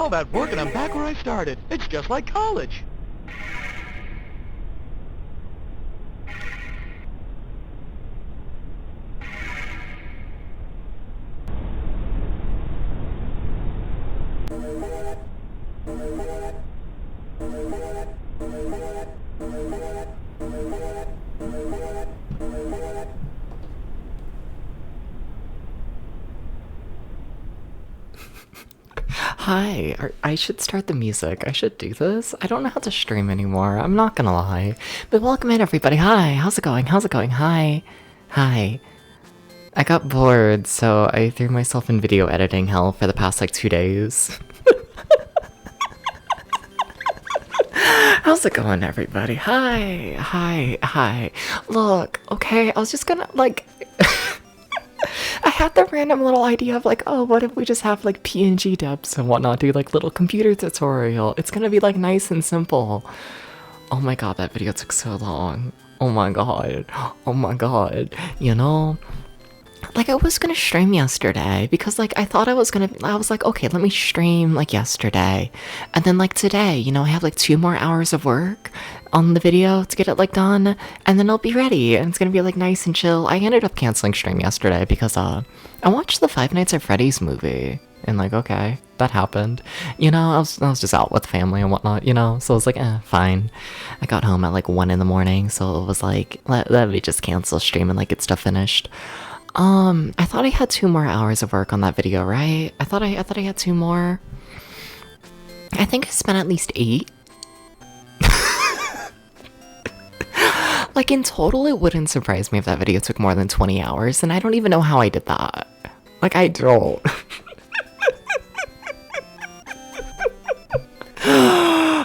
All that work and I'm back where I started. It's just like college. Hi, I should start the music. I should do this. I don't know how to stream anymore. I'm not gonna lie. But welcome in, everybody. Hi, how's it going? How's it going? Hi. Hi. I got bored, so I threw myself in video editing hell for the past like 2 days. How's it going, everybody? Hi, hi, hi. Look, okay, I was just gonna like. I had the random little idea of like, oh, what if we just have like PNG dubs and whatnot, do like little computer tutorial. It's gonna be like nice and simple. Oh my god, that video took so long. Oh my god. Oh my god. You know? Like I was gonna stream yesterday because like I thought I was like, okay, let me stream like yesterday. And then like today, you know, I have like 2 more hours of work on the video to get it like done, and then I'll be ready and it's gonna be like nice and chill. I ended up canceling stream yesterday because I watched the Five Nights at Freddy's movie. And like, okay, that happened. You know, I was just out with family and whatnot, you know? So I was like, fine. I got home at like 1 in the morning, so it was like, let me just cancel stream and like get stuff finished. I thought I had 2 more hours of work on that video, right? I thought I had 2 more. I think I spent at least 8. Like in total, it wouldn't surprise me if that video took more than 20 hours, and I don't even know how I did that. Like, I don't.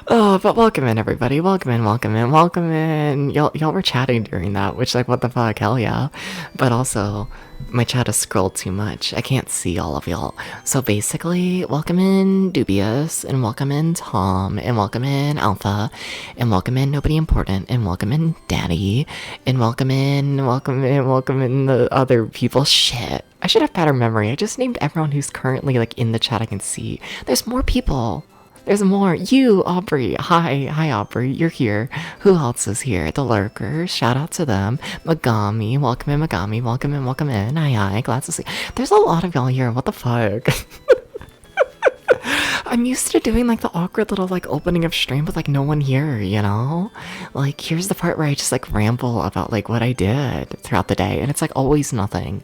Oh, but welcome in, everybody. Welcome in, welcome in, welcome in. Y'all were chatting during that, which, like, what the fuck? Hell yeah. But also, my chat has scrolled too much. I can't see all of y'all. So basically, welcome in Dubious, and welcome in Tom, and welcome in Alpha, and welcome in Nobody Important, and welcome in Daddy, and welcome in the other people. Shit. I should have better memory. I just named everyone who's currently, like, in the chat I can see. There's more people. There's more. You, Aubrey. Hi, Aubrey. You're here. Who else is here? The Lurkers. Shout out to them. Megami. Welcome in, Megami. Welcome in, welcome in. Hi. Glad to see. There's a lot of y'all here. What the fuck? I'm used to doing like the awkward little like opening of stream with like no one here, you know? Like here's the part where I just like ramble about like what I did throughout the day, and it's like always nothing.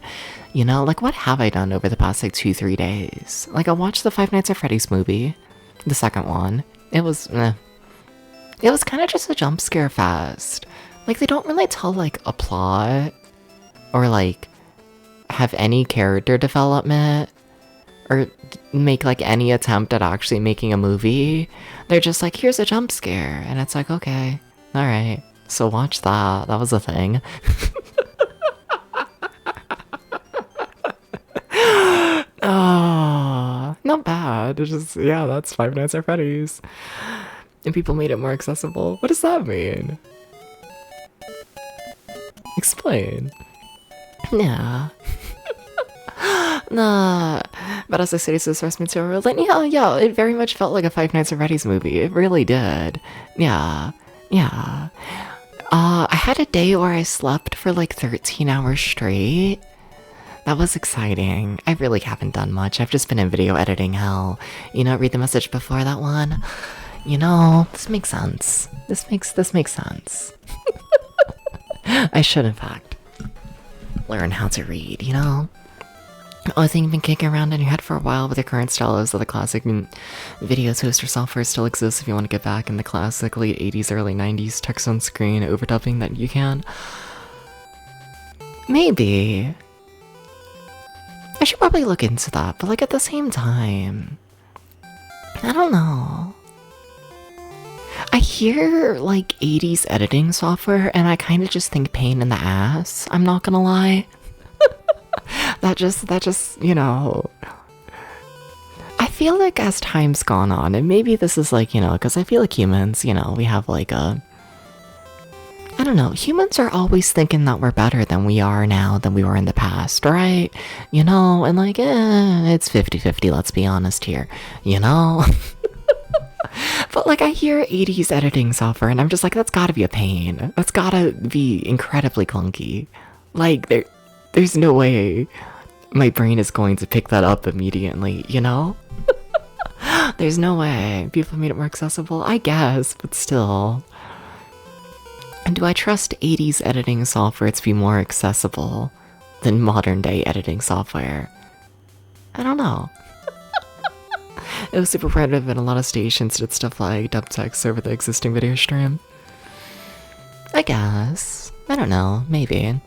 You know, like what have I done over the past like 2-3 days? Like I watched the Five Nights at Freddy's movie. The second one, it was kind of just a jump scare fest. Like they don't really tell like a plot or like have any character development or make like any attempt at actually making a movie. They're just like, here's a jump scare, and it's like, okay, all right, so watch that. That was a thing. Oh, not bad. It's just, yeah, that's Five Nights at Freddy's. And people made it more accessible. What does that mean? Explain. Yeah. Nah. But as I said, it's the source material. Then yeah, it very much felt like a Five Nights at Freddy's movie. It really did. Yeah. I had a day where I slept for like 13 hours straight. That was exciting. I really haven't done much. I've just been in video editing hell. You know, read the message before that one. You know, this makes sense. This makes sense. I should, in fact, learn how to read, you know? Oh, I think you've been kicking around in your head for a while with your current style is that the classic video toaster software still exists if you want to get back in the classic late 80s, early 90s text on screen overdubbing that you can. Maybe. I should probably look into that, but like at the same time, I don't know. I hear like 80s editing software and I kind of just think pain in the ass. I'm not gonna lie. that just, you know. I feel like as time's gone on, and maybe this is like, you know, because I feel like humans, you know, we have like I don't know, humans are always thinking that we're better than we are now than we were in the past, right? You know, and like, it's 50-50, let's be honest here, you know? But like, I hear 80s editing software and I'm just like, that's gotta be a pain. That's gotta be incredibly clunky. Like, there's no way my brain is going to pick that up immediately, you know? There's no way. People made it more accessible, I guess, but still. And do I trust 80s editing software to be more accessible than modern day editing software? I don't know. It was super repetitive and a lot of stations did stuff like dub text over the existing video stream. I guess. I don't know, maybe.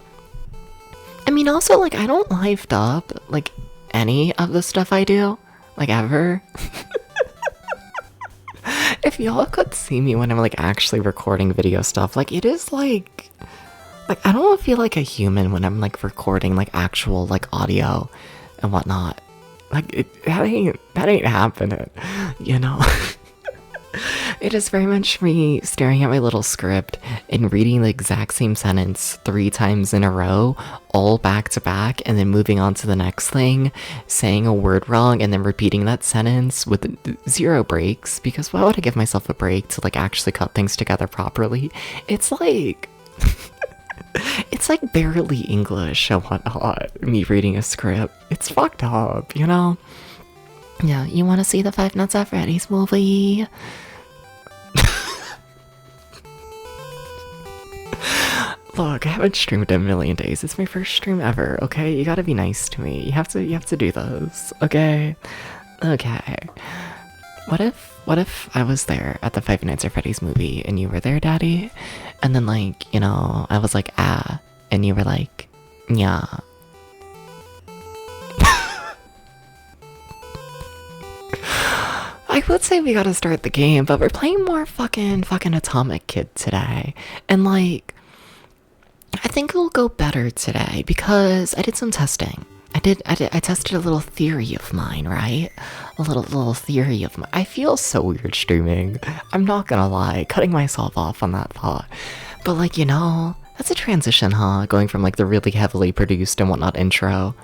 I mean, also, like, I don't live up, like, any of the stuff I do, like, ever. If y'all could see me when I'm, like, actually recording video stuff, like, it is, like, I don't feel like a human when I'm, like, recording, like, actual, like, audio and whatnot. Like, that ain't happening, you know? It is very much me staring at my little script and reading the exact same sentence 3 times in a row, all back to back, and then moving on to the next thing, saying a word wrong, and then repeating that sentence with 0 breaks, because why would I give myself a break to, like, actually cut things together properly? It's like... it's like barely English and whatnot, me reading a script. It's fucked up, you know? Yeah, you want to see the Five Nights at Freddy's movie? Look, I haven't streamed in a million days. It's my first stream ever, okay? You gotta be nice to me. You have to do this, okay? Okay. What if I was there at the Five Nights at Freddy's movie and you were there, Daddy? And then, like, you know, I was like, ah, and you were like, yeah. I would say we gotta start the game, but we're playing more fucking Atomic Kid today. And, like, I think it'll go better today because I did some testing. I tested a little theory of mine, right? A little theory of mine. I feel so weird streaming. I'm not gonna lie, cutting myself off on that thought. But, like, you know, that's a transition, huh? Going from, like, the really heavily produced and whatnot intro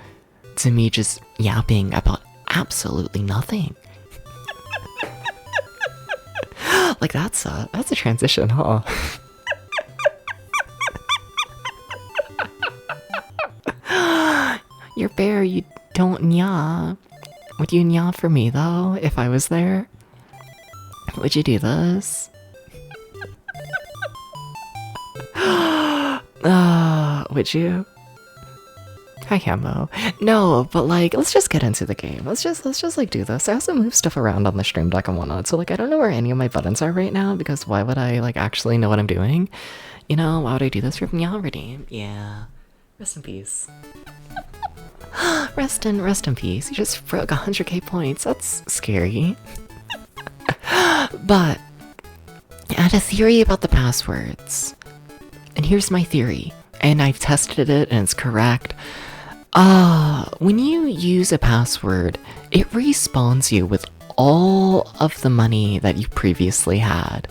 to me just yapping about absolutely nothing. Like, that's a transition, huh? You're bear, you don't nya. Would you nya for me, though, if I was there? Would you do this? Would you? Hi, Hamo. No, but, like, let's just get into the game. Let's just like, do this. I also move stuff around on the stream deck and whatnot, so, like, I don't know where any of my buttons are right now, because why would I, like, actually know what I'm doing? You know, why would I do this for me already? Yeah. Rest in peace. Rest in peace. You just broke 100k points. That's scary. But I had a theory about the passwords. And here's my theory. And I've tested it and it's correct. When you use a password, it respawns you with all of the money that you previously had.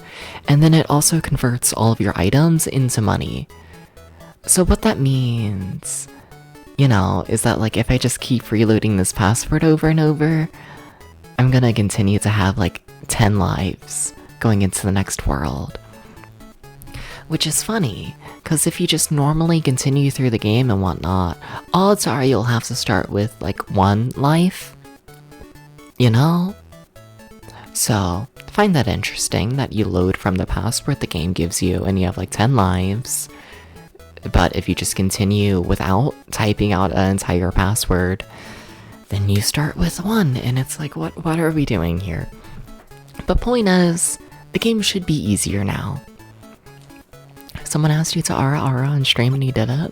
And then it also converts all of your items into money. So what that means, you know, is that, like, if I just keep reloading this password over and over, I'm gonna continue to have, like, 10 lives going into the next world. Which is funny, because if you just normally continue through the game and whatnot, odds are you'll have to start with, like, 1 life, you know? So, I find that interesting that you load from the password the game gives you and you have, like, 10 lives. But if you just continue without typing out an entire password, then you start with 1, and it's like, what are we doing here? But point is, the game should be easier now. Someone asked you to Ara on stream and you did it.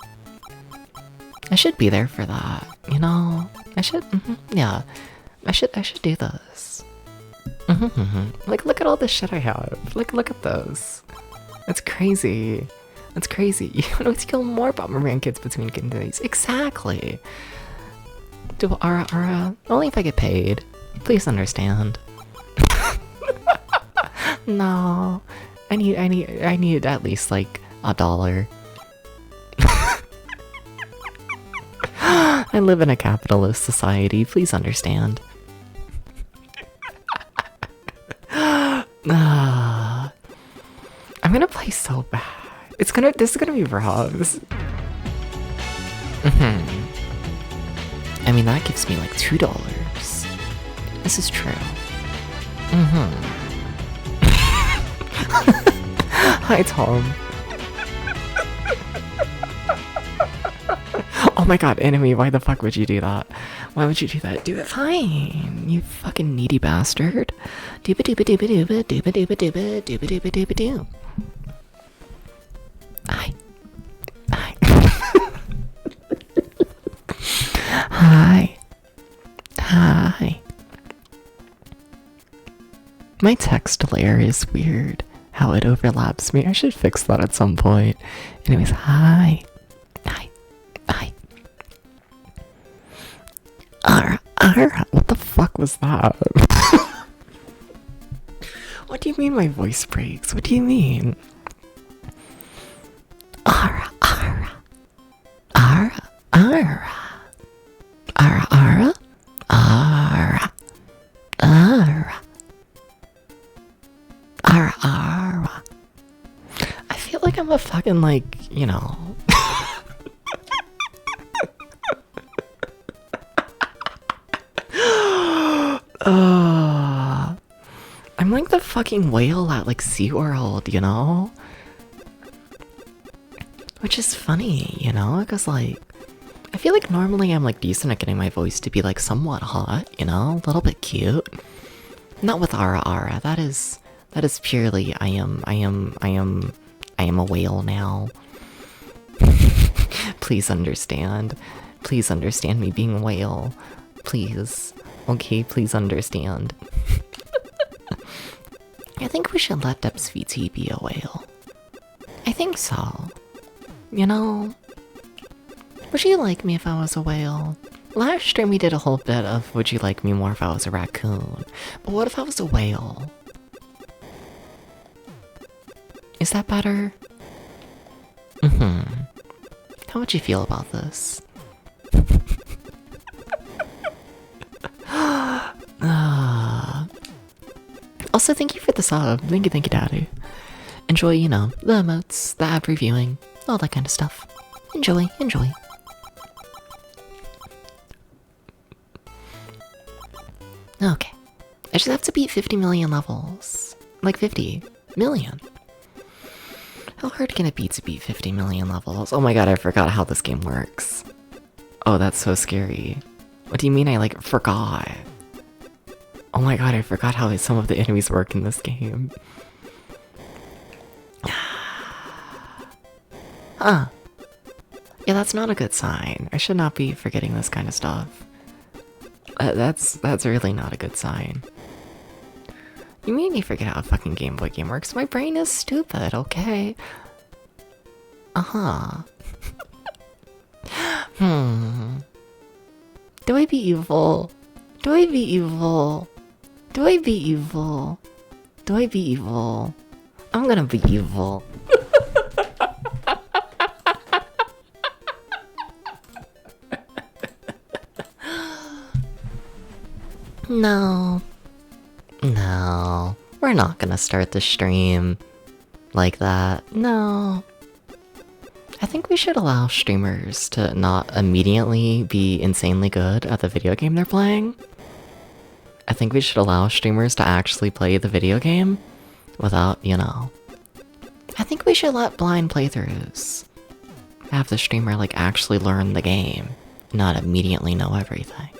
I should be there for that, you know? I should, yeah. I should do this. Like, look at all the shit I have. Like, look at those. That's crazy. That's crazy. You want to kill more Bomberman kids between days. Exactly. Do Ara, only if I get paid. Please understand. No. I need at least, like, $1. I live in a capitalist society. Please understand. I'm gonna play so bad. This is gonna be rough. I mean, that gives me like $2. This is true. Hi, Tom. Oh my god, enemy, why the fuck would you do that? Why would you do that? Do it fine, you fucking needy bastard. Dooba dooba dooba dooba dooba dooba dooba dooba dooba dooba doo. Hi. Hi. Hi. My text layer is weird. How it overlaps me. I should fix that at some point. Anyways, hi. Hi. Hi. Ara. What the fuck was that? What do you mean my voice breaks? What do you mean? Ara. Ara. Ara. Ara. Ara. Ara. Ara. Ara. Ara. Ara. I feel like I'm a fucking, like, you know. I'm like the fucking whale at like SeaWorld, you know? Which is funny, you know? Because like, I feel like normally I'm like decent at getting my voice to be like somewhat hot, you know? A little bit cute. Not with Ara. That is purely I am a whale now. Please understand. Please understand me being a whale. Please. Okay, please understand. I think we should let Depsvt be a whale. I think so. You know? Would you like me if I was a whale? Last stream we did a whole bit of would you like me more if I was a raccoon. But what if I was a whale? Is that better? How would you feel about this? Also, thank you for the sub. Thank you, Daddy. Enjoy, you know, the emotes, the app reviewing, all that kind of stuff. Enjoy. Okay. I just have to beat 50 million levels. Like 50 million. How hard can it be to beat 50 million levels? Oh my god, I forgot how this game works. Oh, that's so scary. What do you mean I, like, forgot? Oh my god, I forgot how some of the enemies work in this game. Huh. Yeah, that's not a good sign. I should not be forgetting this kind of stuff. That's really not a good sign. You made me forget how a fucking Game Boy game works. My brain is stupid, okay? Uh-huh. Do I be evil? Do I be evil? Do I be evil? Do I be evil? I'm gonna be evil. No. No. We're not gonna start the stream like that. No. I think we should allow streamers to not immediately be insanely good at the video game they're playing. I think we should allow streamers to actually play the video game without, you know. I think we should let blind playthroughs have the streamer like actually learn the game, not immediately know everything.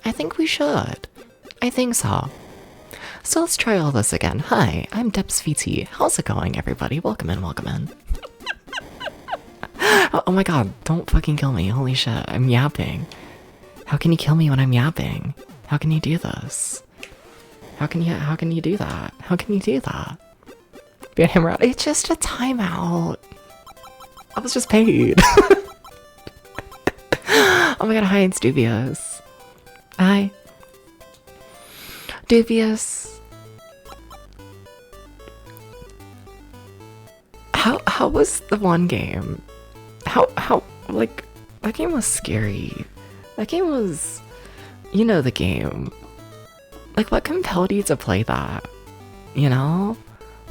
I think we should. I think so. So let's try all this again. Hi, I'm Depsvt. How's it going, everybody? Welcome in, welcome in. Oh my god, don't fucking kill me. Holy shit, I'm yapping. How can you kill me when I'm yapping? How can you do this? How can you do that? How can you do that? Ban him out. It's just a timeout. I was just paid. Oh my god, hi, it's Dubious. Hi. Dubious. How was the one game? How, like, that game was scary. That game was, you know the game. Like, what compelled you to play that? You know?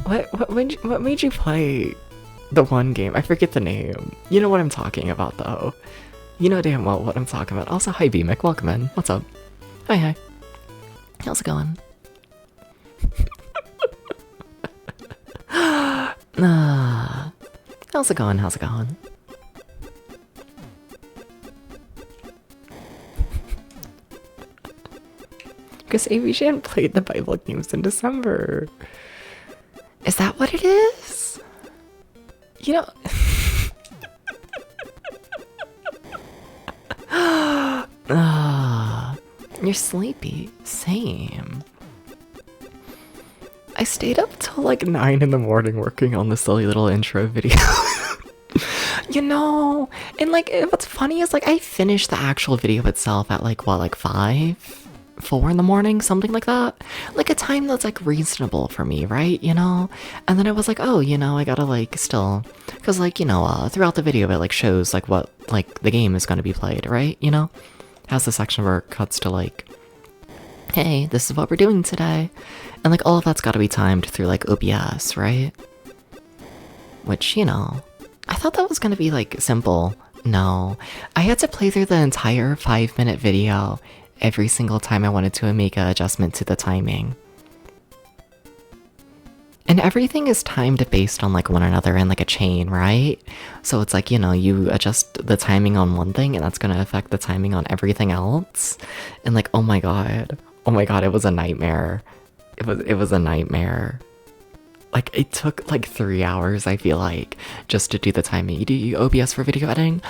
What made you play the one game? I forget the name. You know what I'm talking about, though. You know damn well what I'm talking about. Also, hi B-Mic, welcome in. What's up? Hi. How's it going? How's it going? How's it going? Because Avian played the Bible games in December. Is that what it is? You know... You're sleepy. Same. I stayed up till like 9 in the morning working on the silly little intro video. You know, and like what's funny is like I finished the actual video itself at like what, like 5? 4 in the morning, something like that. Like a time that's like reasonable for me, right? You know? And then I was like, oh, you know, I gotta like still, because like, you know, throughout the video it like shows like what like the game is gonna be played, right? You know? Has the section where it cuts to like, hey, this is what we're doing today. And like all of that's gotta be timed through like OBS, right? Which, you know, I thought that was gonna be like simple. No, I had to play through the entire 5-minute video every single time I wanted to make an adjustment to the timing. And everything is timed based on like one another in like a chain, right? So it's like, you know, you adjust the timing on one thing and that's gonna affect the timing on everything else. And like, oh my god, it was a nightmare. It was a nightmare. Like, it took like 3 hours, I feel like, just to do the timing. You do OBS for video editing?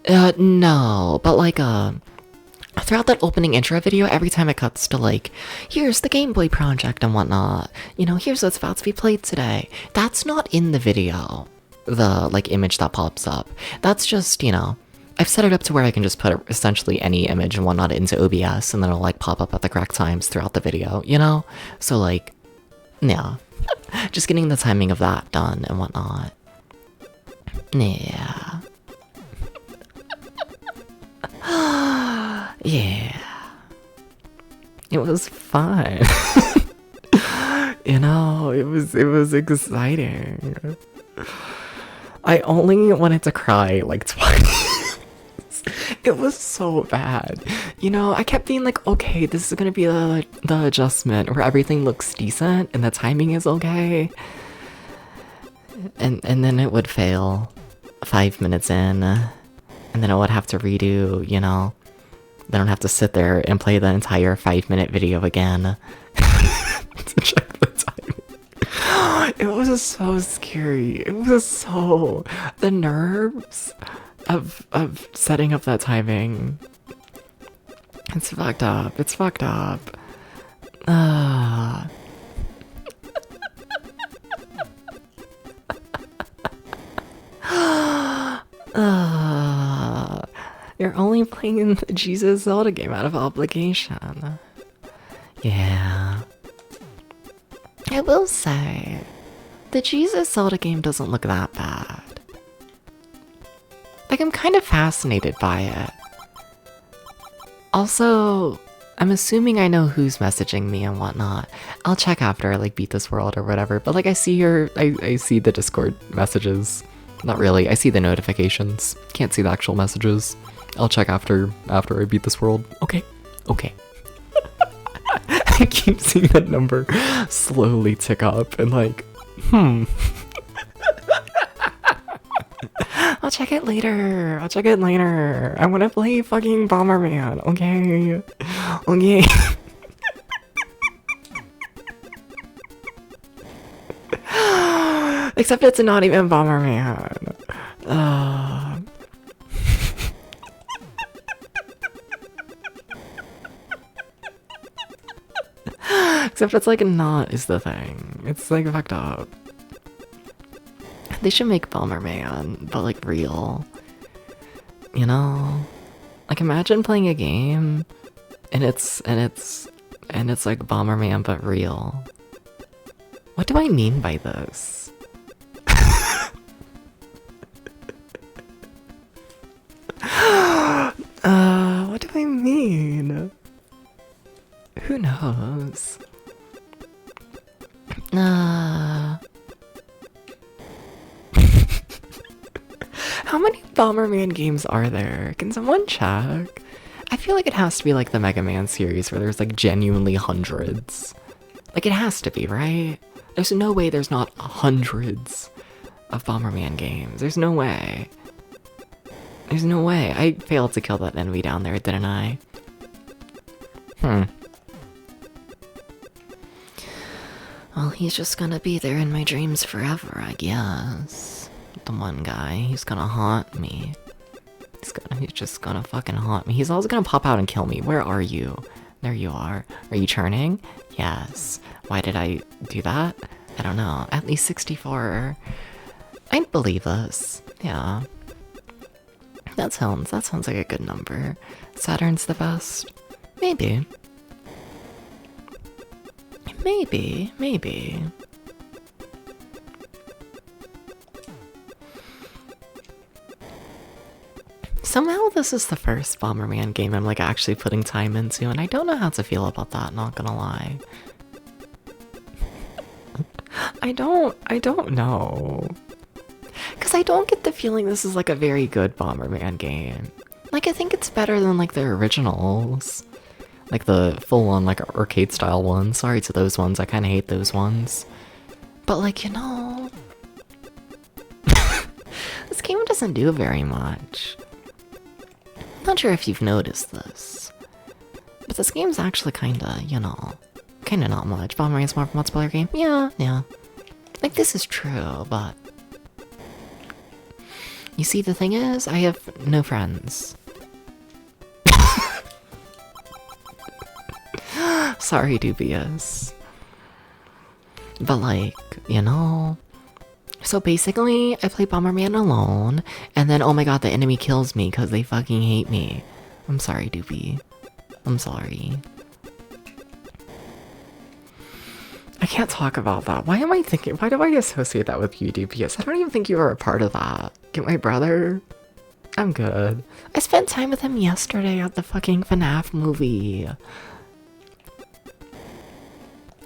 No, but like, throughout that opening intro video, every time it cuts to like, here's the Gameboy project and whatnot, you know, here's what's about to be played today. That's not in the video, the like image that pops up. That's just, you know, I've set it up to where I can just put essentially any image and whatnot into OBS and then it'll like pop up at the correct times throughout the video, you know? So like, yeah. Just getting the timing of that done and whatnot. Yeah. Yeah. It was fun. You know, it was exciting. I only wanted to cry like twice. It was so bad. You know, I kept being like, okay, this is gonna be the adjustment where everything looks decent and the timing is okay. And then it would fail 5 minutes in. And then I would have to redo, you know. Then I'd have to sit there and play the entire 5-minute video again. To check the timing. It was so scary. It was so... The nerves of setting up that timing. It's fucked up. It's fucked up. You're only playing the Jesus Zelda game out of obligation. Yeah. I will say, the Jesus Zelda game doesn't look that bad. Like, I'm kind of fascinated by it. Also, I'm assuming I know who's messaging me and whatnot. I'll check after I like beat this world or whatever, but like I see I see the Discord messages. Not really, I see the notifications. Can't see the actual messages. I'll check after I beat this world. Okay. I keep seeing that number slowly tick up and like, I'll check it later. I wanna play fucking Bomberman, okay? Okay. Except it's not even Bomberman. Except it's like not is the thing. It's like fucked up. They should make Bomberman, but like real. You know? Like imagine playing a game and it's like Bomberman but real. What do I mean by this? What do I mean? Who knows? How many Bomberman games are there? Can someone check? I feel like it has to be like the Mega Man series where there's like genuinely hundreds. Like it has to be, right? There's no way there's not hundreds of Bomberman games. There's no way. There's no way. I failed to kill that enemy down there, didn't I? Well, he's just gonna be there in my dreams forever, I guess. The one guy, he's gonna haunt me. He's just gonna fucking haunt me. He's always gonna pop out and kill me. Where are you? There you are. Are you churning? Yes. Why did I do that? I don't know. At least 64. I'd believe this. Yeah. That sounds like a good number. Saturn's the best. Maybe. Maybe. Somehow this is the first Bomberman game I'm like actually putting time into, and I don't know how to feel about that, not gonna lie. I don't know. Cause I don't get the feeling this is like a very good Bomberman game. Like I think it's better than like the originals. Like the full-on like arcade style ones. Sorry to those ones, I kinda hate those ones. But like, you know, this game doesn't do very much. Not sure if you've noticed this, but this game's actually kinda, you know, kinda not much. Bomberman's more of a multiplayer game? Yeah. Like, this is true, but... You see, the thing is, I have no friends. Sorry, dubious. But like, you know... So basically, I play Bomberman alone, and then oh my god, the enemy kills me because they fucking hate me. I'm sorry, Doopy. I'm sorry. I can't talk about that. Why do I associate that with you, Dubious? I don't even think you were a part of that. Get my brother? I'm good. I spent time with him yesterday at the fucking FNAF movie.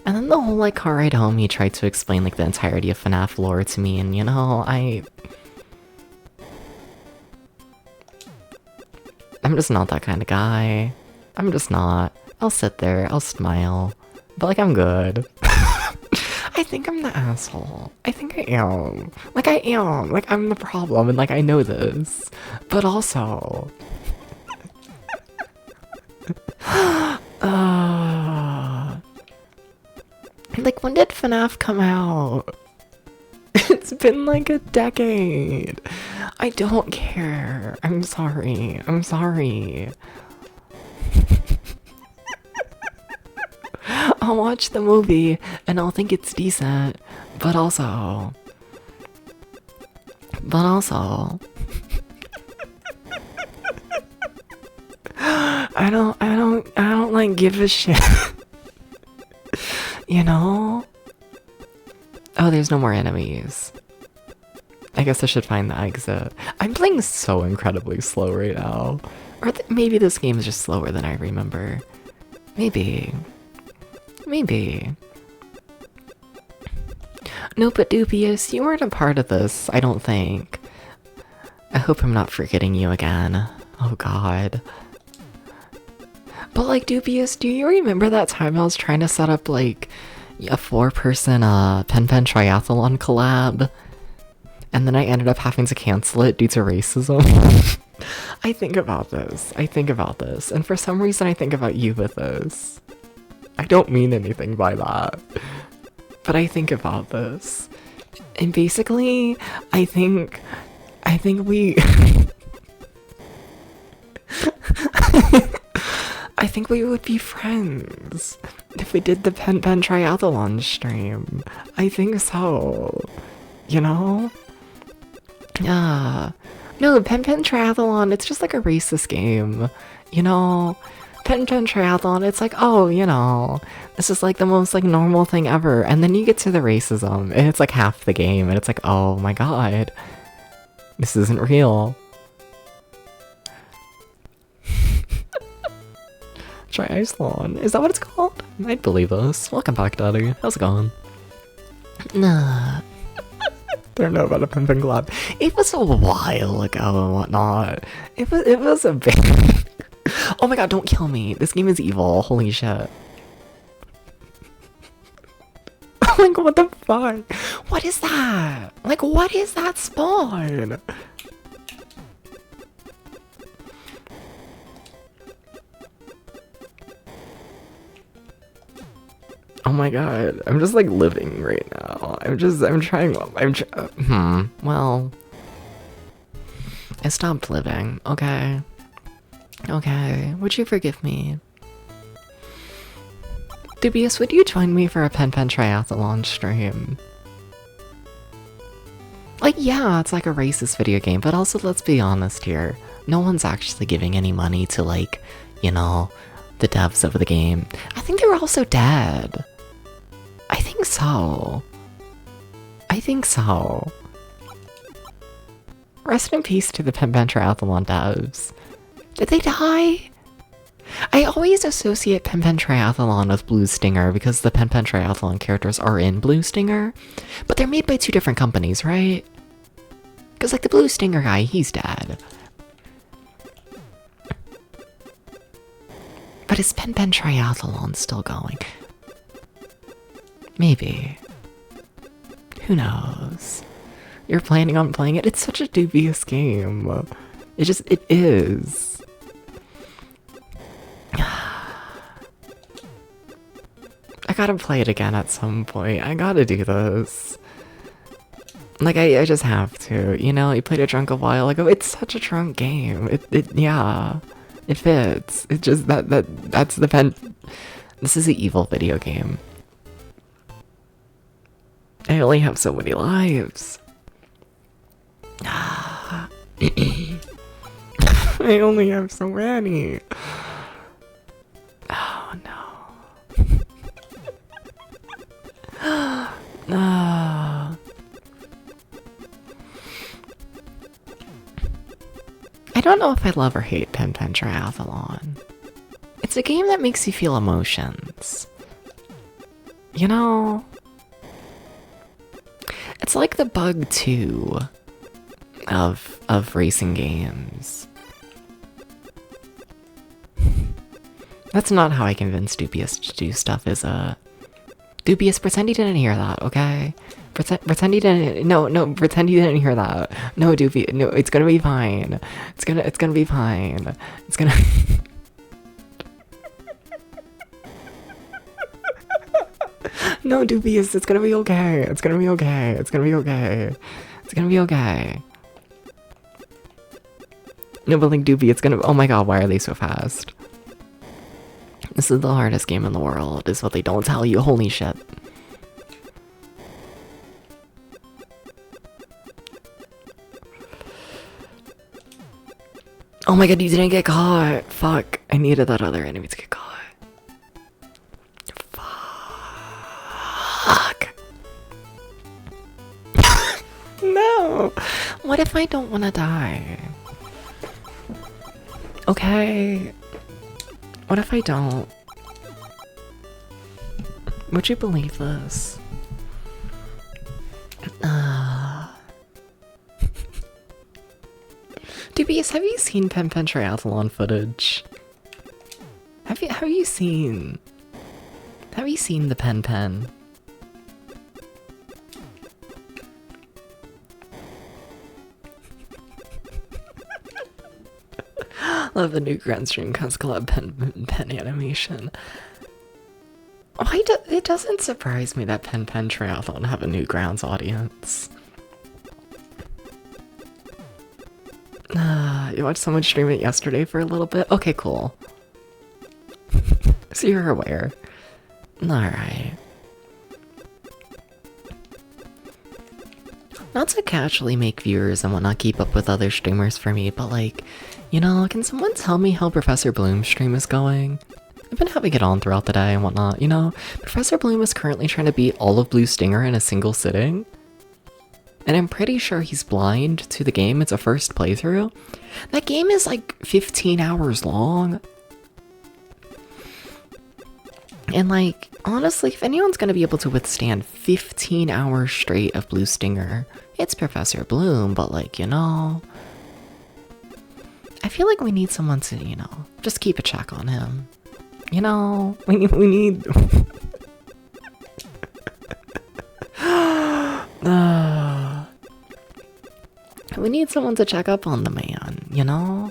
And then the whole like car ride home, he tried to explain like the entirety of FNAF lore to me, and you know, I'm just not that kind of guy. I'm just not. I'll sit there, I'll smile, but like I'm good. I think I'm the asshole. I think I am. Like I am. Like I'm the problem, and like I know this. But also... Like, when did FNAF come out? It's been like a decade. I don't care. I'm sorry. I'll watch the movie and I'll think it's decent, but also... I don't like give a shit. You know? Oh, there's no more enemies. I guess I should find the exit. I'm playing so incredibly slow right now. Or maybe this game is just slower than I remember. Maybe. No, but Dubious, you weren't a part of this, I don't think. I hope I'm not forgetting you again. Oh god. But like, Dubious, do you remember that time I was trying to set up like a 4-person Pen Triathlon collab? And then I ended up having to cancel it due to racism? I think about this, and for some reason I think about you with this. I don't mean anything by that, but I think about this. And basically, I think we... I think we would be friends if we did the Pen Triathlon stream. I think so. You know? No, Pen Triathlon, it's just like a racist game. You know? Pen Triathlon, it's like, oh, you know, this is like the most like normal thing ever. And then you get to the racism, and it's like half the game, and it's like, oh my god. This isn't real. Triathlon. Is that what it's called? I'd believe us. Welcome back, Daddy. How's it going? Nah. Don't know about a pimpin' collab. It was a while ago and whatnot. It was a bit... Oh my god, don't kill me. This game is evil. Holy shit. Like, what the fuck? What is that? Like, what is that spawn? Oh my god, I'm just like living right now. I'm trying, well, I stopped living, okay? Okay, would you forgive me? Dubious, would you join me for a Pen Pen Triathlon stream? Like, yeah, it's like a racist video game, but also let's be honest here. No one's actually giving any money to, like, you know, the devs of the game. I think they were also dead. I think so. I think so. Rest in peace to the Pen Pen Triathlon devs. Did they die? I always associate Pen Pen Triathlon with Blue Stinger because the Pen Pen Triathlon characters are in Blue Stinger, but they're made by two different companies, right? Because, like, the Blue Stinger guy, he's dead. But is Pen Pen Triathlon still going? Maybe. Who knows? You're planning on playing it? It's such a dubious game. It is. I gotta play it again at some point. I gotta do this. Like, I just have to. You know, you played it drunk a while ago. It's such a drunk game. Yeah. It fits. It just, that's the pen. This is an evil video game. I only have so many lives. I only have so many. Oh no. No. I don't know if I love or hate Pen Pen Triathlon. It's a game that makes you feel emotions. You know? It's like the Bug 2 of racing games. That's not how I convince Dubious to do stuff, is Dubious, pretend you didn't hear that, okay? Pretend you didn't. No, pretend you didn't hear that. No, Doofy. No, it's gonna be fine. It's gonna be fine. It's gonna. No, Doofies, it's gonna be okay. It's gonna be okay. It's gonna be okay. It's gonna be okay. No, but like Doofy, it's gonna. Oh my god, why are they so fast? This is the hardest game in the world, is what they don't tell you. Holy shit. Oh my god, you didn't get caught. Fuck. I needed that other enemy to get caught. Fuck. No. What if I don't want to die? Okay. What if I don't? Would you believe this? Dubious, have you seen Pen Pen Triathlon footage? Have you seen the Pen Pen? Love the new Grand Stream Cast Collab Pen animation. It doesn't surprise me that Pen Pen Triathlon have a new Grounds audience. You watched someone stream it yesterday for a little bit? Okay, cool. So you're aware. Alright. Not to casually make viewers and whatnot keep up with other streamers for me, but like, you know, can someone tell me how Professor Bloom's stream is going? I've been having it on throughout the day and whatnot, you know? Professor Bloom is currently trying to beat all of Blue Stinger in a single sitting. And I'm pretty sure he's blind to the game. It's a first playthrough. That game is like 15 hours long. And like, honestly, if anyone's gonna be able to withstand 15 hours straight of Blue Stinger, it's Professor Bloom, but like, you know, I feel like we need someone to, you know, just keep a check on him. You know, we need we need someone to check up on the man, you know?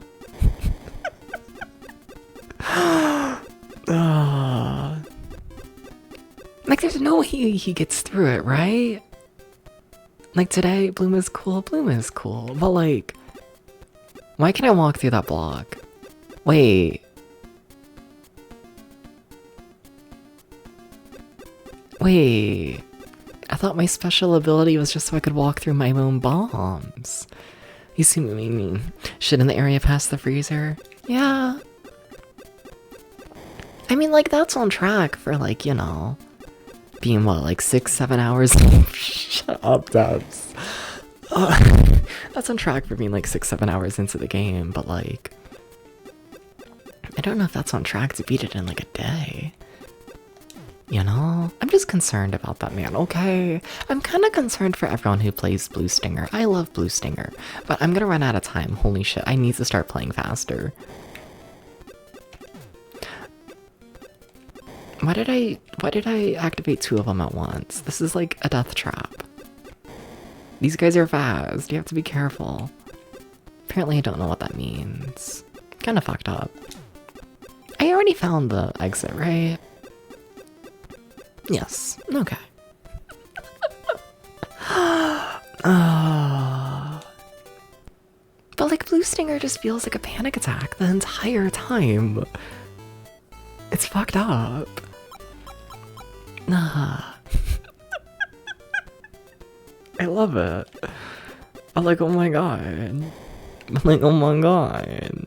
Like, there's no way he gets through it, right? Like, today, Bloom is cool, but like, Why can't I walk through that block? Wait. Wait. I thought my special ability was just so I could walk through my own bombs. You see what I mean? Shit in the area past the freezer? Yeah. I mean, like, that's on track for, like, you know, being what, like 6-7 hours? Shut up, Dubs. That's on track for being like 6-7 hours into the game, but like, I don't know if that's on track to beat it in like a day. You know? I'm just concerned about that, man, okay? I'm kind of concerned for everyone who plays Blue Stinger. I love Blue Stinger, but I'm gonna run out of time. Holy shit, I need to start playing faster. Why did I activate 2 of them at once? This is like a death trap. These guys are fast. You have to be careful. Apparently I don't know what that means. Kinda fucked up. I already found the exit, right? Yes. Okay. But like Blue Stinger just feels like a panic attack the entire time. It's fucked up. Nah. I love it. I'm like, oh my god. I'm like, oh my god.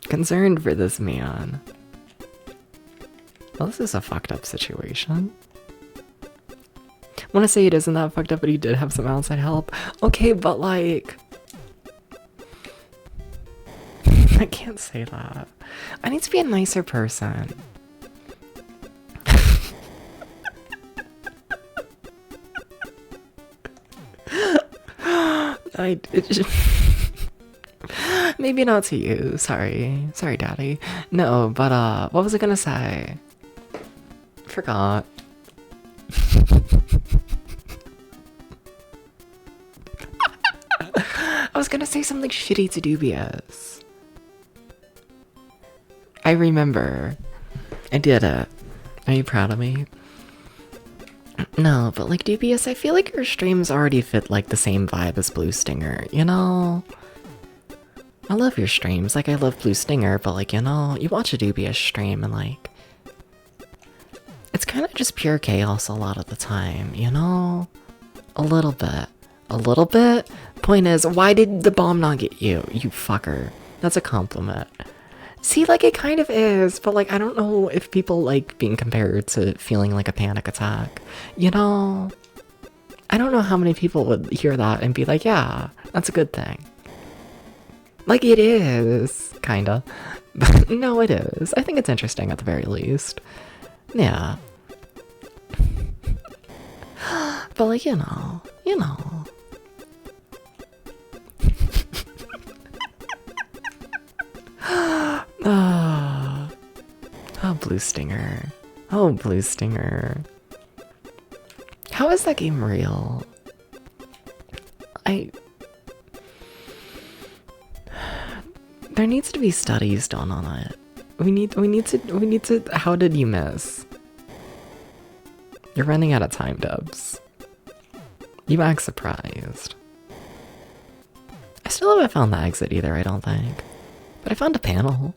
Concerned for this man. Well, this is a fucked up situation. I want to say it isn't that fucked up, but he did have some outside help. Okay, but like... I can't say that. I need to be a nicer person. Maybe not to you. Sorry, daddy. No, but what was I gonna say? Forgot. I was gonna say something shitty to Dubious. I remember. I did it. Are you proud of me? No, but like Dubious, I feel like your streams already fit like the same vibe as Blue Stinger, you know? I love your streams, like I love Blue Stinger, but like, you know, you watch a Dubious stream and like... It's kind of just pure chaos a lot of the time, you know? A little bit. A little bit? Point is, why did the bomb not get you, you fucker? That's a compliment. See, like, it kind of is, but like, I don't know if people like being compared to feeling like a panic attack. You know? I don't know how many people would hear that and be like, yeah, that's a good thing. Like, it is, kinda. But no, it is. I think it's interesting at the very least. Yeah. But like, you know. Oh, Blue Stinger. Oh, Blue Stinger. How is that game real? There needs to be studies done on it. We need to, how did you miss? You're running out of time, Dubs. You act surprised. I still haven't found the exit either, I don't think. But I found a panel.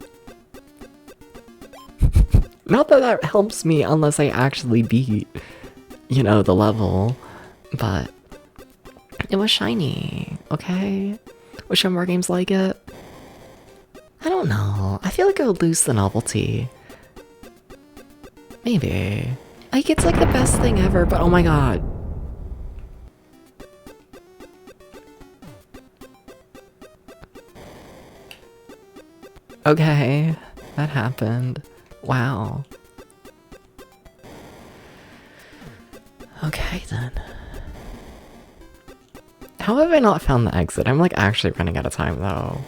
Not that that helps me unless I actually beat, you know, the level. But it was shiny, okay? Wish there were more games like it. I don't know. I feel like it would lose the novelty. Maybe. Like, it's like the best thing ever, but oh my god. Okay, that happened. Wow. Okay then. How have I not found the exit? I'm like actually running out of time though.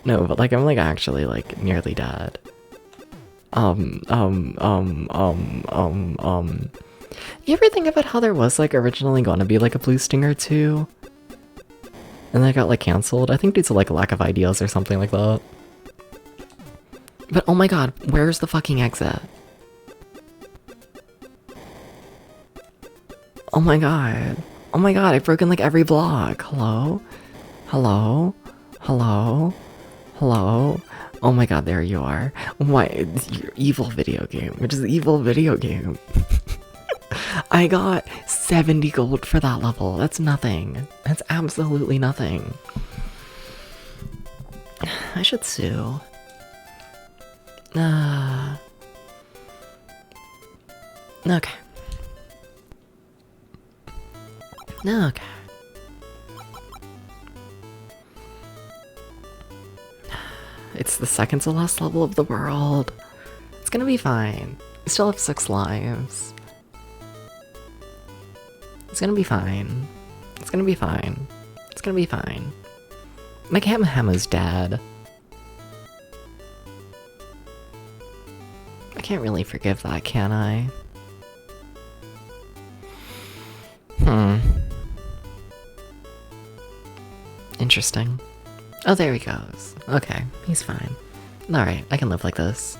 No, but like I'm like actually like nearly dead. You ever think about how there was like originally gonna be like a Blue Stinger 2? And then it got like cancelled? I think due to like lack of ideas or something like that. But oh my god, where's the fucking exit? Oh my god. Oh my god, I've broken like every block. Hello? Hello? Hello? Hello? Oh my god, there you are. Why, your evil video game. Which is evil video game. I got 70 gold for that level. That's nothing. That's absolutely nothing. I should sue. Okay. Okay. It's the second to last level of the world. It's gonna be fine. I still have 6 lives. It's gonna be fine. It's gonna be fine. It's gonna be fine. My Kamehameha's dead. I can't really forgive that, can I? Interesting. Oh, there he goes. Okay, he's fine. Alright, I can live like this.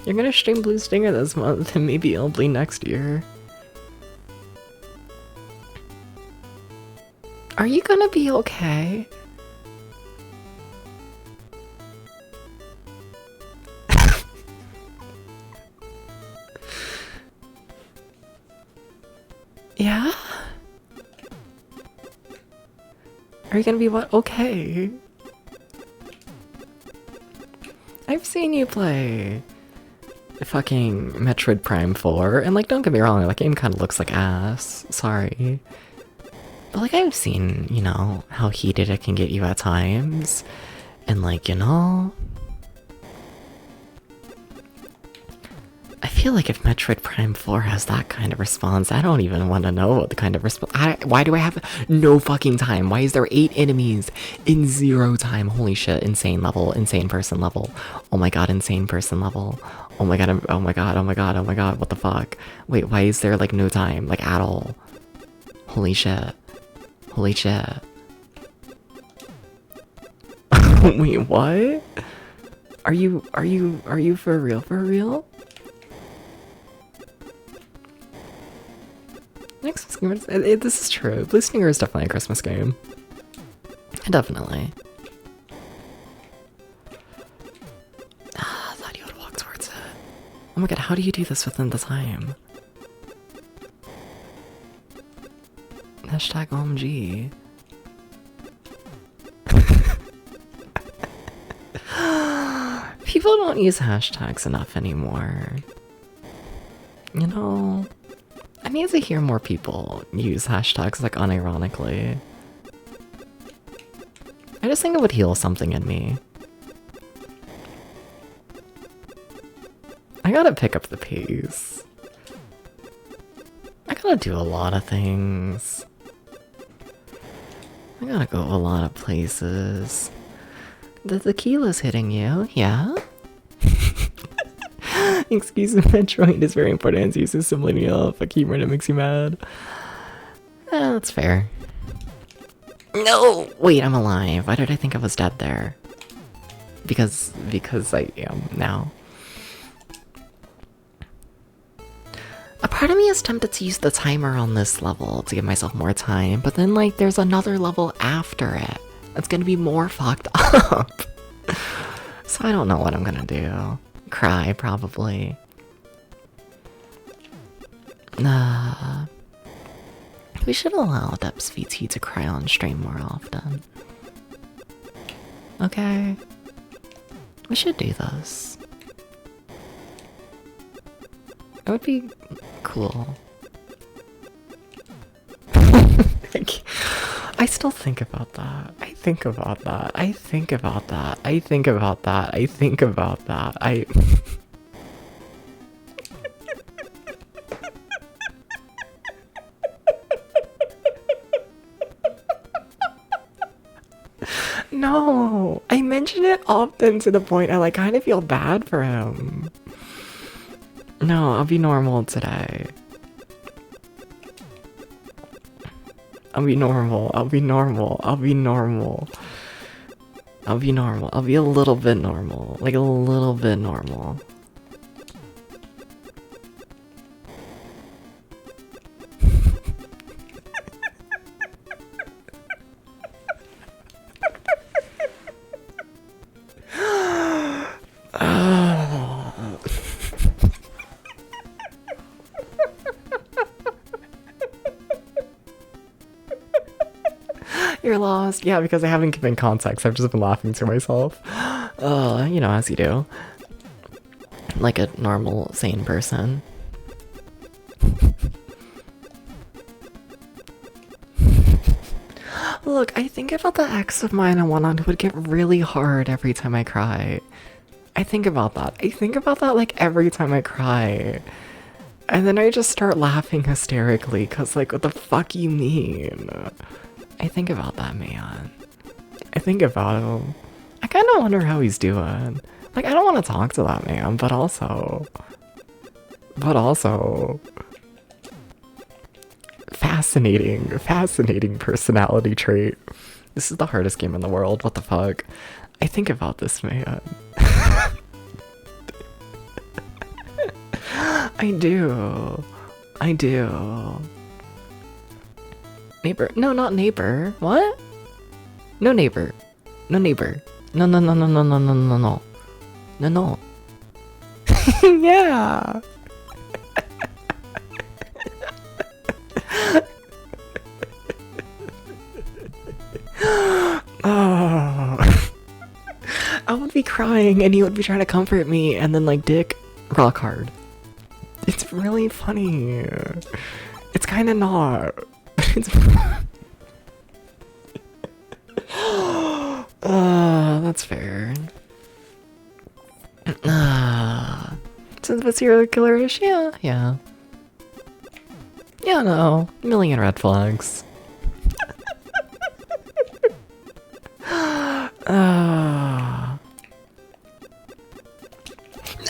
You're gonna stream Blue Stinger this month, and maybe I'll bleed next year. Are you gonna be okay? Yeah? Are you gonna be what? Okay. I've seen you play fucking Metroid Prime 4, and like, don't get me wrong, that game kind of looks like ass. Sorry. But like, I've seen, you know, how heated it can get you at times. And like, you know, I feel like if Metroid Prime 4 has that kind of response, I don't even want to know what the kind of response. Why do I have no fucking time? Why is there 8 enemies in 0 time? Holy shit, insane level, insane person level. Oh my god, insane person level. Oh my god, oh my god, oh my god, oh my god, what the fuck? Wait, why is there like no time, like at all? Holy shit. Holy shit. Wait, what? Are you for real, for real? Christmas game, this is true. Blue Stinger is definitely a Christmas game. Definitely. I thought you would walk towards it. Oh my god, how do you do this within the time? Hashtag OMG. People don't use hashtags enough anymore. You know, I need to hear more people use hashtags like unironically. I just think it would heal something in me. I gotta pick up the pace. I gotta do a lot of things. I gotta go a lot of places. The tequila's hitting you, yeah? Excuse me, Metroid is very important to use a subliminal if a keyword that makes you mad. That's fair. No! Wait, I'm alive. Why did I think I was dead there? Because I am now. A part of me is tempted to use the timer on this level to give myself more time, but then like there's another level after it that's gonna be more fucked up. So I don't know what I'm gonna do. Cry, probably. We should allow Depths VT to cry on stream more often. Okay. We should do this. It would be cool. I still think about that. I think about that. I think about that. I think about that. I think about that. No, I mention it often to the point I like kind of feel bad for him. No, I'll be normal today. I'll be normal. I'll be normal. I'll be normal. I'll be normal. I'll be a little bit normal. Like a little bit normal. You're lost. Yeah, because I haven't given context. I've just been laughing to myself. You know, as you do. Like a normal, sane person. Look, I think about the ex of mine and whatnot who would get really hard every time I cry. I think about that. I think about that like every time I cry. And then I just start laughing hysterically because like, what the fuck you mean? I think about that man. I think about him. I kind of wonder how he's doing. Like, I don't want to talk to that man, but also... Fascinating personality trait. This is the hardest game in the world, what the fuck? I think about this man. I do. Neighbor. No, not neighbor. What? No neighbor. No neighbor. No. No. Yeah. Oh. I would be crying and he would be trying to comfort me and then like dick rock hard. It's really funny. It's kind of not. It's that's fair. Since the serial killer-ish, yeah. Yeah, no. A million red flags.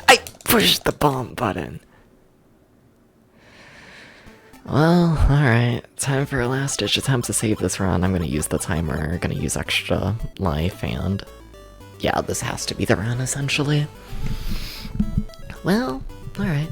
I pushed the bomb button. Well, alright. Time for a last-ditch attempt to save this run. I'm gonna use the timer, gonna use extra life, and... yeah, this has to be the run, essentially. Well, alright.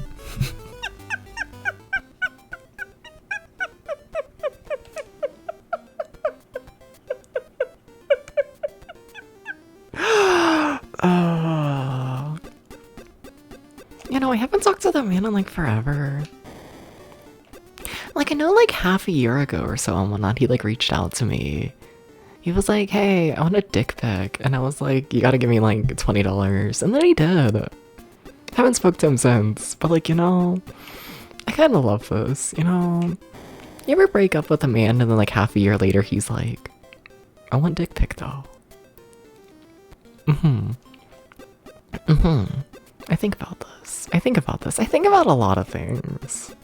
You know, I haven't talked to that man in like forever. Like, I know like half a year ago or so and whatnot, he like reached out to me. He was like, hey, I want a dick pic. And I was like, you gotta give me like $20. And then he did. Haven't spoke to him since. But like, you know, I kinda love this, you know. You ever break up with a man and then like half a year later he's like, I want dick pic though. I think about this. I think about a lot of things.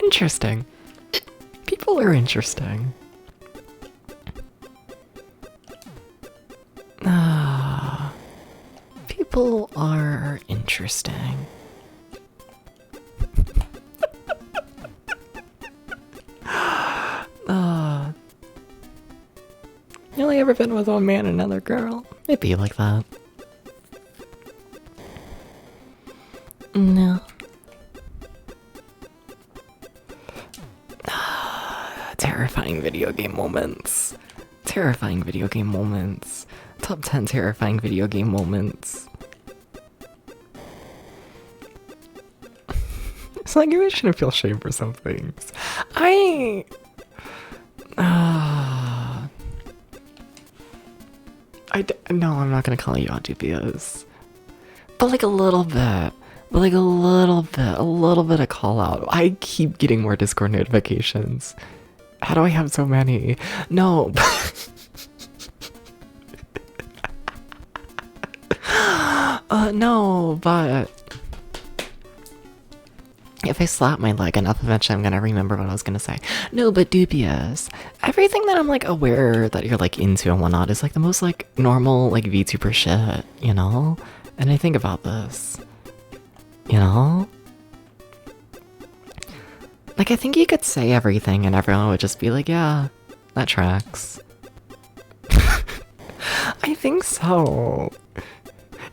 Interesting. People are interesting. People are interesting. You only ever been with one man and another girl? It'd be like that. No. Terrifying video game moments. Terrifying video game moments. Top 10 terrifying video game moments. It's like, you shouldn't feel shame for some things. No, I'm not gonna call you out, dubious. But like a little bit. But like a little bit of call out. I keep getting more Discord notifications. How do I have so many? No. No, but if I slap my leg enough, eventually I'm gonna remember what I was gonna say. No, but dubious. Everything that I'm like aware that you're like into and whatnot is like the most like normal like VTuber shit, you know? And I think about this, you know? Like, I think you could say everything and everyone would just be like, yeah, that tracks. I think so.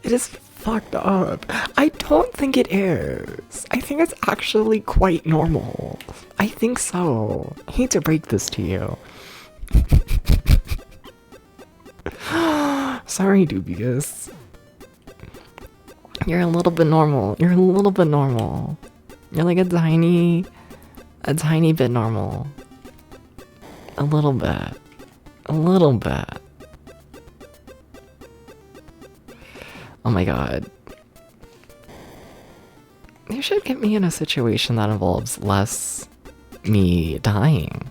It is fucked up. I don't think it is. I think it's actually quite normal. I think so. I hate to break this to you. Sorry, Dubious. You're a little bit normal. You're a little bit normal. You're like a tiny bit normal. A little bit. A little bit. Oh my god. You should get me in a situation that involves less me dying.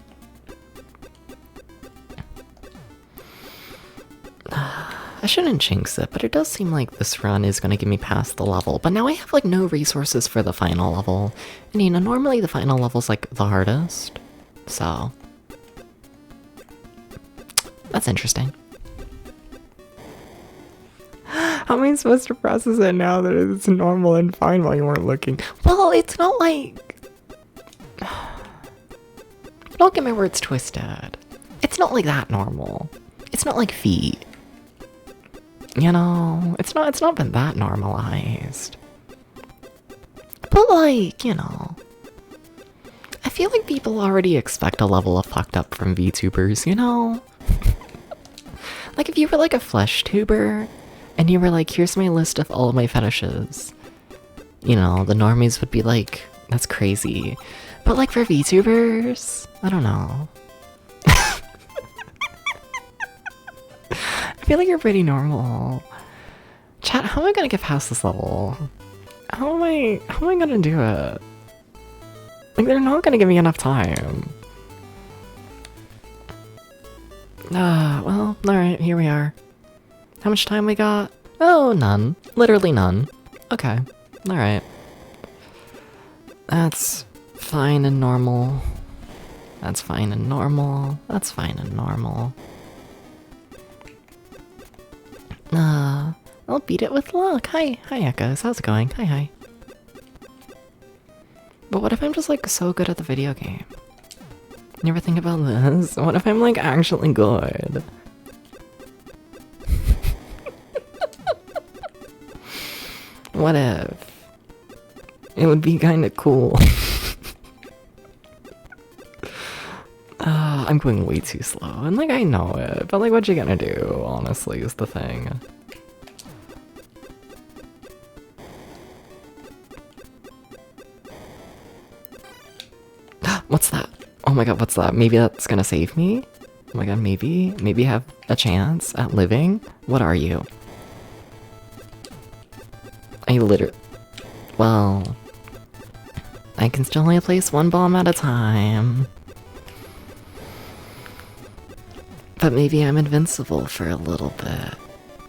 I shouldn't jinx it, but it does seem like this run is going to get me past the level. But now I have like no resources for the final level. And you know, normally the final level's like the hardest. So that's interesting. How am I supposed to process it now that it's normal and fine while you weren't looking? Well, it's not like... Don't get my words twisted. It's not like that normal. It's not like feet. You know, it's not been that normalized. But like, you know, I feel like people already expect a level of fucked up from VTubers, you know? Like if you were like a flesh tuber and you were like, here's my list of all of my fetishes, you know, the normies would be like, that's crazy. But like for VTubers, I don't know. I feel like you're pretty normal. Chat, how am I gonna get past this level? How am I gonna do it? Like, they're not gonna give me enough time. Well, alright, here we are. How much time we got? Oh, none. Literally none. Okay, alright. That's fine and normal. That's fine and normal. That's fine and normal. I'll beat it with luck. Hi Echoes, how's it going? Hi. But what if I'm just like so good at the video game? You ever think about this? What if I'm like actually good? What if? It would be kinda cool. I'm going way too slow, and like I know it, but like what you gonna do, honestly, is the thing. What's that? Oh my god, what's that? Maybe that's gonna save me? Oh my god, maybe have a chance at living? What are you? Well, I can still only place one bomb at a time. But maybe I'm invincible for a little bit.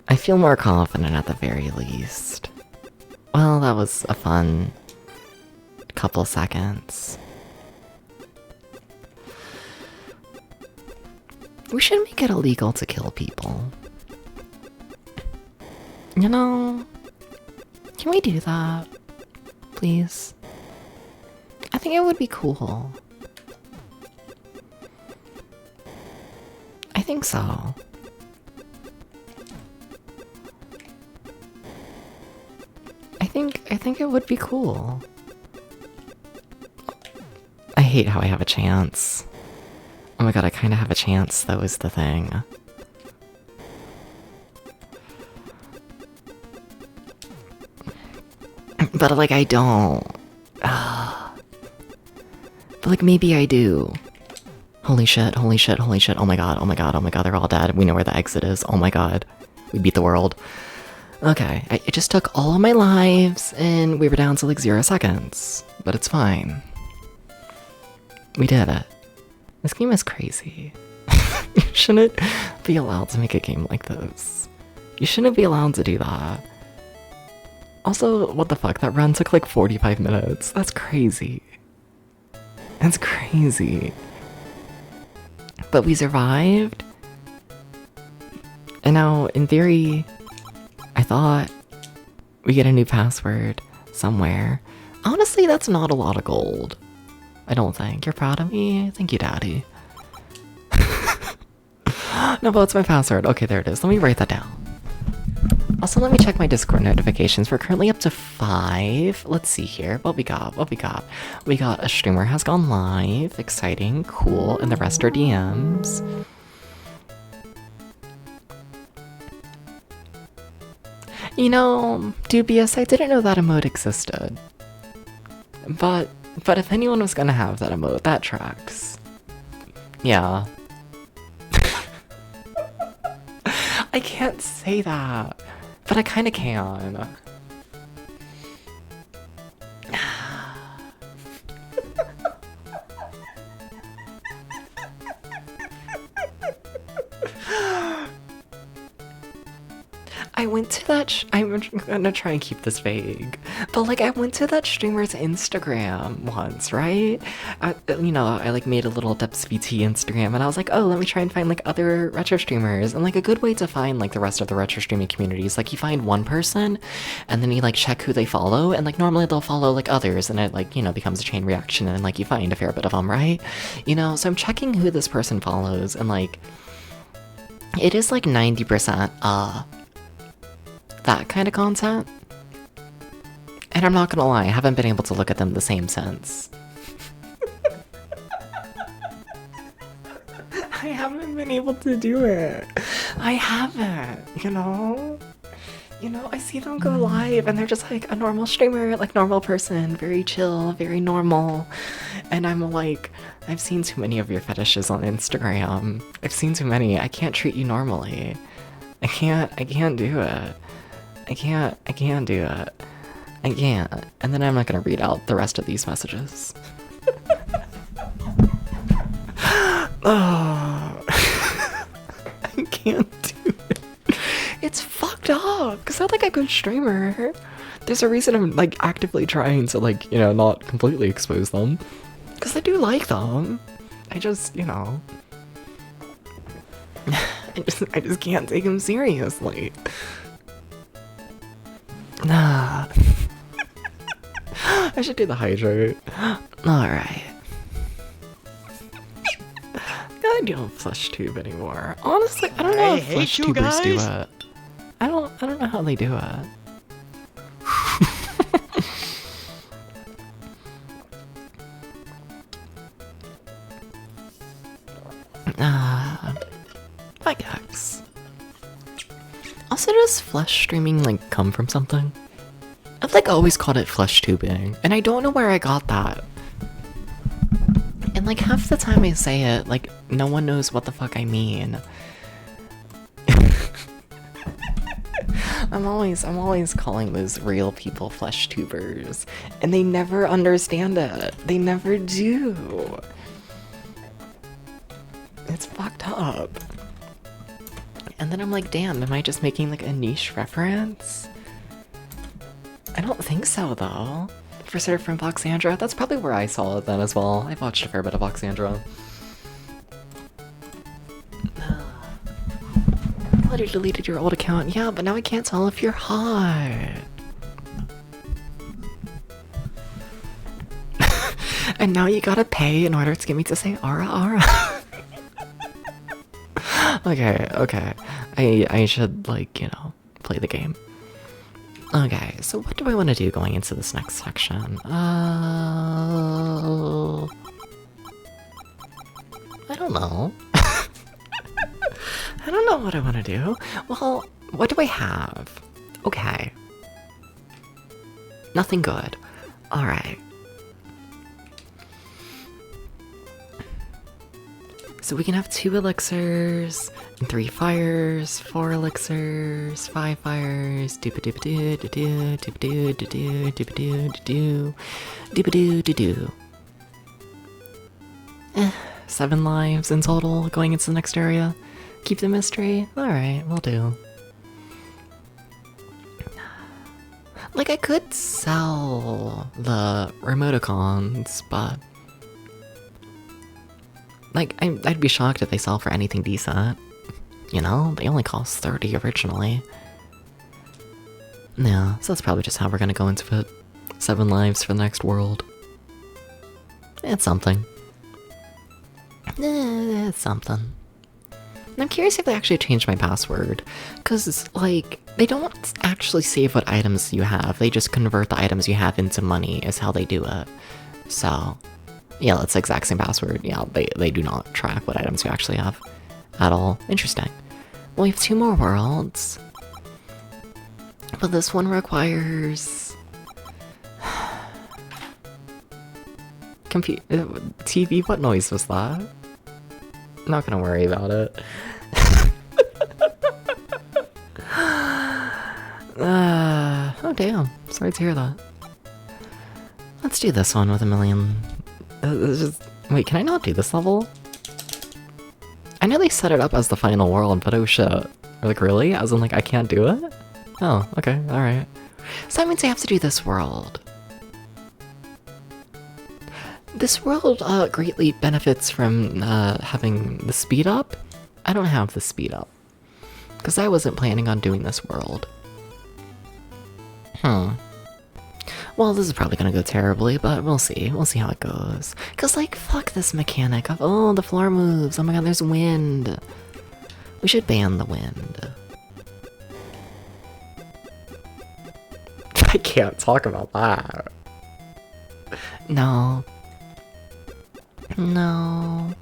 I feel more confident at the very least. Well, that was a fun couple seconds. We should make it illegal to kill people. You know, can we do that? Please? I think it would be cool. I think so. I think it would be cool. I hate how I have a chance. Oh my god, I kind of have a chance, that was the thing. But like I don't. But like maybe I do. Holy shit, holy shit, holy shit. Oh my god, oh my god, oh my god, they're all dead. We know where the exit is. Oh my god. We beat the world. Okay, it just took all of my lives and we were down to like 0 seconds. But it's fine. We did it. This game is crazy. You shouldn't be allowed to make a game like this. You shouldn't be allowed to do that. Also, what the fuck? That run took like 45 minutes. That's crazy. That's crazy. But we survived. And now, in theory, I thought we get a new password somewhere. Honestly, that's not a lot of gold. I don't think. You're proud of me? Thank you, Daddy. No, but what's my password? Okay, there it is. Let me write that down. Also, let me check my Discord notifications. We're currently up to 5. Let's see here. What we got? What we got? We got a streamer has gone live. Exciting. Cool. And the rest are DMs. You know, dubious, I didn't know that emote existed. But if anyone was gonna have that emote, that tracks. Yeah. I can't say that, but I kinda can. I went to that I'm gonna try and keep this vague, but like I went to that streamer's Instagram once, right? You know, I like made a little Depths VT Instagram and I was like, oh, let me try and find like other retro streamers. And like a good way to find like the rest of the retro streaming community is like you find one person and then you like check who they follow, and like normally they'll follow like others, and it like, you know, becomes a chain reaction, and like you find a fair bit of them, right? You know, so I'm checking who this person follows, and like it is like 90% that kind of content. And I'm not gonna lie, I haven't been able to look at them the same since. I haven't been able to do it. I haven't, you know? You know, I see them go live and they're just like a normal streamer, like normal person, very chill, very normal. And I'm like, I've seen too many of your fetishes on Instagram. I've seen too many. I can't treat you normally. I can't do it. I can't do it. I can't. And then I'm not gonna read out the rest of these messages. Oh. I can't do it. It's fucked up, because I'm like a good streamer. There's a reason I'm like actively trying to like, you know, not completely expose them. Because I do like them. I just, you know. I just can't take them seriously. Nah. I should do the hydrate. Alright. I don't flush tube anymore. Honestly, I don't know if flush tubers do it. I don't know how they do it. Hi Gax. Also, does flesh streaming like come from something? I've like always called it flesh tubing, and I don't know where I got that. And like half the time I say it, like no one knows what the fuck I mean. I'm always calling those real people flesh tubers, and they never understand it. They never do. It's fucked up. And then I'm like, damn, am I just making like a niche reference? I don't think so though. For sort of from Voxandra, that's probably where I saw it then as well. I've watched a fair bit of Voxandra. Glad you deleted your old account. Yeah, but now I can't tell if you're hot. And now you gotta pay in order to get me to say ara ara. Okay. I should, like, you know, play the game. Okay, so what do I want to do going into this next section? I don't know. I don't know what I want to do. Well, what do I have? Okay. Nothing good. Alright. So we can have 2 elixirs, and 3 fires, 4 elixirs, 5 fires, doo-ba-doo-ba-doo, doo-doo, doo-ba-doo, doo-doo, doo-ba-doo, doo-doo, doo-ba-doo, doo-doo. 7 lives in total going into the next area. Keep the mystery? Alright, will do. Like, I could sell the remoticons, but... like, I'd be shocked if they sell for anything decent. You know, they only cost 30 originally. Yeah, so that's probably just how we're gonna go into it. 7 lives for the next world. It's something. It's something. I'm curious if they actually changed my password, because, like, they don't actually save what items you have, they just convert the items you have into money, is how they do it. So, yeah, that's the exact same password. Yeah, they do not track what items you actually have at all. Interesting. Well, we have 2 more worlds. But this one requires... TV, what noise was that? Not gonna worry about it. Oh damn, sorry to hear that. Let's do this one with a million... Wait, can I not do this level? I know they set it up as the final world, but oh shit. Like, really? As in, like, I can't do it? Oh, okay, alright. So that means I have to do this world. This world greatly benefits from having the speed up. I don't have the speed up, because I wasn't planning on doing this world. Well, this is probably gonna go terribly, but we'll see. We'll see how it goes. Because, like, fuck this mechanic of, oh, the floor moves. Oh my god, there's wind. We should ban the wind. I can't talk about that. No. No.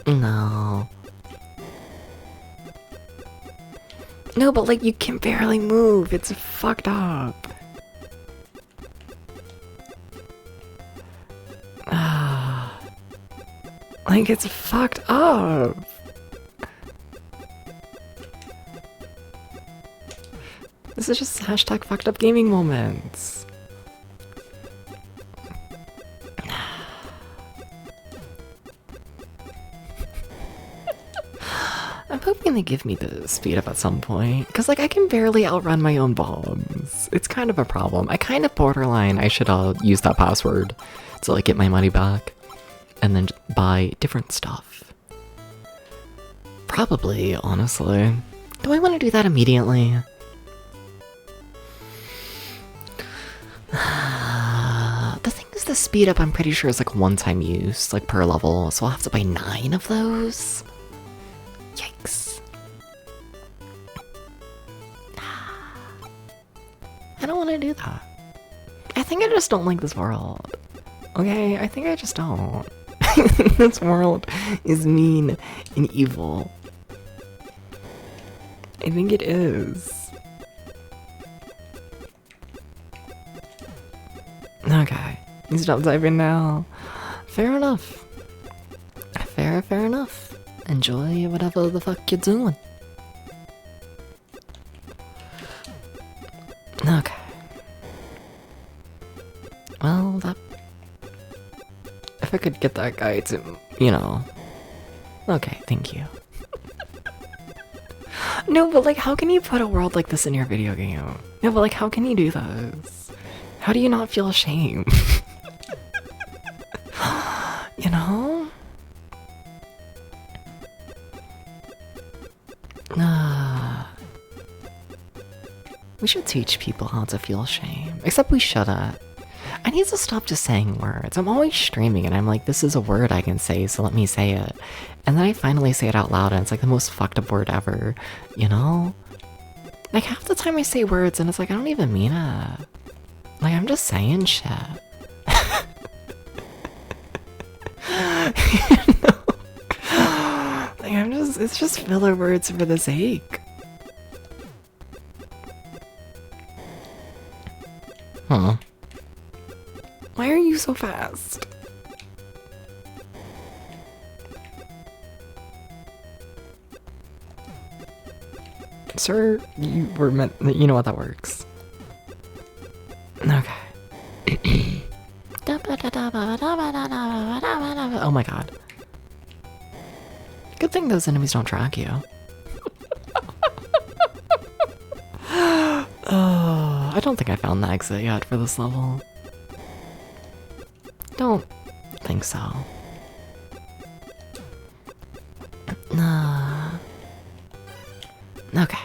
No. No, but like you can barely move. It's fucked up. Like it's fucked up. This is just hashtag fucked up gaming moments. I'm hoping they give me the speed up at some point, because like I can barely outrun my own bombs. It's kind of a problem. I kind of borderline I should use that password to like get my money back and then buy different stuff. Probably, honestly. Do I want to do that immediately? The thing is, the speed up I'm pretty sure is like one-time use, like per level, so I'll have to buy 9 of those? Yikes. I don't want to do that. I think I just don't like this world. Okay, I think I just don't. This world is mean and evil. I think it is. Okay, you stop typing now. Fair enough. Fair enough. Enjoy whatever the fuck you're doing. Okay. Well, that... If I could get that guy to, you know... Okay, thank you. No, but like, how can you put a world like this in your video game? No, but like, how can you do this? How do you not feel ashamed? You know? We should teach people how to feel shame. Except we shouldn't. I need to stop just saying words. I'm always streaming and I'm like, this is a word I can say, so let me say it. And then I finally say it out loud and it's like the most fucked up word ever. You know? Like half the time I say words and it's like, I don't even mean it. Like, I'm just saying shit. You know? Like, it's just filler words for the sake. Huh. Why are you so fast? Sir, you were meant, you know what, that works. Okay. Oh my god. Good thing those enemies don't track you. I don't think I found the exit yet for this level. Don't think so. Okay.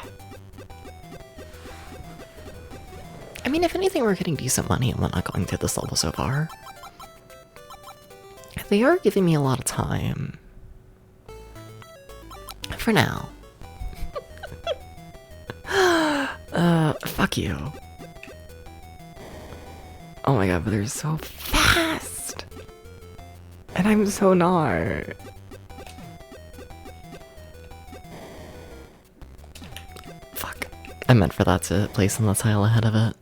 I mean, if anything, we're getting decent money and whatnot going through this level so far. They are giving me a lot of time. For now. Fuck you. Oh my god, but they're so fast! And I'm so not. Fuck. I meant for that to place on the tile ahead of it.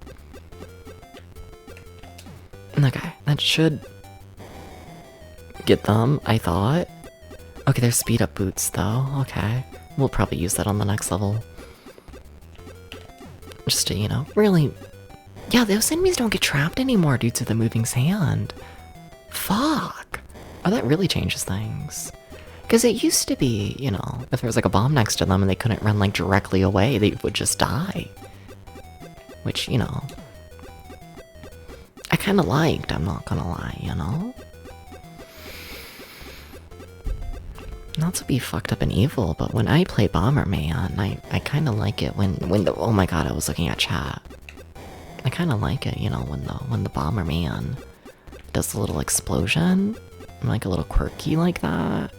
Okay, that should get them, I thought. Okay, there's speed up boots though, okay. We'll probably use that on the next level. Just to, you know, really... Yeah, those enemies don't get trapped anymore due to the moving sand. Fuck! Oh, that really changes things. Because it used to be, you know, if there was like a bomb next to them and they couldn't run like directly away, they would just die. Which, you know... I kinda liked, I'm not gonna lie, you know? Not to be fucked up and evil, but when I play Bomberman, I kinda like it when the— oh my god, I was looking at chat. I kinda like it, you know, when the Bomberman does the little explosion. I'm like a little quirky like that.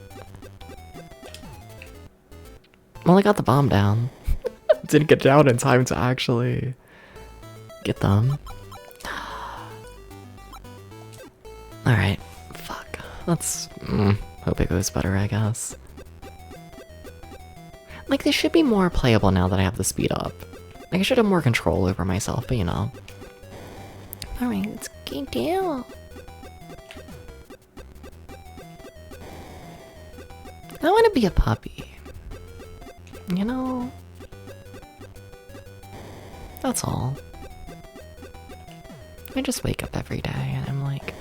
Well, I got the bomb down. Didn't get down in time to actually get them. Alright, fuck. Let's hope it goes better, I guess. Like, this should be more playable now that I have the speed up. Like, I should have more control over myself, but you know. Alright, let's get down. I want to be a puppy. You know? That's all. I just wake up every day and I'm like,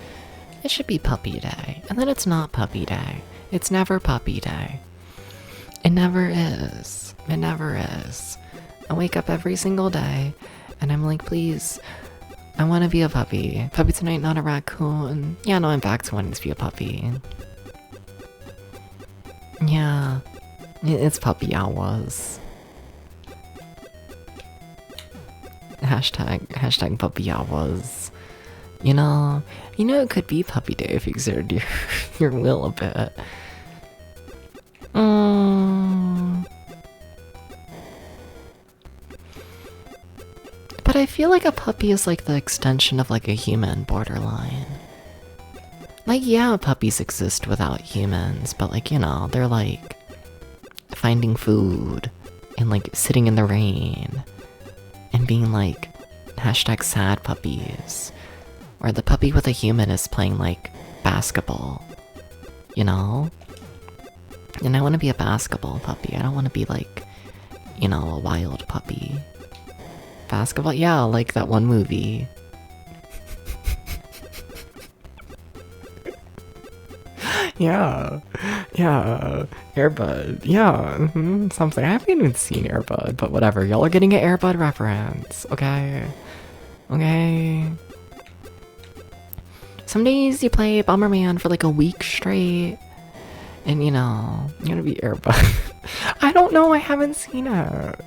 it should be puppy day. And then it's not puppy day. It's never puppy day. It never is. It never is. I wake up every single day and I'm like, please, I want to be a puppy. Puppy tonight, not a raccoon. Yeah, no, I'm back to wanting to be a puppy. Yeah, it's puppy hours. Hashtag puppy hours. You know, it could be puppy day if you exerted your will a bit. But I feel like a puppy is like the extension of like a human, borderline. Like, yeah, puppies exist without humans, but like, you know, they're like finding food and like sitting in the rain and being like hashtag sad puppies. Or the puppy with a human is playing like basketball, you know? And I want to be a basketball puppy. I don't want to be like, you know, a wild puppy. Basketball? Yeah, like that one movie. Yeah, Airbud, yeah, something. I haven't even seen Airbud, but whatever, y'all are getting an Airbud reference, okay? Okay. Some days you play Bomberman for like a week straight, and you know, you're gonna be Airbud. I don't know, I haven't seen it.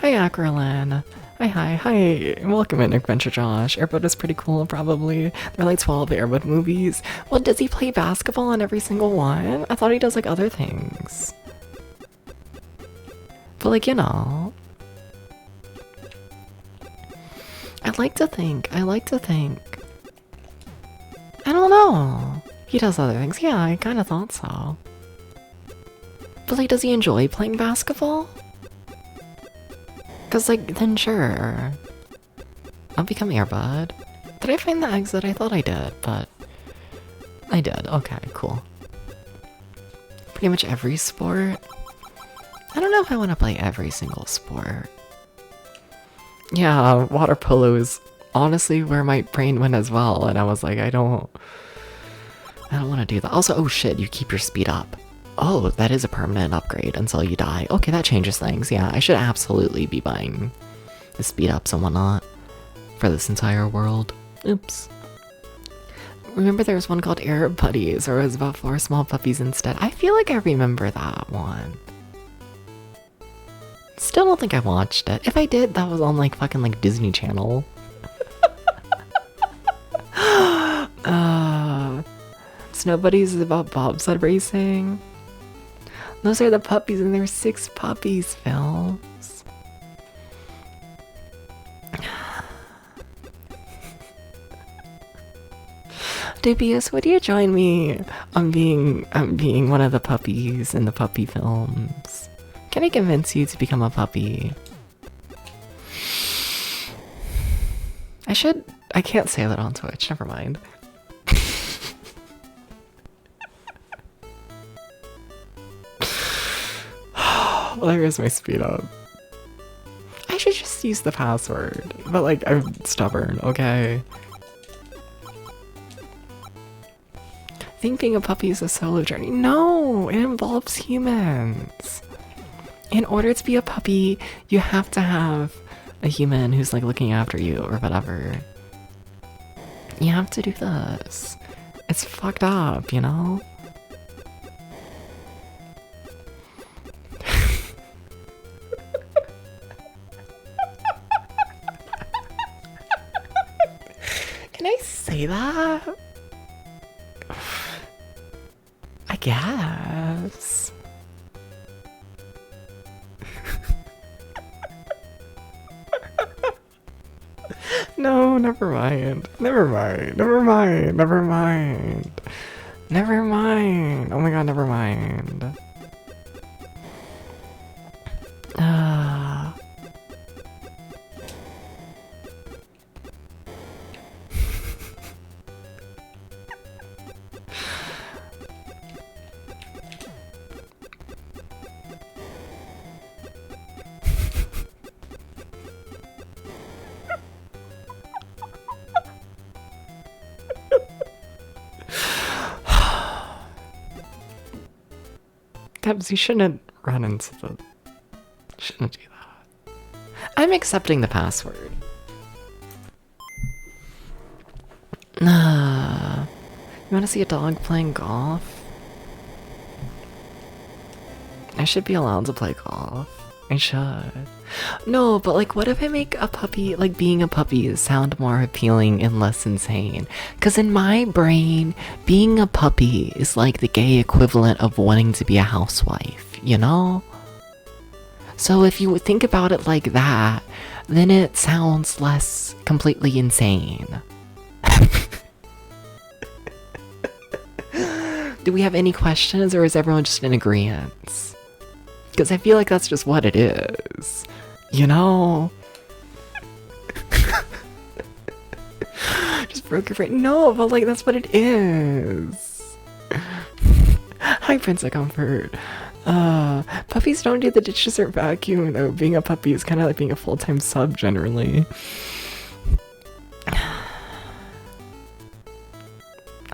Hi, Acrolan. Hi, welcome in, Adventure Josh. Airbud is pretty cool, probably. There are like 12 Airbud movies. Well, does he play basketball in every single one? I thought he does like other things. But like, you know. I like to think. I don't know. He does other things. Yeah, I kind of thought so. But like, does he enjoy playing basketball? Cause like, then sure. I'll become Airbud. Did I find the exit? I thought I did, but... I did. Okay, cool. Pretty much every sport? I don't know if I want to play every single sport. Yeah, water polo is honestly where my brain went as well, and I was like, I don't want to do that. Also, oh shit, you keep your speed up. Oh, that is a permanent upgrade until you die. Okay, that changes things. Yeah, I should absolutely be buying the speed ups and whatnot for this entire world. Oops. Remember there was one called Air Buddies, or it was about 4 small puppies instead. I feel like I remember that one. Still don't think I watched it. If I did, that was on like fucking like Disney Channel. Snow Buddies is about bobsled racing. Those are the puppies, and there's 6 puppies, Phils. Dubious, would you join me on being one of the puppies in the puppy films? Can I convince you to become a puppy? I can't say that on Twitch, never mind. Well, there is my speed up. I should just use the password, but like, I'm stubborn, okay? I think being a puppy is a solo journey. No, it involves humans. In order to be a puppy, you have to have a human who's like looking after you or whatever. You have to do this. It's fucked up, you know? Can I say that? I guess. No, never mind. Never mind. Never mind. Never mind. Never mind. Oh my god, never mind. Debs, you shouldn't run into the... Shouldn't do that. I'm accepting the password. You wanna see a dog playing golf? I should be allowed to play golf. I should. No, but like, what if I make a puppy, like being a puppy, sound more appealing and less insane? Because in my brain, being a puppy is like the gay equivalent of wanting to be a housewife, you know? So if you would think about it like that, then it sounds less completely insane. Do we have any questions, or is everyone just in agreement? Because I feel like that's just what it is. You know? Just broke your brain. No, but like, that's what it is. Hi, Prince of Comfort. Puppies don't do the dishes or vacuum, though. Being a puppy is kind of like being a full-time sub, generally.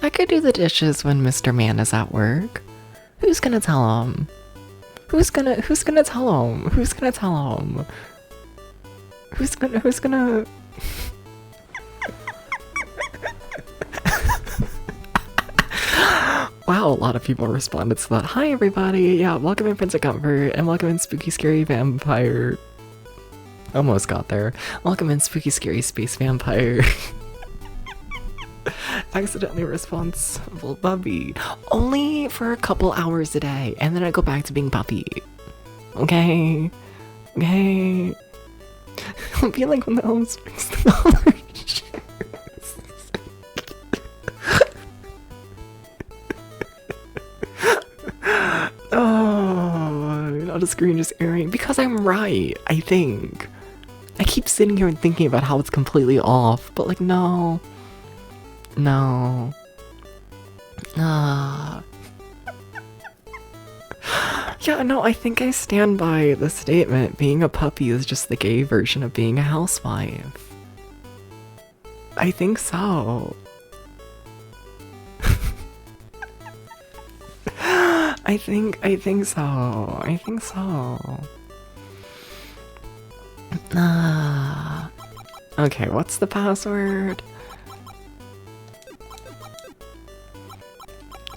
I could do the dishes when Mr. Man is at work. Who's gonna tell him? Who's gonna tell him? Who's gonna tell him? Who's gonna... Wow, a lot of people responded to that. Hi everybody, yeah, welcome in Prince of Comfort, and welcome in Spooky Scary Vampire. Almost got there. Welcome in Spooky Scary Space Vampire. Accidentally responsible Bubby. Only for a couple hours a day, and then I go back to being Puppy. Okay? Okay? I'll be like when the elm springs the dollars. Oh, not a screen just airing. Because I'm right, I think. I keep sitting here and thinking about how it's completely off, but like, no. No. Yeah, no, I think I stand by the statement. Being a puppy is just the gay version of being a housewife. I think so. I think so. I think so. Okay, what's the password?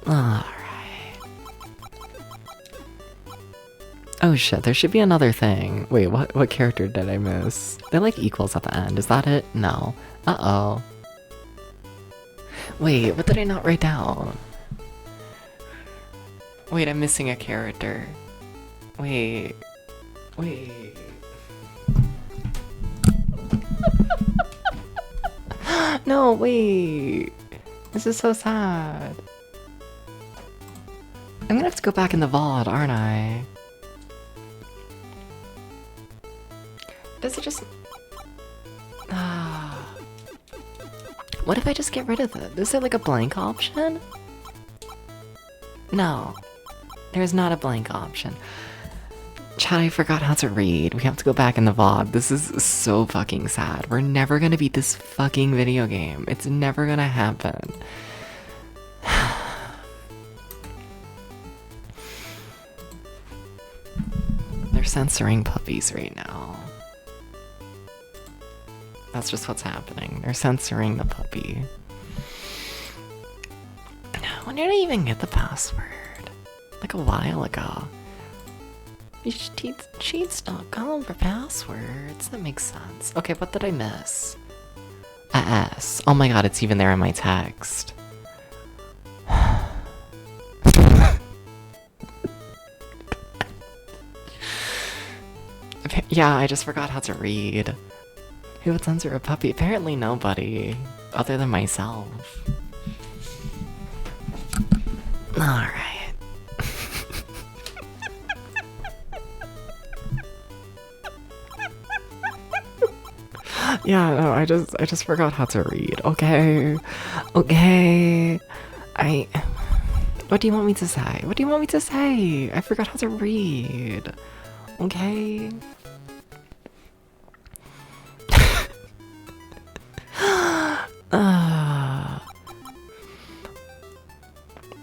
Alright. Oh shit, there should be another thing. Wait, what character did I miss? They're like equals at the end. Is that it? No. Uh-oh. Wait, what did I not write down? Wait, I'm missing a character. Wait. No, wait. This is so sad. I'm gonna have to go back in the vault, aren't I? Does it just... What if I just get rid of it? Is there like a blank option? No. There's not a blank option. Chat, I forgot how to read. We have to go back in the VOD. This is so fucking sad. We're never gonna beat this fucking video game. It's never gonna happen. They're censoring puppies right now. That's just what's happening. They're censoring the puppy. When did I even get the password? Like a while ago. Cheats.com for passwords. That makes sense. Okay, what did I miss? A S. Oh my god, it's even there in my text. Yeah, I just forgot how to read. Who would censor a puppy? Apparently nobody. Other than myself. Alright. Yeah, no, I just forgot how to read. Okay. What do you want me to say? What do you want me to say? I forgot how to read. Okay.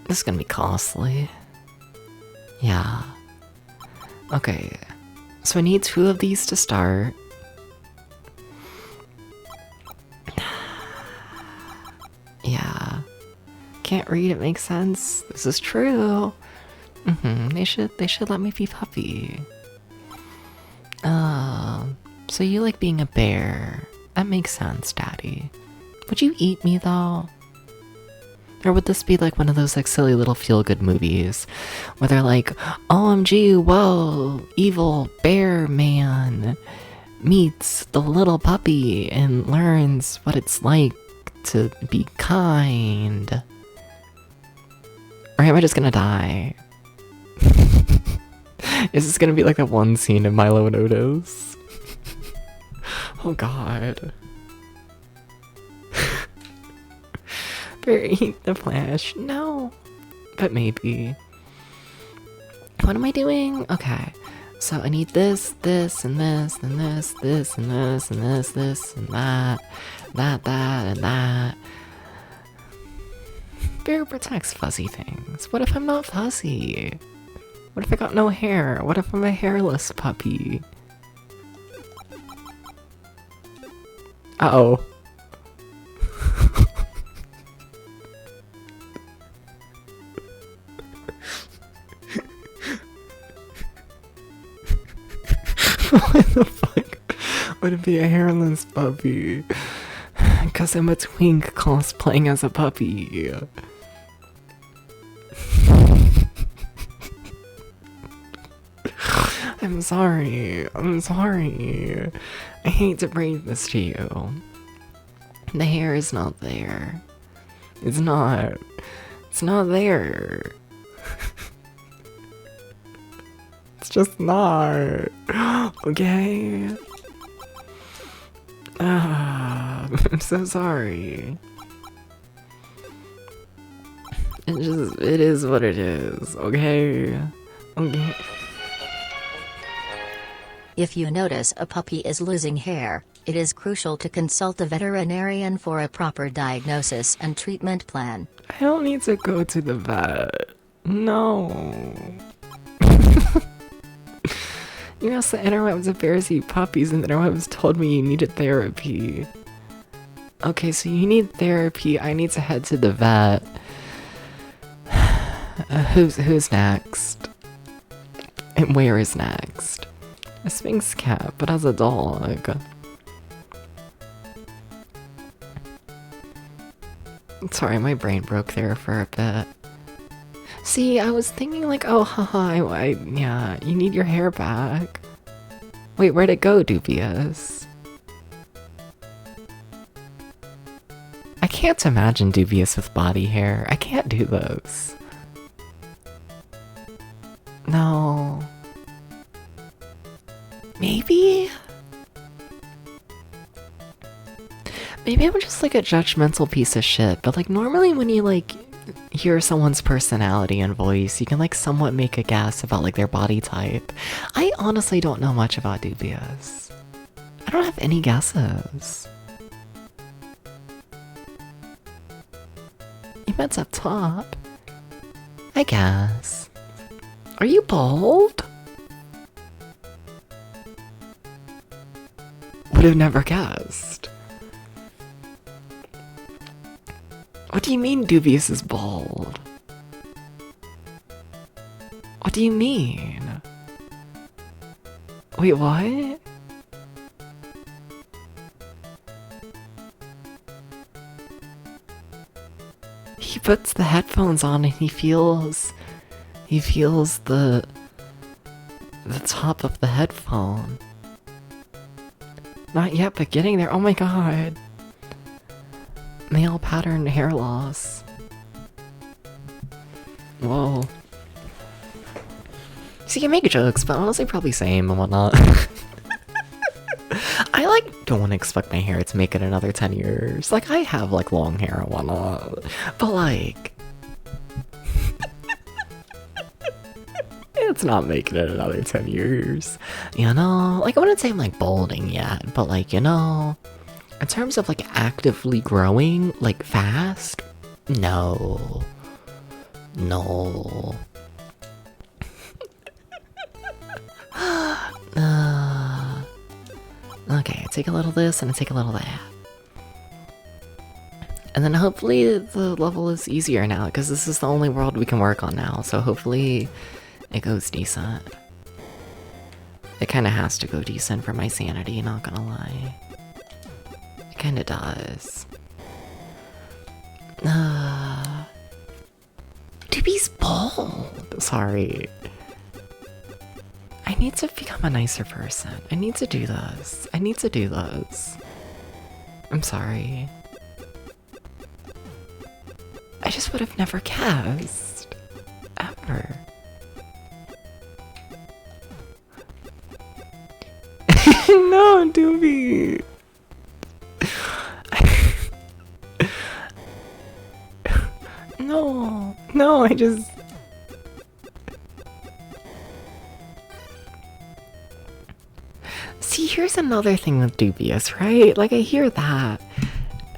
This is gonna be costly. Yeah. Okay. So I need 2 of these to start. Yeah. Can't read, it makes sense. This is true. They should let me be puppy. So you like being a bear. That makes sense, Daddy. Would you eat me though? Or would this be like one of those like silly little feel-good movies where they're like, OMG, whoa, evil bear man meets the little puppy and learns what it's like to be kind. Or am I just gonna die? Is this gonna be like that one scene in Milo and Otis? Oh god. Bear eat the flesh. No. But maybe. What am I doing? Okay. So I need this, and this, and this, this, and this, and this, and that, and that. Bear protects fuzzy things. What if I'm not fuzzy? What if I got no hair? What if I'm a hairless puppy? Uh-oh. What the fuck? Would it be a hairless puppy? Cause I'm a twink cosplaying as a puppy. I'm sorry. I hate to break this to you. The hair is not there. It's not there. It's just not. Okay? I'm so sorry. It is what it is, okay? Okay. If you notice a puppy is losing hair, it is crucial to consult a veterinarian for a proper diagnosis and treatment plan. I don't need to go to the vet. No. You asked the interwebs if bears eat puppies, and the interwebs told me you needed therapy. Okay, so you need therapy. I need to head to the vet. Who's next? And where is next? A Sphinx cat, but as a dog. Sorry, my brain broke there for a bit. See, I was thinking like, oh, haha, yeah, you need your hair back. Wait, where'd it go, Dubious? I can't imagine Dubious with body hair. I can't do those. No. Maybe? Maybe I'm just like a judgmental piece of shit, but like normally when you like hear someone's personality and voice, you can like somewhat make a guess about like their body type. I honestly don't know much about Dubious. I don't have any guesses. Emet's up top. I guess. Are you bald? Would have never guessed. What do you mean Dubious is bald? What do you mean? Wait, what? He puts the headphones on and he feels the top of the headphone. Not yet, but getting there. Oh my god. Male pattern hair loss. Whoa. See, I make jokes, but honestly probably same and whatnot. I like don't expect my hair to make it another 10 years. Like I have like long hair and whatnot. But like it's not making it another 10 years. You know? Like I wouldn't say I'm like balding yet, but like, you know, in terms of like actively growing, like fast, no. No. Okay, take a little this and take a little that. And then hopefully the level is easier now, because this is the only world we can work on now, so hopefully it goes decent. It kind of has to go decent for my sanity, not gonna lie. It kind of does. Doobie's bald! Sorry. I need to become a nicer person. I need to do this. I need to do this. I'm sorry. I just would have never guessed. Ever. No, Doobie! No, I just... See, here's another thing with dubious, right? Like, I hear that,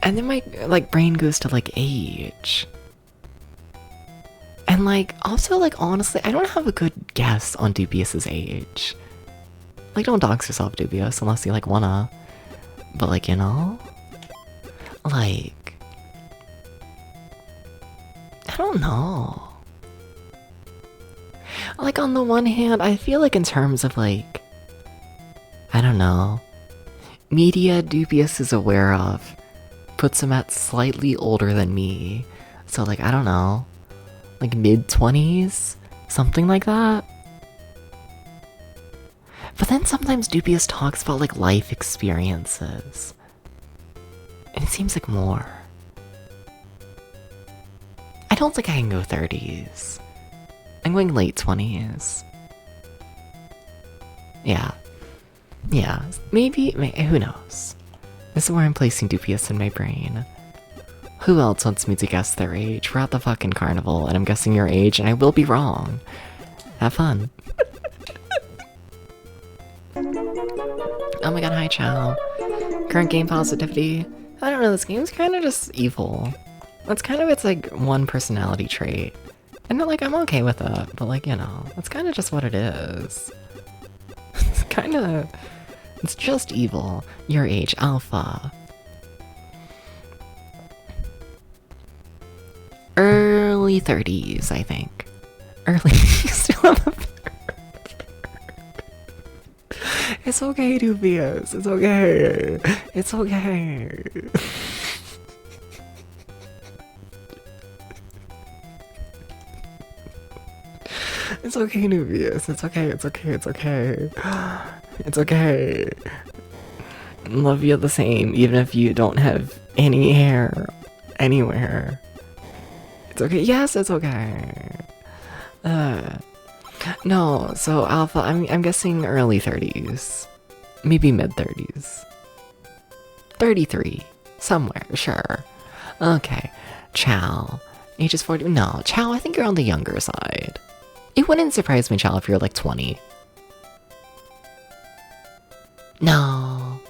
and then my, like, brain goes to, like, age. And, like, also, like, honestly, I don't have a good guess on Dubious's age. Like, don't dox yourself, Dubious, unless you, like, wanna. But, like, you know? Like... I don't know. Like, on the one hand, I feel like in terms of, like... I don't know. Media Dubious is aware of puts him at slightly older than me. So, like, I don't know. Like, mid-20s? Something like that? But then sometimes Dubious talks about, like, life experiences. And it seems like more. I don't think I can go 30s. I'm going late 20s. Yeah. Yeah, maybe, who knows? This is where I'm placing Dubious in my brain. Who else wants me to guess their age? We're at the fucking carnival, and I'm guessing your age, and I will be wrong. Have fun. Oh my god, hi Chow. Current game positivity. I don't know, this game's kind of just evil. That's kind of its, like, one personality trait. And, like, I'm okay with that, but, like, you know, that's kind of just what it is. It's kind of... It's just evil. Your age, Alpha. Early 30s, I think. Early... Still on the... It's okay, Dubious. It's okay. It's okay. It's okay, Nubius. It's okay, it's okay, it's okay. It's okay. Love you the same, even if you don't have any hair anywhere. It's okay. Yes, it's okay. No, so Alpha, I'm guessing early 30s. Maybe mid 30s. 33. Somewhere, sure. Okay. Chow. Ages 40. No, Chow, I think you're on the younger side. It wouldn't surprise me, Chow, if you're like 20. No.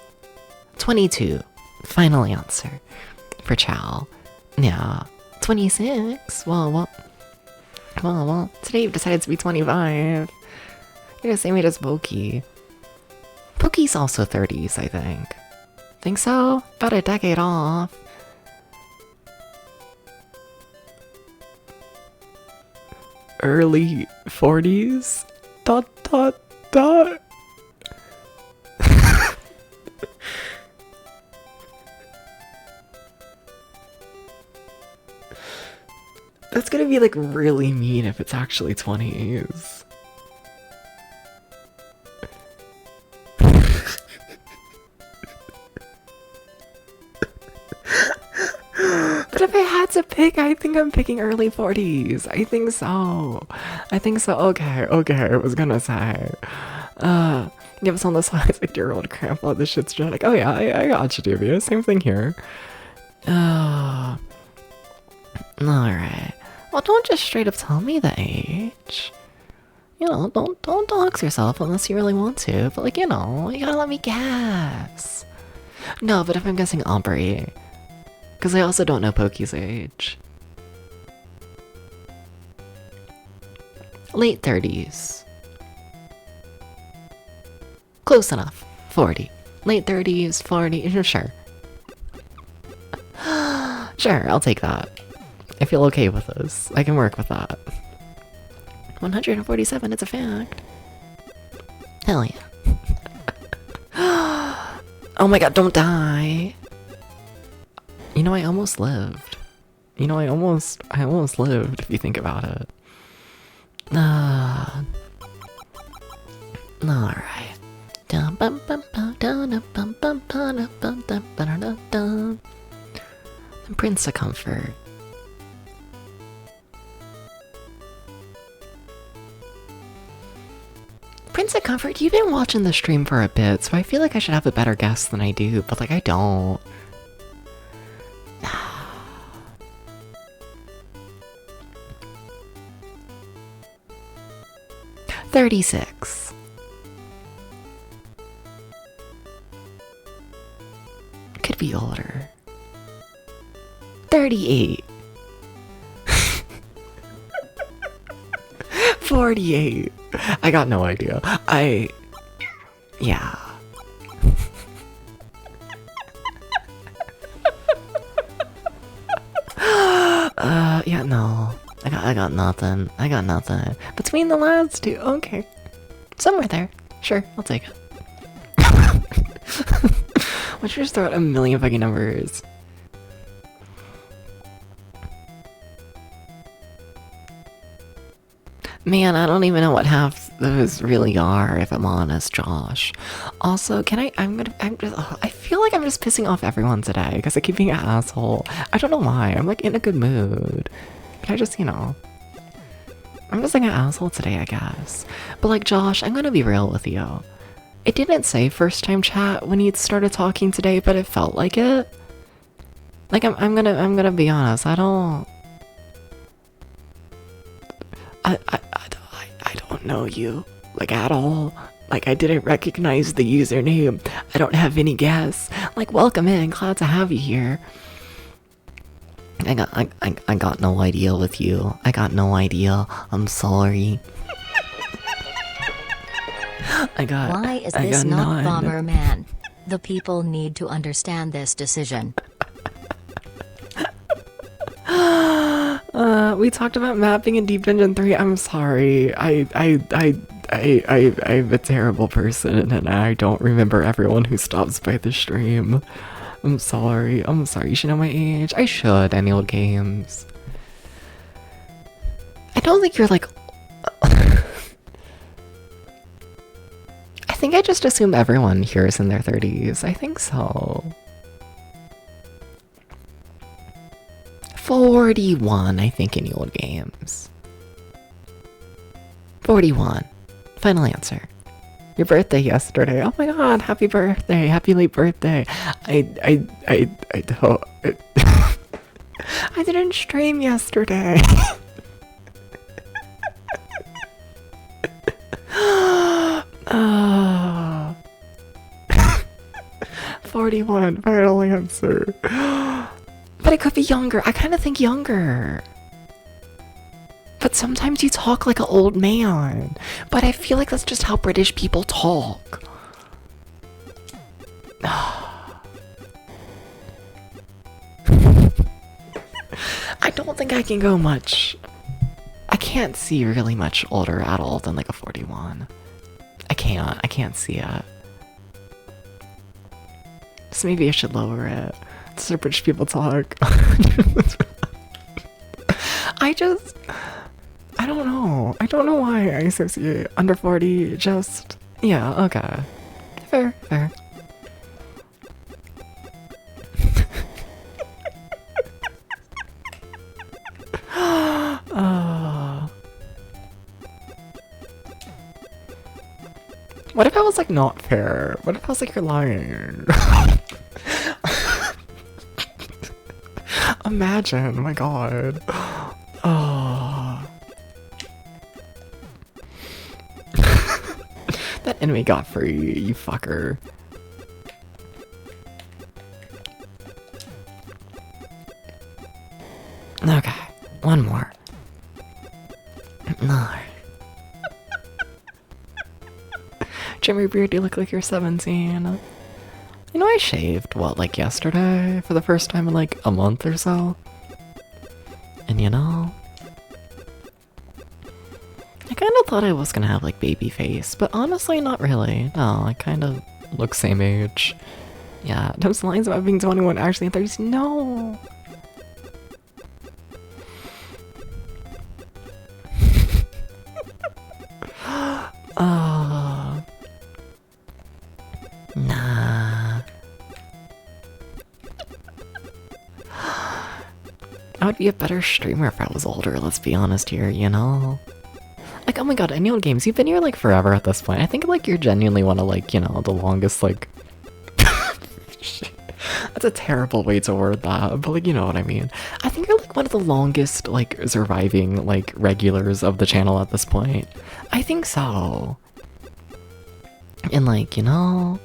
22. Final answer. For Chow. Yeah. 26? Well, today you've decided to be 25. You're the same age as Pokey. Pokey's also 30s, I think. Think so? About a decade off. Early 40s? ... That's gonna be like really mean if it's actually 20s. But if I had to pick, I think I'm picking early 40s. I think so. Okay, I was gonna say. Give us on the side like your old grandpa, this shit's genetic. Oh yeah, I got you, Dubia. Same thing here. Alright. Well, don't just straight up tell me the age. You know, don't dox yourself unless you really want to. But like, you know, you gotta let me guess. No, but if I'm guessing Aubrey. Because I also don't know Pokey's age. Late 30s. Close enough. 40. Late 30s, 40, sure. Sure, I'll take that. I feel okay with this. I can work with that. 147, it's a fact. Hell yeah. Oh my god, don't die. You know, I almost lived. You know, I almost lived, if you think about it. Alright. Prince of Comfort. Prince of Comfort, you've been watching the stream for a bit, so I feel like I should have a better guess than I do, but like I don't. 36. Could be older. 38. 48. I got no idea. Yeah. Yeah, no. I got nothing. I got nothing. Between the last two, okay. Somewhere there. Sure, I'll take it. Why don't you just throw out a million fucking numbers? Man, I don't even know what half those really are, if I'm honest, Josh. Also, I feel like I'm just pissing off everyone today, because I keep being an asshole. I don't know why, I'm like in a good mood. But I just, you know, I'm just like an asshole today, I guess. But like, Josh, I'm gonna be real with you. It didn't say first time chat when you started talking today, but it felt like it. Like, I'm gonna be honest, I don't know you, like, at all. Like, I didn't recognize the username. I don't have any guess. Like, welcome in, glad to have you here. I got no idea with you. I got no idea. I'm sorry. Why is this not Bomberman? The people need to understand this decision. We talked about mapping in Deep Dungeon 3. I'm sorry. I'm a terrible person and I don't remember everyone who stops by the stream. I'm sorry. You should know my age. I should, any old games. I don't think you're like... think I just assume everyone here is in their 30s. I think so. 41, I think, in old games. 41. Final answer. Your birthday yesterday. Oh my god, happy birthday. Happy late birthday. I don't... I didn't stream yesterday. Oh. 41, final answer. But it could be younger. I kind of think younger. But sometimes you talk like an old man. But I feel like that's just how British people talk. I don't think I can go much. I can't see really much older at all than like a 41. I can't see it. So maybe I should lower it. That's how British people talk. I don't know. I don't know why I associate under 40 just... Yeah, okay. Fair. What if I was like not fair? What if I was like, you're lying? Imagine, oh my god. Oh. That enemy got free, you fucker. Okay, one more. No. Jimmy Beard, you look like you're 17. You know, I shaved, what, like yesterday? For the first time in like a month or so? And you know... I kind of thought I was gonna have like baby face, but honestly not really. No, I kind of look same age. Yeah, those lines about being 21 actually in 30s, no! Nah. I would be a better streamer if I was older, let's be honest here, you know? Like, oh my god, any old games, you've been here like forever at this point. I think like you're genuinely one of like, you know, the longest like... That's a terrible way to word that, but like, you know what I mean. I think you're like one of the longest like surviving like regulars of the channel at this point. I think so. And like, you know...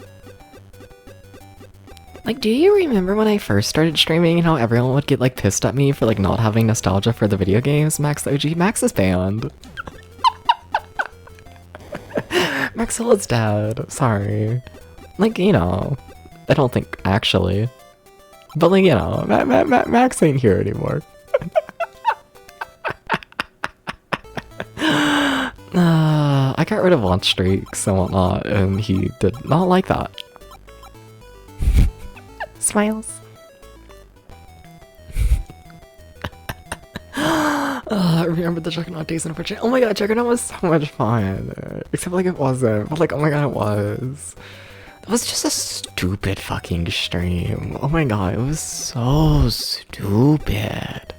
Like, do you remember when I first started streaming and how everyone would get like pissed at me for like not having nostalgia for the video games? Max the OG, Max is banned. Maxilla's dead, sorry. Like, you know, I don't think actually. But like, you know, Max ain't here anymore. I got rid of launch streaks and whatnot, and he did not like that. Smiles. Remember the Juggernaut days in Fortune? Oh my god, Juggernaut was so much fun. Except like it wasn't, but like, oh my god, it was. It was just a stupid fucking stream. Oh my god, it was so stupid.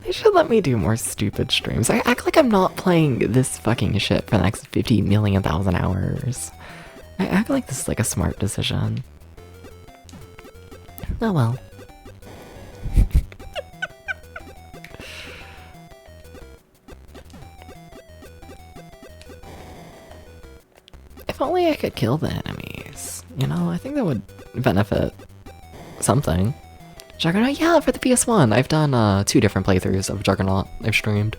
They should let me do more stupid streams. I act like I'm not playing this fucking shit for the next 50 million thousand hours. I act like this is like a smart decision. Oh well. If only I could kill the enemies. You know, I think that would benefit something. Juggernaut? Yeah, for the PS1. I've done 2 different playthroughs of Juggernaut I've streamed.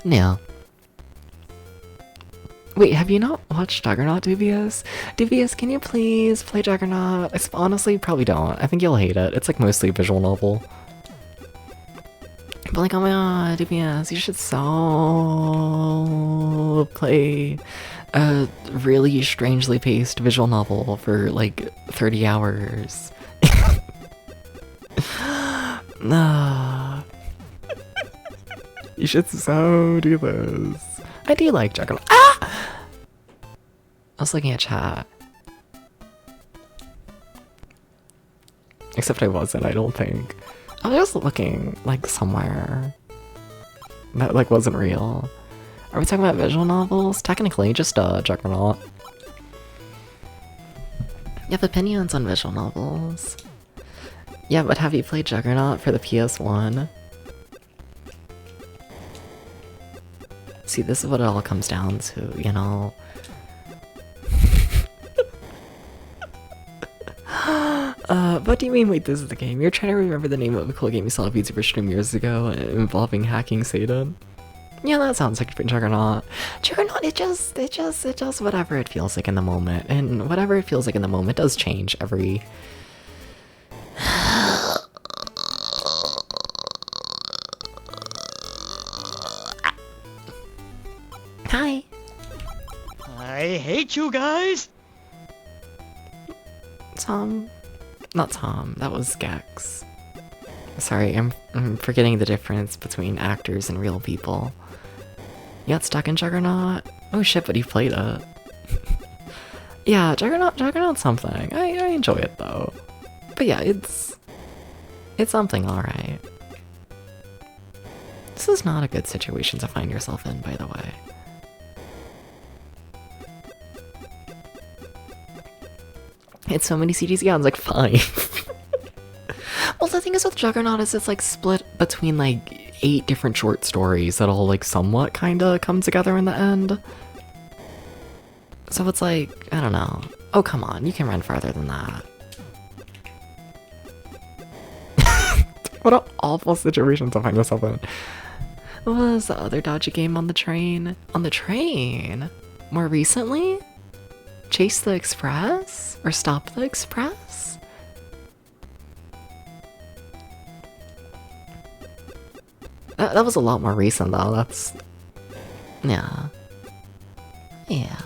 Yeah. Wait, have you not watched Juggernaut, Dubious? Dubious, can you please play Juggernaut? I honestly probably don't. I think you'll hate it. It's like mostly a visual novel. But like, oh my god, Dubious, you should so play a really strangely paced visual novel for like 30 hours. You should so do this. I do like Juggernaut. Ah! I was looking at chat. Except I wasn't, I don't think. I was just looking, like, somewhere. That, like, wasn't real. Are we talking about visual novels? Technically, just, Juggernaut. You have opinions on visual novels. Yeah, but have you played Juggernaut for the PS1? See, this is what it all comes down to, you know? What do you mean, wait, this is the game? You're trying to remember the name of a cool game you saw a VTuber stream years ago involving hacking Satan? Yeah, that sounds like Juggernaut. Juggernaut, it does whatever it feels like in the moment. And whatever it feels like in the moment does change every... Hi. I hate you guys. Tom. Not Tom, that was Gex. Sorry, I'm forgetting the difference between actors and real people. You got stuck in Juggernaut? Oh shit, but you played it. Yeah, Juggernaut's something. I enjoy it though. But yeah, it's something alright. This is not a good situation to find yourself in, by the way. It's so many CDs, yeah, it's like 5. Well, the thing is with Juggernaut is it's like split between like 8 different short stories that all like somewhat kinda come together in the end. So it's like, I don't know. Oh, come on, you can run farther than that. What an awful situation to find yourself in. What was the other dodgy game on the train? On the train? More recently? Chase the Express? Or Stop the Express? That was a lot more recent though, that's... Yeah. Yeah.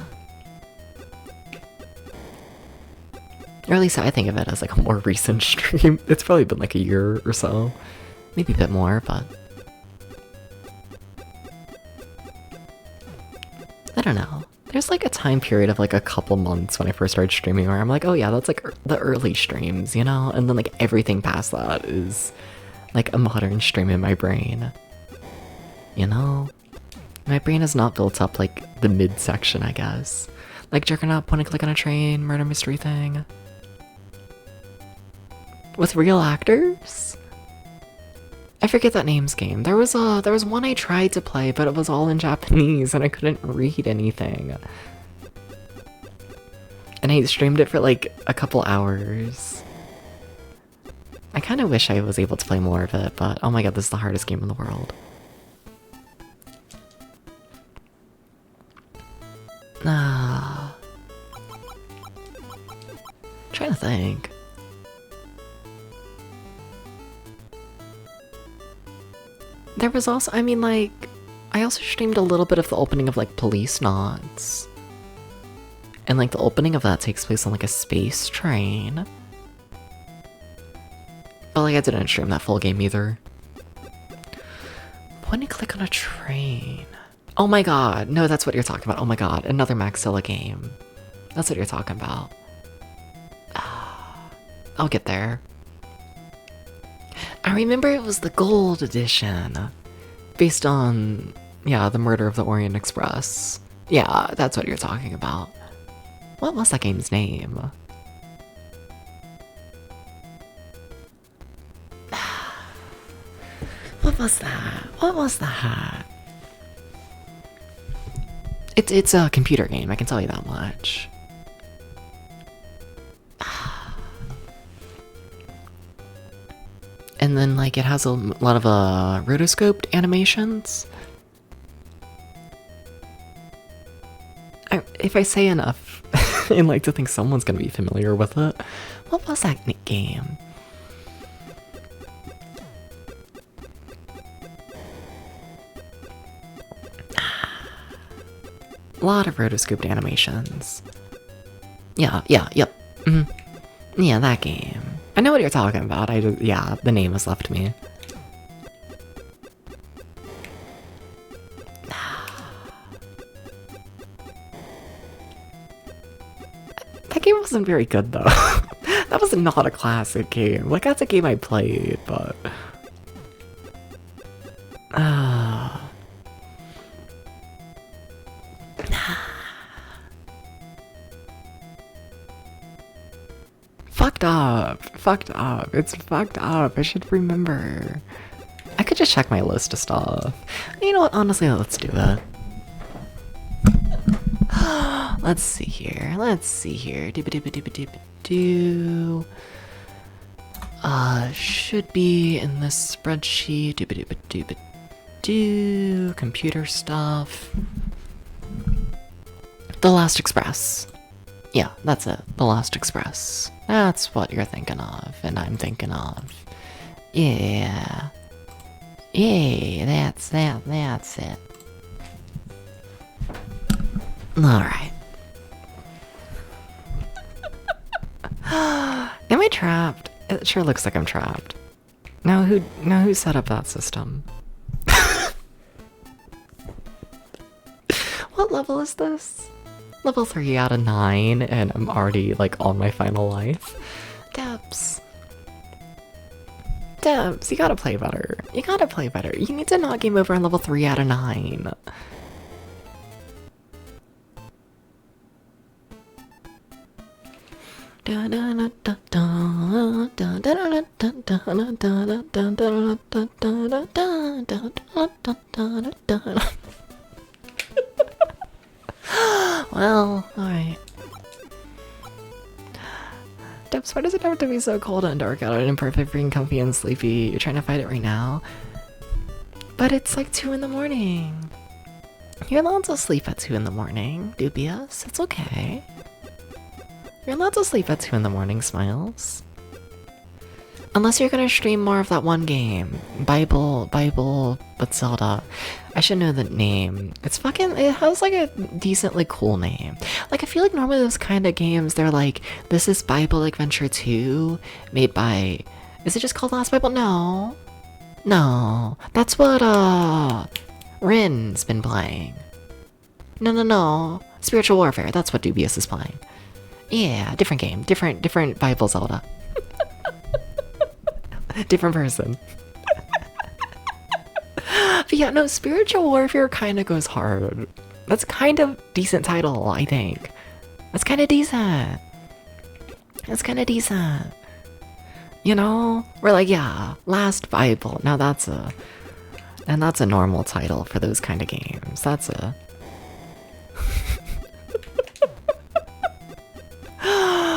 Or at least I think of it as like a more recent stream. It's probably been like a year or so. Maybe a bit more, but... I don't know. There's like a time period of like a couple months when I first started streaming where I'm like, oh yeah, that's like the early streams, you know? And then like everything past that is like a modern stream in my brain. You know? My brain is not built up like the mid-section, I guess. Like Juggernaut, point and click on a train, murder mystery thing. With real actors? I forget that name's game. There was one I tried to play, but it was all in Japanese and I couldn't read anything. And I streamed it for like a couple hours. I kind of wish I was able to play more of it, but oh my god, this is the hardest game in the world. Trying to think. There was also, I mean, like, I also streamed a little bit of the opening of, like, Police Knots. And, like, the opening of that takes place on, like, a space train. But, like, I didn't stream that full game either. When you click on a train... Oh my god, no, that's what you're talking about. Oh my god, another Maxilla game. That's what you're talking about. I'll get there. I remember it was the gold edition. Based on, yeah, the murder of the Orient Express. Yeah, that's what you're talking about. What was that game's name? What was that? What was that? It's a computer game, I can tell you that much. And then, like, it has a lot of rotoscoped animations. If I say enough, I like to think someone's gonna be familiar with it. What was that game? A lot of rotoscoped animations. Yeah, yep. Yeah, that game. I know what you're talking about. Yeah, the name has left me. wasn't very good though. That was not a classic game. Like, that's a game I played, but... Fucked up. Fucked up. It's fucked up. I should remember. I could just check my list of stuff. You know what? Honestly, let's do that. Let's see here. Let's see here. Doo. Should be in this spreadsheet. Doo. Computer stuff. The Last Express. Yeah, that's it. The Last Express. That's what you're thinking of, and I'm thinking of. Yeah. Yeah, that's it. Alright. Am I trapped? It sure looks like I'm trapped. Now who set up that system? What level is this? Level 3 out of 9, and I'm already, like, on my final life. Debs, you gotta play better. You gotta play better. You need to not game over on level 3 out of 9. Well, alright. Debs, why does it have to be so cold and dark out and perfect, freaking comfy and sleepy? You're trying to fight it right now? But it's like 2 in the morning. You're allowed to sleep at 2 in the morning, Dubious. It's okay. You're allowed to sleep at 2 in the morning, Smiles. Unless you're gonna stream more of that one game. Bible, but Zelda. I should know the name. It has like a decently cool name. Like, I feel like normally those kind of games, they're like, this is Bible Adventure 2, made by... Is it just called Last Bible? No. No. That's what, Rin's been playing. No. Spiritual Warfare, that's what Dubious is playing. Yeah, different game. Different Bible Zelda. Different person. But yeah, no, Spiritual Warfare kind of goes hard. That's kind of decent title, I think. That's kind of decent. You know? We're like, yeah, Last Bible. Now that's a normal title for those kind of games. That's a...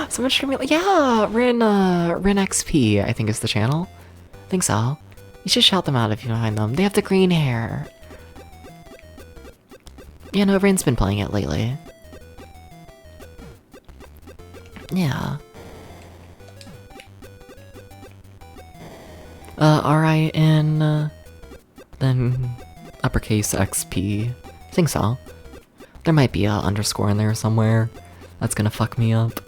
Someone streaming, yeah, Rin XP, I think is the channel. I think so. You should shout them out if you find them. They have the green hair. Yeah, no, Rin's been playing it lately. Yeah. RIN, then uppercase XP. I think so. There might be a underscore in there somewhere. That's gonna fuck me up.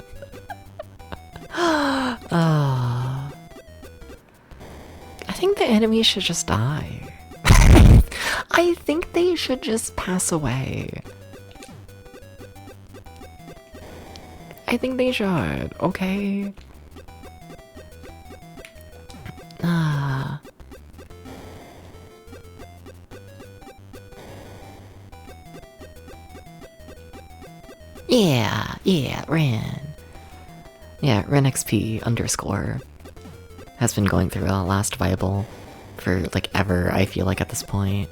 I think the enemies should just die. I think they should just pass away. I think they should, okay? Yeah, Rin. Yeah, RenXP underscore has been going through a Last Bible for, like, ever, I feel like, at this point.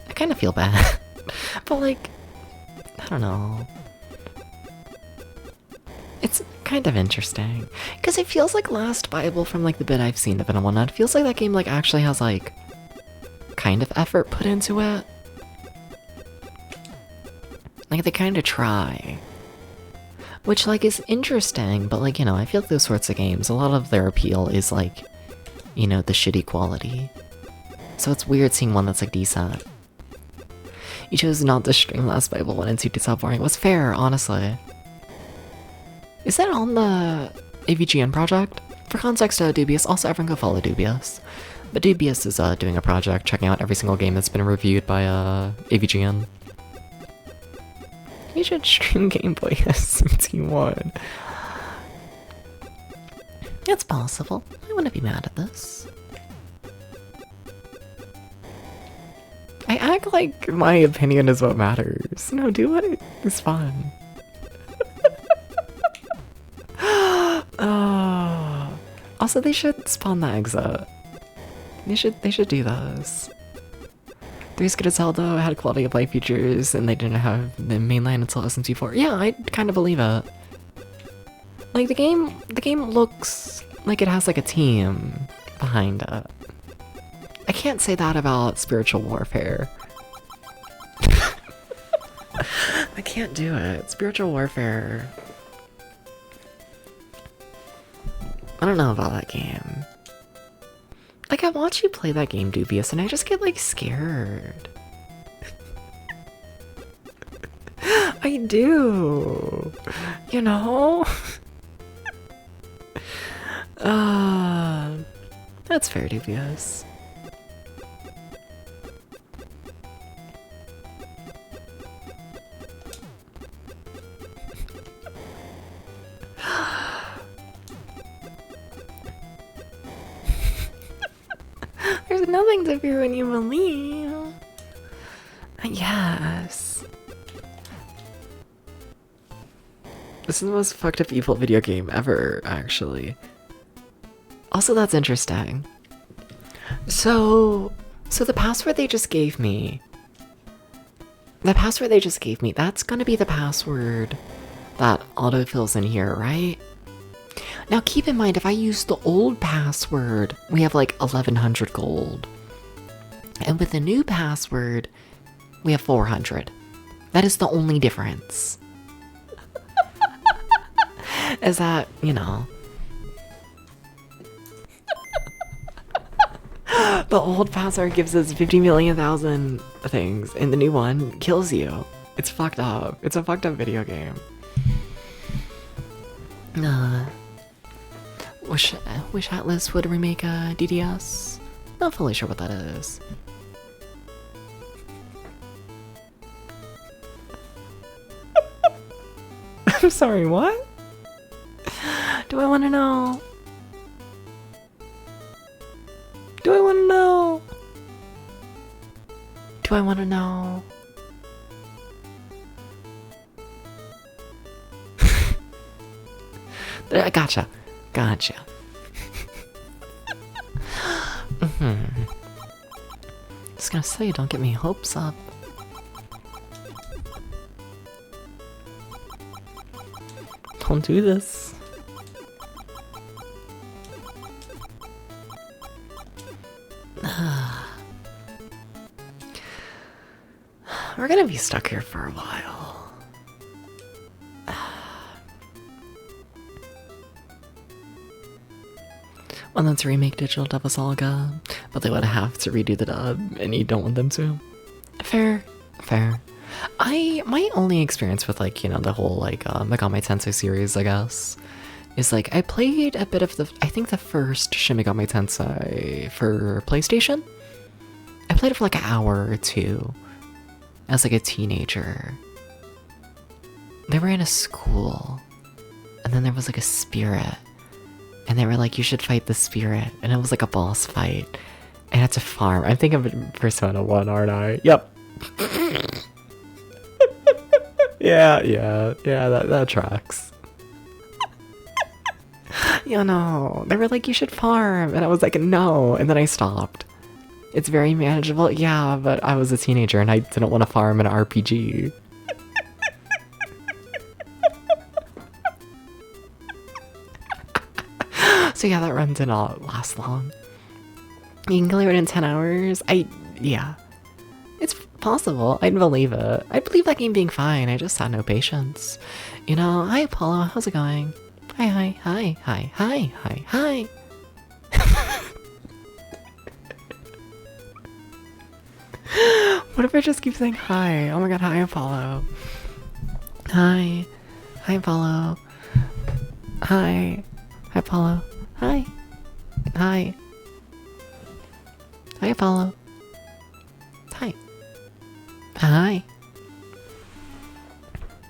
I kind of feel bad. But, like, I don't know. It's kind of interesting. Because it feels like Last Bible, from, like, the bit I've seen of it and whatnot, it feels like that game, like, actually has, like, kind of effort put into it. Like, they kind of try. Which, like, is interesting, but, like, you know, I feel like those sorts of games, a lot of their appeal is, like, you know, the shitty quality. So it's weird seeing one that's, like, decent. You chose not to stream Last Bible 1 and 2 to stop boring. It was fair, honestly. Is that on the AVGN project? For context, Dubious, also everyone go follow Dubious. But Dubious is doing a project, checking out every single game that's been reviewed by AVGN. You should stream Gameboy SMT1. It's possible. I wouldn't be mad at this. I act like my opinion is what matters. No, do what is fun. Oh. Also, they should spawn the exit. They should do those. Three's Good as Hell though had quality of life features, and they didn't have the mainline until SMT4. Yeah, I kind of believe it. Like the game looks like it has like a team behind it. I can't say that about Spiritual Warfare. I can't do it. Spiritual Warfare. I don't know about that game. Like, I watch you play that game, Dubious, and I just get, like, scared. I do. You know? That's fair, Dubious. There's nothing to fear when you believe. Yes. This is the most fucked up evil video game ever, actually. Also, that's interesting. So the password they just gave me, that's gonna be the password that autofills in here, right? Now keep in mind, if I use the old password, we have like 1100 gold. And with the new password, we have 400. That is the only difference. Is that, you know. The old password gives us 50 million thousand things, and the new one kills you. It's fucked up. It's a fucked up video game. Wish Atlas would remake a DDS. Not fully sure what that is. I'm sorry, what? Do I want to know? Do I want to know? Do I want to know? Gotcha. Gotcha. Just gonna say, don't get me hopes up. Don't do this. We're gonna be stuck here for a while. Well, let's remake Digital Devil Saga, but they would have to redo the dub, and you don't want them to. Fair, fair. My only experience with, like, you know, the whole, like, Megami Tensei series, I guess, is, like, I played a bit of I think the first Shin Megami Tensei for PlayStation. I played it for, like, an hour or two as, like, a teenager. They were in a school, and then there was, like, a spirit. And they were like, you should fight the spirit. And it was like a boss fight. And I had to farm. I'm thinking of Persona 1, aren't I? Yep. yeah, that tracks. You know, they were like, you should farm. And I was like, no. And then I stopped. It's very manageable. Yeah, but I was a teenager and I didn't want to farm an RPG. So yeah, that run did not last long. You can clear it in 10 hours? Yeah. It's possible. I'd believe it. I believe that game being fine. I just had no patience. You know, hi Apollo, how's it going? Hi. What if I just keep saying hi? Oh my god, hi Apollo. Hi. Hi Apollo. Hi. Hi Apollo. Hi. Hi. Hi, Apollo. Hi. Hi.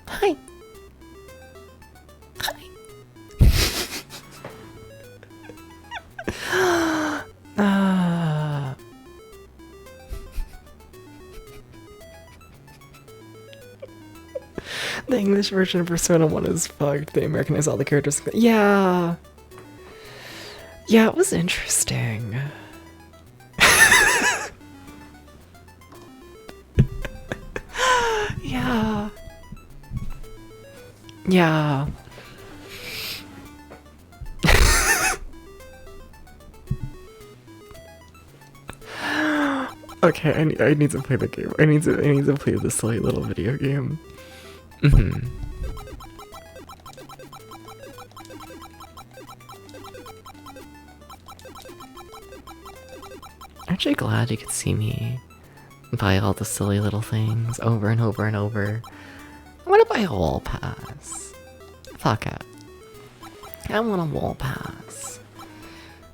Hi. Hi. The English version of Persona 1 is fucked. They Americanized all the characters. Yeah. Yeah, it was interesting. Yeah. Yeah. Okay, I need to play the game. I need to play this silly little video game. Mm-hmm. Actually glad you could see me buy all the silly little things over and over and over. I'm gonna buy a wall pass. Fuck it. I want a wall pass.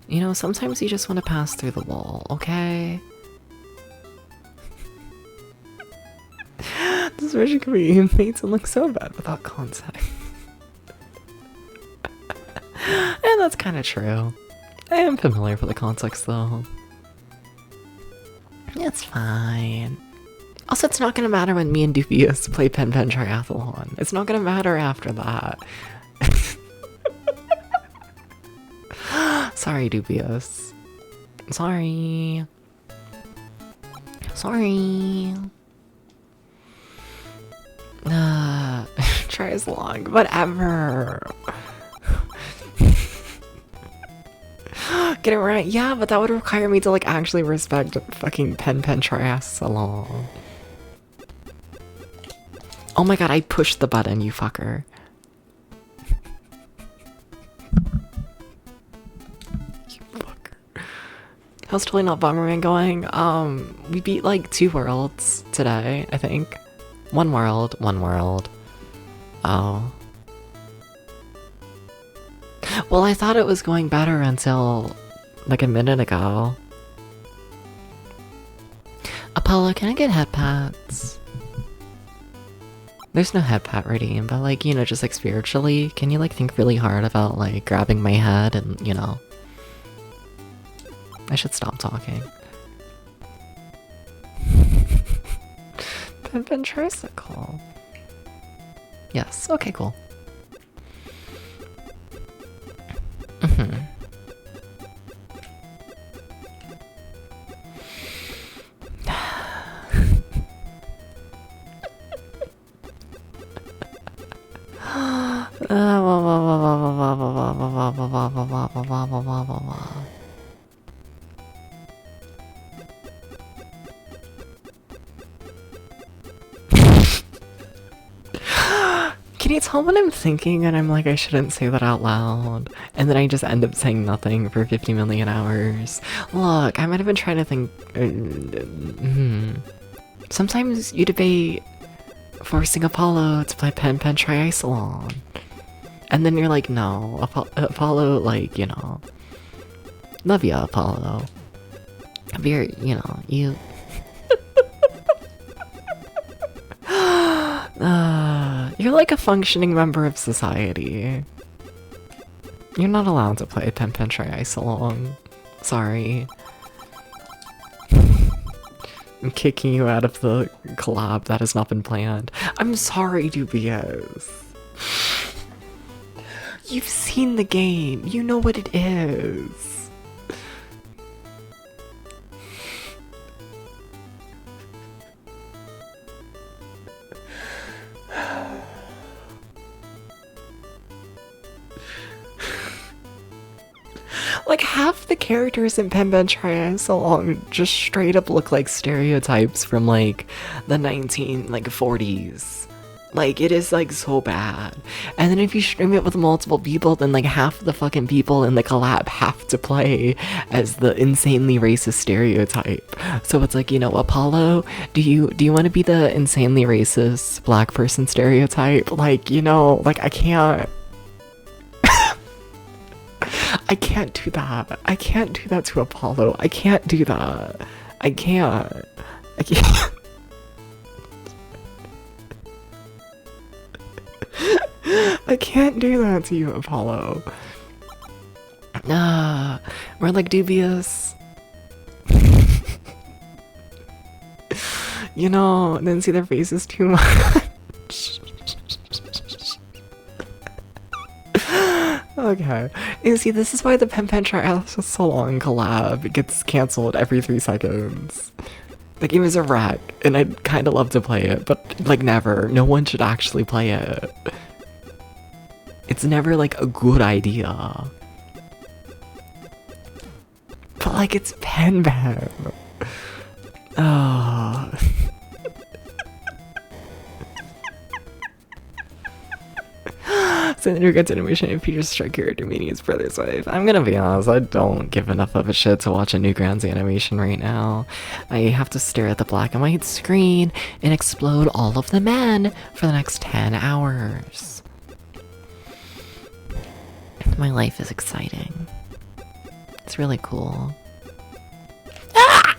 You know, sometimes you just want to pass through the wall, okay? This version could be made to look so bad without context. And that's kind of true. I am familiar with the context though. It's fine. Also, it's not gonna matter when me and Dubious play Pen Pen Triathlon. It's not gonna matter after that. Sorry, Dubious. Sorry. Sorry. Try as long, whatever. Get it right. Yeah, but that would require me to like actually respect fucking Pen Pen Triathlon. Oh my god, I pushed the button, you fucker. You fucker. How's totally not Bomberman going? We beat like 2 worlds today, I think. One world. Oh. Well, I thought it was going better until like a minute ago. Apollo, can I get head pats? There's no head pat redeem, but like, you know, just like spiritually, can you like think really hard about like grabbing my head and, you know? I should stop talking. Pen Pen Tricycle. Yes, okay, cool. Mm-hmm. Can you tell what I'm thinking and I'm like, I shouldn't say that out loud, and then I just end up saying nothing for 50 million hours? Look, I might have been trying to think. Sometimes you debate forcing Apollo to play Pen Pen Triathlon, and then you're like, no, Apollo, like, you know, love ya, Apollo. But you're, you know, you. You're like a functioning member of society. You're not allowed to play Pen Pen Triathlon. Sorry. I'm kicking you out of the collab that has not been planned. I'm sorry, Dubious. You've seen the game. You know what it is. Like, half the characters in Pen Pen Triathlon just straight up look like stereotypes from, like, the 40s. Like, it is, like, so bad. And then if you stream it with multiple people, then, like, half the fucking people in the collab have to play as the insanely racist stereotype. So it's like, you know, Apollo, do you want to be the insanely racist black person stereotype? Like, you know, like, I can't do that. I can't do that to Apollo. I can't do that. I can't. I can't do that to you, Apollo. We're like dubious. You know, didn't see their faces too much. Okay. You see, this is why the Pen Pen Trials is so long collab. It gets cancelled every 3 seconds. The game is a wreck, and I'd kind of love to play it, but like never. No one should actually play it. It's never like a good idea. But like it's Pen Pen. Oh. So in regards to animation, it features strike character meeting his brother's wife. I'm gonna be honest, I don't give enough of a shit to watch a Newgrounds animation right now. I have to stare at the black and white screen and explode all of the men for the next 10 hours. My life is exciting. It's really cool. Ah!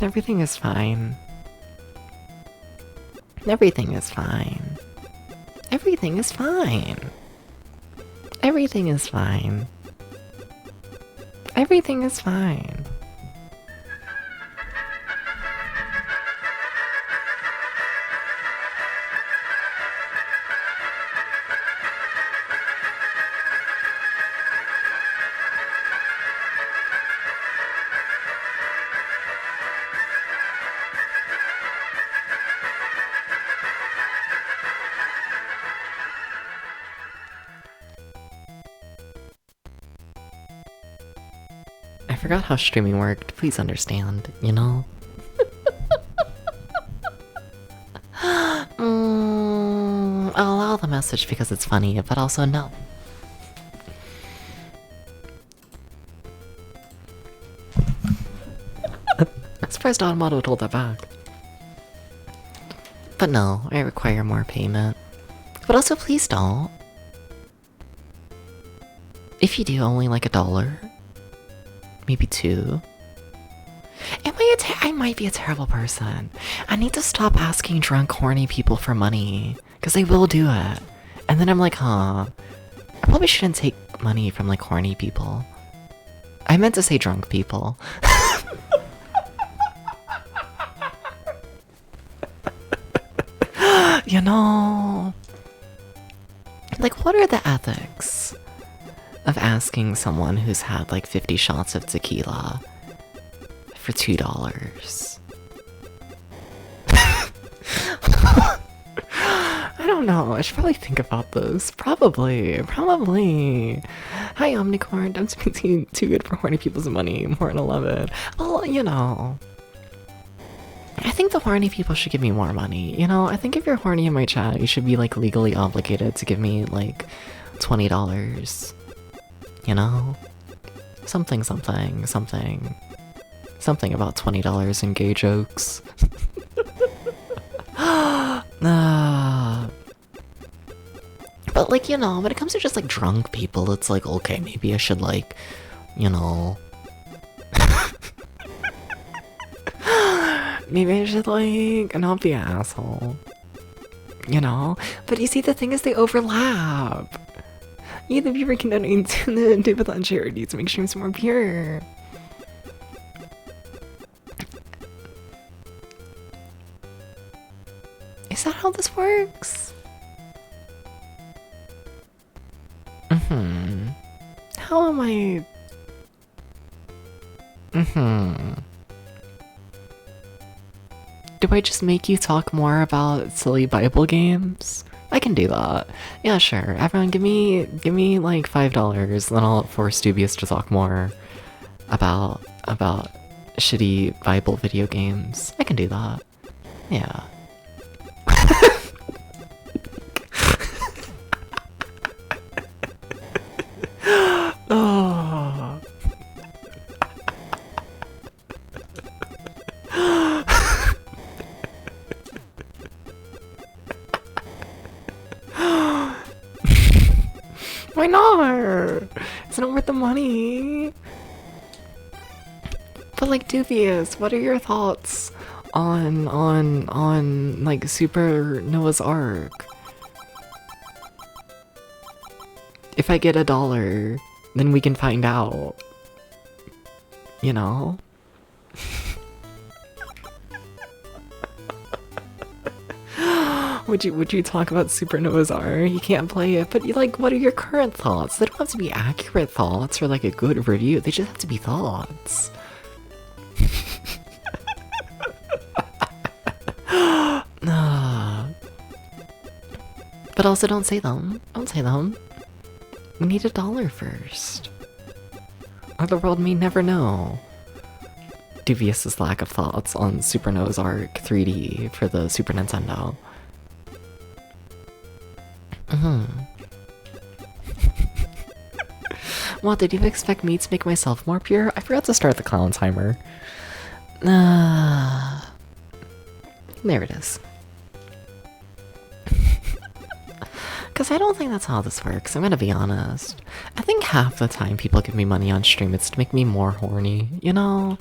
Everything is fine. Everything is fine. Everything is fine. Everything is fine. Everything is fine. I forgot how streaming worked. Please understand, you know? I'll allow the message because it's funny, but also no. I'm surprised Automato would hold that back. But no, I require more payment. But also please don't. If you do, only like $1. Maybe 2. I might be a terrible person. I need to stop asking drunk, horny people for money. Because they will do it. And then I'm like, huh. I probably shouldn't take money from like horny people. I meant to say drunk people. You know. Like, what are the ethics of asking someone who's had like 50 shots of tequila for $2? I don't know. I should probably think about this. Probably. Hi, Omnicorn. I'm speaking too good for horny people's money. More than 11. Well, you know. I think the horny people should give me more money. You know, I think if you're horny in my chat, you should be like legally obligated to give me like $20. You know? Something about $20 in gay jokes. But like, you know, when it comes to just like drunk people, it's like, okay, maybe I should like, you know. Maybe I should like not be an asshole. You know? But you see, the thing is they overlap. You the viewer can donate to the Davidon charity to make streams more pure. Is that how this works? How am I? Do I just make you talk more about silly Bible games? I can do that. Yeah, sure. Everyone, give me like $5, then I'll force Dubious to talk more about shitty Bible video games. I can do that. Yeah. Oh. Why not? It's not worth the money. But like, Dubious, what are your thoughts on like Super Noah's Ark. If I get $1, then we can find out. You know? Would you talk about Super Noah's Ark? You can't play it, but like, what are your current thoughts? They don't have to be accurate thoughts or like a good review. They just have to be thoughts. But also don't say them. Don't say them. We need $1 first. Or the world may never know. Duvious's lack of thoughts on Super Noah's Ark 3D for the Super Nintendo. What, did you expect me to make myself more pure? I forgot to start the clown timer. There it is. Because I don't think that's how this works, I'm gonna be honest. I think half the time people give me money on stream, it's to make me more horny, you know?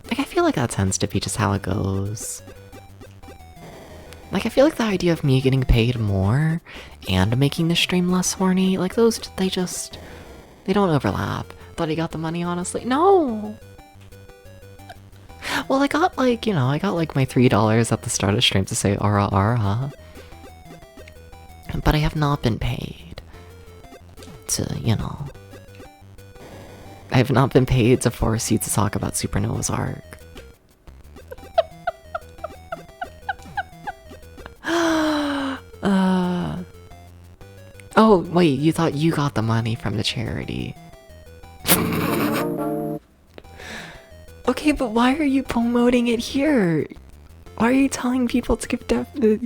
Like, I feel like that tends to be just how it goes. Like, I feel like the idea of me getting paid more and making the stream less horny, like, those, they don't overlap. Thought he got the money, honestly. No! Well, I got, like, you know, I got, like, my $3 at the start of stream to say ara ara. But I have not been paid to, you know... I have not been paid to force you to talk about Super Noah's Ark. Oh, wait, you thought you got the money from the charity. Okay, but why are you promoting it here? Why are you telling people to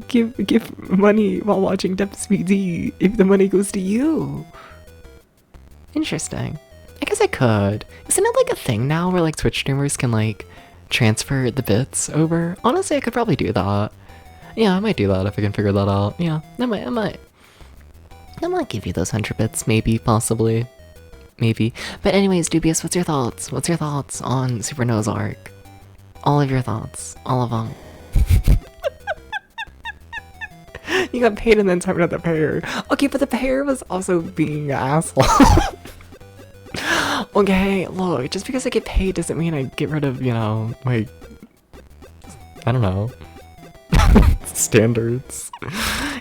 give money while watching Dep's PD if the money goes to you? Interesting. I guess I could. Isn't it like a thing now where like Twitch streamers can like transfer the bits over? Honestly, I could probably do that. Yeah, I might do that if I can figure that out. Yeah, I might give you those 100 bits, maybe, possibly. Maybe. But anyways, Dubious, what's your thoughts? What's your thoughts on Super Noah's Ark? All of your thoughts. All of them. You got paid and then talking about the payer. Okay, but the payer was also being an asshole. Okay, look, just because I get paid doesn't mean I get rid of, you know, like, I don't know, standards.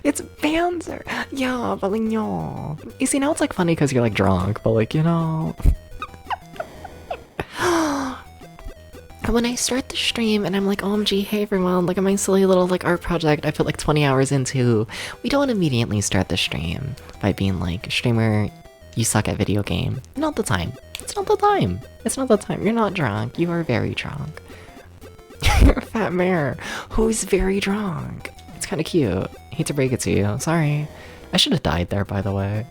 It's banter. Yeah, but like, no. You see, now it's like funny because you're like drunk, but like, you know. When I start the stream and I'm like, OMG, hey everyone, look at my silly little like art project I put like 20 hours into, we don't immediately start the stream by being like, streamer, you suck at video game. Not the time. It's not the time. It's not the time. You're not drunk. You are very drunk. You're a fat mare who's very drunk. It's kind of cute. Hate to break it to you. Sorry. I should have died there, by the way.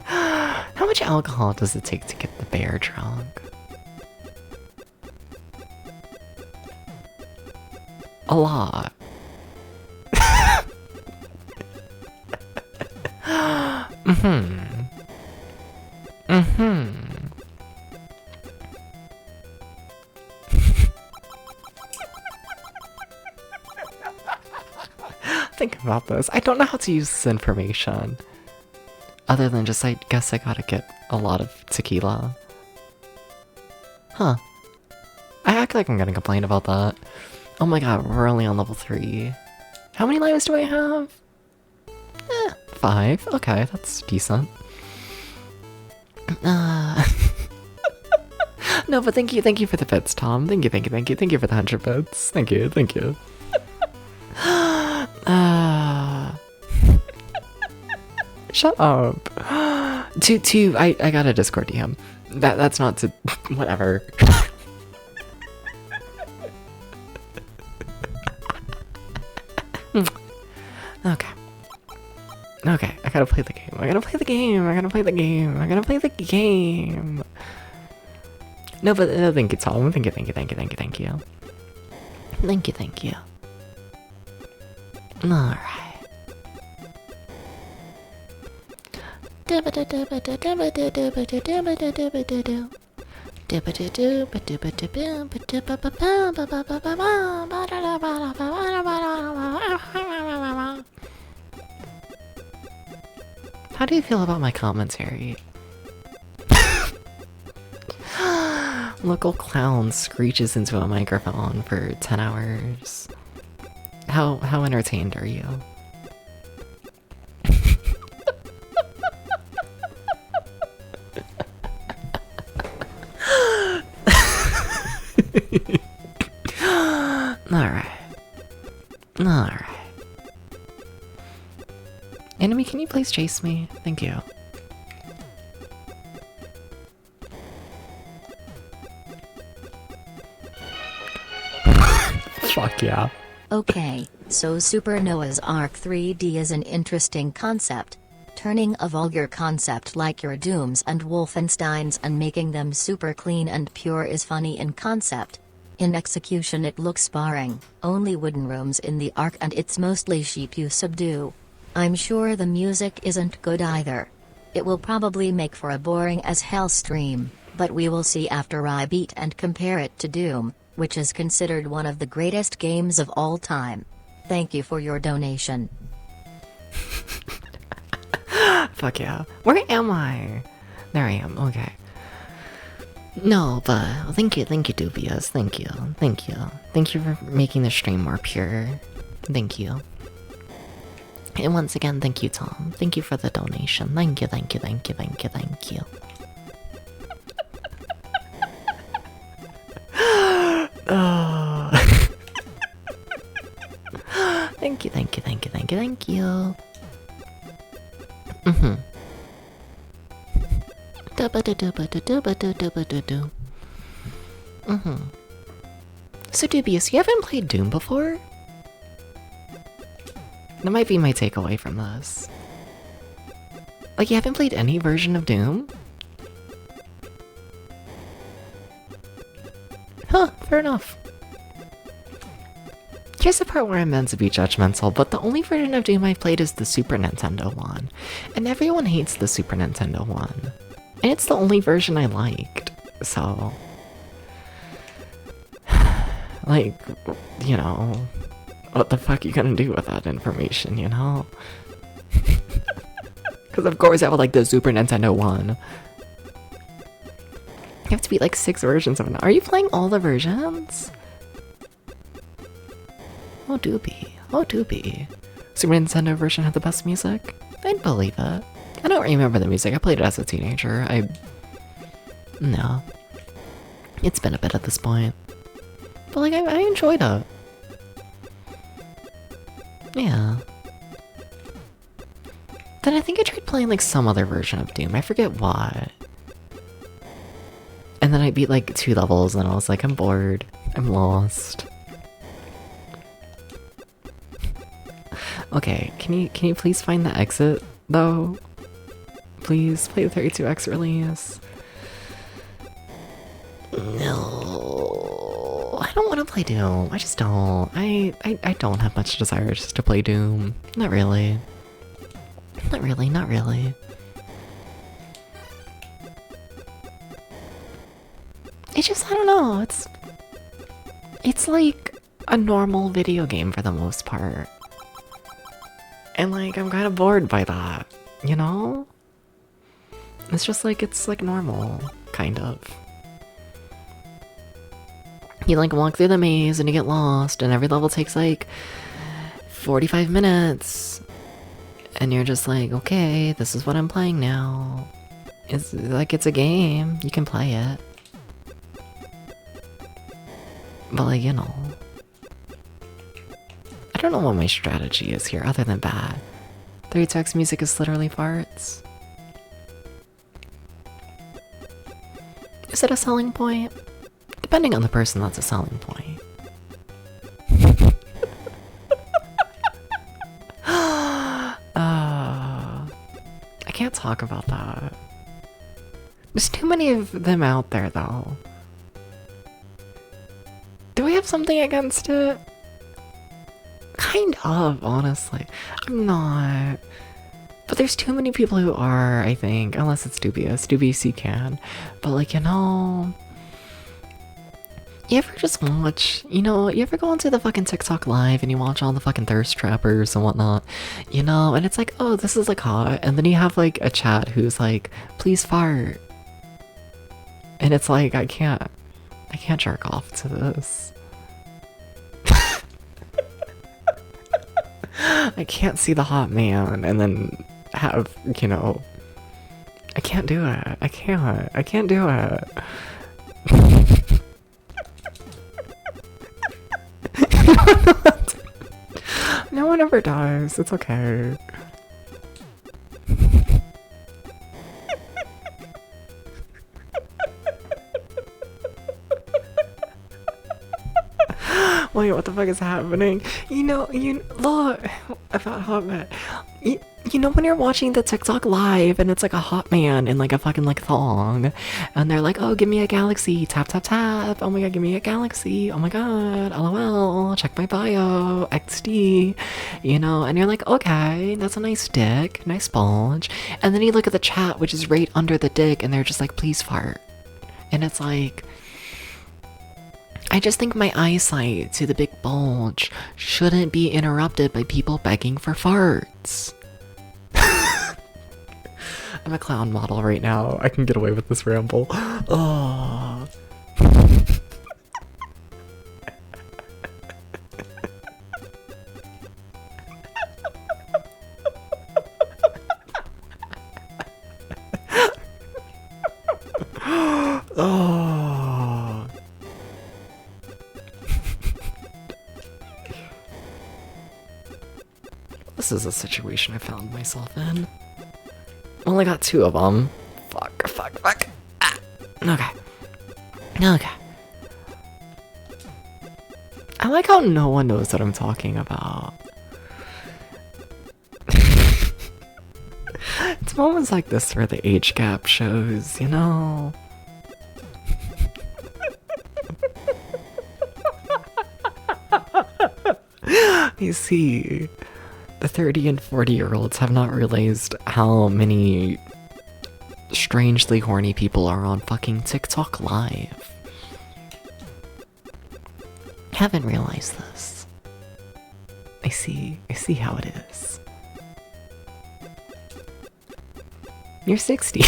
How much alcohol does it take to get the bear drunk? A lot. Think about this. I don't know how to use this information. Other than just, I guess I gotta get a lot of tequila. Huh. I act like I'm gonna complain about that. Oh my god, we're only on level 3. How many lives do I have? 5. Okay, that's decent. No, but thank you for the bits, Tom. Thank you for the 100 bits. Thank you. Shut up. I got a Discord DM. That's not to whatever. Okay, I gotta play the game. No, but thank you, Tom. Thank you. Alright. How do you feel about my commentary? Local clown screeches into a microphone for 10 hours. How entertained are you? Alright. Alright. Enemy, can you please chase me? Thank you. Fuck yeah. Okay, so Super Noah's Ark 3D is an interesting concept. Turning a vulgar concept like your Dooms and Wolfensteins and making them super clean and pure is funny in concept. In execution it looks boring, only wooden rooms in the Ark and it's mostly sheep you subdue. I'm sure the music isn't good either. It will probably make for a boring as hell stream, but we will see after I beat and compare it to Doom, which is considered one of the greatest games of all time. Thank you for your donation. Fuck yeah. Where am I? There I am, okay. No, but thank you, Dubious. Thank you. Thank you for making the stream more pure. Thank you. And once again, thank you, Tom. Thank you for the donation. Thank you. Oh. Thank you. So Dubious, you haven't played Doom before? That might be my takeaway from this. Like, you haven't played any version of Doom? Huh, fair enough. Here's the part where I'm meant to be judgmental, but the only version of Doom I've played is the Super Nintendo one. And everyone hates the Super Nintendo one. And it's the only version I liked, so... like, you know... what the fuck you gonna do with that information, you know? Because of course I would like the Super Nintendo one. You have to beat like 6 versions of it. Are you playing all the versions? Oh doopy. Super Nintendo version had the best music? I'd believe it. I don't remember the music, I played it as a teenager. No. It's been a bit at this point. But like, I enjoyed it. Yeah. Then I think I tried playing like some other version of Doom. I forget what. And then I beat like 2 levels and I was like, I'm bored. I'm lost. Okay, can you please find the exit though? Please play the 32X release. No, I don't want to play Doom. I just don't. I don't have much desire just to play Doom. Not really. Not really. It's just, I don't know, it's like a normal video game for the most part. And like, I'm kind of bored by that, you know? It's just like, it's like normal, kind of. You like walk through the maze and you get lost and every level takes like 45 minutes. And you're just like, okay, this is what I'm playing now. It's like, it's a game, you can play it. But like, you know, I don't know what my strategy is here other than bad. 32X music is literally farts. Is it a selling point? Depending on the person, that's a selling point. I can't talk about that. There's too many of them out there though. Do we have something against it? Kind of, honestly. I'm not. But there's too many people who are, I think, unless it's dubious. Dubious you can. But like, you know, you ever just watch, you know, you ever go onto the fucking TikTok live and you watch all the fucking thirst trappers and whatnot, you know, and it's like, oh, this is like hot. And then you have like a chat who's like, please fart. And it's like, I can't jerk off to this. I can't see the hot man and then have, you know, I can't do it. I can't do it. No one ever does. It's okay. Wait, what the fuck is happening? You know, look about hot man. You know when you're watching the TikTok live and it's like a hot man in like a fucking like thong, and they're like, oh, give me a galaxy, tap tap tap. Oh my god, give me a galaxy. Oh my god, lol. Check my bio, XD. You know, and you're like, okay, that's a nice dick, nice bulge. And then you look at the chat, which is right under the dick, and they're just like, please fart. And it's like, I just think my eyesight to the big bulge shouldn't be interrupted by people begging for farts. I'm a clown model right now. I can get away with this ramble. Oh. Oh. This is a situation I found myself in. Only got 2 of them. Fuck. Ah. Okay. I like how no one knows what I'm talking about. It's moments like this where the age gap shows, you know? You see, the 30 and 40-year-olds have not realized how many strangely horny people are on fucking TikTok live. Haven't realized this. I see how it is. You're 60.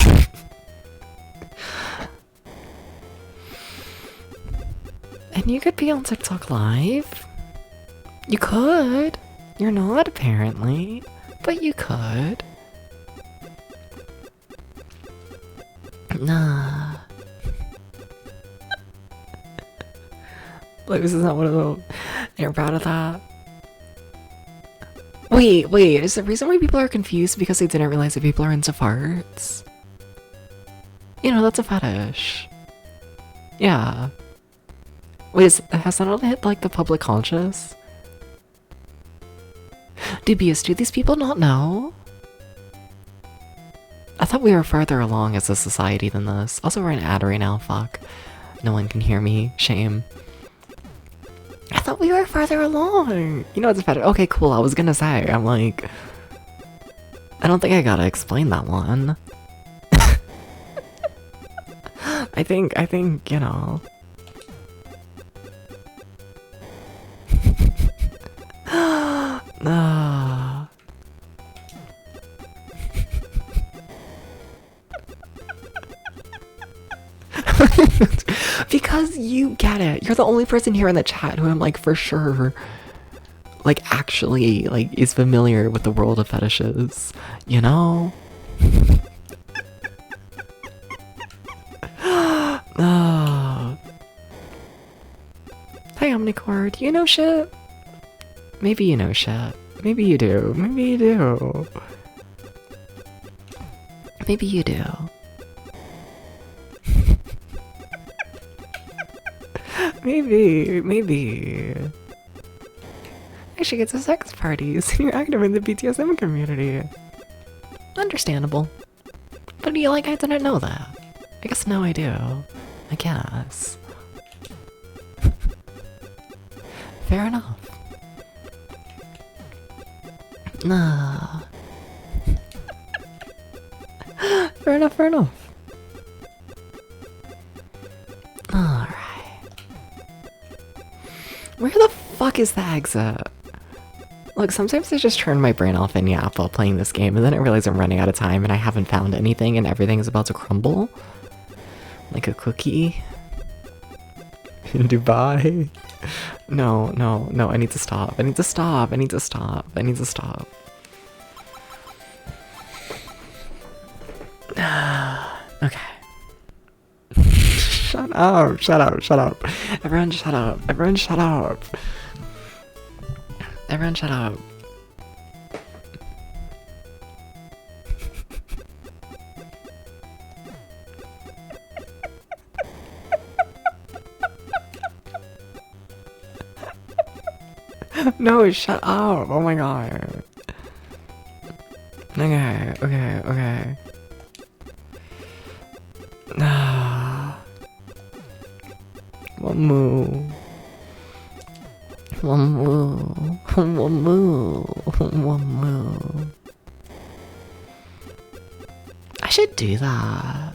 And you could be on TikTok live. You could. You're not, apparently. But you could. Nah. Like, this is not one of them. You're proud of that? Wait, is the reason why people are confused because they didn't realize that people are into farts? You know, that's a fetish. Yeah. Wait, has that not hit, like, the public conscious? Dubious, do these people not know? I thought we were further along as a society than this. Also, we're an ad right now, fuck. No one can hear me, shame. I thought we were further along. You know what's better? Okay, cool, I was gonna say, I'm like, I don't think I gotta explain that one. I think, you know. Because you get it. You're the only person here in the chat who I'm like for sure like actually like is familiar with the world of fetishes, you know? Hey Omnicore, do you know shit? Maybe you know shit. Maybe you do. Maybe you do. Maybe you do. Maybe. I should get to sex parties. You're active in the BDSM community. Understandable. But you like, I didn't know that. I guess now I do. I guess. Fair enough. Nah. Fair enough, fair enough. Alright. Where the fuck is the exit? Look, sometimes I just turn my brain off and yap while playing this game, and then I realize I'm running out of time and I haven't found anything and everything is about to crumble. Like a cookie. In Dubai. No, no, no, I need to stop. I need to stop. I need to stop. I need to stop. Okay. Shut up, shut up, shut up. Everyone shut up. Everyone shut up. Everyone shut up. No, shut up. Oh my god. Okay, okay, okay. One move. One move. One move. One move. I should do that.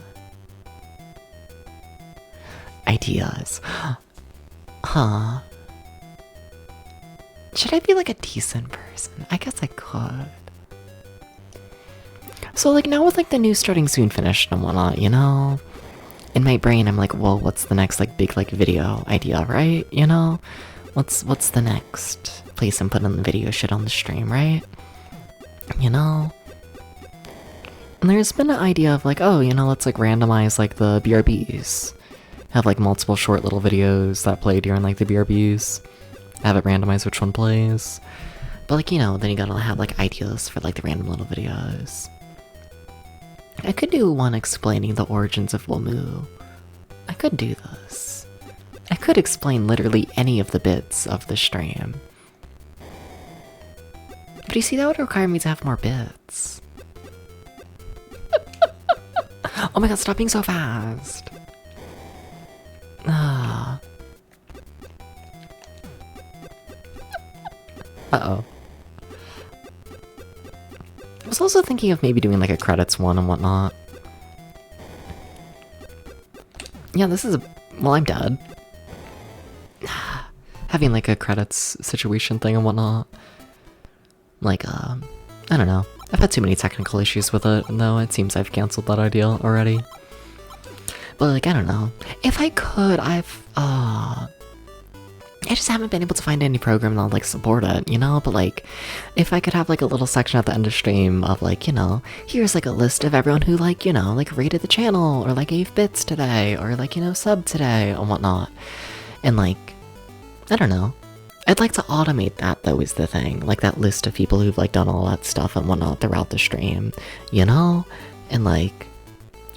Ideas. Huh. Should I be like a decent person? I guess I could. So like now with like the news starting soon finished and whatnot, you know? In my brain I'm like, well, what's the next like big like video idea, right? You know? What's the next place I'm putting the video shit on the stream, right? You know? And there's been an idea of like, oh, you know, let's like randomize like the BRBs. Have like multiple short little videos that play during like the BRBs. Have it randomize which one plays. But like, you know, then you gotta have like ideas for like the random little videos. I could do one explaining the origins of Wamu. I could do this. I could explain literally any of the bits of the stream. But you see, that would require me to have more bits. Oh my god, stop being so fast! Ah. Uh-oh. I was also thinking of maybe doing like a credits one and whatnot. Yeah, this is a... well, I'm dead. Having like a credits situation thing and whatnot. Like, I don't know. I've had too many technical issues with it, though it seems I've cancelled that idea already. But like, I don't know. If I could, I just haven't been able to find any program that'll like support it, you know? But like, if I could have like a little section at the end of stream of like, you know, here's like a list of everyone who like, you know, like rated the channel or like gave bits today or like, you know, subbed today and whatnot. And like, I don't know. I'd like to automate that though is the thing. Like that list of people who've like done all that stuff and whatnot throughout the stream, you know? And like,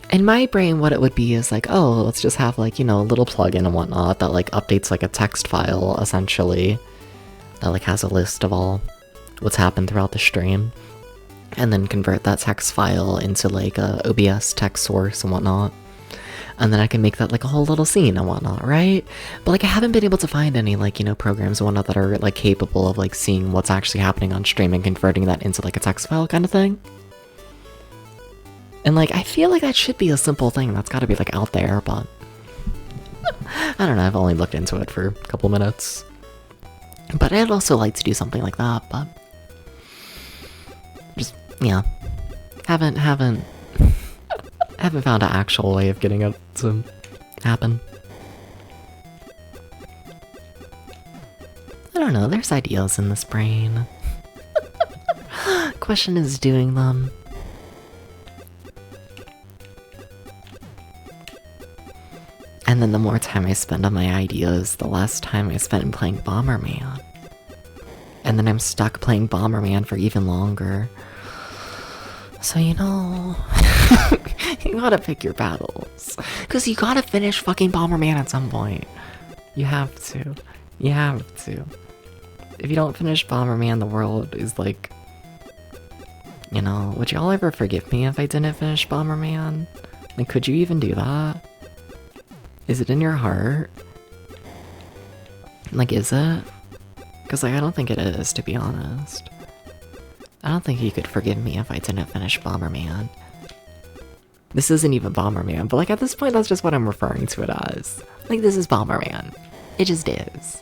in my brain, what it would be is like, oh, let's just have like, you know, a little plugin and whatnot that like updates like a text file, essentially, that like has a list of all what's happened throughout the stream, and then convert that text file into like a OBS text source and whatnot, and then I can make that like a whole little scene and whatnot, right? But like I haven't been able to find any like, you know, programs and whatnot that are like capable of like seeing what's actually happening on stream and converting that into like a text file kind of thing. And like, I feel like that should be a simple thing that's gotta be like out there, but I don't know, I've only looked into it for a couple minutes. But I'd also like to do something like that, but just, yeah, haven't found an actual way of getting it to happen. I don't know, there's ideas in this brain. Question is doing them. And then the more time I spend on my ideas, the less time I spend playing Bomberman. And then I'm stuck playing Bomberman for even longer. So, you know, you gotta pick your battles. Because you gotta finish fucking Bomberman at some point. You have to. You have to. If you don't finish Bomberman, the world is like... You know, would y'all ever forgive me if I didn't finish Bomberman? Like, could you even do that? Is it in your heart? Like, is it? Because, like, I don't think it is, to be honest. I don't think you could forgive me if I didn't finish Bomberman. This isn't even Bomberman, but like at this point, that's just what I'm referring to it as. Like, this is Bomberman. It just is.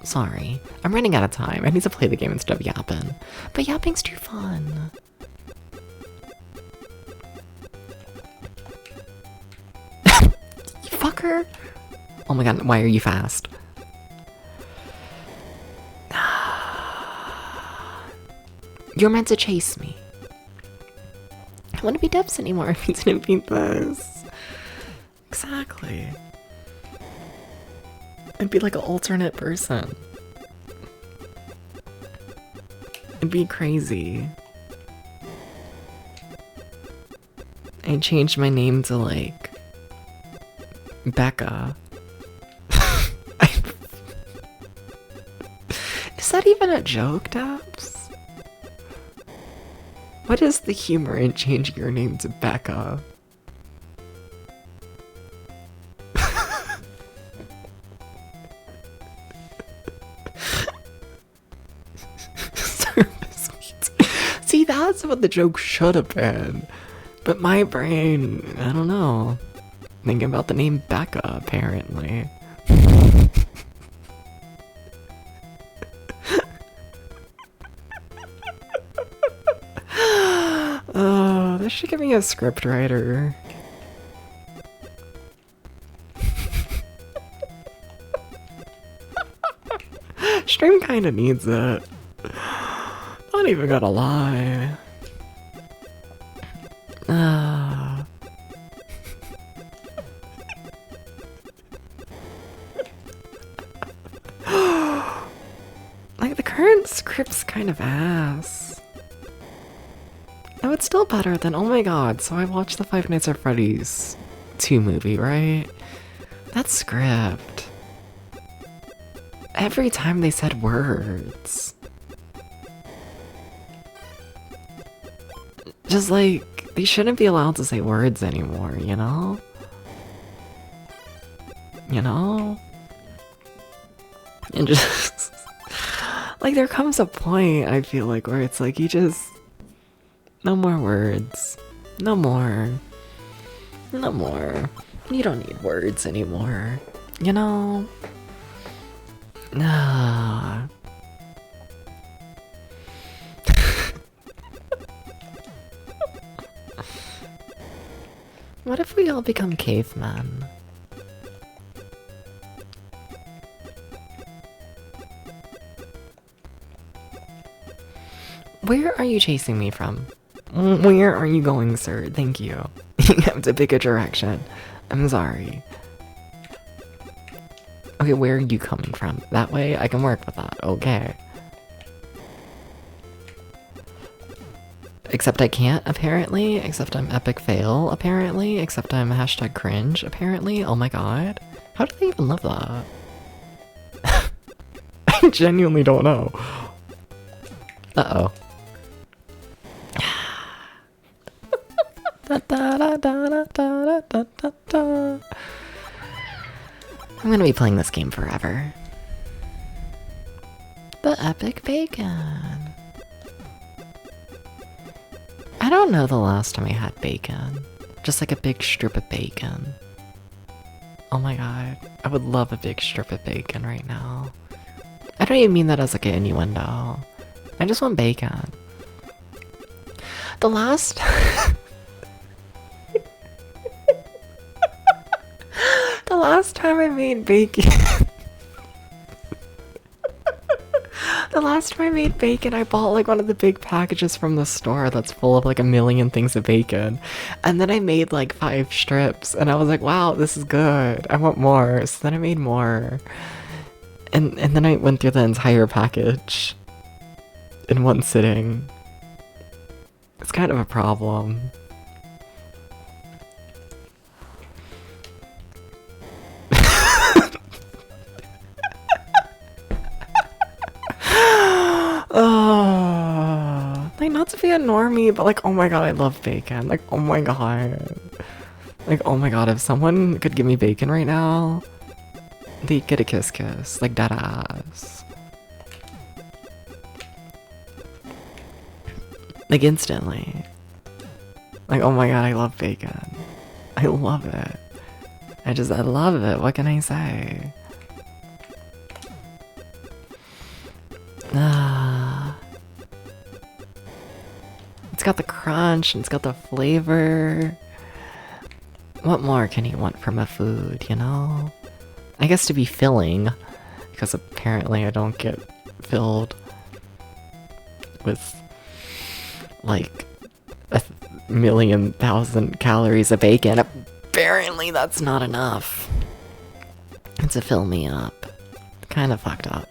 Sorry. I'm running out of time. I need to play the game instead of yapping. But yapping's too fun. You fucker! Oh my god, why are you fast? You're meant to chase me. I want to be Debs anymore if you didn't beat this. Exactly. I'd be like an alternate person. It'd be crazy. I changed my name to like Becca. Is that even a joke, Debs? What is the humor in changing your name to Becca? See, that's what the joke should have been. But my brain, I don't know. Thinking about the name Becca, apparently. Oh, this should give me a scriptwriter. Stream kinda needs it. Not even gonna lie. Like, the current script's kind of ass. No, it's still better than, oh my god, so I watched the Five Nights at Freddy's 2 movie, right? That script. Every time they said words. Just like, they shouldn't be allowed to say words anymore, you know? You know? And just... like, there comes a point, I feel like, where it's like, you just... no more words. No more. No more. You don't need words anymore. You know? Nah. What if we all become cavemen? Where are you chasing me from? Where are you going, sir? Thank you. You have to pick a direction. I'm sorry. Okay, where are you coming from? That way I can work with that. Okay. Except I can't, apparently. Except I'm epic fail, apparently. Except I'm hashtag cringe, apparently. Oh my god. How do they even love that? I genuinely don't know. Uh-oh. Da, da, da, da, da, da, da, da. I'm gonna be playing this game forever. The epic bacon. I don't know the last time I had bacon. Just like a big strip of bacon. Oh my god. I would love a big strip of bacon right now. I don't even mean that as like an innuendo. I just want bacon. The last... the last time I made bacon... The last time I made bacon, I bought like one of the big packages from the store that's full of like a million things of bacon. And then I made like 5 strips and I was like, wow, this is good. I want more. So then I made more. And then I went through the entire package in one sitting. It's kind of a problem. Like, not to be a normie, but like, oh my god, I love bacon. Like, oh my god. Like, oh my god, if someone could give me bacon right now, they'd get a kiss kiss. Like, dead ass. Like, instantly. Like, oh my god, I love bacon. I love it. I love it. What can I say? It's got the crunch and it's got the flavor. What more can you want from a food, you know? I guess to be filling, because apparently I don't get filled with like 1,000,000 calories of bacon. Apparently that's not enough to fill me up. Kind of fucked up.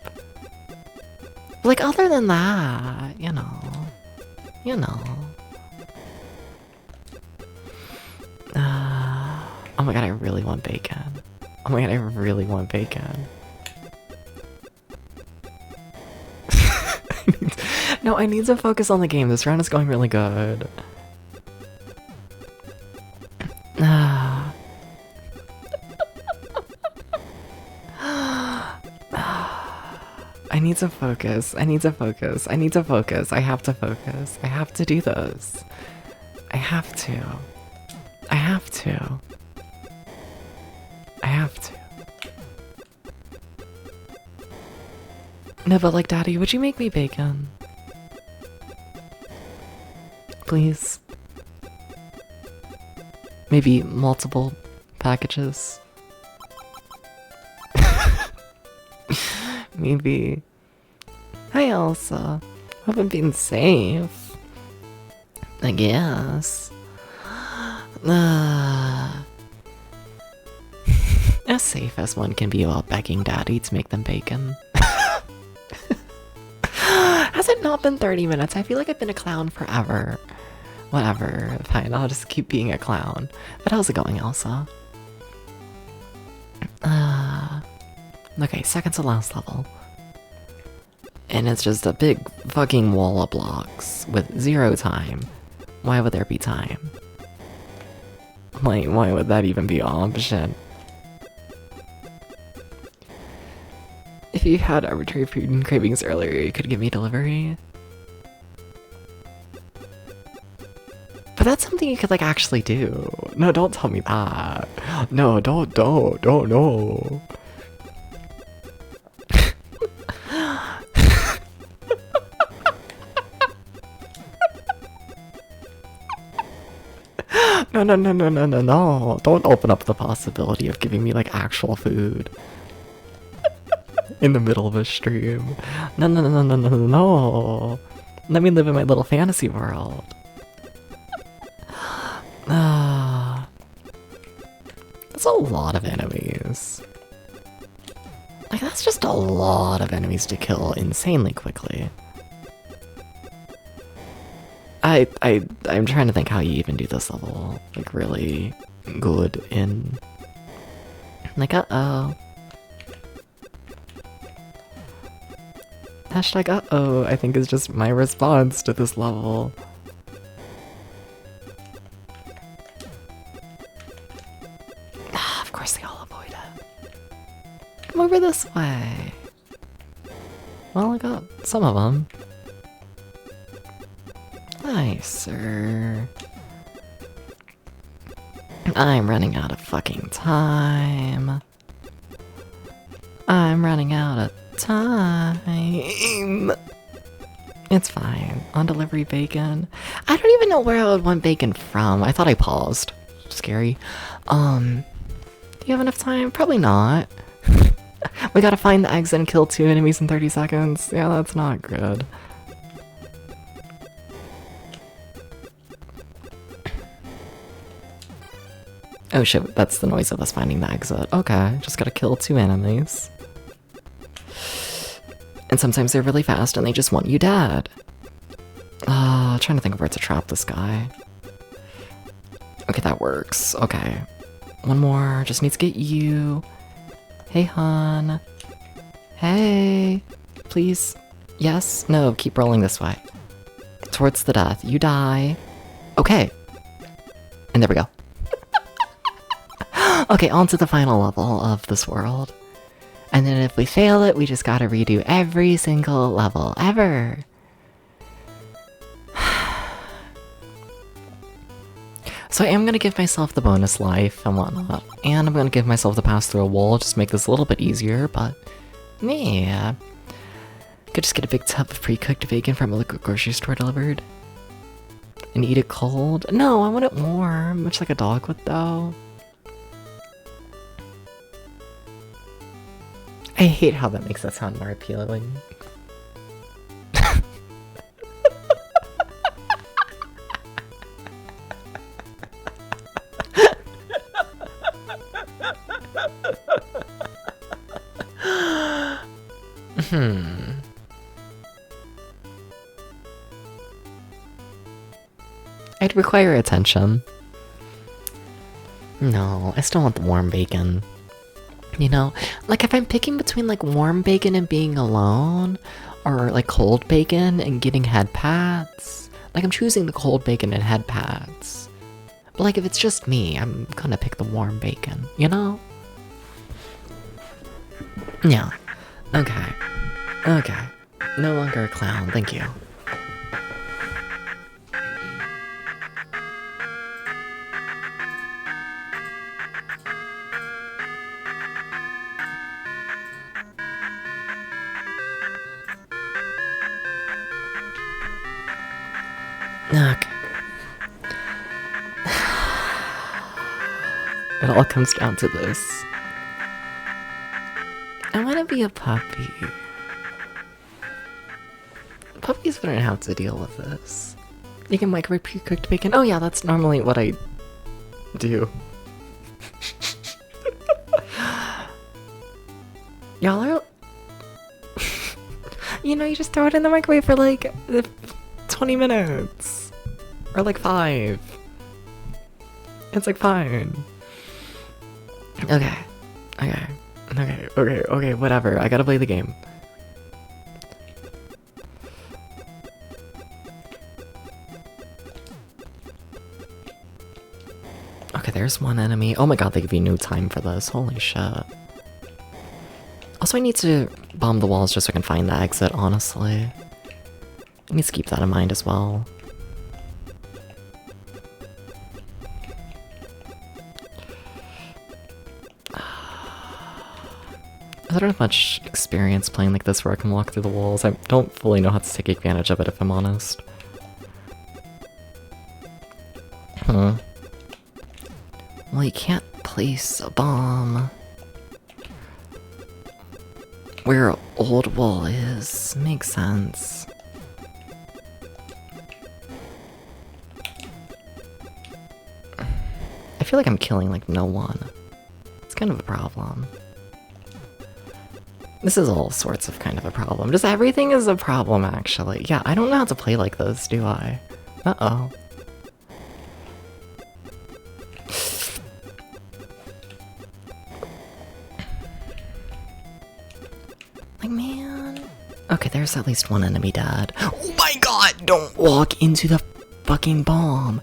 Like, other than that, you know. Oh my god, I really want bacon. Oh my god, I really want bacon. No, I need to focus on the game. This round is going really good. I need to focus. I need to focus. I need to focus. I have to focus. I have to do this. I have to. I have to. I have to. No, but like, Daddy, would you make me bacon? Please? Maybe multiple packages? Maybe. Hi, Elsa. Hope I'm being safe. I guess. As safe as one can be while begging Daddy to make them bacon. Has it not been 30 minutes? I feel like I've been a clown forever. Whatever, fine, I'll just keep being a clown. But how's it going, Elsa? Okay, second to last level. And it's just a big fucking wall of blocks with 0 time. Why would there be time? Like, why would that even be an option? If you had arbitrary food and cravings earlier, you could give me delivery. But that's something you could, like, actually do. No, don't tell me that. No, don't, no. No. Don't open up the possibility of giving me, like, actual food. In the middle of a stream. No. Let me live in my little fantasy world. That's a lot of enemies. Like, that's just a lot of enemies to kill insanely quickly. I'm trying to think how you even do this level, like, really good in... Like, uh-oh. Hashtag uh-oh, I think is just my response to this level. Of course they all avoid it. Come over this way. Well, I got some of them. Hi, sir. I'm running out of fucking time. I'm running out of time. It's fine. On delivery bacon. I don't even know where I would want bacon from. I thought I paused. Scary. Do you have enough time? Probably not. We gotta find the exit and kill 2 enemies in 30 seconds. Yeah, that's not good. Oh shit, that's the noise of us finding the exit. Okay, just gotta kill 2 enemies. And sometimes they're really fast and they just want you dead. Trying to think of where to trap this guy. Okay, that works. Okay. One more, just need to get you. Hey, hon. Hey. Please. Yes? No, keep rolling this way. Towards the death. You die. Okay. And there we go. Okay, on to the final level of this world. And then if we fail it, we just gotta redo every single level ever. So I am gonna give myself the bonus life and whatnot, and I'm gonna give myself the pass through a wall, just make this a little bit easier, but yeah. Could just get a big tub of pre-cooked bacon from a local grocery store delivered. And eat it cold? No, I want it warm, much like a dog would though. I hate how that makes that sound more appealing. I'd require attention. No, I still want the warm bacon. You know, like if I'm picking between like warm bacon and being alone, or like cold bacon and getting head pats, like I'm choosing the cold bacon and head pats. But like if it's just me, I'm gonna pick the warm bacon, you know? Yeah. Okay. Okay. No longer a clown, thank you. Okay. It all comes down to this. I want to be a puppy. Puppies wouldn't have to deal with this. You can microwave pre-cooked bacon. Oh yeah, that's normally what I do. Y'all are... you know, you just throw it in the microwave for like 20 minutes. Or like 5. It's like fine. Okay. Okay. Okay. Okay. Okay. Whatever. I gotta play the game. Okay, there's one enemy. Oh my god, they give you no time for this. Holy shit. Also, I need to bomb the walls just so I can find the exit, honestly. I need to keep that in mind as well. I don't have much experience playing like this where I can walk through the walls. I don't fully know how to take advantage of it, if I'm honest. Well, you can't place a bomb where old wall is. Makes sense. I feel like I'm killing like no one. It's kind of a problem. This is all sorts of kind of a problem. Just everything is a problem, actually. Yeah, I don't know how to play like this, do I? Uh-oh. Like, man. Okay, there's at least one enemy dead. Oh my god! Don't walk into the fucking bomb!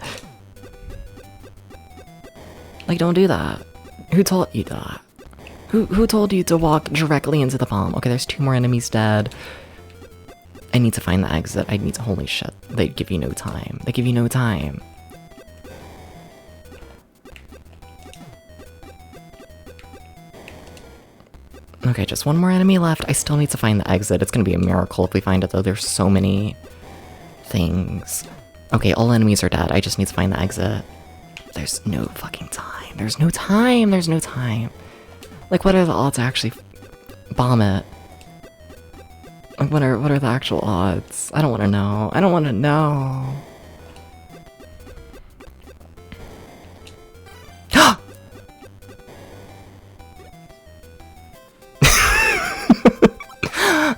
Like, don't do that. Who taught you that? Who told you to walk directly into the bomb? Okay, there's 2 more enemies dead. I need to find the exit. I need to... holy shit. They give you no time. They give you no time. Okay, just 1 more enemy left. I still need to find the exit. It's gonna be a miracle if we find it, though. There's so many things. Okay, all enemies are dead. I just need to find the exit. There's no fucking time. There's no time. There's no time. Like, what are the odds to actually bomb it? Like, what are the actual odds? I don't want to know. I don't want to know.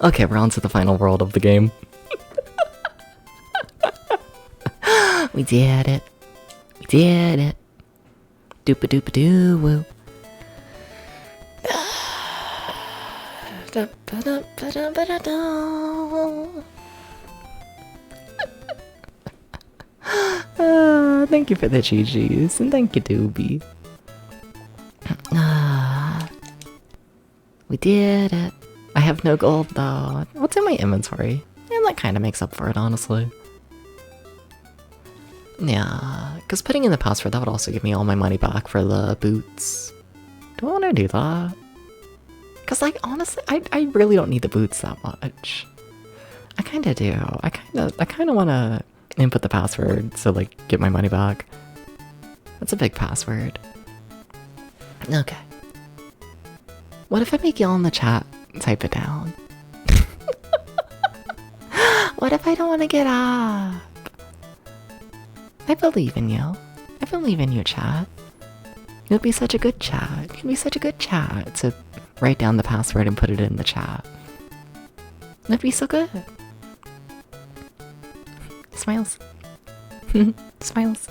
Okay, we're on to the final world of the game. We did it. We did it. Doopa-doopa-doo-woo. Thank you for the GGs, and thank you, Doobie. We did it. I have no gold, though. What's in my inventory? And that kind of makes up for it, honestly. Yeah, Because putting in the password, that would also give me all my money back for the boots. Do I want to do that? Because, like, honestly, I really don't need the boots that much. I kind of do. I kind of want to input the password so, like, get my money back. That's a big password. Okay. What if I make y'all in the chat type it down? What if I don't want to get up? I believe in you. I believe in you, chat. You'll be such a good chat. You'll be such a good chat to write down the password and put it in the chat. That'd be so good. Smiles. Smiles.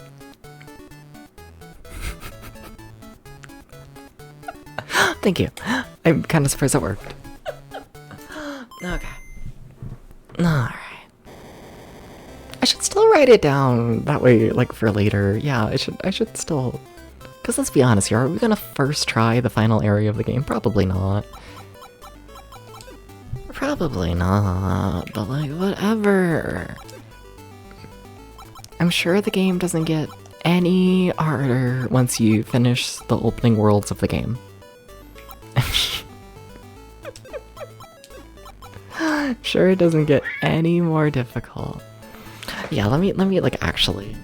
Thank you. I'm kind of surprised it worked. Okay. Alright. I should still write it down that way, like, for later. Yeah, I should still... Because let's be honest here, are we gonna first try the final area of the game? Probably not. Probably not, but, like, whatever. I'm sure the game doesn't get any harder once you finish the opening worlds of the game. Sure, it doesn't get any more difficult. Yeah, let me like actually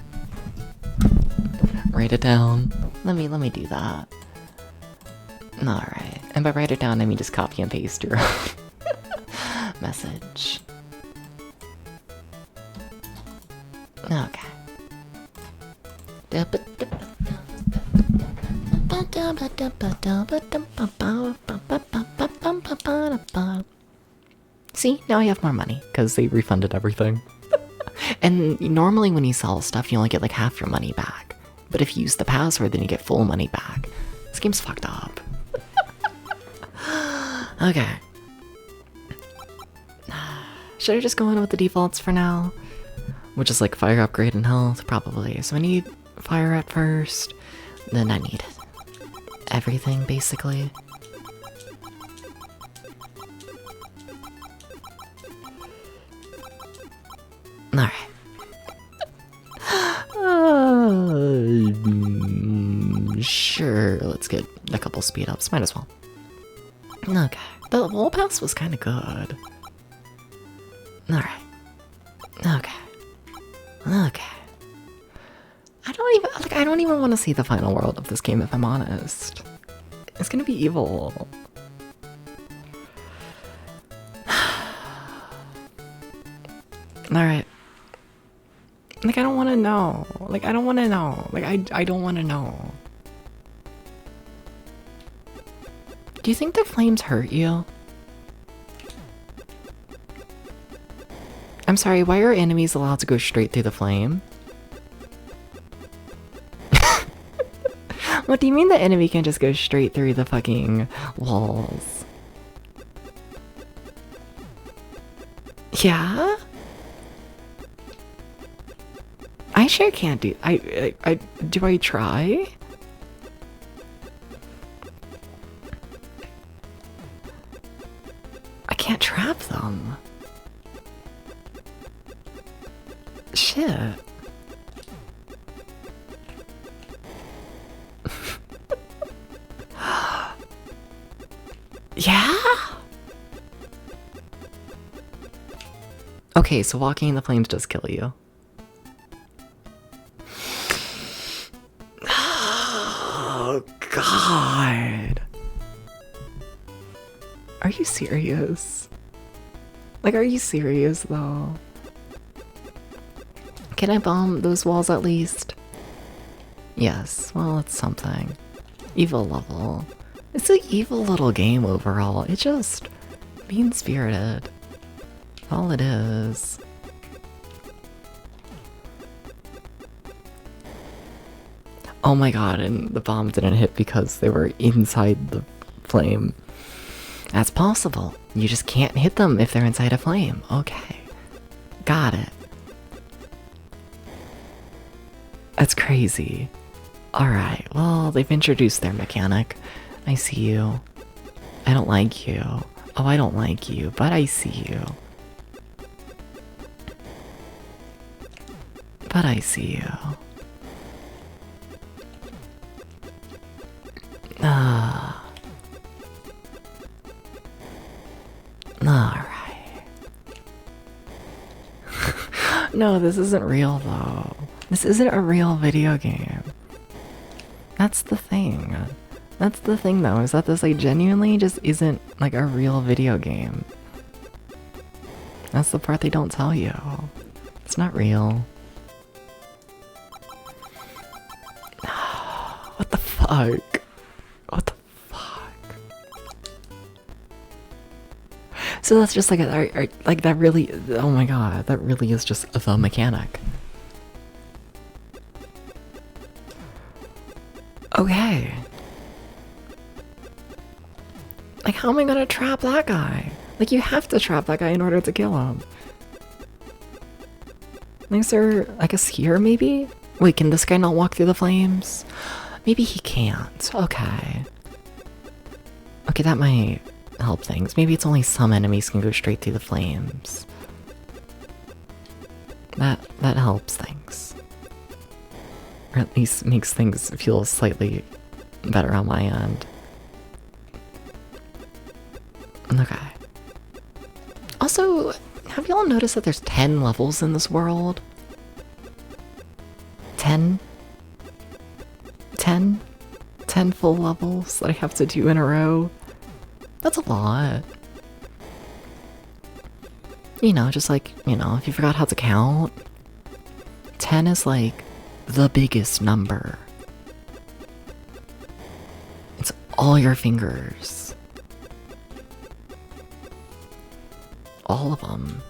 write it down. Let me do that. Alright. And by write it down I mean just copy and paste your message. Okay. See, now I have more money, because they refunded everything. And normally when you sell stuff, you only get like half your money back. But if you use the password, then you get full money back. This game's fucked up. Okay. Should I just go in with the defaults for now? Which is like fire upgrade and health, probably. So I need fire at first, then I need everything, basically. Alright. Sure, let's get a couple speed ups, might as well. Okay, the wall pass was kind of good. Alright. Okay. Okay. I don't even want to see the final world of this game, if I'm honest. It's gonna be evil. Alright. Like, I don't want to know. Like, I don't want to know. Like, I don't want to know. Do you think the flames hurt you? I'm sorry, why are enemies allowed to go straight through the flame? What do you mean the enemy can just go straight through the fucking walls? Yeah? I sure can't do... do I try? I can't trap them. Shit. Yeah? Okay, so walking in the flames does kill you. Oh, God. Are you serious? Like, are you serious, though? Can I bomb those walls at least? Yes, well, it's something. Evil level. It's an evil little game overall. It just mean-spirited. All it is. Oh my god, and the bomb didn't hit because they were inside the flame. That's possible. You just can't hit them if they're inside a flame. Okay. Got it. That's crazy. Alright, well, they've introduced their mechanic. I see you. I don't like you. Oh, I don't like you, but I see you. But I see you. Alright. No, this isn't real though. This isn't a real video game. That's the thing. That's the thing though, is that this like genuinely just isn't like a real video game. That's the part they don't tell you. It's not real. What the fuck? What the fuck? So that's just like like that really, oh my god, that really is just the mechanic. Okay. Like, how am I gonna trap that guy? Like, you have to trap that guy in order to kill him. Is there, I guess here maybe? Wait, can this guy not walk through the flames? Maybe he can't. Okay. Okay, that might help things. Maybe it's only some enemies can go straight through the flames. That helps things. Or at least makes things feel slightly better on my end. Okay. Also, have y'all noticed that there's 10 levels in this world? 10? 10? 10 full levels that I have to do in a row? That's a lot. You know, just like, you know, if you forgot how to count, 10 is like the biggest number. It's all your fingers. All of them.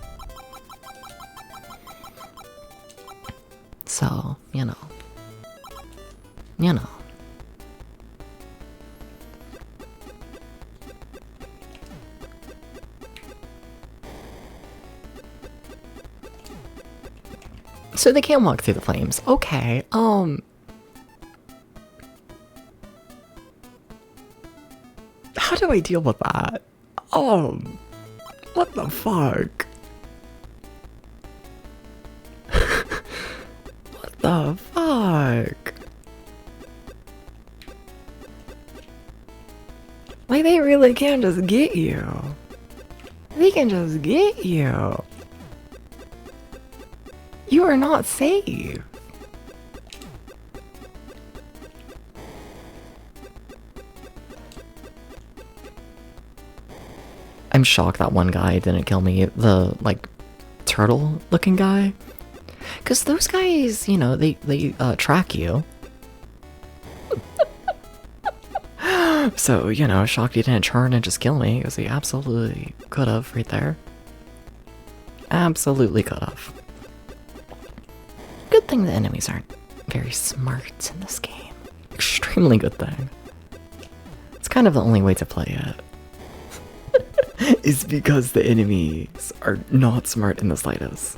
So, you know. You know. So they can't walk through the flames. Okay, how do I deal with that? What the fuck? What the fuck? Like, they really can just get you. They can just get you. You are not safe. I'm shocked that one guy didn't kill me. The, like, turtle-looking guy. Because those guys, you know, they track you. So, you know, shocked he didn't turn and just kill me, because he absolutely could have right there. Absolutely could have. Good thing the enemies aren't very smart in this game. Extremely good thing. It's kind of the only way to play it. Is because the enemies are not smart in the slightest.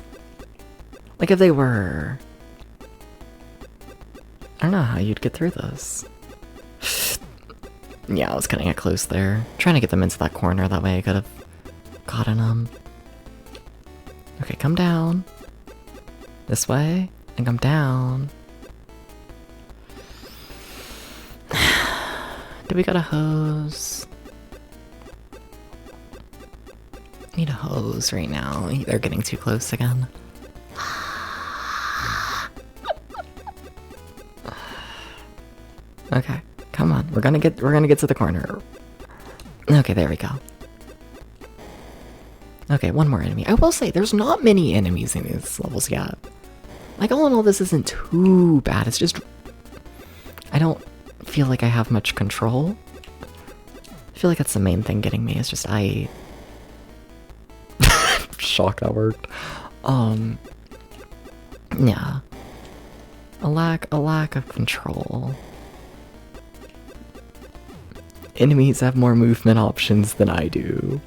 Like, if they were... I don't know how you'd get through this. Yeah, I was cutting it close there. Trying to get them into that corner, that way I could have gotten them. Okay, come down. This way, and come down. Do we got a hose? Need a hose right now. They're getting too close again. Okay, come on. We're gonna get to the corner. Okay, there we go. Okay, one more enemy. I will say there's not many enemies in these levels yet. Like, all in all, this isn't too bad. It's just I don't feel like I have much control. I feel like that's the main thing getting me. It's just I shocked that worked. Yeah. A lack of control. Enemies have more movement options than I do.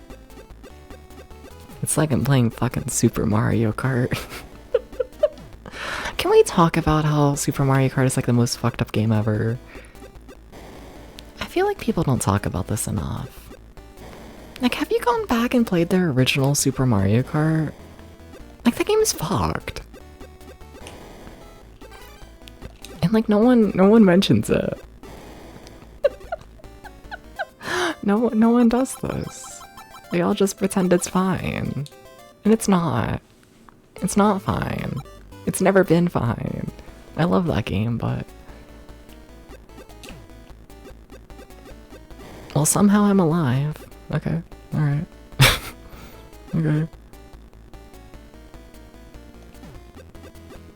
It's like I'm playing fucking Super Mario Kart. Can we talk about how Super Mario Kart is like the most fucked up game ever? I feel like people don't talk about this enough. Like, have you gone back and played their original Super Mario Kart? Like, that game is fucked. And like, no one mentions it. No one does this. They all just pretend it's fine. And it's not. It's not fine. It's never been fine. I love that game, but... Well, somehow I'm alive. Okay, alright. Okay.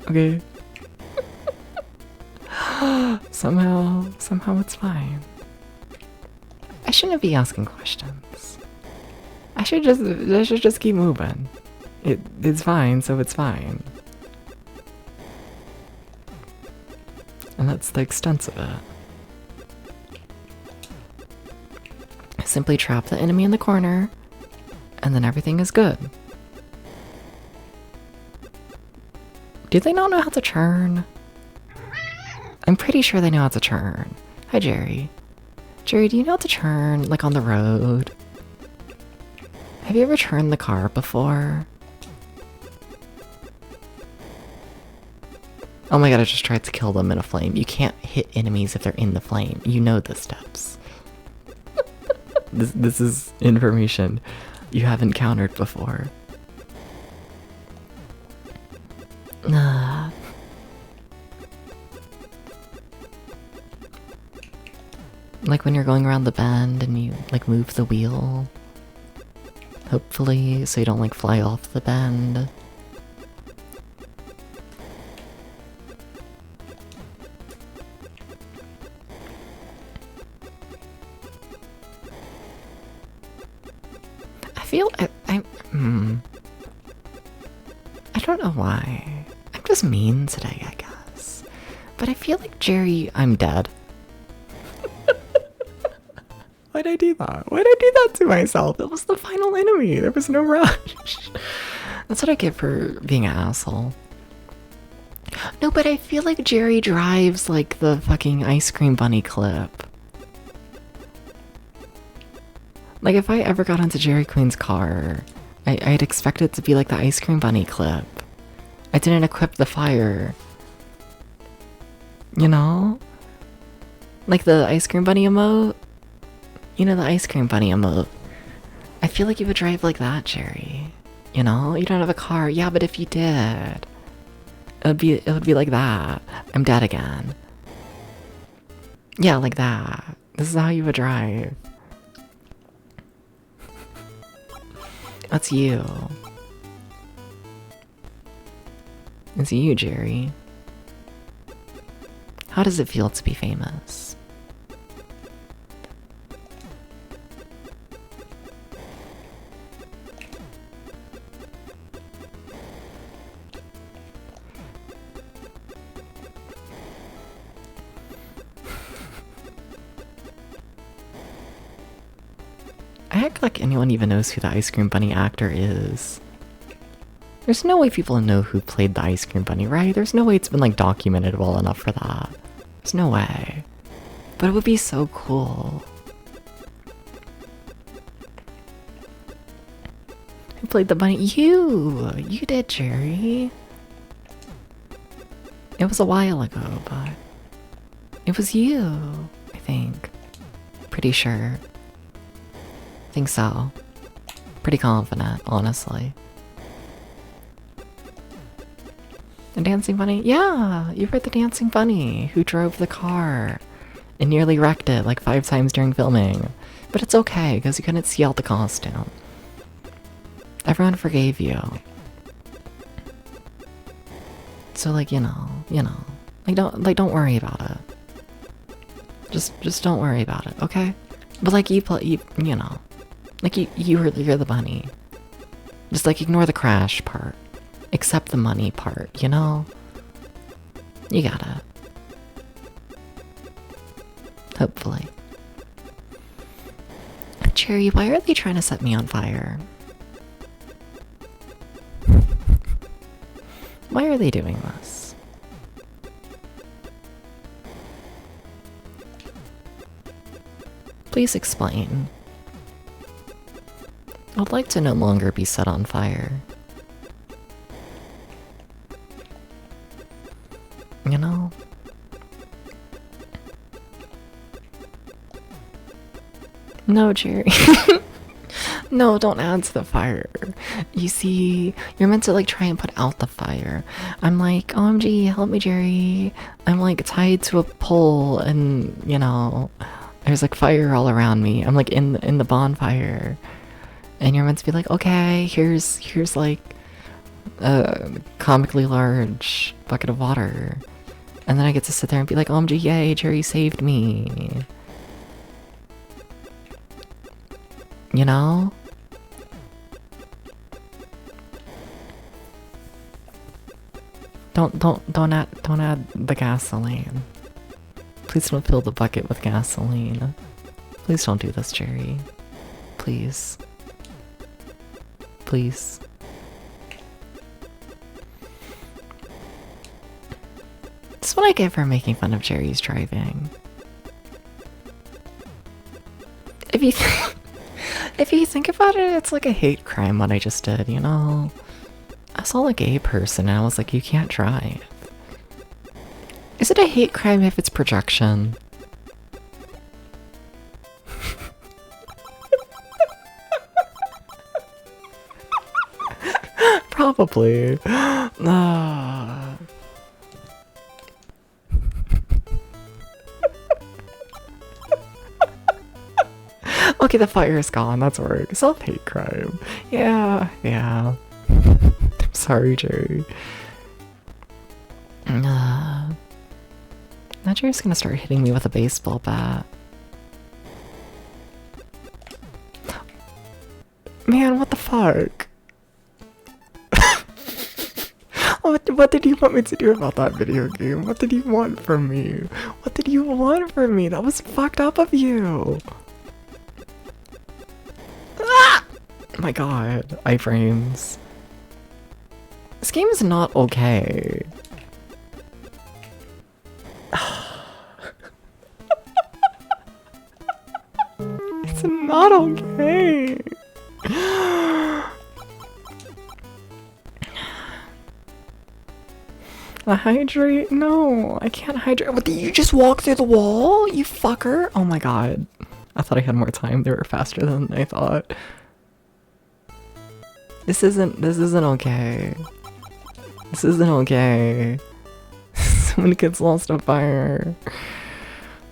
Okay. Somehow it's fine. I shouldn't be asking questions. I should just keep moving. It's fine, so it's fine. And that's the extent of it. Simply trap the enemy in the corner, and then everything is good. Do they not know how to turn? I'm pretty sure they know how to turn. Hi, Jerry. Jerry, do you know how to turn, like, on the road? Have you ever turned the car before? Oh my god, I just tried to kill them in a flame. You can't hit enemies if they're in the flame. You know the steps. This is information you haven't encountered before. Like when you're going around the bend and you like move the wheel. Hopefully, so you don't like fly off the bend. I feel I don't know why. I'm just mean today, I guess. But I feel like Jerry, I'm dead. Why'd I do that? Why'd I do that to myself? It was the final enemy. There was no rush. That's what I get for being an asshole. No, but I feel like Jerry drives like the fucking ice cream bunny clip. Like if I ever got into Jerry Queen's car, I'd expect it to be like the ice cream bunny clip. I didn't equip the fire. You know? Like the ice cream bunny emote? You know, the ice cream bunny emote. I feel like you would drive like that, Jerry. You know? You don't have a car. Yeah, but if you did, it would be like that. I'm dead again. Yeah, like that. This is how you would drive. That's you. It's you, Jerry. How does it feel to be famous? I act like anyone even knows who the Ice Cream Bunny actor is. There's no way people know who played the Ice Cream Bunny, right? There's no way it's been like documented well enough for that. There's no way. But it would be so cool. Who played the bunny? You! You did, Jerry. It was a while ago, but it was you, I think. Pretty sure. Think so. Pretty confident, honestly. The dancing bunny? Yeah, you were the dancing bunny who drove the car and nearly wrecked it like 5 times during filming. But it's okay, because you couldn't see out the costume. Everyone forgave you. So like, you know, don't worry about it. Just don't worry about it, okay? But like you know. Like you're the bunny. Just like ignore the crash part. Accept the money part, you know? You got it. Hopefully. Cherry, why are they trying to set me on fire? Why are they doing this? Please explain. I'd like to no longer be set on fire. You know? No, Jerry. No, don't add to the fire. You see, you're meant to like try and put out the fire. I'm like, OMG, help me, Jerry. I'm like tied to a pole and, you know, there's like fire all around me. I'm like in the bonfire. And you're meant to be like, okay, here's like a comically large bucket of water. And then I get to sit there and be like, OMG, yay, Jerry saved me. You know? Don't add the gasoline. Please don't fill the bucket with gasoline. Please don't do this, Jerry. Please. Please. That's what I get for making fun of Jerry's driving. If you if you think about it, it's like a hate crime what I just did, you know? I saw a gay person and I was like, you can't drive. Is it a hate crime if it's projection? Probably. Okay, the fire is gone. That's work. Self-hate crime. Yeah. I'm sorry, Jerry. Now Jerry's gonna start hitting me with a baseball bat. Man, what the fuck? What did you want me to do about that video game? What did you want from me? What did you want from me? That was fucked up of you. Ah! Oh my god, iframes. This game is not okay. It's not okay. Hydrate? No, I can't hydrate. What, did you just walk through the wall? You fucker. Oh my god. I thought I had more time. They were faster than I thought. This isn't okay. This isn't okay. So many kids lost on fire.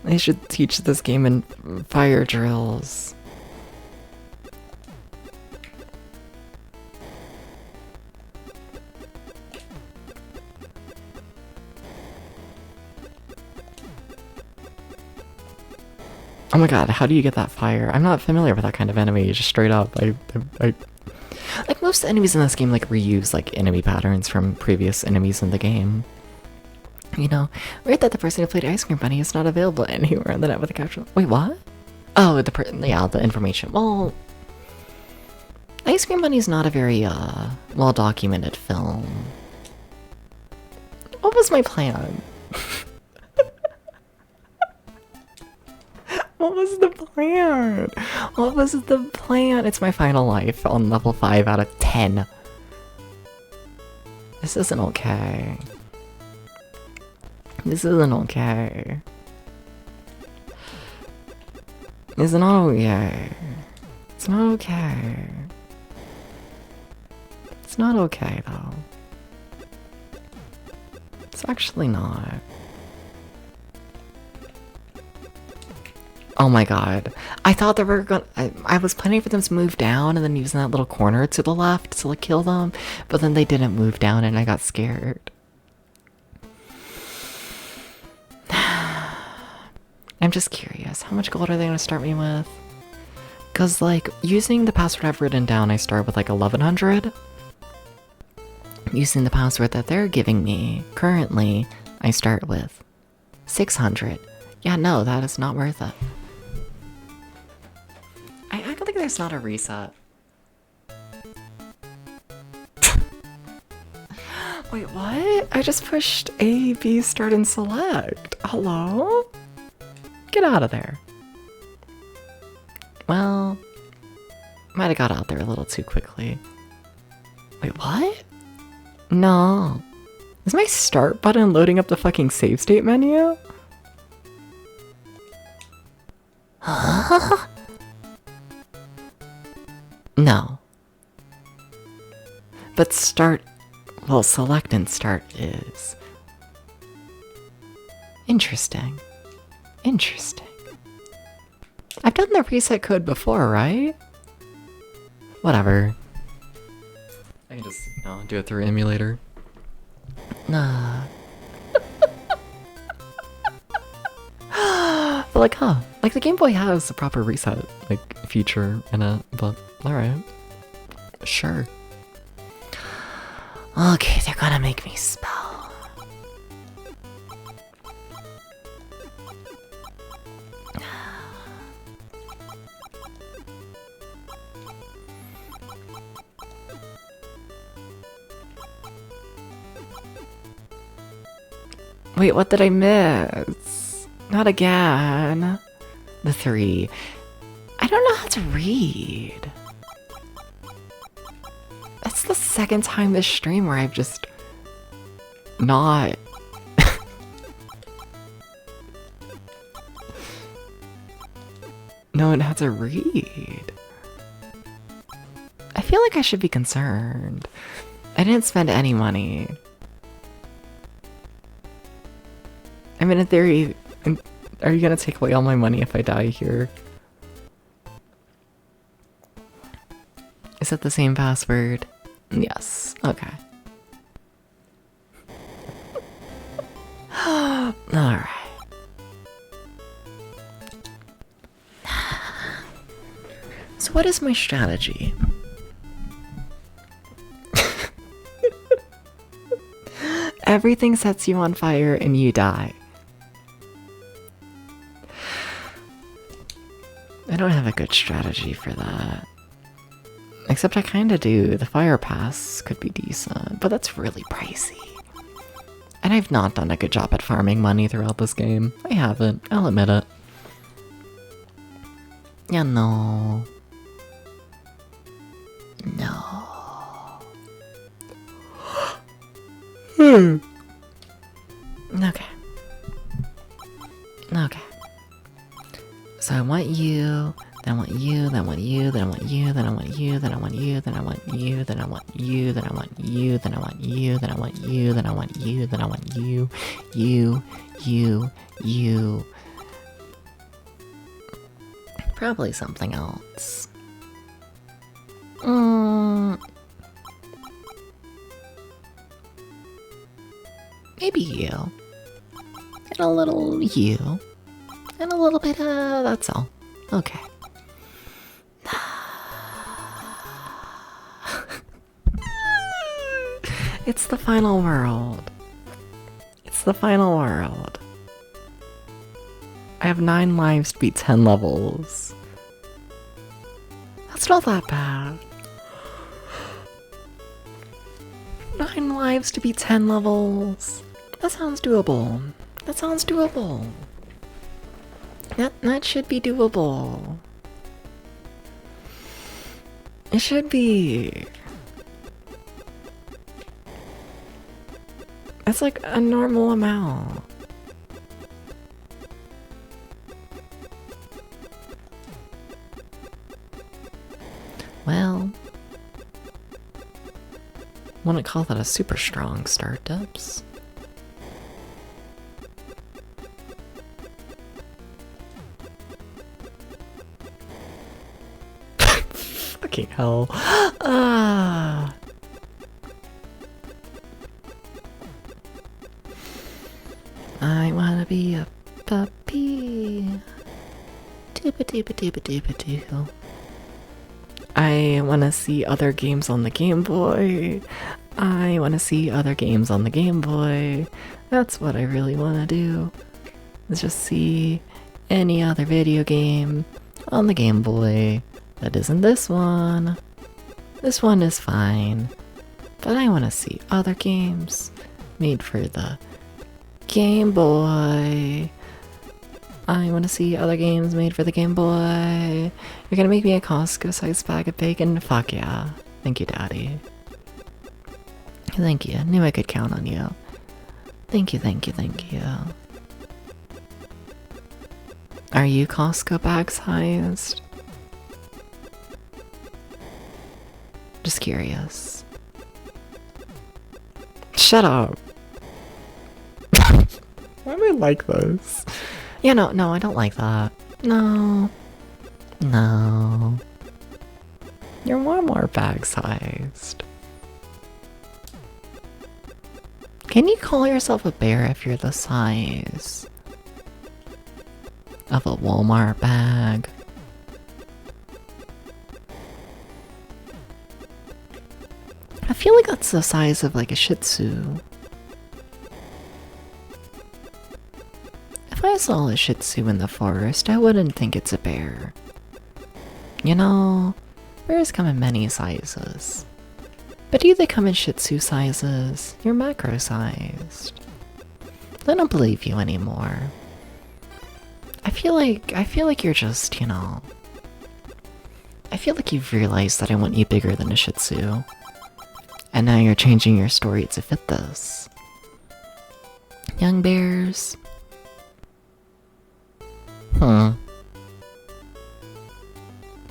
They should teach this game in fire drills. Oh my god, how do you get that fire? I'm not familiar with that kind of enemy, just straight up. I like most enemies in this game like reuse like enemy patterns from previous enemies in the game. You know, weird that the person who played Ice Cream Bunny is not available anywhere on the net with the caption. Wait, what? Oh, the information. Well, Ice Cream Bunny is not a very well documented film. What was my plan? What was the plan? What was the plan? It's my final life on level 5 out of 10. This isn't okay. This isn't okay. It's not okay. It's not okay. It's not okay, though. It's actually not. Oh my god. I thought they were gonna... I was planning for them to move down and then use that little corner to the left to like kill them, but then they didn't move down and I got scared. I'm just curious, how much gold are they gonna start me with? Cause like, using the password I've written down, I start with like 1100. Using the password that they're giving me, currently, I start with 600. Yeah, no, that is not worth it. I don't think there's not a reset. Wait, what? I just pushed A, B, start, and select. Hello? Get out of there. Well, might have got out there a little too quickly. Wait, what? No. Is my start button loading up the fucking save state menu? Huh? No. But start, well, select and start is. Interesting. Interesting. I've done the reset code before, right? Whatever. I can just, do it through emulator. Nah. But like, like the Game Boy has the proper reset, like, feature in it, but alright. Sure. Okay, they're gonna make me spell. Wait, what did I miss? Not again. The 3. I don't know how to read. That's the second time this stream where I've just not known how to read. I feel like I should be concerned. I didn't spend any money. I mean, in theory, are you gonna take away all my money if I die here? Is that the same password? Yes. Okay. Alright. So what is my strategy? Everything sets you on fire and you die. I don't have a good strategy for that. Except I kinda do. The fire pass could be decent, but that's really pricey. And I've not done a good job at farming money throughout this game. I haven't, I'll admit it. Yeah, no. No. Okay. Okay. So I want you, then I want you, then I want you, then I want you, then I want you, then I want you, then I want you, then I want you, then I want you, then I want you, then I want you, then I want you, then I want you, you. Probably something else. Maybe you. And a little you. And a little bit, that's all. Okay. It's the final world. It's the final world. I have 9 lives to beat 10 levels. That's not that bad. 9 lives to beat 10 levels. That sounds doable. That sounds doable. That should be doable. It should be. That's like a normal amount. Well, wouldn't call that a super strong start, Dubs. Fucking hell. I wanna be a puppy. Dooba-dooba-dooba-dooba-doo. I wanna see other games on the Game Boy. I wanna see other games on the Game Boy. That's what I really wanna do. Is just see any other video game on the Game Boy that isn't this one. This one is fine. But I wanna see other games made for the Game Boy. I want to see other games made for the Game Boy. You're gonna make me a Costco-sized bag of bacon? Fuck yeah. Thank you, Daddy. Thank you. Knew I could count on you. Thank you, thank you, thank you. Are you Costco bag-sized? Just curious. Shut up. Why am I like this? Yeah, no, I don't like that. No. No. You're more bag-sized. Can you call yourself a bear if you're the size of a Walmart bag? I feel like that's the size of like a Shih Tzu. If I saw a Shih Tzu in the forest, I wouldn't think it's a bear. You know, bears come in many sizes. But do they come in Shih Tzu sizes? You're macro-sized. I don't believe you anymore. I feel like you're just, you know... I feel like you've realized that I want you bigger than a Shih Tzu. And now you're changing your story to fit this. Young bears...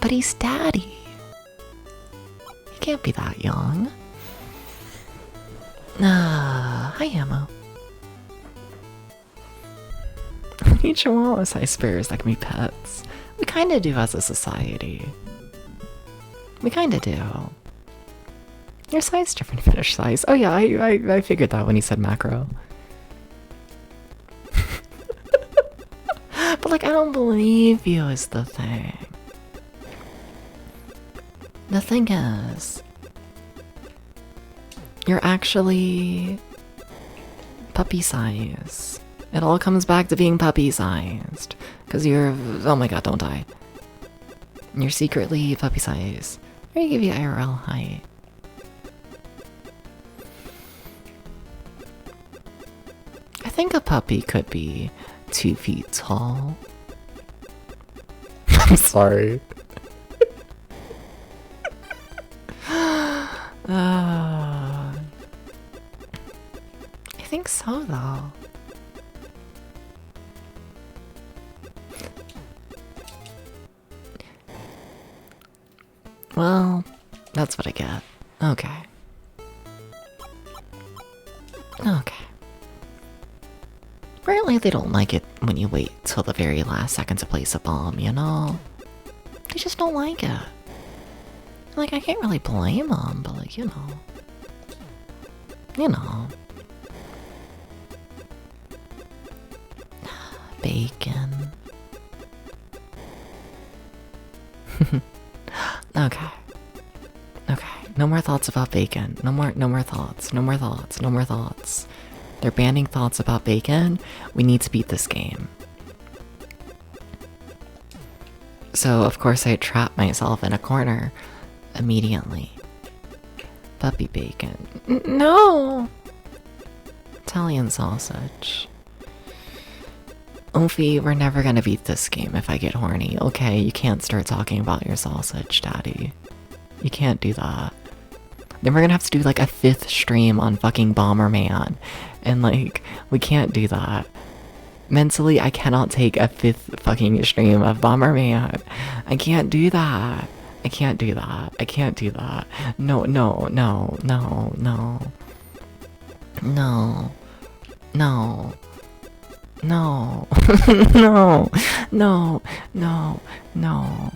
But he's daddy. He can't be that young. Hi, Ammo. We need Chihuahua-sized bears that can be pets. We kinda do as a society. We kinda do. Your size different finish size. Oh yeah, I figured that when he said macro. But like, I don't believe you is the thing. The thing is, you're actually puppy size. It all comes back to being puppy sized. Cause you're, oh my god, don't die. You're secretly puppy size. I'm gonna give you IRL height. I think a puppy could be 2 feet tall. I'm sorry. I think so, though. Well, that's what I get. Okay. Okay. Apparently they don't like it when you wait till the very last second to place a bomb, you know? They just don't like it. Like, I can't really blame them, but like, you know. You know. Bacon. Okay. Okay. No more thoughts about bacon. No more thoughts. No more thoughts. No more thoughts. They're banning thoughts about bacon. We need to beat this game. So, of course, I trapped myself in a corner immediately. Puppy bacon. No! Italian sausage. Oofy, we're never gonna beat this game if I get horny. Okay, you can't start talking about your sausage, daddy. You can't do that. Then we're gonna have to do like a 5th stream on fucking Bomberman. And like, we can't do that. Mentally, I cannot take a 5th fucking stream of Bomberman. I can't do that. I can't do that. I can't do that. No, no, no, no, no. No. No. No. No. No. No. No.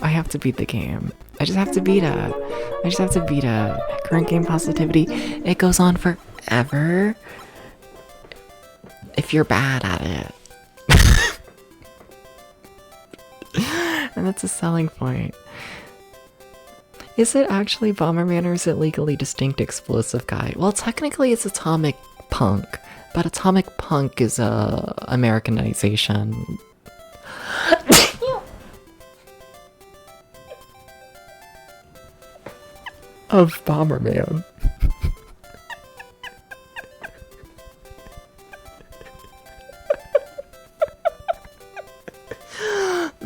I have to beat the game. I just have to beat it. I just have to beat it. Current game positivity. It goes on forever. If you're bad at it. And that's a selling point. Is it actually Bomberman or is it Legally Distinct Explosive Guy? Well, technically it's Atomic Punk, but Atomic Punk is a Americanization. Of Bomberman.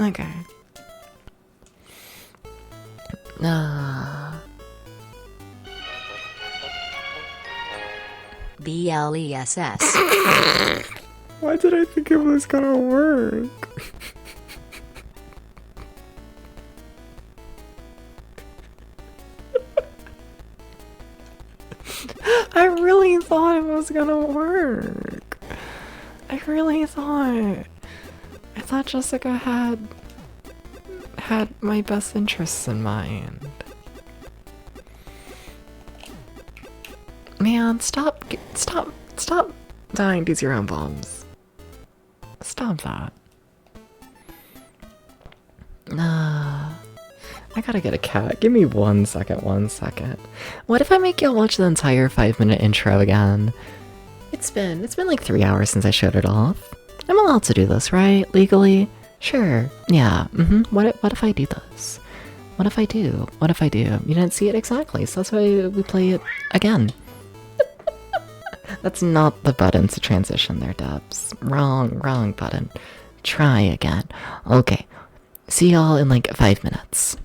Okay. BLESS. Why did I think it was gonna work? I really thought it was gonna work. I really thought. I thought Jessica had my best interests in mind. Man, stop dying to use your own bombs. Stop that. I gotta get a cat. Give me 1 second, 1 second. What if I make you watch the entire 5-minute intro again? It's been like 3 hours since I showed it off. I'm allowed to do this, right? Legally? Sure. Yeah. What if I do this? What if I do? What if I do? You didn't see it exactly, so that's why we play it again. That's not the button to transition there, Debs. Wrong button. Try again. Okay. See y'all in like 5 minutes.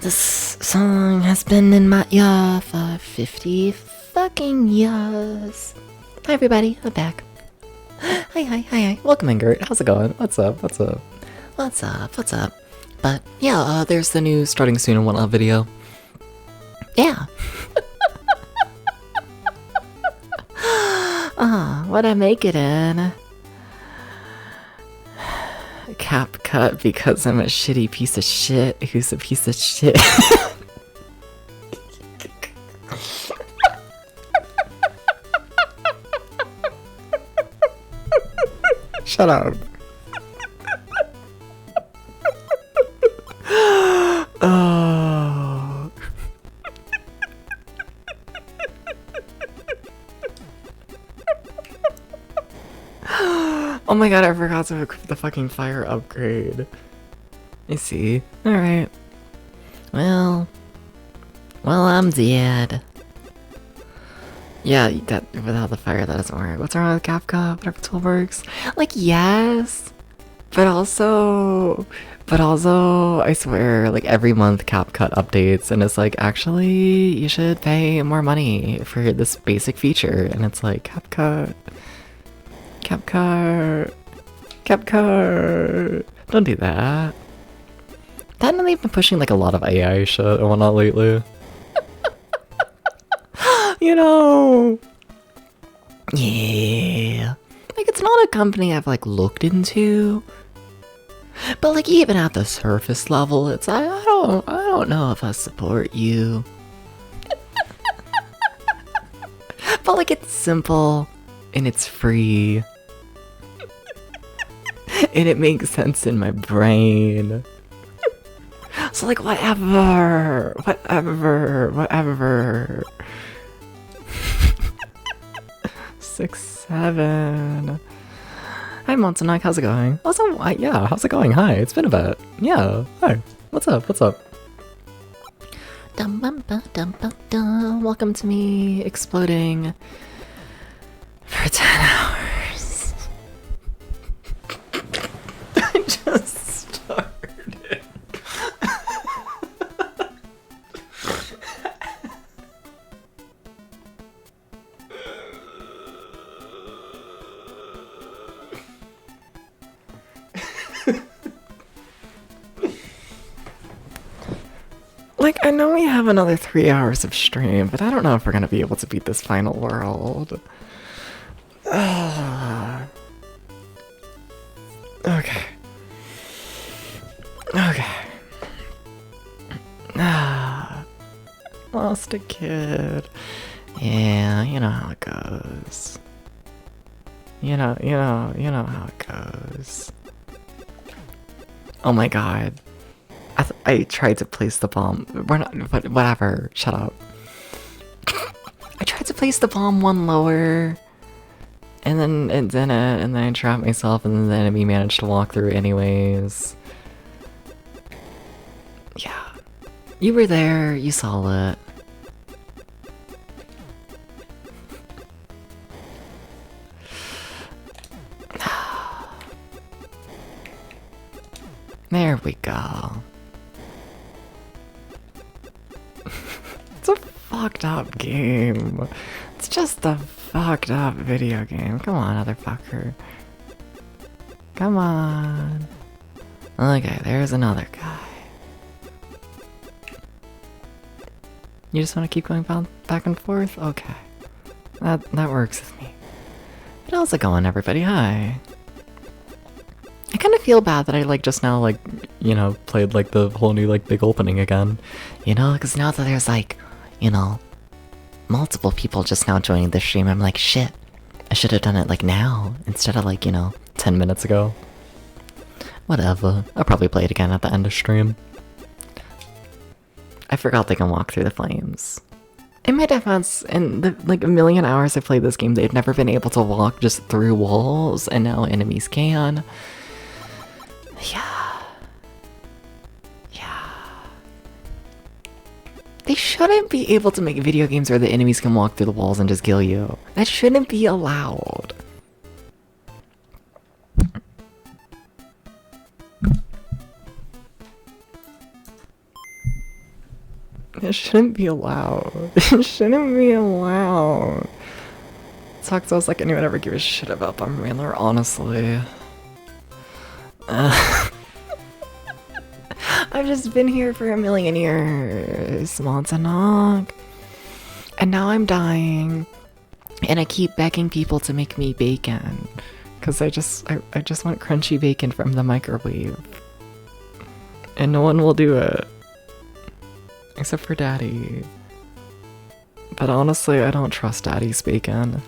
This song has been in my ear for 50 fucking years. Hi everybody, I'm back. Hi. Welcome in, Gert. How's it going? What's up? But yeah, there's the new starting soon and whatnot video. Yeah. What'd I make it in? Cap cut because I'm a shitty piece of shit who's a piece of shit. Shut up. Oh. Oh my god, I forgot to equip the fucking fire upgrade. I see. Alright. Well, I'm dead. Yeah, that without the fire that doesn't work. What's wrong with Capcom? Whatever tool works. Like, yes. But also I swear, like every month CapCut updates and it's like, actually you should pay more money for this basic feature, and it's like CapCut, don't do that. Haven't they been pushing like a lot of AI shit and whatnot lately? You know, yeah, like it's not a company I've like looked into. But like even at the surface level, it's I don't know if I support you. But like it's simple and it's free. And it makes sense in my brain. So like whatever. 6, 7. Hi Montanak, how's it going? Also, yeah, how's it going? Hi, it's been a bit. Yeah, hi. What's up? Welcome to me exploding for 10 hours. I just started. Like, I know we have another 3 hours of stream, but I don't know if we're gonna be able to beat this final world. Okay. Lost a kid. Yeah, you know how it goes. You know how it goes. Oh my god. I tried to place the bomb. We're not, but whatever. Shut up. I tried to place the bomb one lower, and then it didn't, and then I trapped myself, and then the enemy managed to walk through anyways. Yeah. You were there, you saw it. There we go. It's a fucked up game. It's just a fucked up video game. Come on, motherfucker. Come on. Okay, there's another guy. You just want to keep going back and forth? Okay. That works with me. But how's it going, everybody? Hi. I kind of feel bad that I, like, just now, like, you know, played, like, the whole new, like, big opening again. You know, because now that there's, like, you know, multiple people just now joining the stream, I'm like, shit. I should have done it, like, now, instead of, like, you know, 10 minutes ago. Whatever. I'll probably play it again at the end of stream. I forgot they can walk through the flames. In my defense, in the, like, a million hours I've played this game, they've never been able to walk just through walls, and now enemies can. Yeah. Yeah. They shouldn't be able to make video games where the enemies can walk through the walls and just kill you. That shouldn't be allowed. It shouldn't be allowed. It shouldn't be allowed. Sucks, I was like, anyone ever give a shit about Bummer Mailer, honestly. I've just been here for a million years, Montanog. And now I'm dying. And I keep begging people to make me bacon. Because I just want crunchy bacon from the microwave. And no one will do it. Except for Daddy. But honestly, I don't trust Daddy's bacon.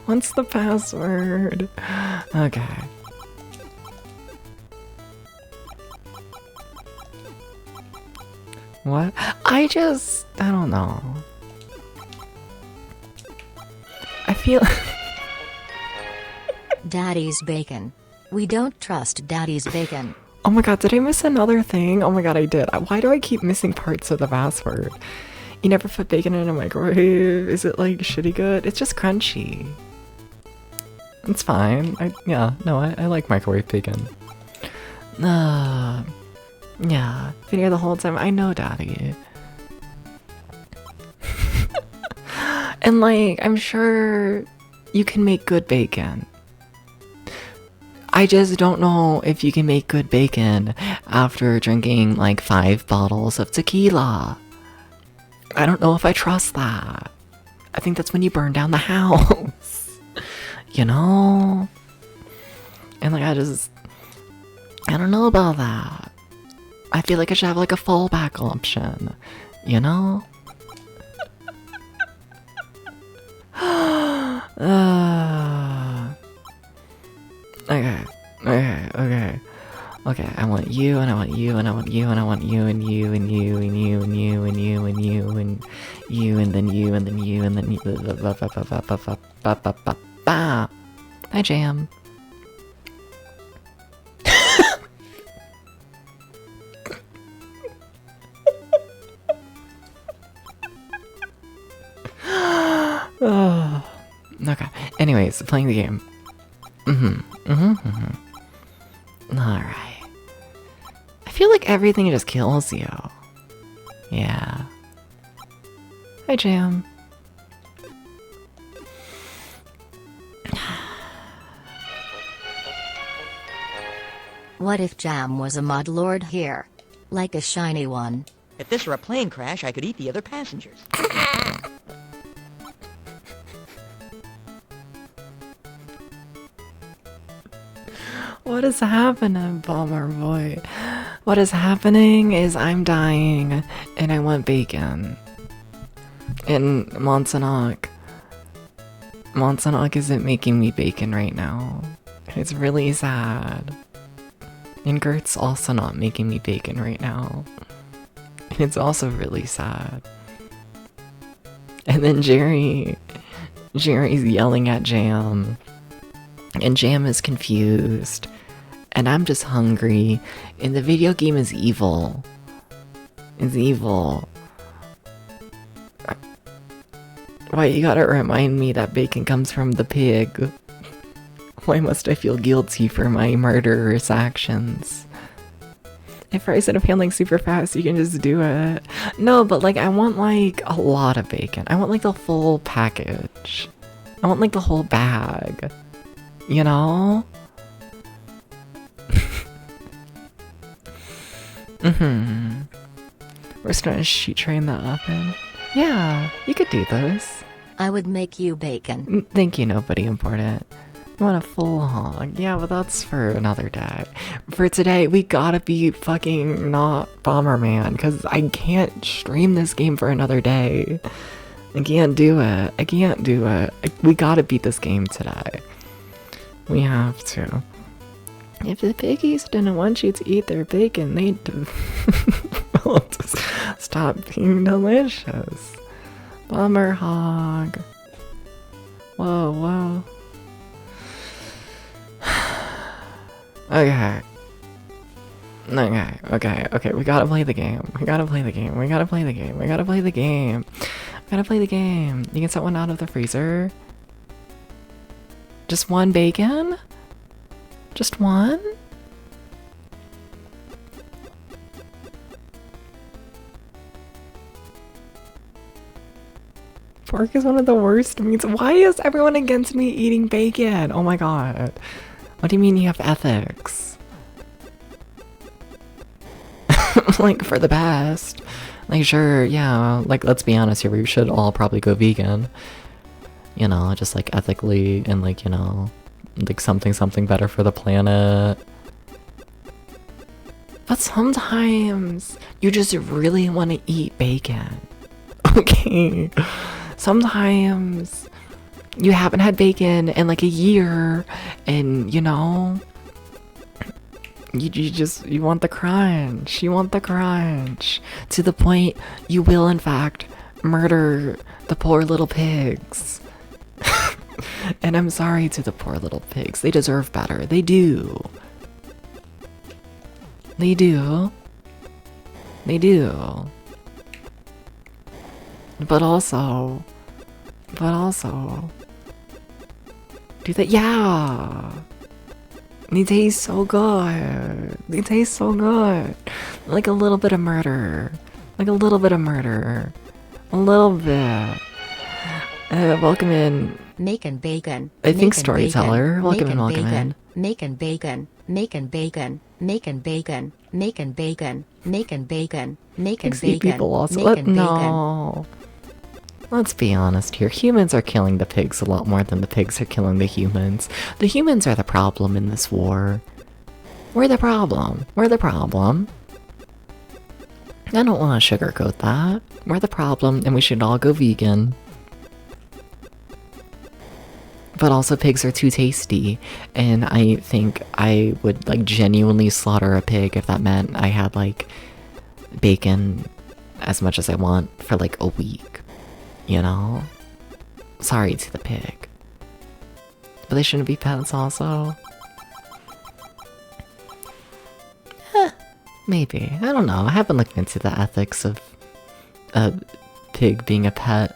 What's the password? Okay. What? I don't know. I feel... Daddy's bacon. We don't trust Daddy's bacon. Oh my god, did I miss another thing? Oh my god, I did. Why do I keep missing parts of the password? You never put bacon in a microwave? Is it, like, shitty good? It's just crunchy. It's fine. I like microwave bacon. Yeah. Been here the whole time. I know, Daddy. And, like, I'm sure you can make good bacon. I just don't know if you can make good bacon after drinking like 5 bottles of tequila. I don't know if I trust that. I think that's when you burn down the house. You know? And like I don't know about that. I feel like I should have like a fallback option. You know? Okay, I want you, and I want you, and I want you, and I want you, and you, and you, and you, and you, and you, and you, and you, and then you, and then you, and then you. Hi, Jam. Okay, anyways, playing the game. Alright. I feel like everything just kills you. Yeah. Hi, Jam. What if Jam was a mod lord here? Like a shiny one. If this were a plane crash, I could eat the other passengers. What is happening, Bomber Boy? What is happening is I'm dying, and I want bacon. And Montanog isn't making me bacon right now. It's really sad. And Gert's also not making me bacon right now. And it's also really sad. And then Jerry's yelling at Jam. And Jam is confused. And I'm just hungry. And the video game is evil. It's evil. Why you gotta remind me that bacon comes from the pig? Why must I feel guilty for my murderous actions? If I said handling super fast, you can just do it. No, but like I want like a lot of bacon. I want like the full package. I want like the whole bag. You know? We're starting to sheet train the oven. Yeah, you could do this. I would make you bacon. Thank you, nobody important. I want a full hog. Yeah, but that's for another day. For today, we gotta be fucking not Bomberman, because I can't stream this game for another day. I can't do it. I can't do it. We gotta beat this game today. We have to. If the piggies didn't want you to eat their bacon, they'd just stop being delicious. Bummer hog. Whoa, whoa. Okay. Okay, we gotta play the game. We gotta play the game. We gotta play the game. We gotta play the game. We gotta play the game. You can set one out of the freezer. Just one bacon? Just one? Pork is one of the worst meats. Why is everyone against me eating bacon? Oh my god. What do you mean you have ethics? Like, for the best. Like, sure, yeah, like, let's be honest here, we should all probably go vegan. You know, just like ethically and like, you know, like something better for the planet. But sometimes you just really want to eat bacon. Okay. Sometimes you haven't had bacon in like a year and you know, you want the crunch. You want the crunch. To the point you will in fact murder the poor little pigs. And I'm sorry to the poor little pigs. They deserve better. They do. They do. They do. But also, do that. Yeah. They taste so good. They taste so good. Like a little bit of murder. Like a little bit of murder. A little bit. Welcome in. Making bacon. I think storyteller. Welcome in, welcome in. Making bacon. Making bacon. Making bacon. Making bacon. Making bacon. Making bacon. People also. No. Let's be honest here. Humans are killing the pigs a lot more than the pigs are killing the humans. The humans are the problem in this war. We're the problem. We're the problem. I don't want to sugarcoat that. We're the problem, and we should all go vegan. But also pigs are too tasty, and I think I would like genuinely slaughter a pig if that meant I had like bacon as much as I want for like a week, you know? Sorry to the pig. But they shouldn't be pets also. Maybe. I don't know. I haven't looked into the ethics of a pig being a pet.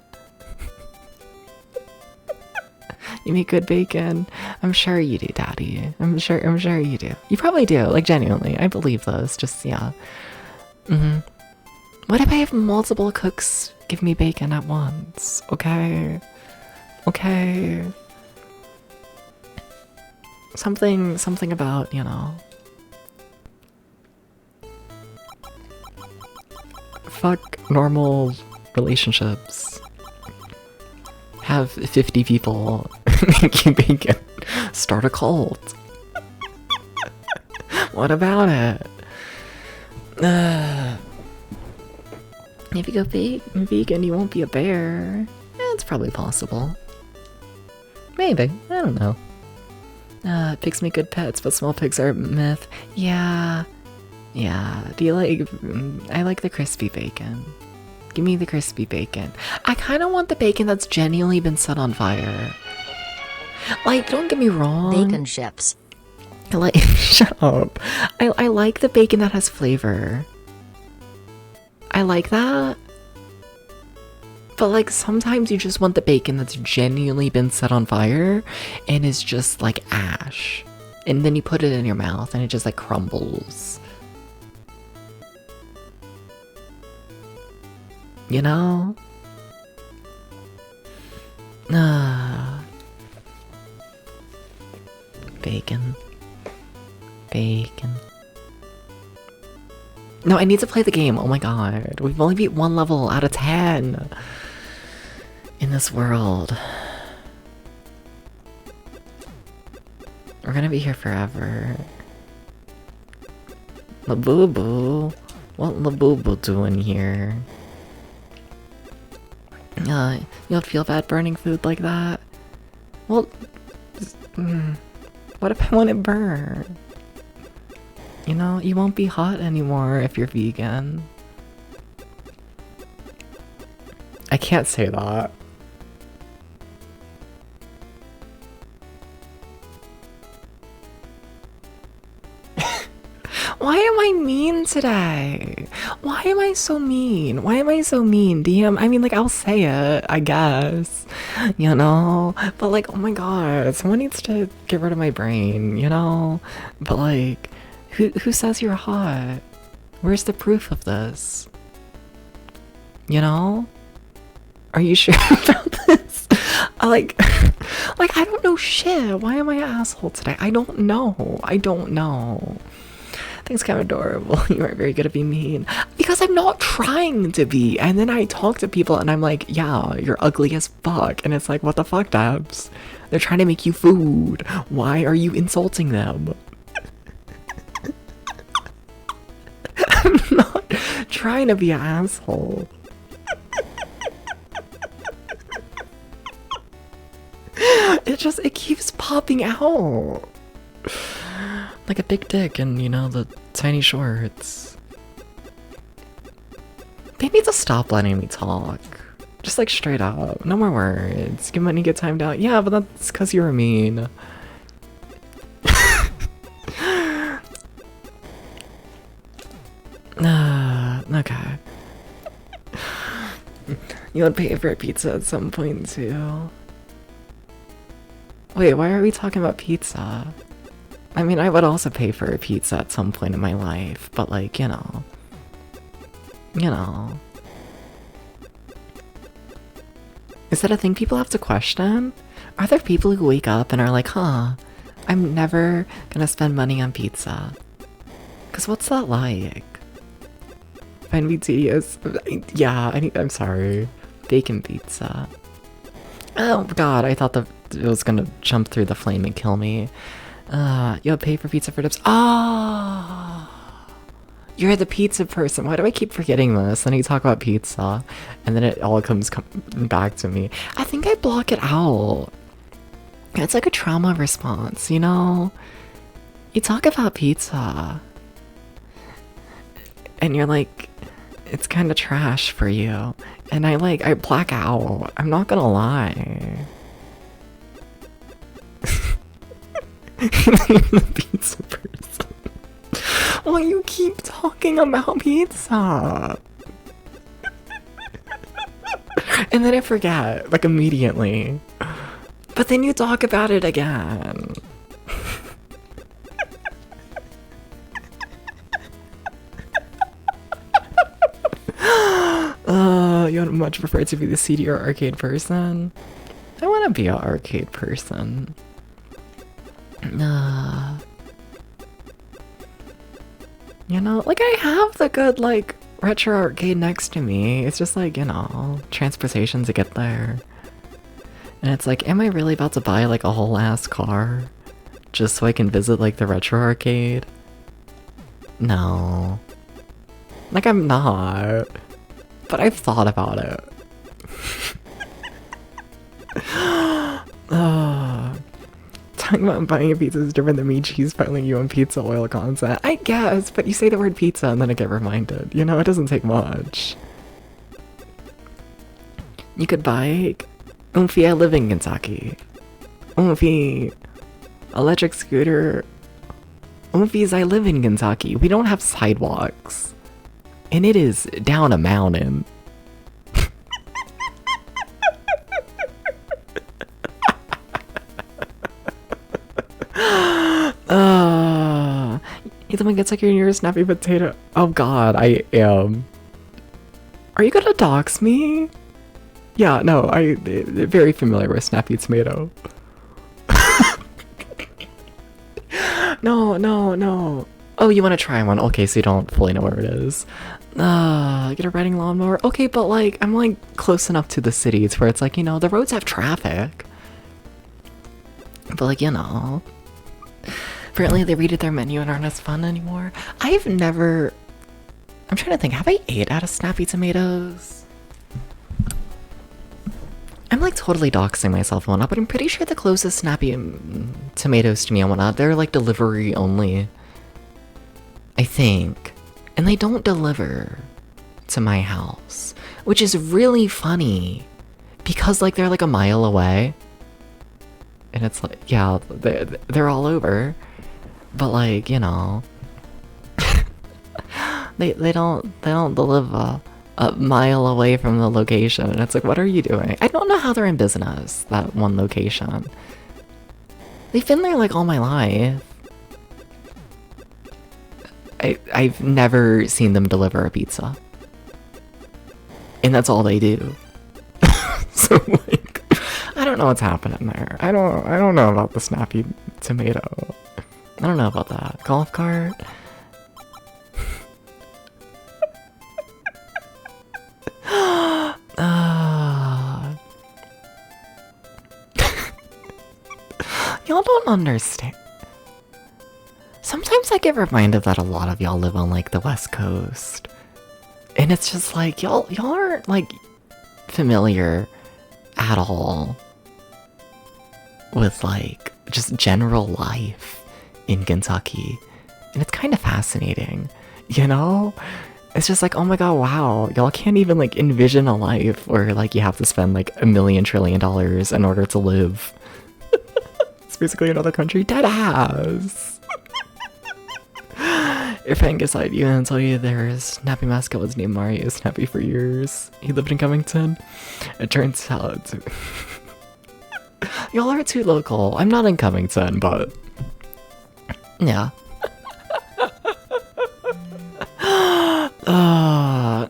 You make good bacon. I'm sure you do, Daddy. I'm sure you do. You probably do. Like, genuinely. I believe those. Just, yeah. What if I have multiple cooks give me bacon at once? Okay. Okay. Something about, you know. Fuck normal relationships. Have 50 people making bacon. Start a cult. What about it? If you go vegan, you won't be a bear. It's probably possible. Maybe. I don't know. Pigs make good pets, but small pigs are a myth. Yeah. Yeah. Do you like... I like the crispy bacon. Give me the crispy bacon. I kind of want the bacon that's genuinely been set on fire. Like, don't get me wrong. Bacon chips. I like... Shut up. I like the bacon that has flavor. I like that. But like, sometimes you just want the bacon that's genuinely been set on fire and is just like ash. And then you put it in your mouth and it just like crumbles. You know? Bacon. Bacon. No, I need to play the game. Oh my god. We've only beat 1 level out of 10 in this world. We're gonna be here forever. Labubu. What Labubu doing here? You don't feel bad burning food like that? Well, what if I want it burned? You know, you won't be hot anymore if you're vegan. I can't say that. Why am I mean today? Why am I so mean? Why am I so mean? DM, I mean, like, I'll say it, I guess. You know? But, like, oh my god, someone needs to get rid of my brain, you know? But, like, who says you're hot? Where's the proof of this? You know? Are you sure about this? Like, I don't know shit. Why am I an asshole today? I don't know. I don't know. I think it's kind of adorable. You aren't very good at being mean. Because I'm not trying to be. And then I talk to people and I'm like, yeah, you're ugly as fuck. And it's like, what the fuck, Dabs? They're trying to make you food. Why are you insulting them? I'm not trying to be an asshole. It keeps popping out. Like a big dick and, you know, the tiny shorts. They need to stop letting me talk. Just like straight up. No more words. Give money, get timed out. Yeah, but that's because you were mean. Okay. You would pay for a pizza at some point too. Wait, why are we talking about pizza? I mean, I would also pay for a pizza at some point in my life, but like, you know. You know. Is that a thing people have to question? Are there people who wake up and are like, huh, I'm never gonna spend money on pizza? Cause what's that like? Find me tedious. Yeah, I'm sorry. Bacon pizza. Oh god, I thought it was gonna jump through the flame and kill me. You'll pay for pizza for dips. Ah, you're the pizza person. Why do I keep forgetting this? Then you talk about pizza, and then it all comes back to me. I think I block it out. It's like a trauma response, you know? You talk about pizza, and you're like, it's kind of trash for you. And I black out. I'm not gonna lie. The pizza person. Well, you keep talking about pizza. And then I forget, like immediately. But then you talk about it again. You would much prefer to be the CD or arcade person? I want to be an arcade person. You know, like I have the good, like, retro arcade next to me. It's just like, you know, transportation to get there. And it's like, am I really about to buy, like, a whole ass car? Just so I can visit, like, the retro arcade? No. Like, I'm not. But I've thought about it. Talking about buying a pizza is different than me cheese piling you on pizza oil content. I guess, but you say the word pizza and then I get reminded. You know, it doesn't take much. You could bike. Oomphy, I live in Kentucky. Oomphy. Electric scooter. Oomphies, I live in Kentucky. We don't have sidewalks. And it is down a mountain. You think it's like your nearest snappy potato? Oh god, I am. Are you gonna dox me? Yeah, no, very familiar with Snappy Tomato. No, no, no. Oh, you want to try one? Okay, so you don't fully know where it is. Get a riding lawnmower. Okay, but like, I'm like close enough to the cities where it's like, you know, the roads have traffic. But like, you know. Apparently they redid their menu and aren't as fun anymore. I've never... I'm trying to think, have I ate out of Snappy Tomatoes? I'm like totally doxing myself and whatnot, but I'm pretty sure the closest Snappy Tomatoes to me and whatnot, they're like delivery only. I think. And they don't deliver to my house, which is really funny because like they're like a mile away. And it's like, yeah, they're all over. But like, you know, they don't deliver a mile away from the location, and it's like, what are you doing? I don't know how they're in business, that one location. They've been there like all my life. I've never seen them deliver a pizza. And that's all they do. So like, I don't know what's happening there. I don't know about the Snappy Tomato. I don't know about that. Golf cart? Y'all don't understand. Sometimes I get reminded that a lot of y'all live on like the West Coast. And it's just like, y'all aren't like familiar at all with like just general life in Kentucky. And it's kind of fascinating, you know? It's just like, oh my god, wow, y'all can't even like envision a life where like you have to spend like $1 million trillion in order to live. It's basically another country. Dead ass. If Angus lied you and tell you their Snappy mascot was named Mario Snappy for years, he lived in Covington. It turns out y'all are too local. I'm not in Covington, but yeah.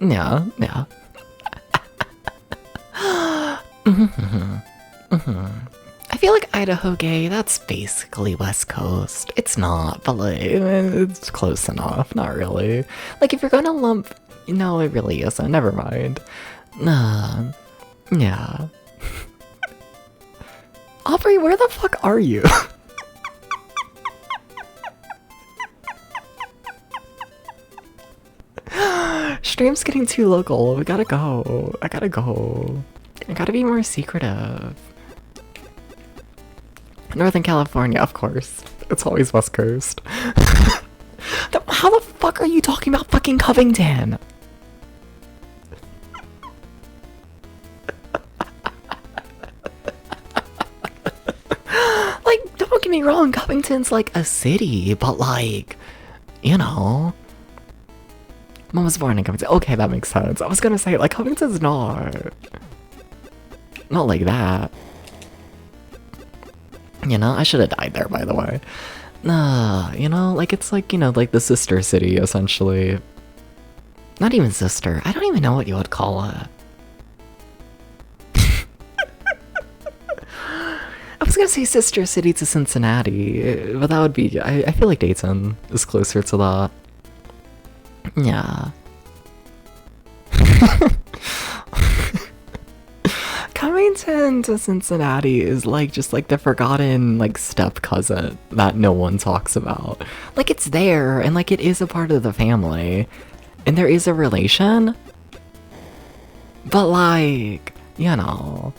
Yeah. I feel like Idaho gay, that's basically West Coast. It's not, but like, it's close enough. Not really. Like, if you're gonna lump... No, it really isn't. Never mind. Yeah. Aubrey, where the fuck are you? Stream's getting too local. We gotta go. I gotta go. I gotta be more secretive. Northern California, of course. It's always West Coast. How the fuck are you talking about fucking Covington? Like, don't get me wrong, Covington's like a city, but like, you know. Mom was born in Covington. Okay, that makes sense. I was gonna say, like, Covington's not like that. You know, I should have died there, by the way. You know, like, it's like, you know, like the sister city, essentially. Not even sister. I don't even know what you would call it. I was gonna say sister city to Cincinnati, but that would be... I feel like Dayton is closer to that. Yeah. Covington to Cincinnati is like just like the forgotten like step cousin that no one talks about. Like, it's there and like it is a part of the family and there is a relation, but like, you know.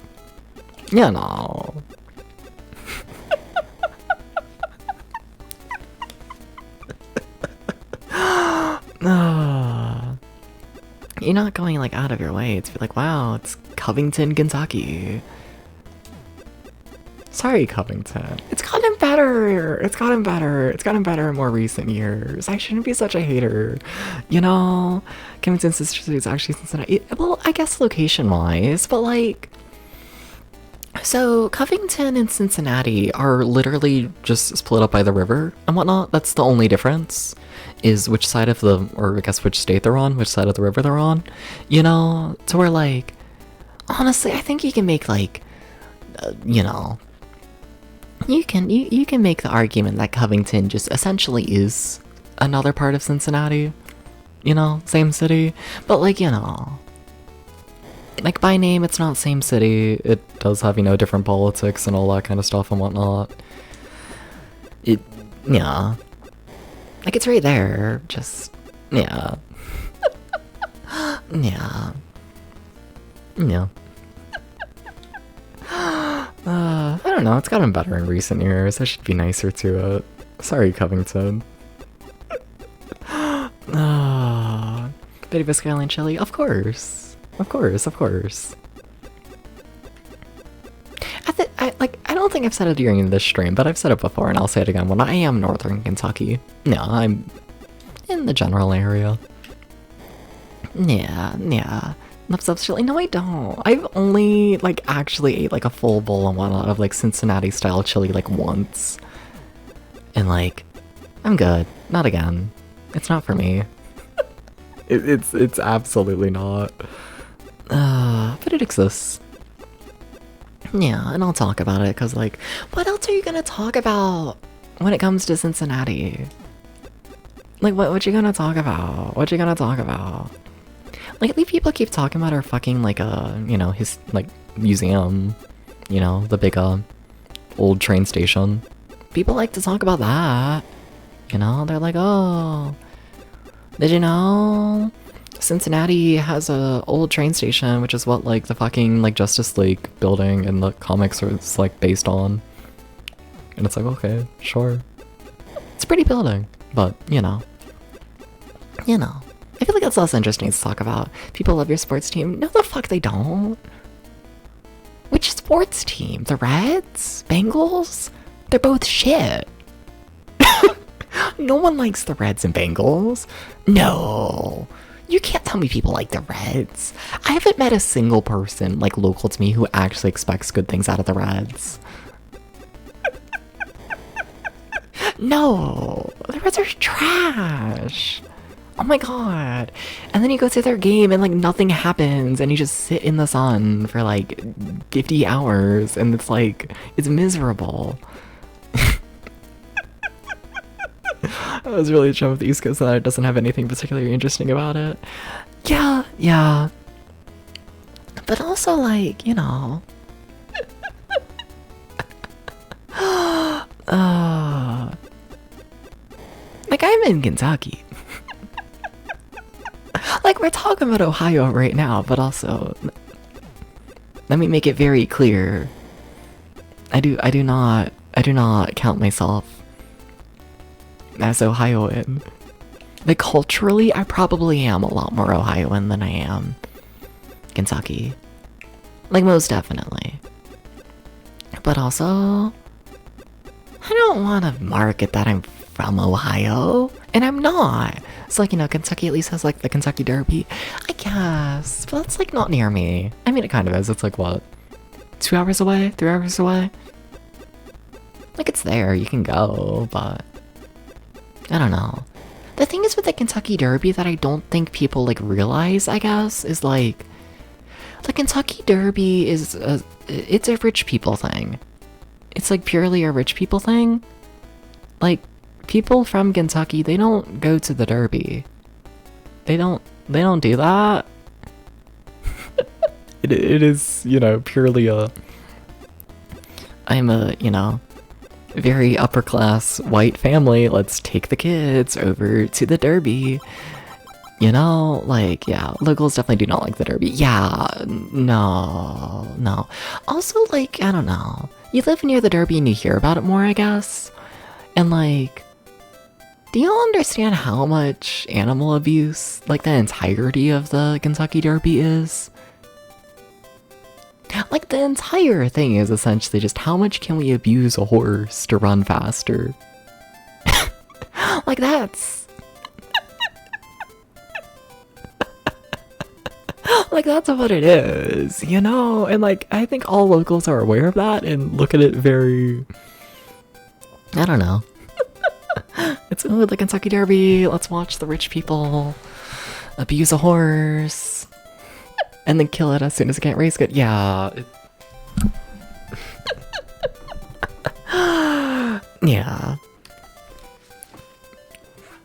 You're not going like out of your way to be like, wow, it's Covington, Kentucky. Sorry, Covington. It's gotten better. It's gotten better in more recent years. I shouldn't be such a hater. You know, Covington's sister city is actually Cincinnati. Well, I guess location-wise, but like, So, Covington and Cincinnati are literally just split up by the river and whatnot. That's the only difference, is which side of the, or I guess which state they're on, which side of the river they're on. You know, to where, like, honestly, I think you can make, like, you know, you can make the argument that Covington just essentially is another part of Cincinnati. You know, same city, but, like, you know, like, by name, it's not same city. It does have, you know, different politics and all that kind of stuff and whatnot. Yeah. Like, it's right there, just, yeah. Yeah. Yeah. I don't know, it's gotten better in recent years. I should be nicer to it. Sorry, Covington. Betty Biscuit Island chili? Of course. Of course, of course. I don't think I've said it during this stream, but I've said it before, and I'll say it again when I am Northern Kentucky. No, I'm in the general area. Yeah. Loves up chili? No, I don't. I've only, like, actually ate, like, a full bowl and whatnot of, like, Cincinnati-style chili, like, once. And, like, I'm good. Not again. It's not for me. It's absolutely not. But it exists. Yeah, and I'll talk about it, because, like, what else are you gonna talk about when it comes to Cincinnati? Like, what you gonna talk about? What you gonna talk about? Like, people keep talking about our fucking, like, you know, his, like, museum. You know, the big, old train station. People like to talk about that. You know, they're like, oh, did you know Cincinnati has a old train station, which is what, like, the fucking, like, Justice League building in the comics is, like, based on. And it's like, okay, sure. It's a pretty building, but, you know. I feel like that's less interesting to talk about. People love your sports team. No, the fuck they don't. Which sports team? The Reds? Bengals? They're both shit. No one likes the Reds and Bengals. No. You can't tell me people like the Reds. I haven't met a single person, like, local to me who actually expects good things out of the Reds. No. The Reds are trash. Oh my god. And then you go to their game and, like, nothing happens and you just sit in the sun for, like, 50 hours and it's like, it's miserable. I was really trying with the East Coast that it doesn't have anything particularly interesting about it. Yeah. But also, like, you know. Like, I'm in Kentucky. Like, we're talking about Ohio right now, but also, let me make it very clear. I do not count myself as Ohioan. Like, culturally, I probably am a lot more Ohioan than I am Kentucky. Like, most definitely. But also, I don't want to market that I'm from Ohio, and I'm not. It's like, you know, Kentucky at least has, like, the Kentucky Derby, I guess, but it's, like, not near me. I mean, it kind of is. It's, like, what, 2 hours away? 3 hours away? Like, it's there, you can go, but I don't know. The thing is with the Kentucky Derby that I don't think people, like, realize, I guess, is, like, the Kentucky Derby is it's a rich people thing. It's, like, purely a rich people thing. Like, people from Kentucky, they don't go to the Derby. They don't do that. It is, you know, purely I'm a, you know, very upper class white family. Let's take the kids over to the Derby. You know, like, yeah, locals definitely do not like the Derby. Yeah, no. Also, like, I don't know. You live near the Derby and you hear about it more, I guess. And, like, do you understand how much animal abuse, like, the entirety of the Kentucky Derby is? Like, the entire thing is essentially just how much can we abuse a horse to run faster? Like, that's... Like, that's what it is, you know? And, like, I think all locals are aware of that and look at it very... I don't know. It's, oh, the Kentucky Derby, let's watch the rich people abuse a horse and then kill it as soon as it can't race good. Yeah. Yeah.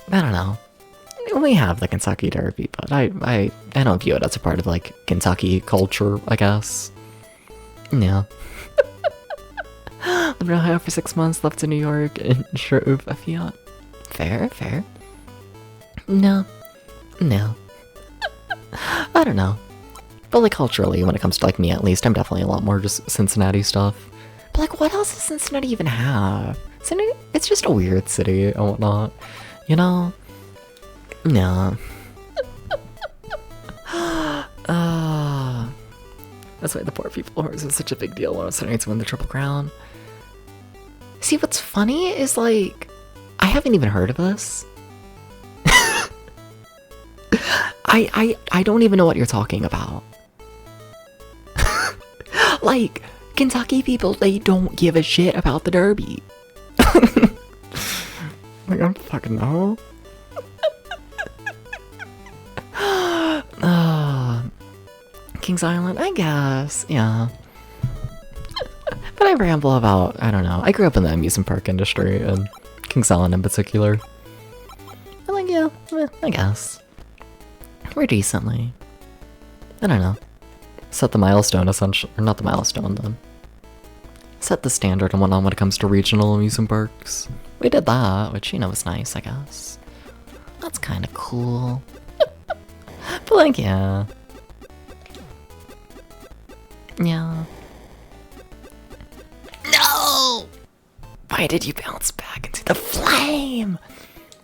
I don't know. We have the Kentucky Derby, but I don't view it as a part of, like, Kentucky culture, I guess. Yeah. Lived in Ohio for 6 months, left to New York, and drove a Fiat. Fair, fair. No. No. I don't know. But, like, culturally, when it comes to, like, me at least, I'm definitely a lot more just Cincinnati stuff. But, like, what else does Cincinnati even have? Cincinnati, it's just a weird city and whatnot. You know? No. That's why the poor people horse is such a big deal when it's starting to win the Triple Crown. See, what's funny is, like, I haven't even heard of this. I don't even know what you're talking about. Like, Kentucky people, they don't give a shit about the Derby. Like, I don't fucking know. Kings Island, I guess, yeah. But I ramble about, I don't know. I grew up in the amusement park industry, and Kings Island in particular. I'm like, yeah, I guess. We're decently. I don't know. Set the milestone, essentially. Or not the milestone, then. Set the standard and whatnot when it comes to regional amusement parks. We did that, which, you know, was nice, I guess. That's kind of cool. But, like, yeah. Yeah. No! Why did you bounce back into the flame?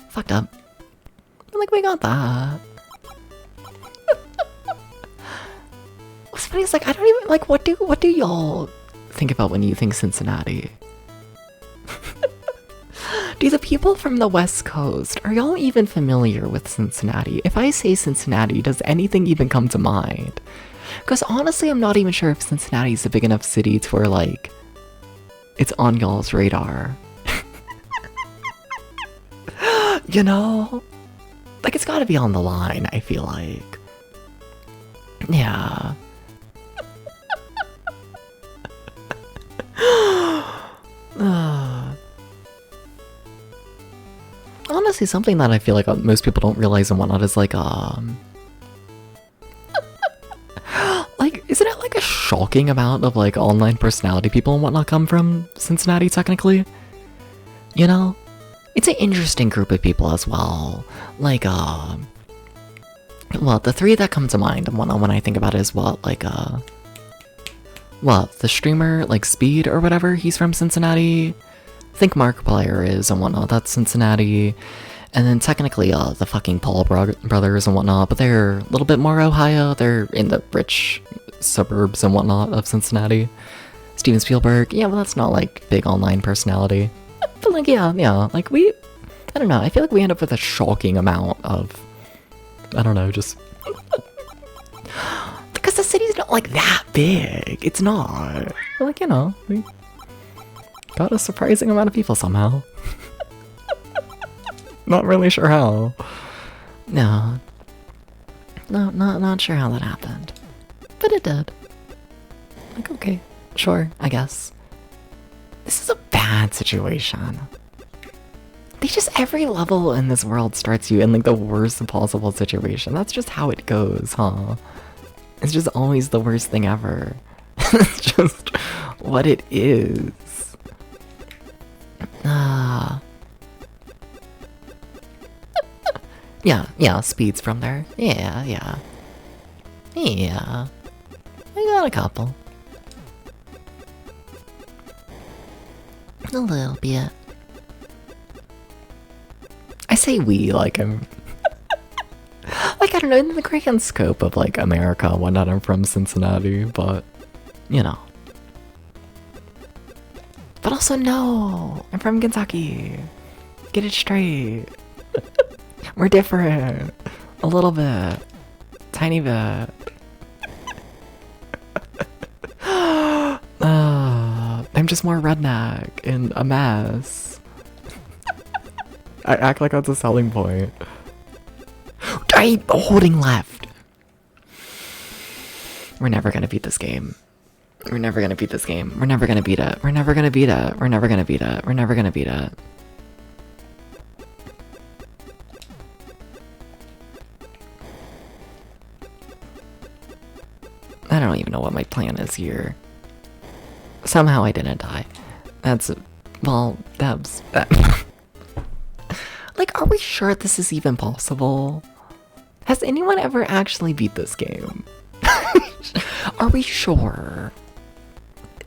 Fucked up. I'm like, we got that. What's funny is, like, I don't even, like, what do y'all think about when you think Cincinnati? Do the people from the West Coast, are y'all even familiar with Cincinnati? If I say Cincinnati, does anything even come to mind? Because honestly, I'm not even sure if Cincinnati's a big enough city to where, like, it's on y'all's radar. You know? Like, it's gotta be on the line, I feel like. Yeah. Honestly, something that I feel like most people don't realize and whatnot is, like, like, isn't it like a shocking amount of, like, online personality people and whatnot come from Cincinnati, technically? You know? It's an interesting group of people as well. Like, well, the three that come to mind and whatnot when I think about it is what, like, the streamer, like, Speed or whatever, he's from Cincinnati. I think Markiplier is and whatnot, that's Cincinnati. And then technically, the fucking Paul brothers and whatnot, but they're a little bit more Ohio. They're in the rich suburbs and whatnot of Cincinnati. Steven Spielberg, yeah, well, that's not, like, big online personality. But, like, yeah, like, I don't know, I feel like we end up with a shocking amount of, I don't know, just... Because the city's not, like, that big. It's not. But, like, you know, we got a surprising amount of people somehow. Not really sure how. No, not sure how that happened. But it did. Like, okay, sure, I guess. This is a bad situation. They just, every level in this world starts you in, like, the worst possible situation. That's just how it goes, huh? It's just always the worst thing ever. It's just what it is. Yeah, Speed's from there. Yeah. I got a couple. A little bit. I say we, like, I'm... like, I don't know, in the grand scope of, like, America and whatnot, I'm from Cincinnati, but, you know. But also, no! I'm from Kentucky! Get it straight! We're different! A little bit. Tiny bit. I'm just more redneck and a mess. I act like that's a selling point. I'm holding left. We're never gonna beat this game. We're never gonna beat this game. We're never gonna beat it. We're never gonna beat it. We're never gonna beat it. We're never gonna beat it. I don't even know what my plan is here. Somehow I didn't die. That's... well, that's... Like, are we sure this is even possible? Has anyone ever actually beat this game? Are we sure?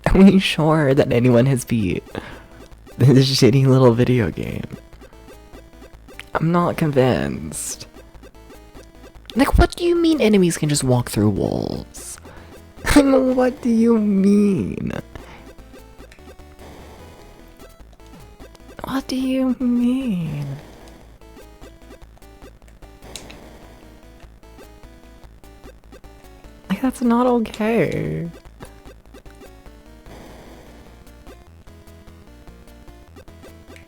Are we sure that anyone has beat this shitty little video game? I'm not convinced. Like, what do you mean enemies can just walk through walls? What do you mean? What do you mean? Like, that's not okay.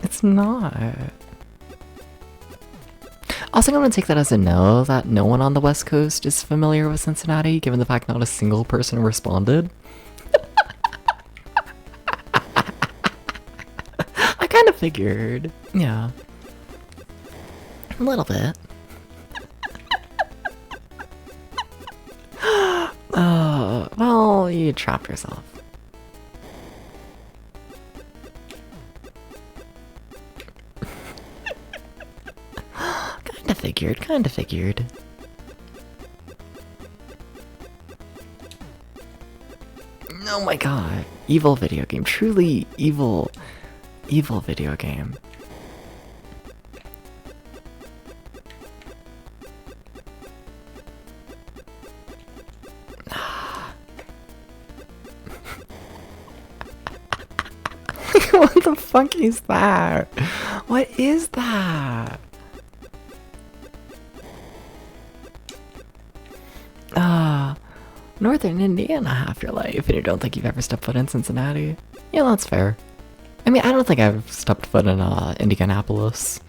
It's not. Also, I'm gonna take that as a no, that no one on the West Coast is familiar with Cincinnati, given the fact not a single person responded. I kind of figured. Yeah. A little bit. Well, you trapped yourself. Kinda figured. Oh my god. Evil video game. Truly evil video game. What the fuck is that? What is that? Northern Indiana half your life, and you don't think you've ever stepped foot in Cincinnati? Yeah, that's fair. I mean, I don't think I've stepped foot in Indianapolis.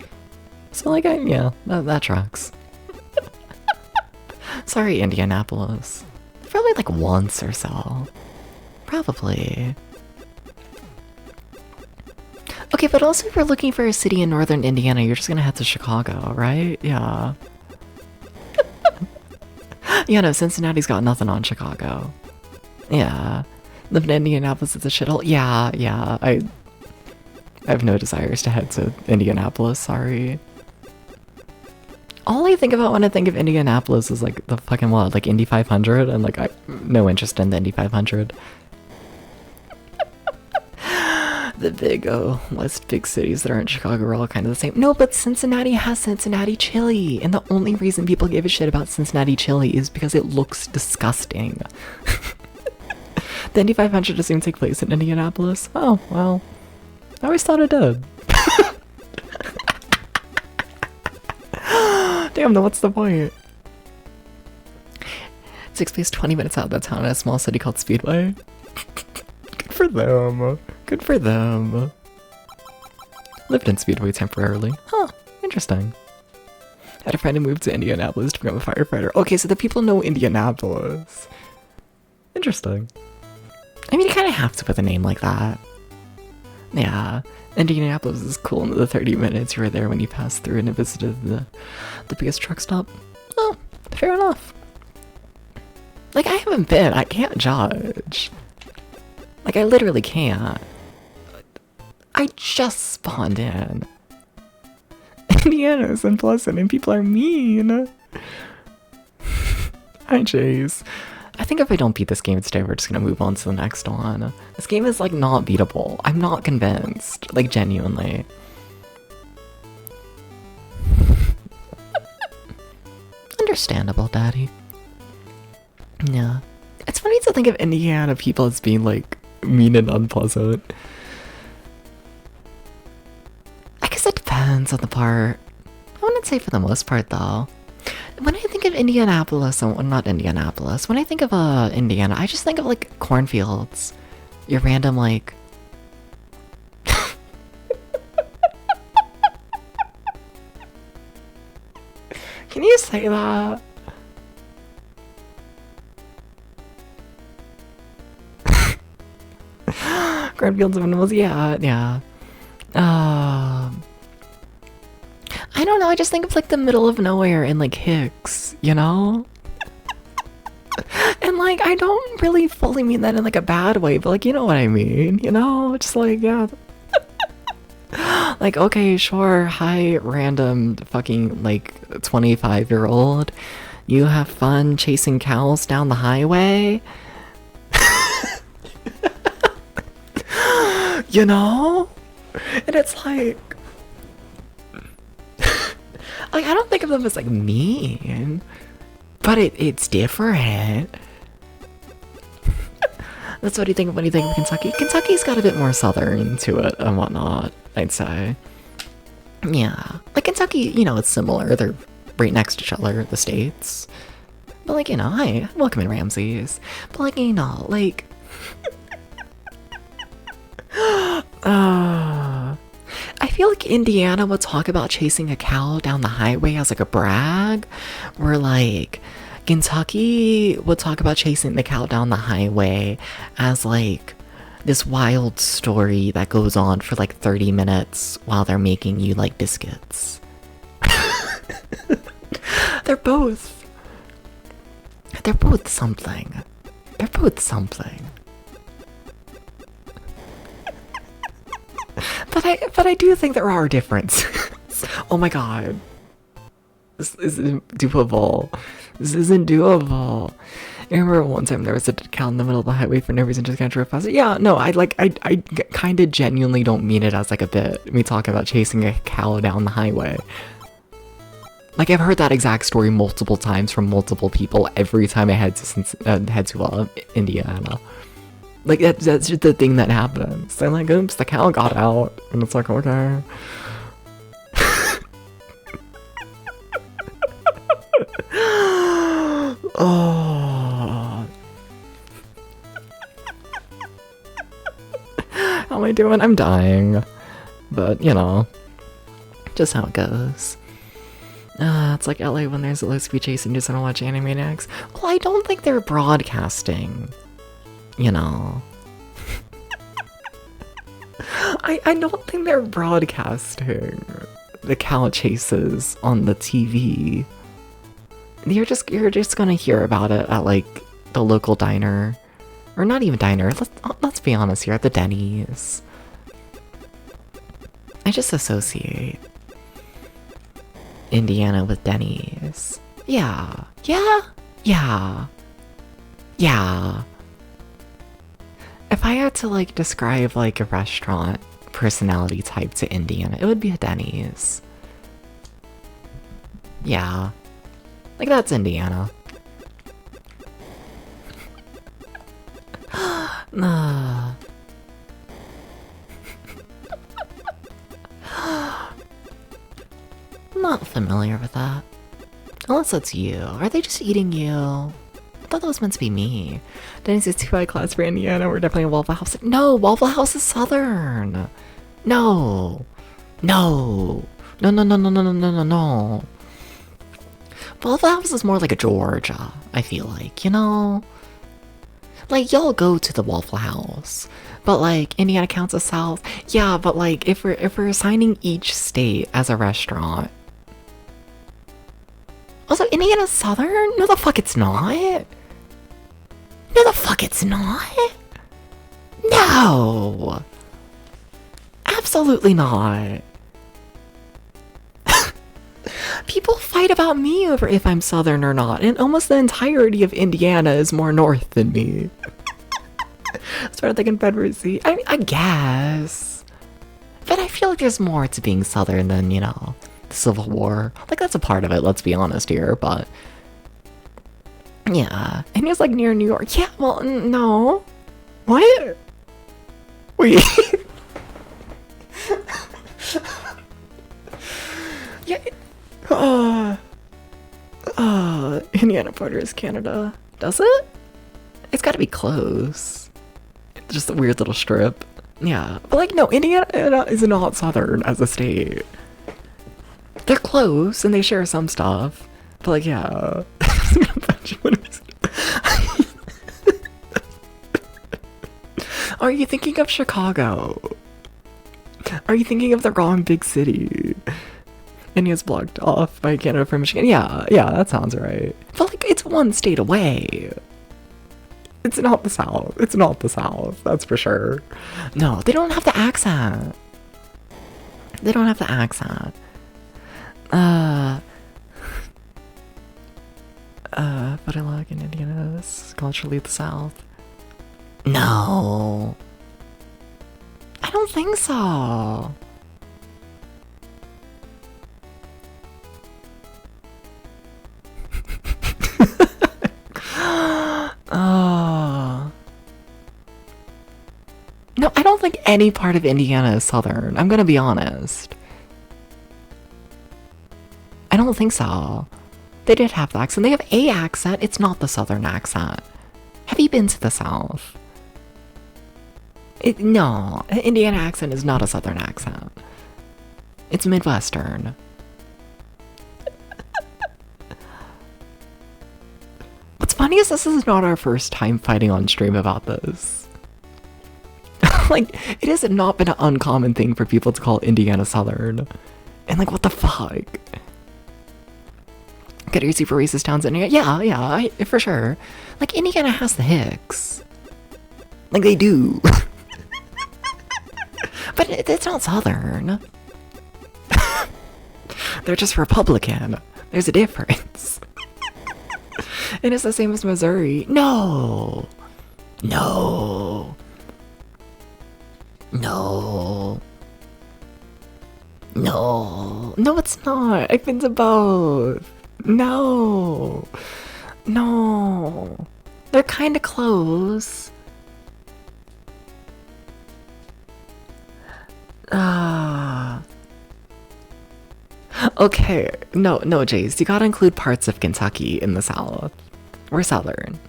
So, like, yeah, that tracks. Sorry, Indianapolis. Probably like once or so. Probably. Okay, but also if you're looking for a city in northern Indiana, you're just gonna head to Chicago, right? Yeah. Yeah, no, Cincinnati's got nothing on Chicago. Yeah. Living in Indianapolis is a shithole. Yeah, I have no desires to head to Indianapolis, sorry. All I think about when I think of Indianapolis is like the fucking what, like Indy 500, and like I no interest in the Indy 500. The big West big cities that aren't Chicago are all kind of the same. No, but Cincinnati has Cincinnati chili, and the only reason people give a shit about Cincinnati chili is because it looks disgusting. The Indy 500 doesn't even take place in Indianapolis. Oh, well. I always thought it did. Damn, then what's the point? It takes place 20 minutes out of the town in a small city called Speedway. Good for them. Good for them. Lived in Speedway temporarily. Huh, interesting. Had a friend who moved to Indianapolis to become a firefighter. Okay, so the people know Indianapolis. Interesting. I mean, you kind of have to with a name like that. Yeah, Indianapolis is cool in the 30 minutes you were there when you passed through and visited the biggest truck stop. Oh, fair enough. Like, I haven't been. I can't judge. Like, I literally can't. I just spawned in. Indiana's unpleasant and people are mean. Hi, Chase. I think if I don't beat this game today, we're just gonna move on to the next one. This game is, like, not beatable. I'm not convinced. Like, genuinely. Understandable, Daddy. Yeah. It's funny to think of Indiana people as being, like, mean and unpleasant. I guess it depends on the part. I wouldn't say for the most part, though. When I think of Indianapolis, well, not Indianapolis, when I think of Indiana, I just think of, like, cornfields. Your random, like, just say that? Cornfields of animals, yeah. I don't know, I just think of like the middle of nowhere in like Hicks, you know? And like, I don't really fully mean that in like a bad way, but like, you know what I mean, you know? Just like, yeah. Like, okay, sure, hi, random fucking like 25-year-old. You have fun chasing cows down the highway? You know? And it's like I don't think of them as like mean, but it's different. That's what you think of when you think of Kentucky. Kentucky's got a bit more southern to it and whatnot, I'd say. Yeah, like Kentucky, you know, it's similar. They're right next to each other, the states. But like, you know, hi, welcome in Ramses. But like, you know, like I feel like Indiana would talk about chasing a cow down the highway as like a brag, where like Kentucky would talk about chasing the cow down the highway as like this wild story that goes on for like 30 minutes while they're making you like biscuits. They're both something. They're both something. But I do think there are differences. Oh my god. This isn't doable. This isn't doable. I remember one time there was a cow in the middle of the highway for no reason, just kind of drove past it. Yeah, no, I kind of genuinely don't mean it as like a bit. Me talking about chasing a cow down the highway. Like, I've heard that exact story multiple times from multiple people every time I head to Indiana. Like, that's just the thing that happens. They're like, oops, the cow got out. And it's like, okay. Oh. How am I doing? I'm dying. But, you know, just how it goes. It's like LA when there's a low speed chase and just want to watch Animaniacs. Well, I don't think they're broadcasting. You know. I don't think they're broadcasting the cow chases on the TV. You're just gonna hear about it at like the local diner. Or not even diner, let's be honest here, at the Denny's. I just associate Indiana with Denny's. Yeah. If I had to like describe like a restaurant personality type to Indiana, it would be a Denny's. Yeah. Like, that's Indiana. Not familiar with that. Unless that's you. Are they just eating you? I thought that was meant to be me. Denny's is too high class for Indiana. We're definitely a Waffle House. No, Waffle House is Southern. No. No. Waffle House is more like a Georgia, I feel like, you know? Like, y'all go to the Waffle House, but like, Indiana counts as South. Yeah, but like, if we're assigning each state as a restaurant. Also, Indiana's Southern? No, the fuck it's not. No, the fuck it's not. No. Absolutely not. People fight about me over if I'm Southern or not, and almost the entirety of Indiana is more north than me. Started thinking Confederacy. I mean, I guess. But I feel like there's more to being Southern than, you know, the Civil War. Like, that's a part of it, let's be honest here, but... yeah. And he was, like, near New York. Yeah, well, no. What? Wait. Yeah. Indiana borders Canada. Does it? It's gotta be close. It's just a weird little strip. Yeah. But like, no, Indiana is not Southern as a state. They're close and they share some stuff. But like, yeah. Are you thinking of Chicago? Are you thinking of the wrong big city? And he was blocked off by Canada from Michigan. Yeah, that sounds right. But like, it's one state away. It's not the South. It's not the South. That's for sure. No, they don't have the accent. They don't have the accent. But I like in Indiana, it's culturally the South. No. I don't think so. Oh. No, I don't think any part of Indiana is southern. I'm gonna be honest. I don't think so. They did have the accent. They have a accent. It's not the southern accent. Have you been to the South? No, an Indiana accent is not a southern accent. It's Midwestern. What's funny is this is not our first time fighting on stream about this. Like, it has not been an uncommon thing for people to call Indiana Southern. And like, what the fuck? Good, are you super racist towns in here? Yeah, for sure. Like, Indiana has the Hicks. Like, they do. But it's not Southern. They're just Republican. There's a difference. And it's the same as Missouri. No, it's not. I've been to both. No, they're kind of close. Okay, no, Jace, you gotta include parts of Kentucky in the South. We're Southern.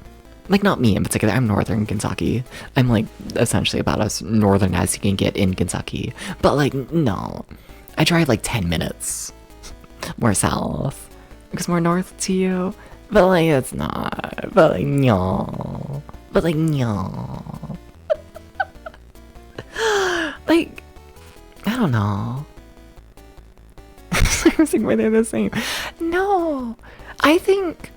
Like, not me in particular, I'm Northern Kentucky. I'm like, essentially about as northern as you can get in Kentucky. But like, no. I drive like 10 minutes more south. Because more north to you. But like, it's not. But like, no. Like, I don't know. Why they're the same. No, I think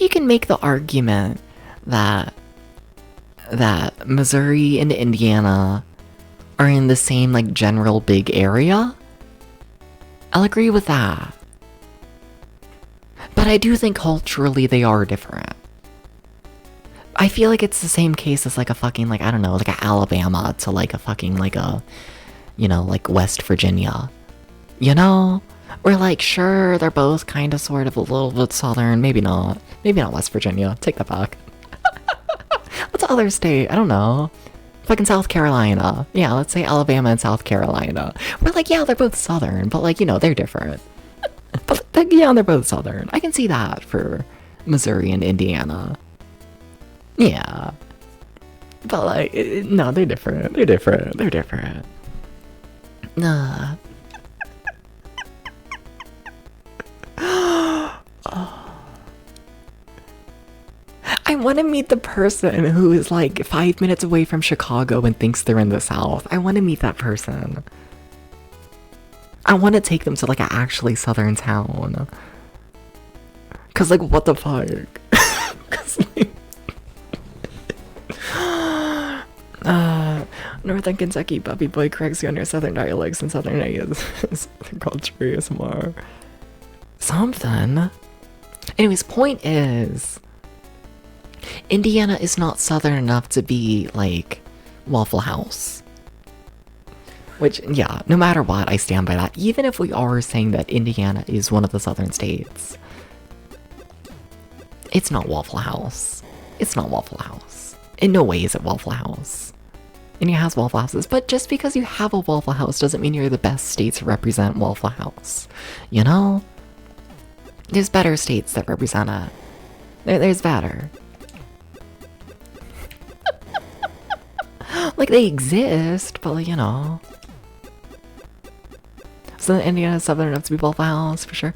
you can make the argument that Missouri and Indiana are in the same like general big area. I'll agree with that. But I do think culturally they are different. I feel like it's the same case as like a fucking like, I don't know, like a Alabama to like a fucking like a, you know, like West Virginia. You know? We're like, sure, they're both kind of sort of a little bit southern. Maybe not. Maybe not West Virginia. Take that back. What's the other state? I don't know. Fucking South Carolina. Yeah, let's say Alabama and South Carolina. We're like, yeah, they're both southern, but like, you know, they're different. But like, yeah, they're both southern. I can see that for Missouri and Indiana. Yeah. But like, no, they're different. They're different. Nah. I want to meet the person who is like 5 minutes away from Chicago and thinks they're in the South. I want to meet that person. I want to take them to like an actually southern town. Cause like, what the fuck? Cause like, Northern Kentucky Bobby Boy corrects you on your southern dialects and southern ideas. Southern culture ASMR. Something. Anyways, point is, Indiana is not southern enough to be like Waffle House. Which, yeah, no matter what, I stand by that. Even if we are saying that Indiana is one of the southern states, it's not Waffle House. It's not Waffle House. In no way is it Waffle House. India has Waffle Houses, but just because you have a Waffle House doesn't mean you're the best state to represent Waffle House. You know? There's better states that represent it. There's better. Like, they exist, but like, you know. So Indiana is southern enough to be Waffle House, for sure.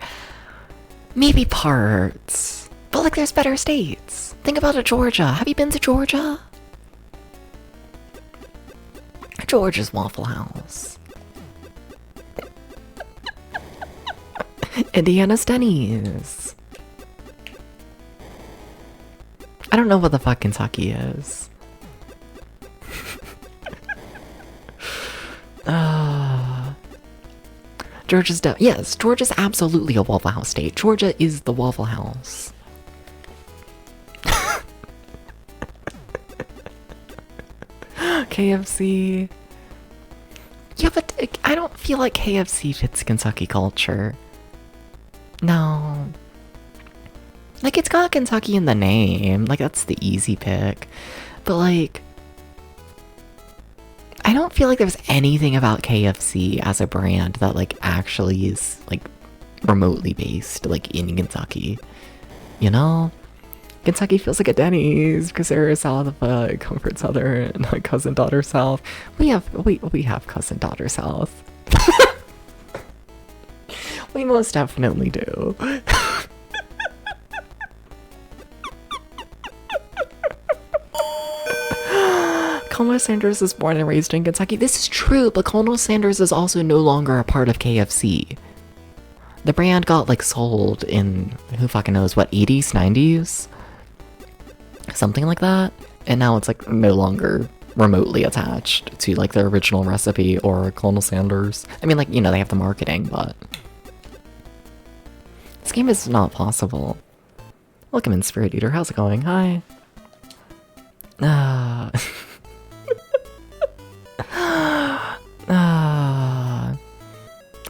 Maybe parts. But like there's better states. Think about it, Georgia. Have you been to Georgia? Georgia's Waffle House. Indiana's Denny's. I don't know what the fuck Kentucky is. Georgia's yes, Georgia's absolutely a Waffle House state. Georgia is the Waffle House. KFC. Yeah, but I don't feel like KFC fits Kentucky culture. No. Like, it's got Kentucky in the name. Like, that's the easy pick. But, like, I don't feel like there's anything about KFC as a brand that, like, actually is, like, remotely based, like, in Kentucky. You know? Kentucky feels like a Denny's because they're south of Comfort Southern, cousin daughter south. We have cousin daughter south. We most definitely do. Colonel Sanders is born and raised in Kentucky. This is true, but Colonel Sanders is also no longer a part of KFC. The brand got like sold in who fucking knows what, 80s, 90s? Something like that. And now it's like no longer remotely attached to like the original recipe or Colonel Sanders. I mean, like, you know, they have the marketing, but this game is not possible. Welcome in, Spirit Eater. How's it going? Hi.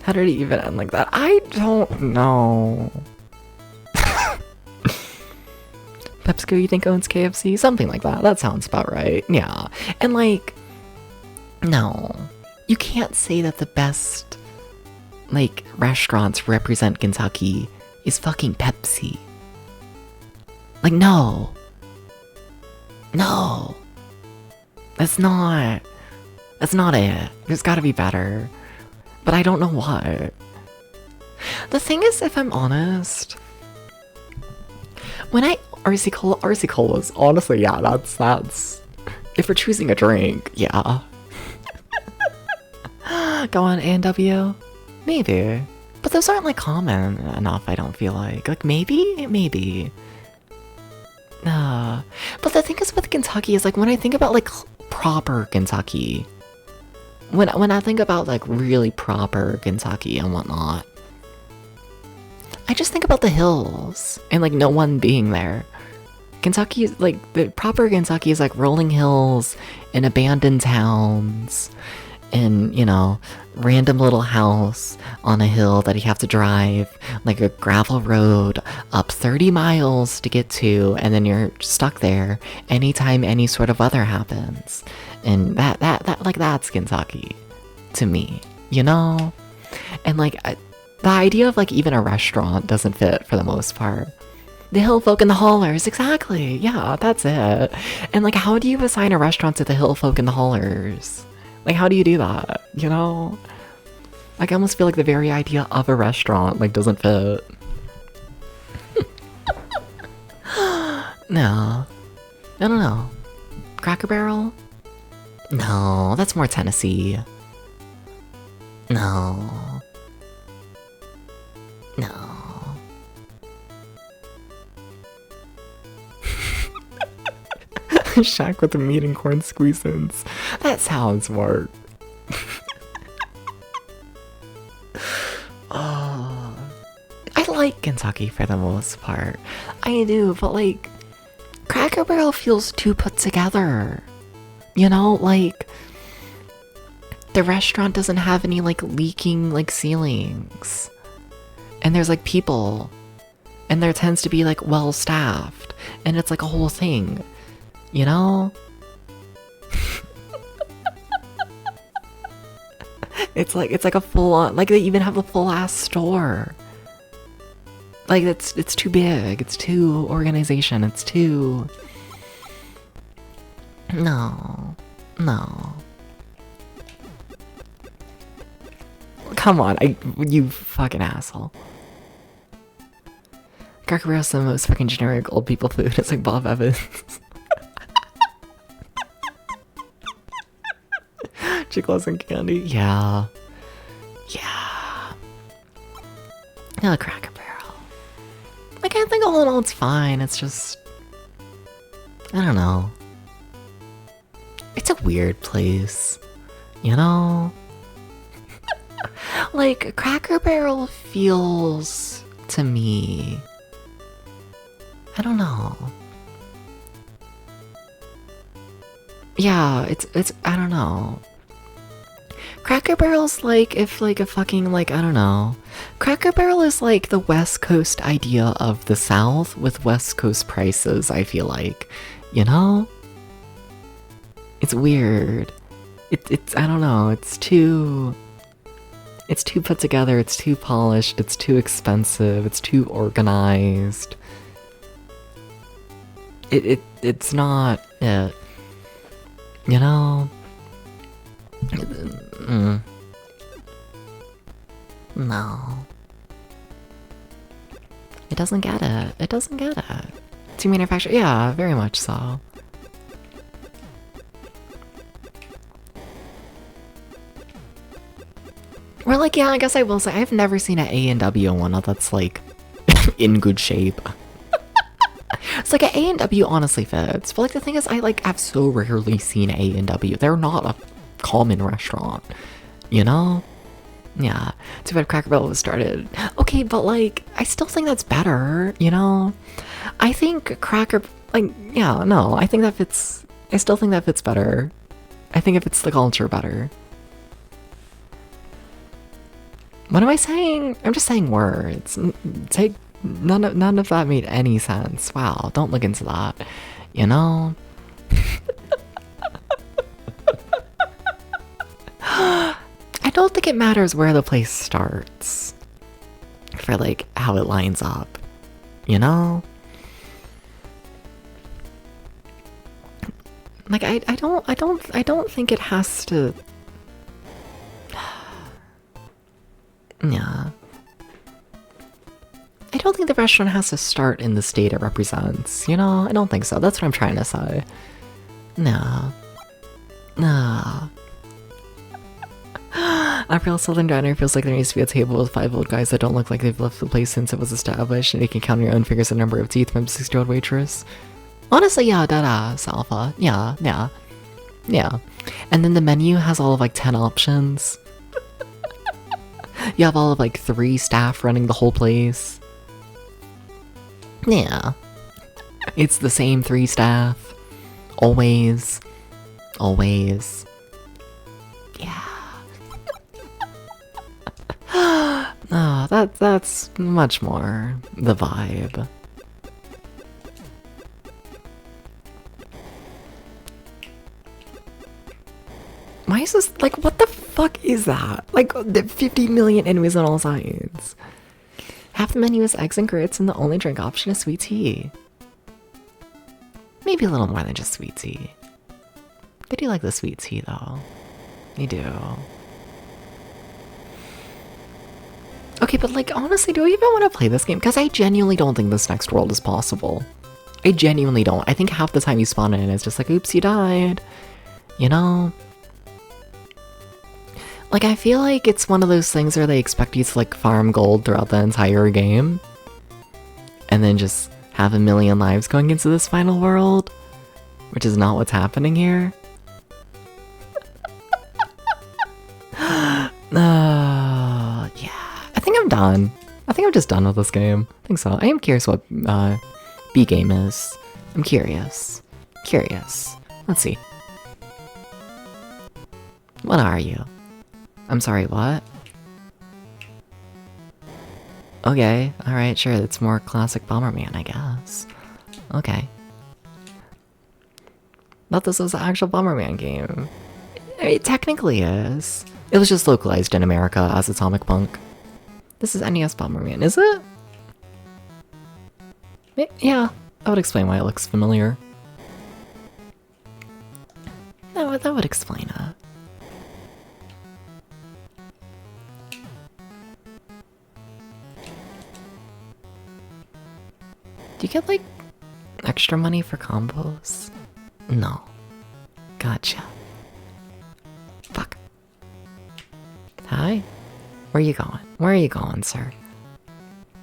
How did it even end like that? I don't know. PepsiCo, you think owns KFC? Something like that. That sounds about right. Yeah. And like, no. You can't say that the best, like, restaurants represent Kentucky is fucking Pepsi. Like, no. No. That's not it. There's gotta be better. But I don't know what. The thing is, if I'm honest, when RC Cola's, honestly, yeah, that's, if we're choosing a drink, yeah. Go on, A&W? Maybe. But those aren't, like, common enough, I don't feel like. Like, maybe. But the thing is with Kentucky is, like, when I think about, like, proper Kentucky, when I think about, like, really proper Kentucky and whatnot, I just think about the hills and, like, no one being there. Kentucky is, like, the proper Kentucky is, like, rolling hills and abandoned towns and, you know, random little house on a hill that you have to drive, like, a gravel road up 30 miles to get to, and then you're stuck there anytime any sort of weather happens. And that like, that's Kentucky to me, you know? And, like, the idea of, like, even a restaurant doesn't fit for the most part. The hill folk and the haulers, exactly, yeah, that's it. And, like, how do you assign a restaurant to the hill folk and the haulers? Like, how do you do that, you know? Like, I almost feel like the very idea of a restaurant, like, doesn't fit. No. I don't know. Cracker Barrel? No, that's more Tennessee. No. Shack with the meat and corn squeeze-ins. That sounds work. Oh, I like Kentucky for the most part. I do, but like, Cracker Barrel feels too put together. You know, like, the restaurant doesn't have any, like, leaking, like, ceilings. And there's, like, people. And there tends to be, like, well-staffed. And it's, like, a whole thing. You know? It's like a full-on, like, they even have a full-ass store. Like, it's too big. It's too organization. It's too... No. Come on, you fucking asshole. Cracker Barrel's the most fucking generic old people food. It's like Bob Evans. Chicles and candy. Yeah. Yeah. Yeah, Cracker Barrel. Like, I think all in all it's fine. It's just... I don't know. It's a weird place. You know? Like, Cracker Barrel feels... to me... I don't know. Yeah, it's I don't know. Cracker Barrel's like if like a fucking like I don't know. Cracker Barrel is like the West Coast idea of the South with West Coast prices, I feel like. You know? It's weird. It's I don't know, it's too put together, it's too polished, it's too expensive, it's too organized. It's not it. You know? No. It doesn't get it. It doesn't get it. To manufacture, yeah, very much so. Or like, yeah, I guess I will say, I've never seen an A&W one that's like in good shape. It's like an A&W honestly fits, but like the thing is, I like have so rarely seen A&W. They're not a common restaurant, you know? Yeah, too bad Cracker Barrel was started. Okay, but like, I still think that's better, you know? I think like, yeah, no, I think that fits, I still think that fits better. I think it fits the culture better. What am I saying? I'm just saying words. Take none of that made any sense. Wow, don't look into that. You know? I don't think it matters where the place starts for like how it lines up. You know? Like I don't think it has to. Yeah. I don't think the restaurant has to start in the state it represents, you know? I don't think so. That's what I'm trying to say. No. No. April Southern Diner feels like there needs to be a table with 5 old guys that don't look like they've left the place since it was established, and you can count on your own fingers the number of teeth from the 60-year-old waitress. Honestly, yeah, deadass, Alpha. Yeah, yeah. Yeah. And then the menu has all of like 10 options. You have all of like 3 staff running the whole place. Yeah. It's the same 3 staff. Always. Always. Yeah. Oh, that's much more the vibe. Why is this, like, what the fuck is that? Like, the 50 million enemies on all sides. Half the menu is eggs and grits, and the only drink option is sweet tea. Maybe a little more than just sweet tea. They do like the sweet tea, though. They do. Okay, but, like, honestly, do I even want to play this game? Because I genuinely don't think this next world is possible. I genuinely don't. I think half the time you spawn in, it's just like, oops, you died. You know? Like, I feel like it's one of those things where they expect you to, like, farm gold throughout the entire game. And then just have a million lives going into this final world. Which is not what's happening here. Yeah. I think I'm done. I think I'm just done with this game. I think so. I am curious what B game is. I'm curious. Curious. Let's see. What are you? I'm sorry, what? Okay, alright, sure, it's more classic Bomberman, I guess. Okay. Thought this was an actual Bomberman game. It technically is. It was just localized in America as Atomic Punk. This is NES Bomberman, is it? Yeah, that would explain why it looks familiar. That would explain it. you get like extra money for combos? No. Gotcha. Fuck. Hi. Where you going? Where are you going, sir?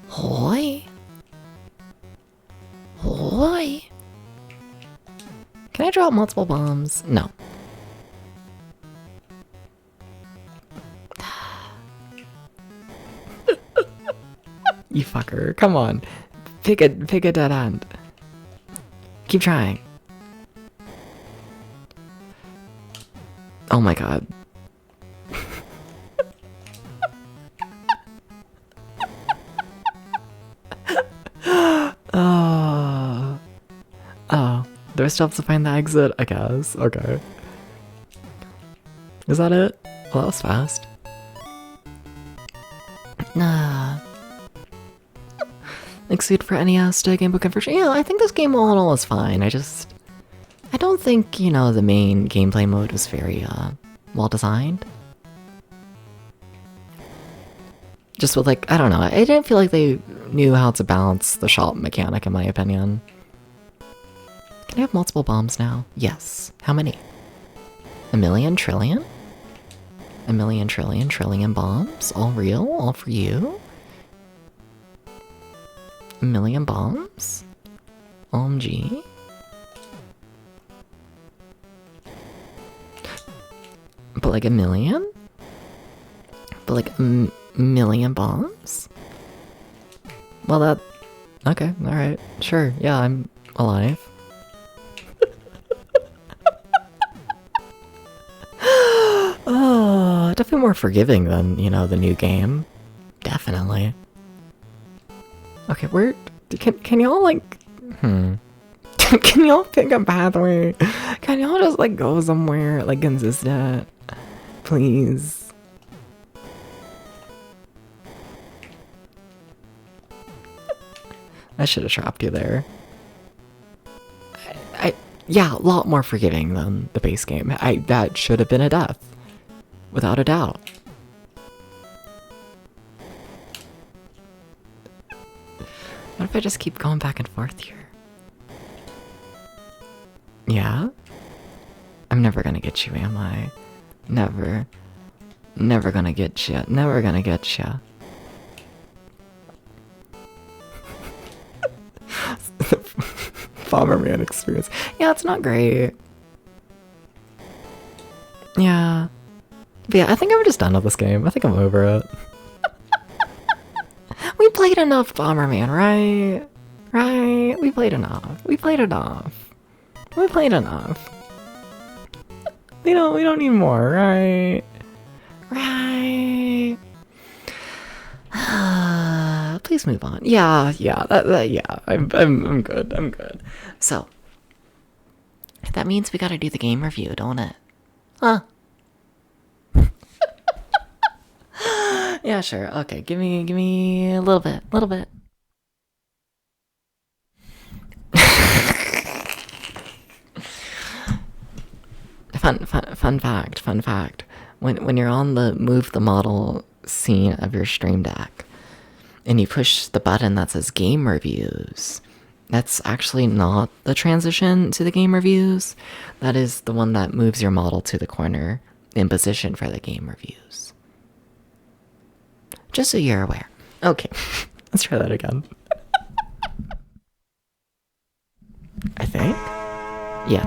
Hoi? Hoi? Can I drop multiple bombs? No. You fucker. Come on. Pick a dead end. Keep trying. Oh my god. Oh. Oh. Do I still have to find the exit? I guess. Okay. Is that it? Well, that was fast. Nah. Exceed for NES to Game Boy conversion. Yeah, I think this game all in all is fine. I don't think, you know, the main gameplay mode was very, well designed. Just with, like, I don't know. I didn't feel like they knew how to balance the shot mechanic, in my opinion. Can I have multiple bombs now? Yes. How many? A million trillion? A million trillion bombs? All real? All for you? A million bombs? OMG? But like a million? But like a million bombs? Well, that... Okay, alright. Sure, yeah, I'm alive. Oh, definitely more forgiving than, you know, the new game. Definitely. Okay, where... Can y'all, like... Can y'all pick a pathway? Can y'all just, like, go somewhere, like, consistent? Please. I should have trapped you there. Yeah, a lot more forgiving than the base game. That should have been a death. Without a doubt. What if I just keep going back and forth here? Yeah? I'm never gonna get you, am I? Never. Never gonna get you. Never gonna get you. Bomberman experience. Yeah, it's not great. Yeah. But yeah, I think I'm just done with this game. I think I'm over it. We played enough Bomberman, right? Right? We played enough. We played enough. We played enough. We don't need more, right? Right. Please move on. Yeah, yeah, yeah. I'm good. I'm good. So that means we gotta do the game review, don't it? Huh? Yeah, sure. Okay, give me a little bit, Fun fact. When you're on the move the model scene of your Stream Deck, and you push the button that says game reviews, that's actually not the transition to the game reviews. That is the one that moves your model to the corner in position for the game reviews. Just so you're aware. Okay, let's try that again. I think? Yeah.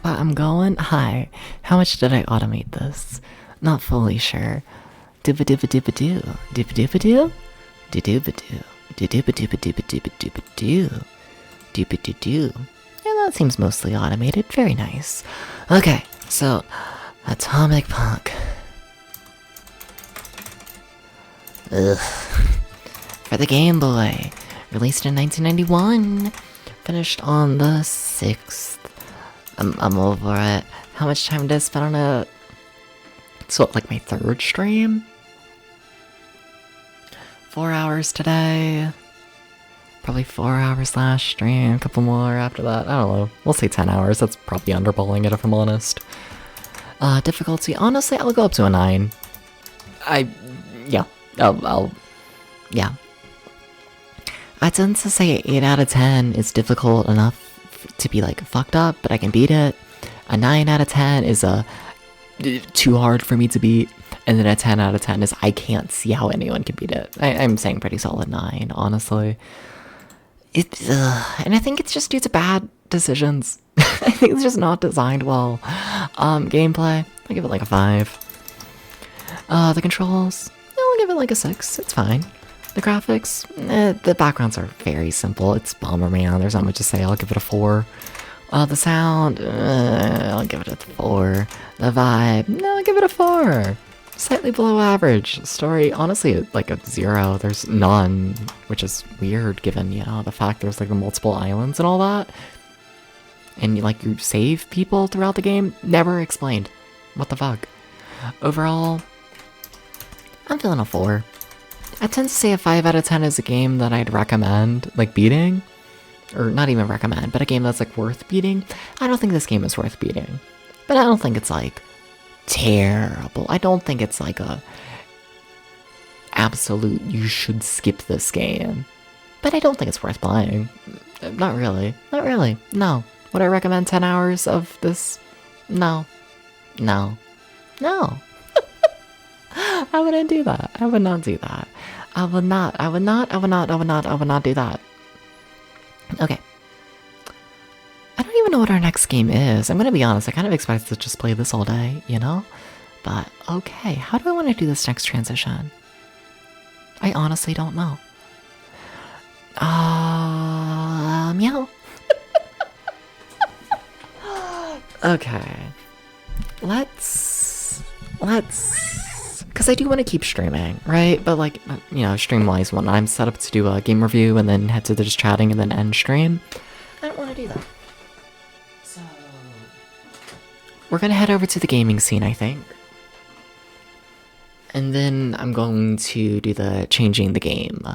I'm going. Hi. How much did I automate this? Not fully sure. Dooba-dooba-dooba-doo. Dooba-dooba-doo? Doo-dooba-doo. Doo-dooba-dooba-dooba-dooba-doo. Dooba-doo-doo. It seems mostly automated. Very nice. Okay, so Atomic Punk. Ugh. For the Game Boy, released in 1991, finished on the 6th. I'm over it. How much time did I spend on it? So, like my 3rd stream? 4 hours today. Probably 4 hours last stream, a couple more after that. I don't know. We'll say 10 hours. That's probably underballing it if I'm honest. Difficulty, honestly, I'll go up to a 9. Yeah. Yeah. I tend to say 8 out of 10 is difficult enough to be like fucked up, but I can beat it. A 9 out of 10 is too hard for me to beat, and then a 10 out of 10 is I can't see how anyone can beat it. I'm saying pretty solid 9, honestly. And I think it's just due to bad decisions. I think it's just not designed well. Gameplay, I give it like a 5. The controls, I'll give it like a 6. It's fine. The graphics, the backgrounds are very simple. It's Bomberman, there's not much to say. I'll give it a 4. The sound, I'll give it a 4. The vibe, no, I'll give it a 4. Slightly below average. Story, honestly, like a 0. There's none, which is weird given, you know, the fact there's like the multiple islands and all that. And like you save people throughout the game, never explained. What the fuck? Overall, I'm feeling a 4. I tend to say a 5 out of 10 is a game that I'd recommend, like, beating. Or not even recommend, but a game that's, like, worth beating. I don't think this game is worth beating. But I don't think it's, like, terrible. I don't think it's, like, a absolute, you should skip this game. But I don't think it's worth playing. Not really. Not really. No. Would I recommend 10 hours of this? No. No. No. I wouldn't do that. I would not do that. I would not do that. Okay. I don't even know what our next game is. I'm gonna be honest, I kind of expect to just play this all day, you know? But, okay, how do I want to do this next transition? I honestly don't know. Meow. Okay. Let's... Because I do want to keep streaming, right? But like, you know, stream-wise, when I'm set up to do a game review and then head to the just chatting and then end stream, I don't want to do that. So... we're gonna head over to the gaming scene, I think. And then I'm going to do the changing the game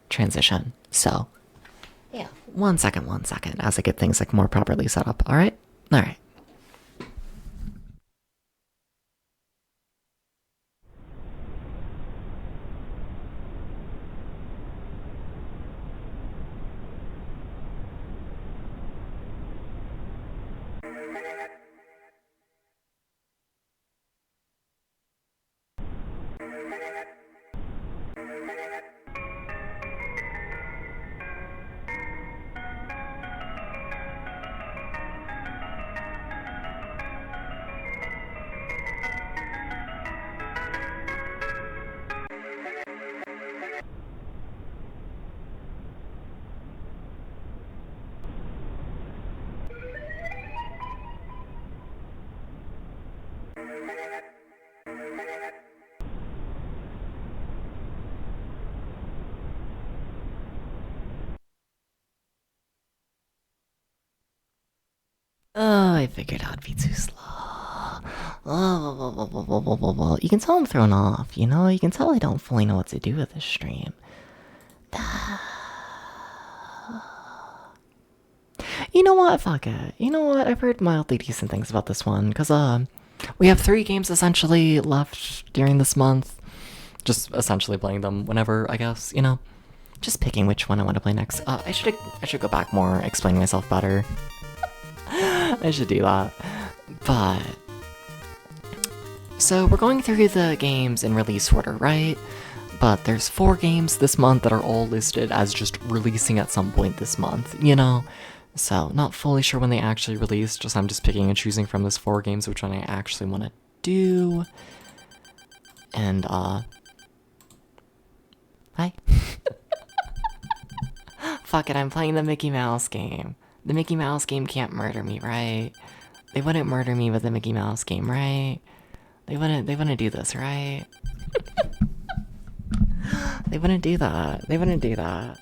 transition. So, yeah. One second, as I get things like more properly set up, alright? Alright. Oh, I figured I'd be too slow. Oh, you can tell I'm thrown off, you know? You can tell I don't fully know what to do with this stream. You know what? Fuck it. You know what? I've heard mildly decent things about this one, because, we have 3 games essentially left during this month. Just essentially playing them whenever, I guess, you know? Just picking which one I want to play next. I should go back more, explain myself better. I should do that. But... so we're going through the games in release order, right? But there's 4 games this month that are all listed as just releasing at some point this month, you know? So, not fully sure when they actually release, just I'm just picking and choosing from this 4 games which one I actually want to do. And, hi. Fuck it, I'm playing the Mickey Mouse game. The Mickey Mouse game can't murder me, right? They wouldn't murder me with the Mickey Mouse game, right? They wouldn't do this, right? They wouldn't do that. They wouldn't do that.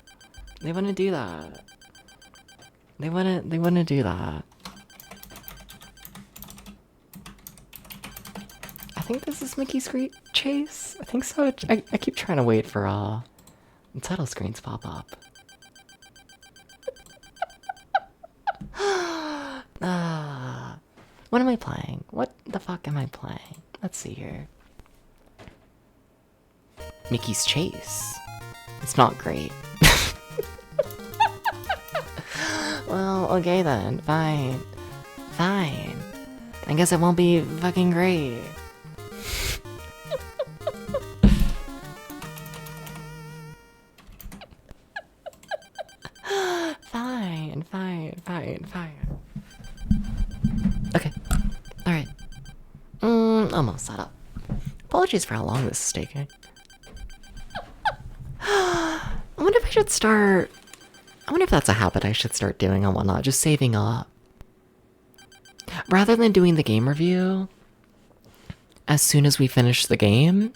They wouldn't do that. They wouldn't do that. I think this is Mickey's Great Chase. I think so. I keep trying to wait for the title screens pop up. What am I playing? What the fuck am I playing? Let's see here. Mickey's Chase. It's not great. Well, okay then. Fine. Fine. I guess it won't be fucking great. Fine. Okay. Alright. Almost set up. Apologies for how long this is taking. I wonder if I should start... I wonder if that's a habit I should start doing and whatnot. Just saving up. Rather than doing the game review as soon as we finish the game.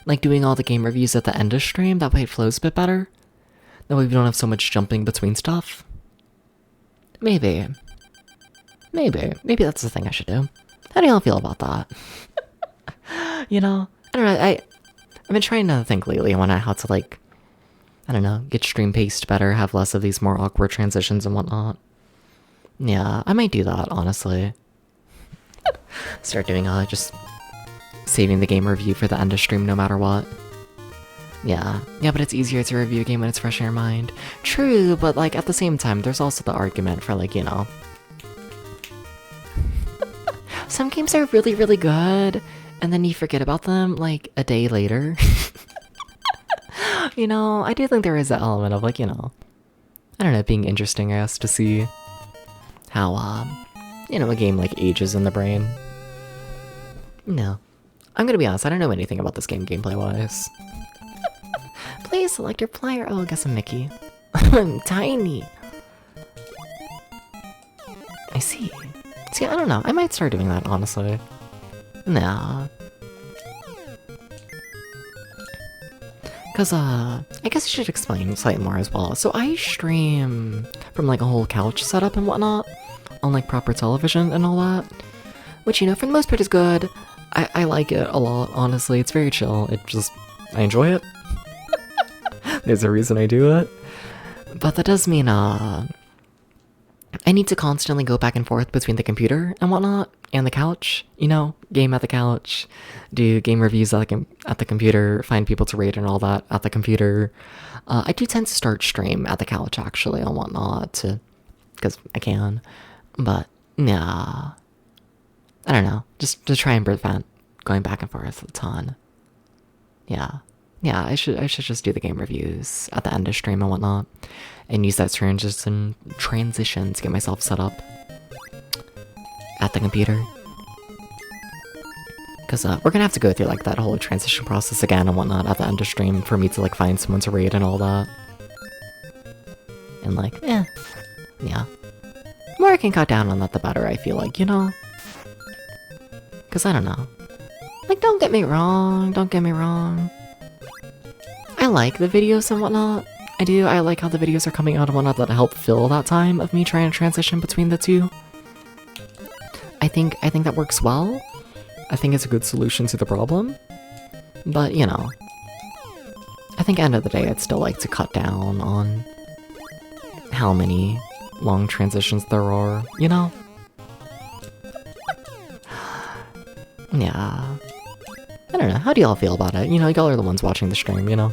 Like doing all the game reviews at the end of stream. That way it flows a bit better. That way we don't have so much jumping between stuff. Maybe that's the thing I should do. How do y'all feel about that? You know? I don't know, I've been trying to think lately on how to, like, I don't know, get stream paced better, have less of these more awkward transitions and whatnot. Yeah, I might do that, honestly. Start doing, just saving the game review for the end of stream no matter what. Yeah, but it's easier to review a game when it's fresh in your mind. True, but, like, at the same time, there's also the argument for, like, you know... Some games are really, really good, and then you forget about them, like, a day later. You know, I do think there is that element of, like, you know... I don't know, being interesting, I guess, to see how, you know, a game, like, ages in the brain. No. I'm gonna be honest, I don't know anything about this game gameplay-wise. Please select your player. Oh, I guess I'm Mickey. I'm tiny. I see. See, I don't know. I might start doing that, honestly. Nah. Because, I guess I should explain slightly more as well. So I stream from, like, a whole couch setup and whatnot. On, like, proper television and all that. Which, you know, for the most part is good. I like it a lot, honestly. It's very chill. I enjoy it. There's a reason I do it. But that does mean, I need to constantly go back and forth between the computer and whatnot, and the couch, you know, game at the couch, do game reviews at the computer, find people to rate and all that at the computer. I do tend to start stream at the couch, actually, and whatnot, because I can, but, yeah, I don't know, just to try and prevent going back and forth a ton. Yeah, I should just do the game reviews at the end of stream and whatnot, and use that transition to get myself set up at the computer. Because we're gonna have to go through, like, that whole transition process again and whatnot at the end of stream for me to, like, find someone to raid and all that. And, like, yeah. The more I can cut down on that, the better, I feel like, you know? Because I don't know. Like, don't get me wrong. I like the videos and whatnot. I do. I like how the videos are coming out and whatnot that help fill that time of me trying to transition between the two. I think that works well. I think it's a good solution to the problem. But, you know, I think at the end of the day, I'd still like to cut down on how many long transitions there are, you know? Yeah. I don't know. How do y'all feel about it? You know, y'all are the ones watching the stream, you know?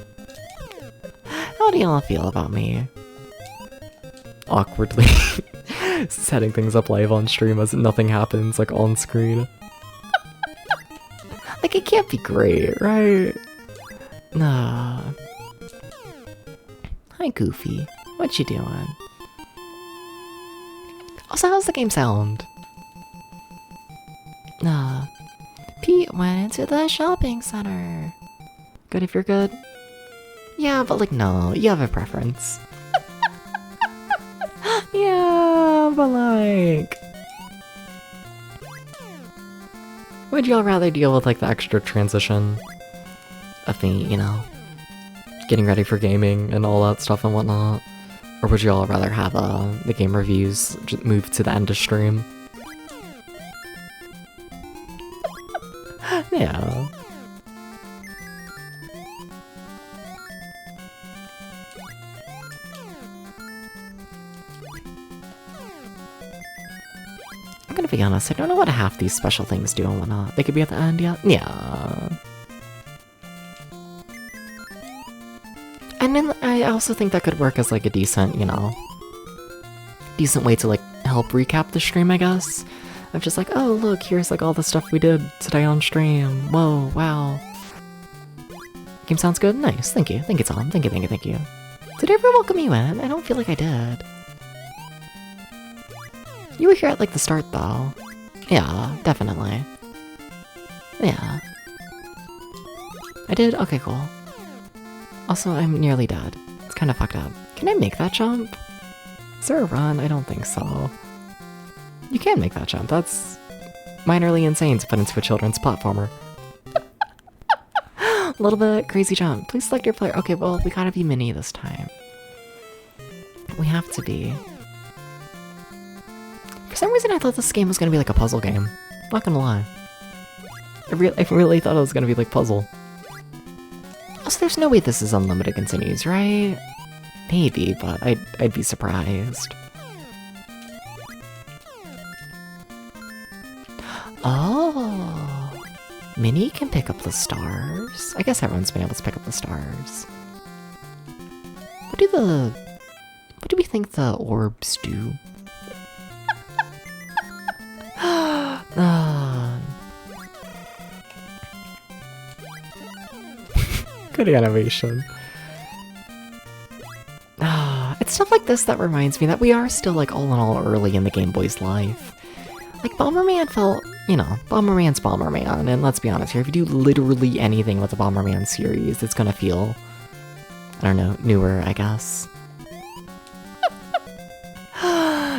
How do y'all feel about me awkwardly setting things up live on stream as nothing happens, like, on screen? Like, it can't be great, right? Nah. Hi, Goofy. What you doing? Also, how's the game sound? Nah. Pete went into the shopping center. Good if you're good. Yeah, but, like, no, you have a preference. Yeah, but like... Would y'all rather deal with like the extra transition of me, you know, getting ready for gaming and all that stuff and whatnot? Or would y'all rather have the game reviews just move to the end of stream? Yeah. I'm gonna be honest, I don't know what half these special things do and whatnot. They could be at the end, yeah? Yeah. And then I also think that could work as like a decent, you know, decent way to like help recap the stream, I guess. I'm just like, oh look, here's like all the stuff we did today on stream. Whoa, wow. Game sounds good? Nice, thank you. Thank you, Tom. Thank you, thank you, thank you. Did I ever welcome you in? I don't feel like I did. You were here at like the start though. Yeah, definitely. Yeah. I did? Okay, cool. Also, I'm nearly dead. It's kind of fucked up. Can I make that jump? Is there a run? I don't think so. You can make that jump. That's minorly insane to put into a children's platformer. A little bit crazy jump. Please select your player. Okay, well, we gotta be mini this time. We have to be. For some reason, I thought this game was gonna be like a puzzle game. Not gonna lie. I really thought it was gonna be like puzzle. Also, there's no way this is unlimited continues, right? Maybe, but I'd be surprised. Oh, Minnie can pick up the stars. I guess everyone's been able to pick up the stars. What do we think the orbs do? Good animation. It's stuff like this that reminds me that we are still like all in all early in the Game Boy's life. Like Bomberman felt, you know, Bomberman's Bomberman, and let's be honest here, if you do literally anything with the Bomberman series, it's gonna feel, I don't know, newer, I guess.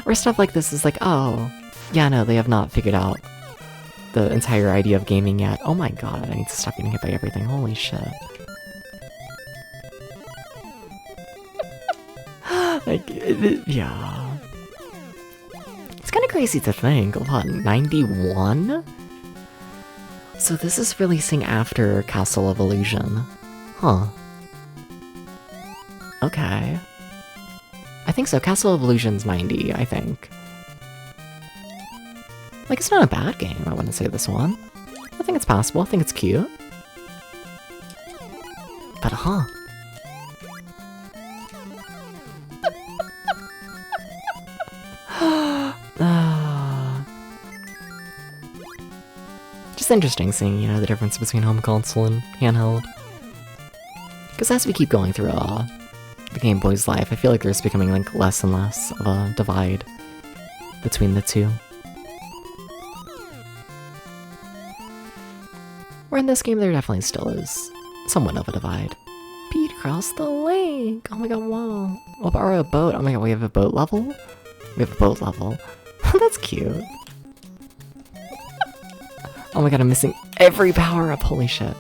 Where stuff like this is like, oh, yeah, no, they have not figured out the entire idea of gaming yet. Oh my god, I need to stop getting hit by everything, holy shit. Like, yeah. It's kind of crazy to think. What, 91? So this is releasing after Castle of Illusion. Huh. Okay. I think so. Castle of Illusion's 90, I think. Like, it's not a bad game, I wouldn't say this one. I think it's passable. I think it's cute. But, huh. Just interesting seeing, you know, the difference between home console and handheld. Because as we keep going through the Game Boy's life, I feel like there's becoming like less and less of a divide between the two. Where in this game there definitely still is somewhat of a divide. Pete crossed the lake! Oh my god, wow. We'll borrow a boat. Oh my god, we have a boat level? We have a boat level. That's cute. Oh my god, I'm missing every power-up, holy shit.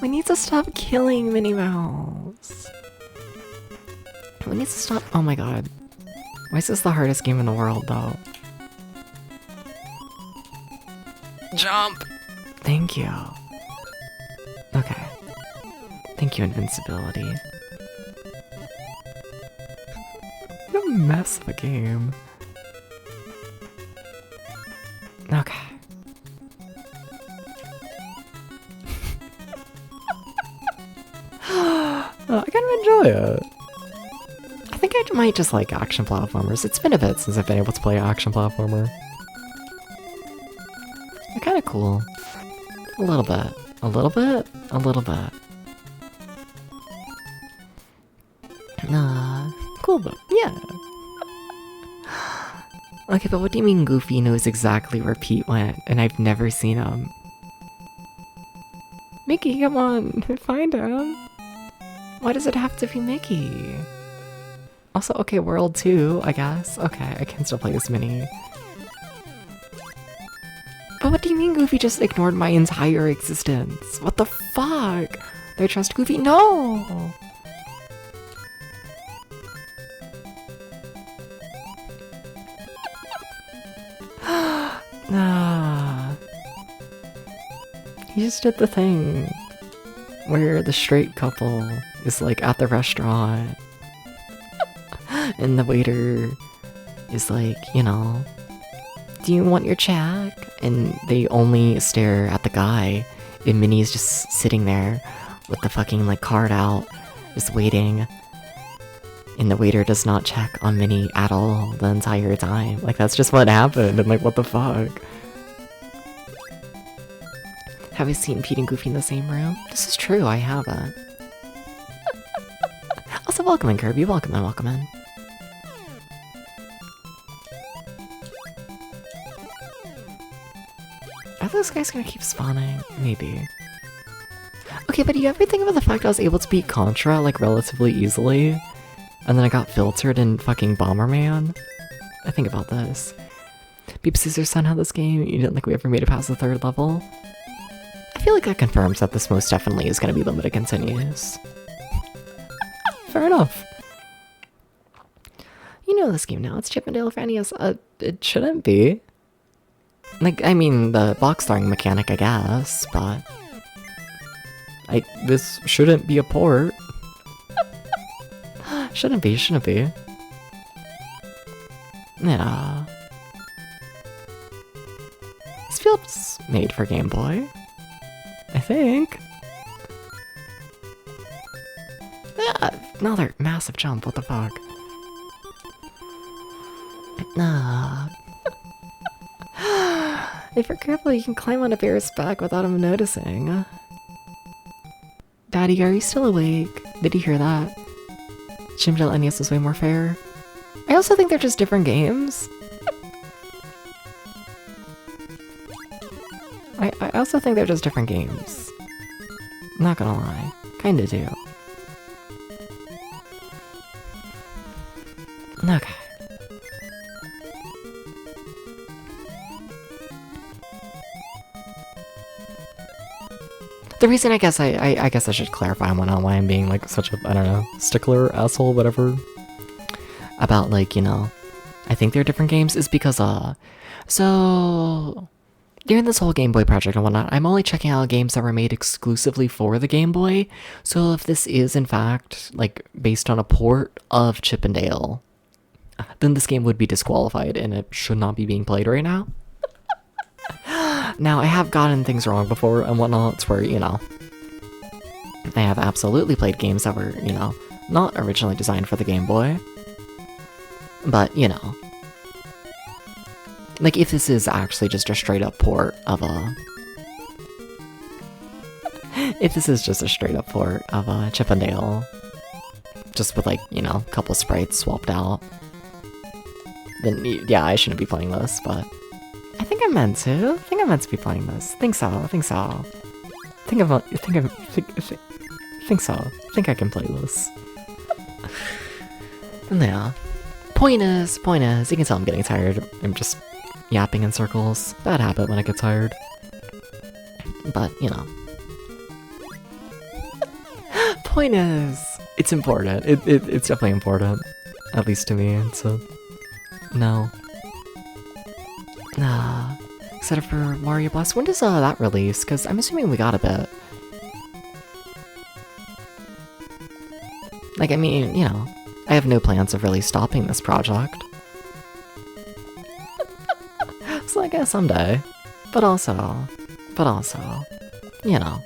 We need to stop killing Minnie Mouse. We need to stop- oh my god. Why is this the hardest game in the world, though? Jump! Thank you. Okay. Thank you, invincibility. What a mess of a game. Okay. I kind of enjoy it. I think I might just like action platformers. It's been a bit since I've been able to play an action platformer. They're kind of cool. A little bit. A little bit? A little bit. Cool, but yeah. Okay, but what do you mean Goofy knows exactly where Pete went, and I've never seen him? Mickey, come on, find him. Why does it have to be Mickey? Also, okay, World 2, I guess. Okay, I can still play as Minnie. But what do you mean Goofy just ignored my entire existence? What the fuck? Do I trust Goofy? No! Nah. He just did the thing where the straight couple is like at the restaurant and the waiter is like, you know, do you want your check? And they only stare at the guy and Minnie's just sitting there with the fucking like card out, just waiting. And the waiter does not check on Minnie at all the entire time. Like, that's just what happened, and like, what the fuck? Have you seen Pete and Goofy in the same room? This is true, I haven't. Also, welcome in, Kirby. Welcome in, welcome in. Are those guys gonna keep spawning? Maybe. Okay, but do you ever think about the fact I was able to beat Contra, like, relatively easily? And then I got filtered in fucking Bomberman? I think about this. Beep Scissors Son had this game, you didn't think we ever made it past the 3rd level? I feel like that confirms that this most definitely is gonna be limited continues. Fair enough. You know this game now, it's Chip and Dale for NES. It shouldn't be. Like, I mean, the box throwing mechanic, I guess, but... this shouldn't be a port. Shouldn't be, shouldn't be. Yeah. This feels made for Game Boy. I think. Yeah, another massive jump, what the fuck? Nah. If you're careful, you can climb on a bear's back without him noticing. Daddy, are you still awake? Did you hear that? Chip and Dale NES is way more fair. I also think they're just different games. I also think they're just different games. I'm not gonna lie. Kinda do. Okay. The reason I guess I guess I should clarify why I'm being like such a, I don't know, stickler, asshole, whatever. About like, you know, I think they're different games is because so during this whole Game Boy project and whatnot, I'm only checking out games that were made exclusively for the Game Boy. So if this is in fact like based on a port of Chip and Dale, then this game would be disqualified and it should not be being played right now. Now, I have gotten things wrong before and whatnot, it's where, you know, I have absolutely played games that were, you know, not originally designed for the Game Boy. But, you know, like if this is actually just a straight up port of a... If this is just a straight up port of a Chip and Dale, just with like, you know, a couple sprites swapped out, then yeah, I shouldn't be playing this, but... I think I'm meant to. I think I'm meant to be playing this. Think so. Think so. Think so. Think I can play this. And yeah. Point is, you can tell I'm getting tired. I'm just yapping in circles. Bad habit when I get tired. But, you know. Point is, it's important. It's definitely important. At least to me, so... No. Except for Mario Blast. When does that release? Because I'm assuming we got a bit. Like, I mean, you know, I have no plans of really stopping this project. So I guess someday. But also, you know.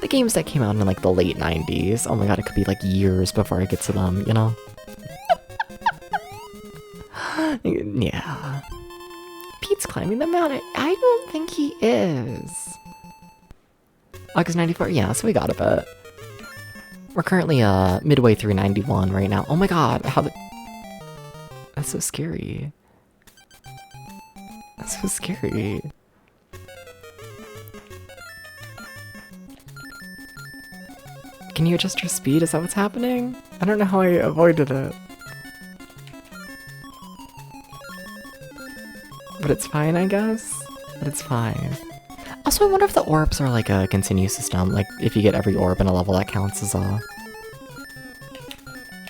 The games that came out in like the late 90s, oh my god, it could be like years before I get to them, you know? Yeah. Pete's climbing the mountain. I don't think he is. August 94? Yeah, so we got a bit. We're currently midway through 91 right now. Oh my god, that's so scary. That's so scary. Can you adjust your speed? Is that what's happening? I don't know how I avoided it. But it's fine, I guess? But it's fine. Also, I wonder if the orbs are like a continue system. Like, if you get every orb in a level, that counts as a...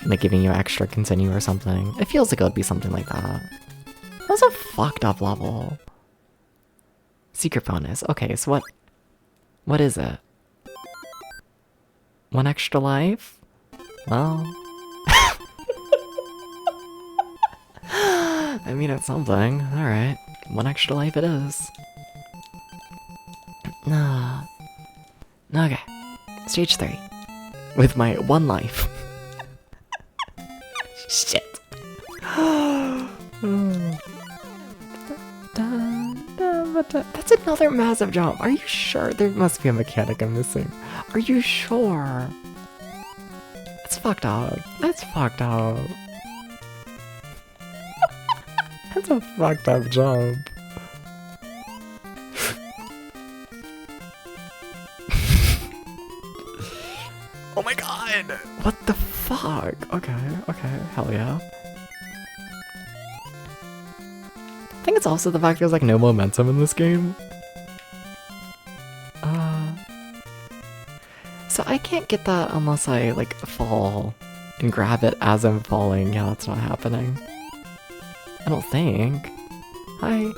like, giving you extra continue or something. It feels like it would be something like that. That was a fucked up level. Secret bonus. Okay, so what... what is it? 1 extra life? Well... I mean, it's something. Alright. 1 extra life it is. Okay. Stage 3. With my 1 life. Shit. That's another massive jump. Are you sure? There must be a mechanic I'm missing. Are you sure? That's fucked up. That's fucked up. That's a fucked up jump. Oh my god! What the fuck? Okay, hell yeah. I think it's also the fact there's like no momentum in this game. So I can't get that unless I like fall and grab it as I'm falling. Yeah, that's not happening. I don't think. Hi.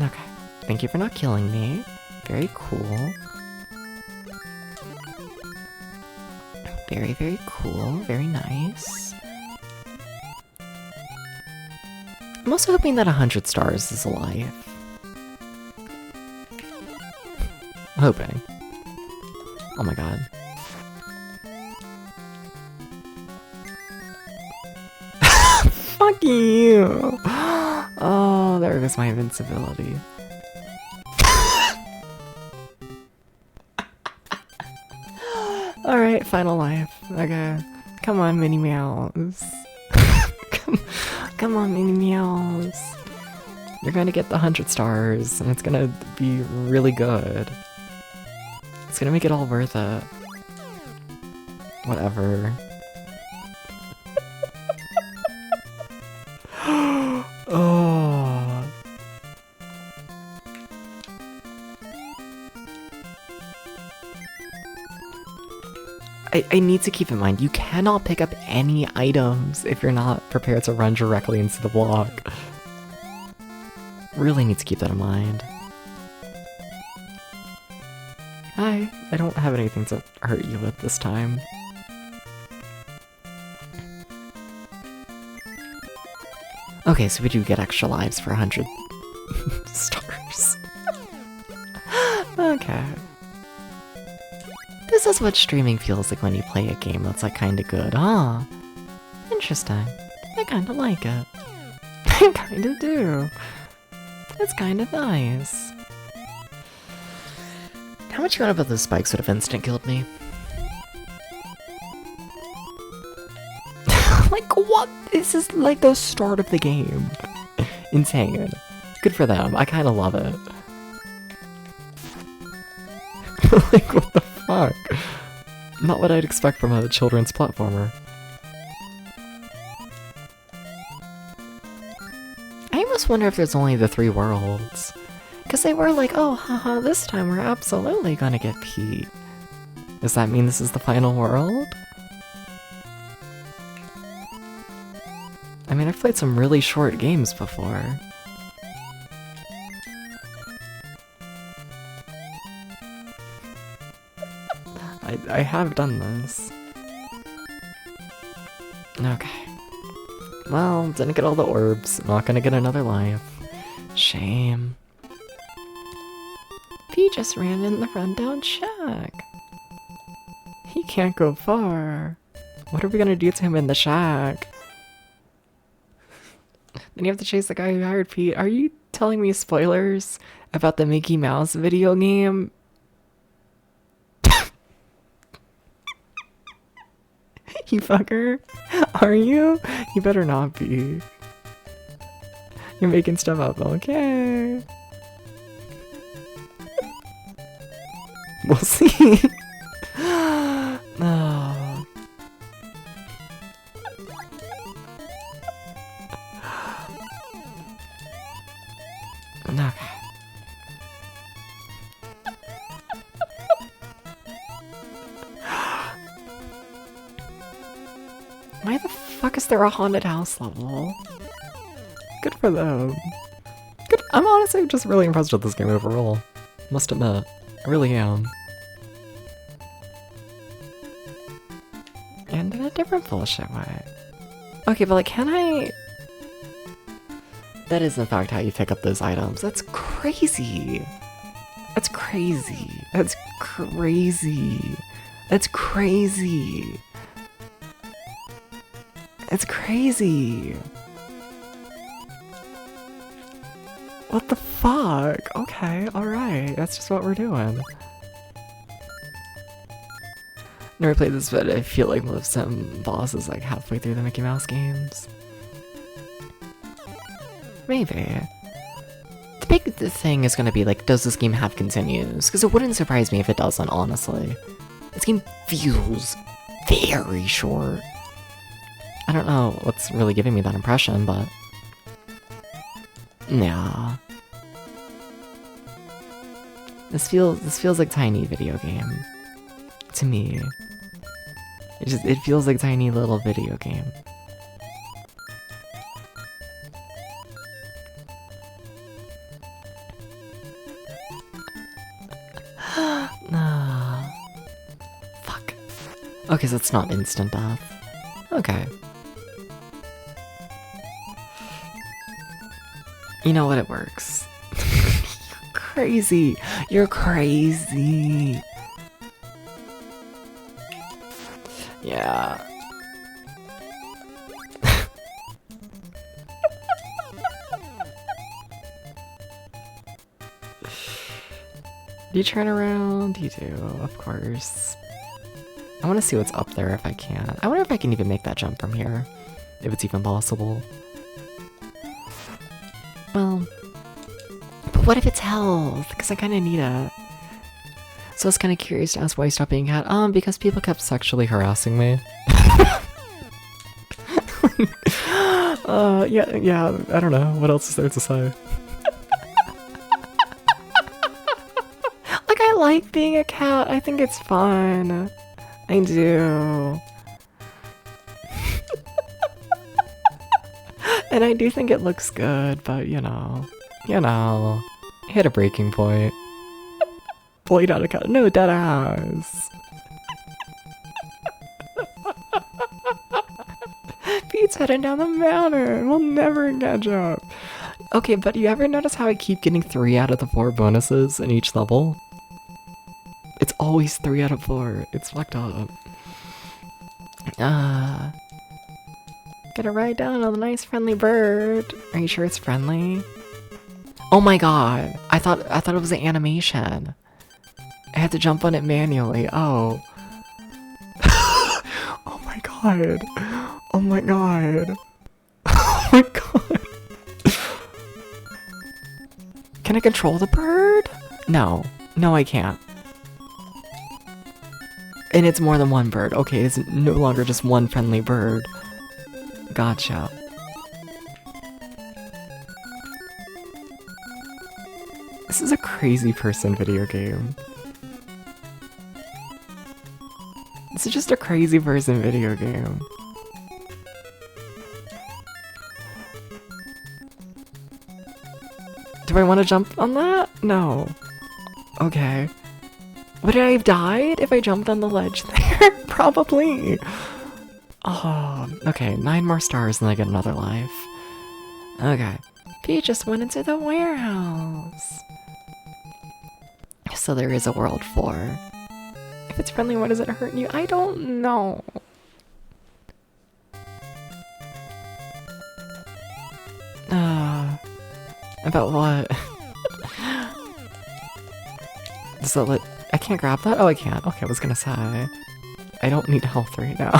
Okay. Thank you for not killing me. Very cool. Very, very cool. Very nice. I'm also hoping that 100 stars is alive. Hoping. Oh my god. Fuck you! Oh, there goes my invincibility. Alright, final life. Okay. Come on, Minnie Meows. Come on, Minnie Meows. You're gonna get the 100 stars, and it's gonna be really good. It's gonna make it all worth it. Whatever. Oh. I need to keep in mind, you cannot pick up any items if you're not prepared to run directly into the block. Really need to keep that in mind. Hi, I don't have anything to hurt you with this time. Okay, so we do get extra lives for 100 stars. Okay. This is what streaming feels like when you play a game that's like kinda good. Ah, interesting. I kinda like it. I kinda do. It's kinda nice. How much you want to bet those spikes would have instant killed me? Like what? This is like the start of the game. Insane. Good for them. I kinda love it. Like what the fuck? Not what I'd expect from a children's platformer. I almost wonder if there's only the 3 worlds. Because they were like, oh, haha, this time we're absolutely gonna get Pete. Does that mean this is the final world? I mean, I've played some really short games before. I have done this. Okay. Well, didn't get all the orbs. Not gonna get another life. Shame. He just ran in the rundown shack. He can't go far. What are we gonna do to him in the shack? Then you have to chase the guy who hired Pete. Are you telling me spoilers about the Mickey Mouse video game? You fucker? Are you? You better not be. You're making stuff up, okay? We'll see. No. Okay. Why the fuck is there a haunted house level? Good for them. Good. I'm honestly just really impressed with this game overall. Must admit. I really am. And in a different bullshit way. Okay, but like, can I... That is in fact how you pick up those items. That's crazy. That's crazy. That's crazy. That's crazy. It's crazy. What the fuck? Okay, alright. That's just what we're doing. Never played this, but I feel like most bosses like halfway through the Mickey Mouse games. Maybe. The big thing is gonna be like, does this game have continues? Because it wouldn't surprise me if it doesn't, honestly. This game feels very short. I don't know what's really giving me that impression, but... Yeah. This feels like tiny video game. To me. It feels like tiny little video game. Fuck. Okay, so it's not instant death. Okay. You know what, it works. You're crazy. You're crazy. Yeah. Do you turn around? You do, of course. I want to see what's up there if I can. I wonder if I can even make that jump from here. If it's even possible. Well, but what if it's health? Because I kind of need it. So I was kind of curious to ask why you stopped being a cat. Because people kept sexually harassing me. Yeah, I don't know. What else is there to say? Like, I like being a cat. I think it's fun. I do. And I do think it looks good, but you know, hit a breaking point. Played out a cat. No, dead ass. Pete's heading down the mountain. We'll never catch up. Okay, but you ever notice how I keep getting 3 out of the 4 bonuses in each level? It's always 3 out of 4. It's fucked up. Gotta ride down on a nice friendly bird. Are you sure it's friendly? Oh my god. I thought it was an animation. I had to jump on it manually. Oh. Oh my god. Oh my god. Oh my god. Can I control the bird? No. No, I can't. And it's more than one bird. Okay, it's no longer just one friendly bird. Gotcha. This is a crazy person video game. This is just a crazy person video game. Do I want to jump on that? No. Okay. Would I have died if I jumped on the ledge there? Probably. Oh, okay. 9 more stars and I get another life. Okay. Pete just went into the warehouse. So there is a world 4. If it's friendly, why does it hurt you? I don't know. About what? So let I can't grab that? Oh, I can't. Okay, I was gonna say. I don't need health right now.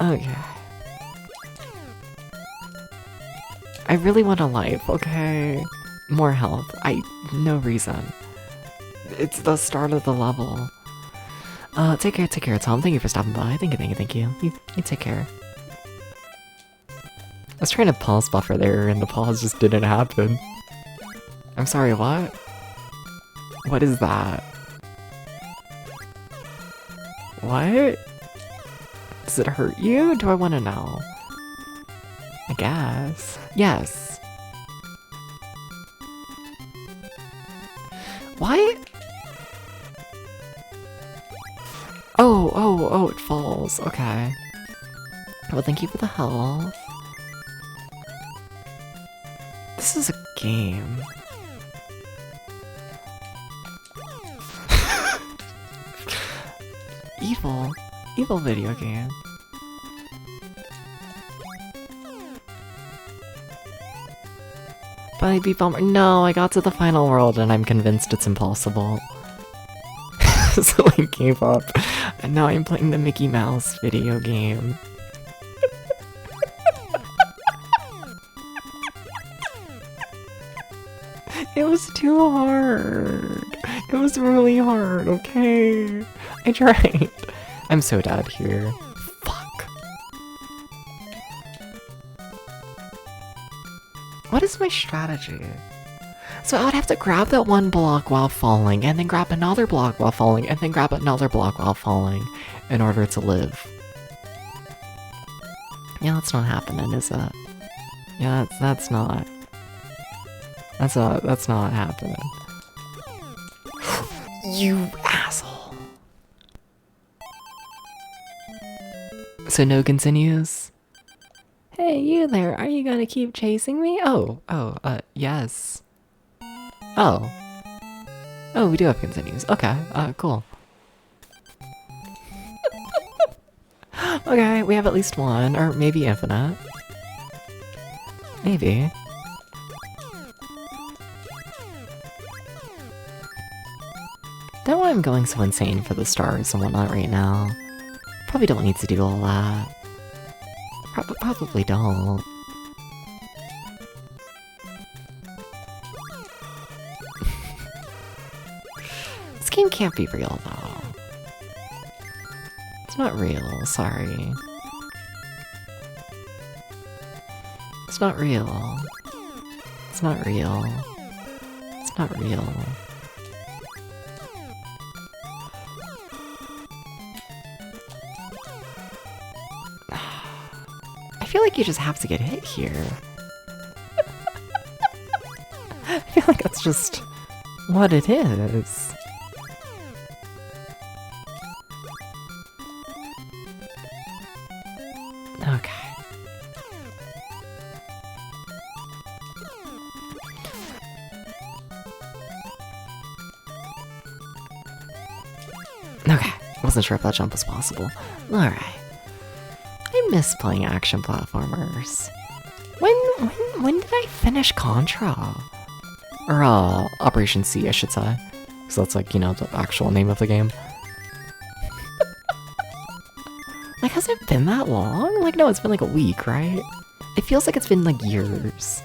Okay. I really want a life, okay? More health. No reason. It's the start of the level. Take care, Tom. Thank you for stopping by. Thank you. You take care. I was trying to pause buffer there, and the pause just didn't happen. I'm sorry, what? What is that? What? Does it hurt you? Do I want to know? I guess. Yes. What? Oh, it falls. Okay. Well, thank you for the health. This is a game. Evil video game. But I beat Bomber. No, I got to the final world and I'm convinced it's impossible. So I gave up. And now I'm playing the Mickey Mouse video game. It was too hard. It was really hard, okay? I tried. I'm so dead here. Fuck. What is my strategy? So I would have to grab that one block while falling, and then grab another block while falling, and then grab another block while falling in order to live. Yeah, that's not happening, is it? Yeah, that's not. That's not happening. You asshole. So no continues? Hey, you there, are you gonna keep chasing me? Yes. Oh, we do have continues. Okay, cool. Okay, we have at least one, or maybe infinite. Maybe. Don't know why I'm going so insane for the stars and whatnot right now. Probably don't need to do all that. Probably don't. This game can't be real, though. It's not real, sorry. It's not real. It's not real. It's not real. I feel like you just have to get hit here. I feel like that's just what it is. Okay. Okay, wasn't sure if that jump was possible. Alright. I miss playing action platformers. When did I finish Contra? Or, Operation C, I should say. Because that's like, you know, the actual name of the game. Like, has it been that long? Like, no, it's been like a week, right? It feels like it's been like years.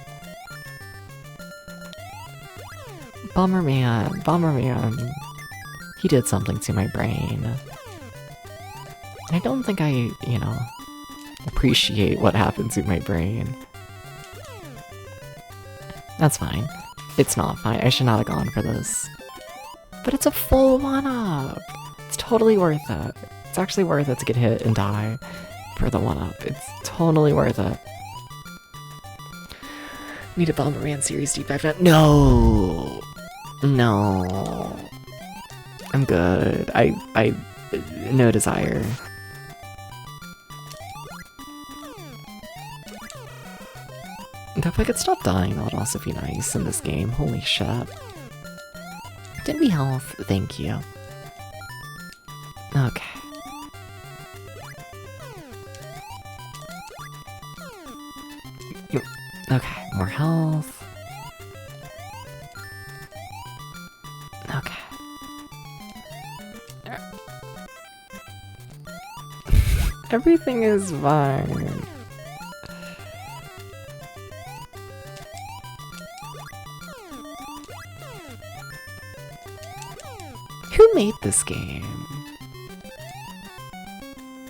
Bomberman. He did something to my brain. I don't think I, you know, appreciate what happened to my brain. That's fine. It's not fine. I should not have gone for this. But it's a full one-up. It's totally worth it. It's actually worth it to get hit and die for the one-up. It's totally worth it. Need a Bomberman Series D5. No! No. I'm good. I no desire. If I could stop dying, that would also be nice in this game. Holy shit. Did we health? Thank you. Okay. Okay, more health. Okay. Everything is fine. made this game?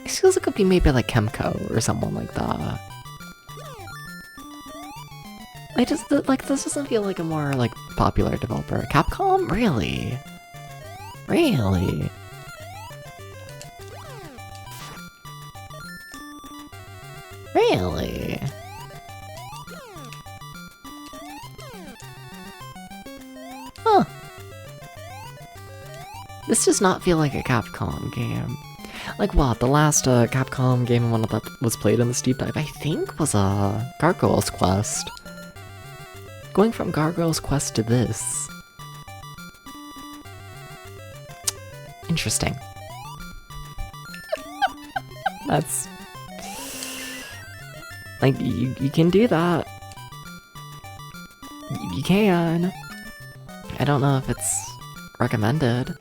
It feels like it could be made by like Kemco or someone like that. This doesn't feel like a more like popular developer. Capcom? Really? Really? Really? Huh. This does not feel like a Capcom game. Like what? The last Capcom game one that was played in this deep dive, I think, was Gargoyle's Quest. Going from Gargoyle's Quest to this. Interesting. That's... like, you can do that. You can. I don't know if it's recommended.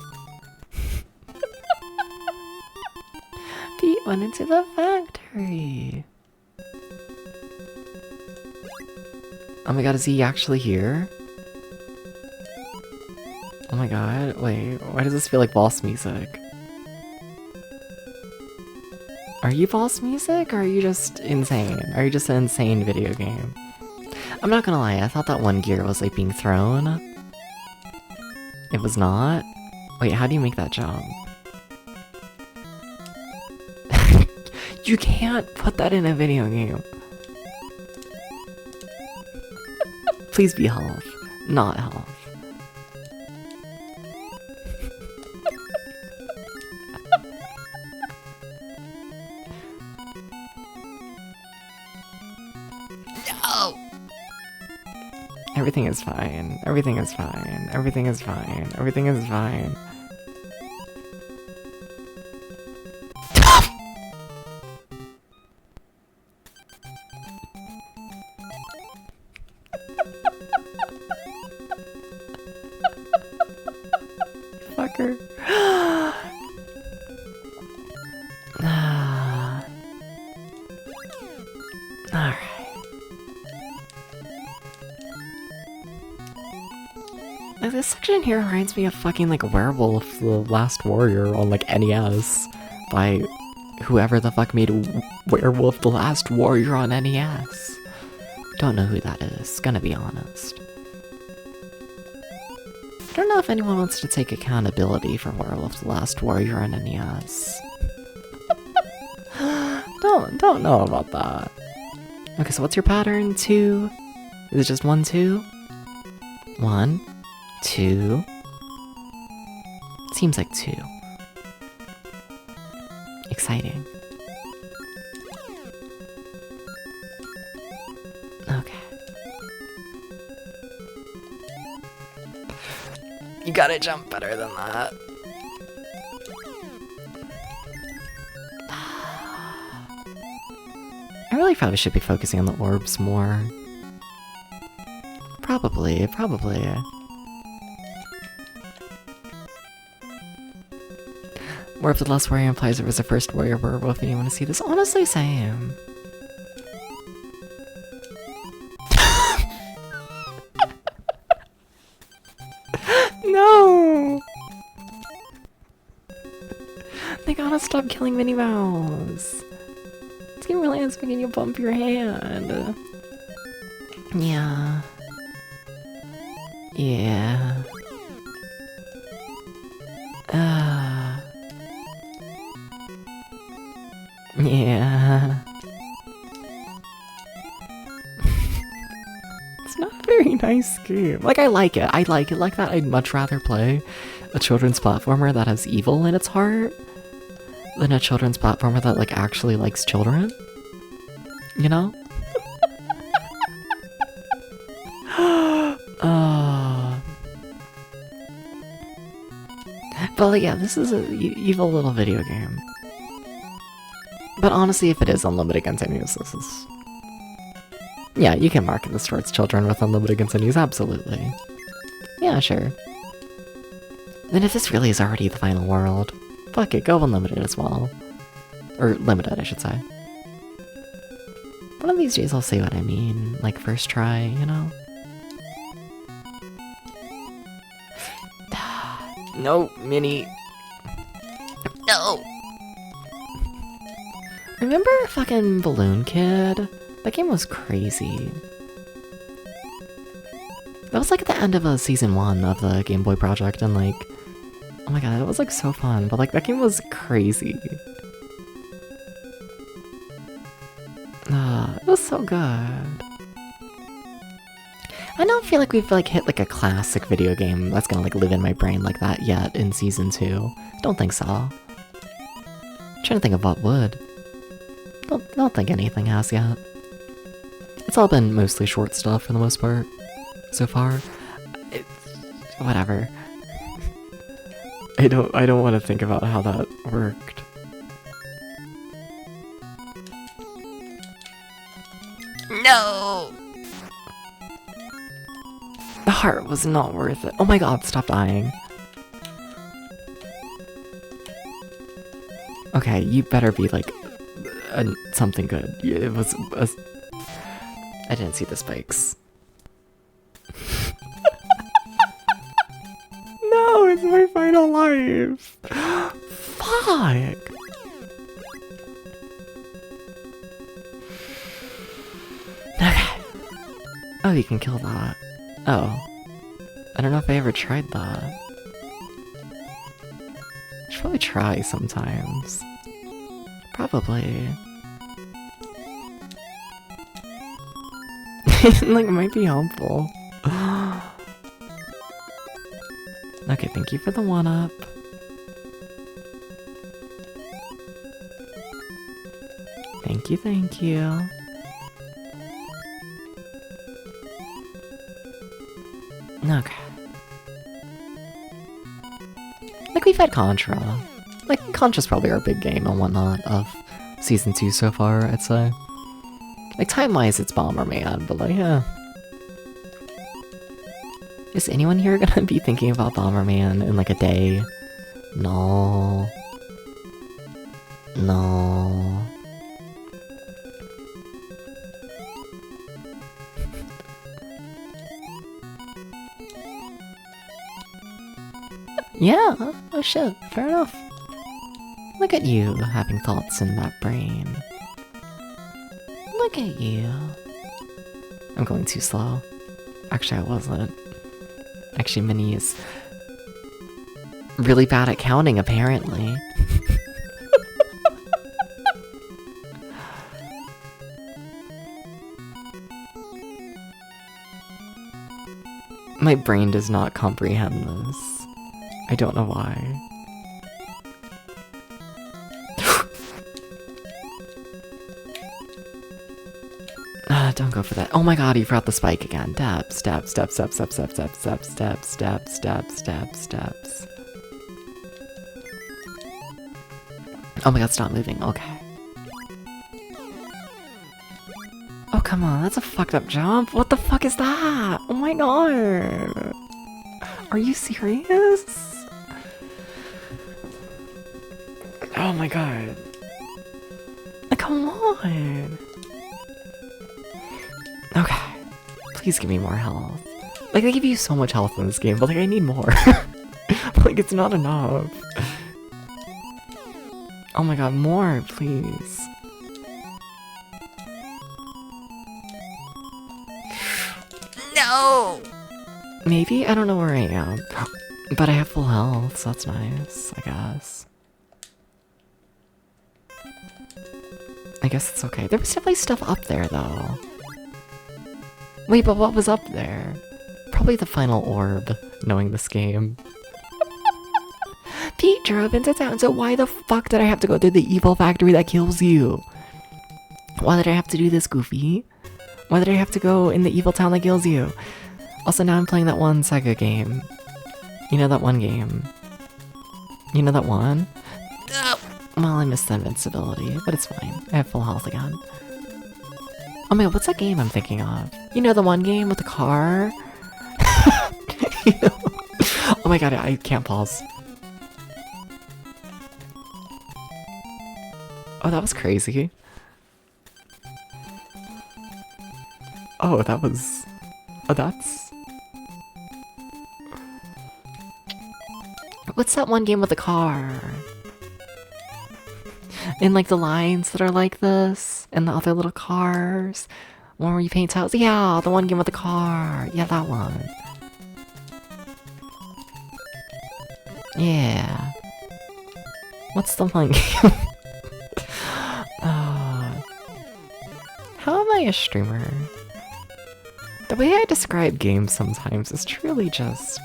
Pete went into the factory. Oh my god, is he actually here? Oh my god, wait, why does this feel like boss music? Are you boss music, or are you just insane? Are you just an insane video game? I'm not gonna lie, I thought that one gear was like being thrown. It was not? Wait, how do you make that jump? You can't put that in a video game. Please be health, not health. No! Everything is fine. Everything is fine. Everything is fine. Everything is fine. Fucker. Alright. Like, this section here reminds me of fucking like Werewolf the Last Warrior on like NES by whoever the fuck made Werewolf the Last Warrior on NES. Don't know who that is, gonna be honest. I don't know if anyone wants to take accountability for Werewolf the Last Warrior on NES. Don't know about that. Okay, so what's your pattern? 2? Is it just 1, 2? 1, 2. Seems like 2. Exciting. Okay. You gotta jump better than that. I really probably should be focusing on the orbs more. Probably. Werewolf the Last Warrior implies it was the first warrior werewolf, and you want to see this? Honestly, same. No! They gotta stop killing Minnie Mouse. It's getting really nice making you bump your hand. Yeah. Yeah. Yeah. It's not a very nice game. Like, I like it. I like it like that. I'd much rather play a children's platformer that has evil in its heart than a children's platformer that, like, actually likes children. You know? But, like, yeah, this is an evil little video game. But honestly, if it is unlimited continues, this is... yeah, you can market this towards children with unlimited continues, absolutely. Yeah, sure. Then if this really is already the final world, fuck it, go unlimited as well. Or limited, I should say. One of these days I'll say what I mean, like first try, you know? No, Minnie. No! Remember fucking Balloon Kid? That game was crazy. That was like at the end of season 1 of the Game Boy project, and like, oh my god, it was like so fun, but like that game was crazy. It was so good. I don't feel like we've like hit like a classic video game that's gonna like live in my brain like that yet in season 2. Don't think so. I'm trying to think of what would. Don't think anything has yet. It's all been mostly short stuff for the most part so far. Whatever. I don't want to think about how that worked. No! The heart was not worth it. Oh my god, stop dying. Okay, you better be like something good. It was I didn't see the spikes. No, it's my final life. Fuck. Okay. Oh, you can kill that. Oh. I don't know if I ever tried that. I should probably try sometimes. Probably. Like, it might be helpful. Okay, thank you for the 1-up. Thank you, thank you. Okay. Like, we've had Contra. Like, Contra's probably our big game and whatnot of Season 2 so far, I'd say. Like, time-wise, it's Bomberman, but like, yeah. Is anyone here gonna be thinking about Bomberman in like a day? No. No. Yeah, oh shit, fair enough. Look at you, having thoughts in that brain. Look at you. I'm going too slow. Actually, I wasn't. Actually, Minnie is really bad at counting, apparently. My brain does not comprehend this. I don't know why. Don't go for that. Oh my god, he forgot the spike again. Dab, stab, stab, stab, stab, stab, stab, stab, stab, stab, stab, stab, stabs. Oh my god, stop moving. Okay. Oh, come on. That's a fucked up jump. What the fuck is that? Oh my god. Are you serious? Oh my god. Come on. Okay. Please give me more health. Like, they give you so much health in this game, but like, I need more. Like, it's not enough. Oh my god, more, please. No! Maybe? I don't know where I am. But I have full health, so that's nice, I guess. I guess it's okay. There was definitely stuff up there, though. Wait, but what was up there? Probably the final orb, knowing this game. Pete drove into town, so why the fuck did I have to go to the evil factory that kills you? Why did I have to do this, Goofy? Why did I have to go in the evil town that kills you? Also, now I'm playing that one Sega game. You know that one game? You know that one? Well, I missed the invincibility, but it's fine. I have full health again. Oh my god, what's that game I'm thinking of? You know the one game with the car? You know? Oh my god, I can't pause. Oh, that was crazy. Oh, that was... Oh, that's... What's that one game with the car? And like the lines that are like this, and the other little cars. One where you paint houses. Yeah, the one game with the car. Yeah, that one. Yeah. What's the one game? How am I a streamer? The way I describe games sometimes is truly just...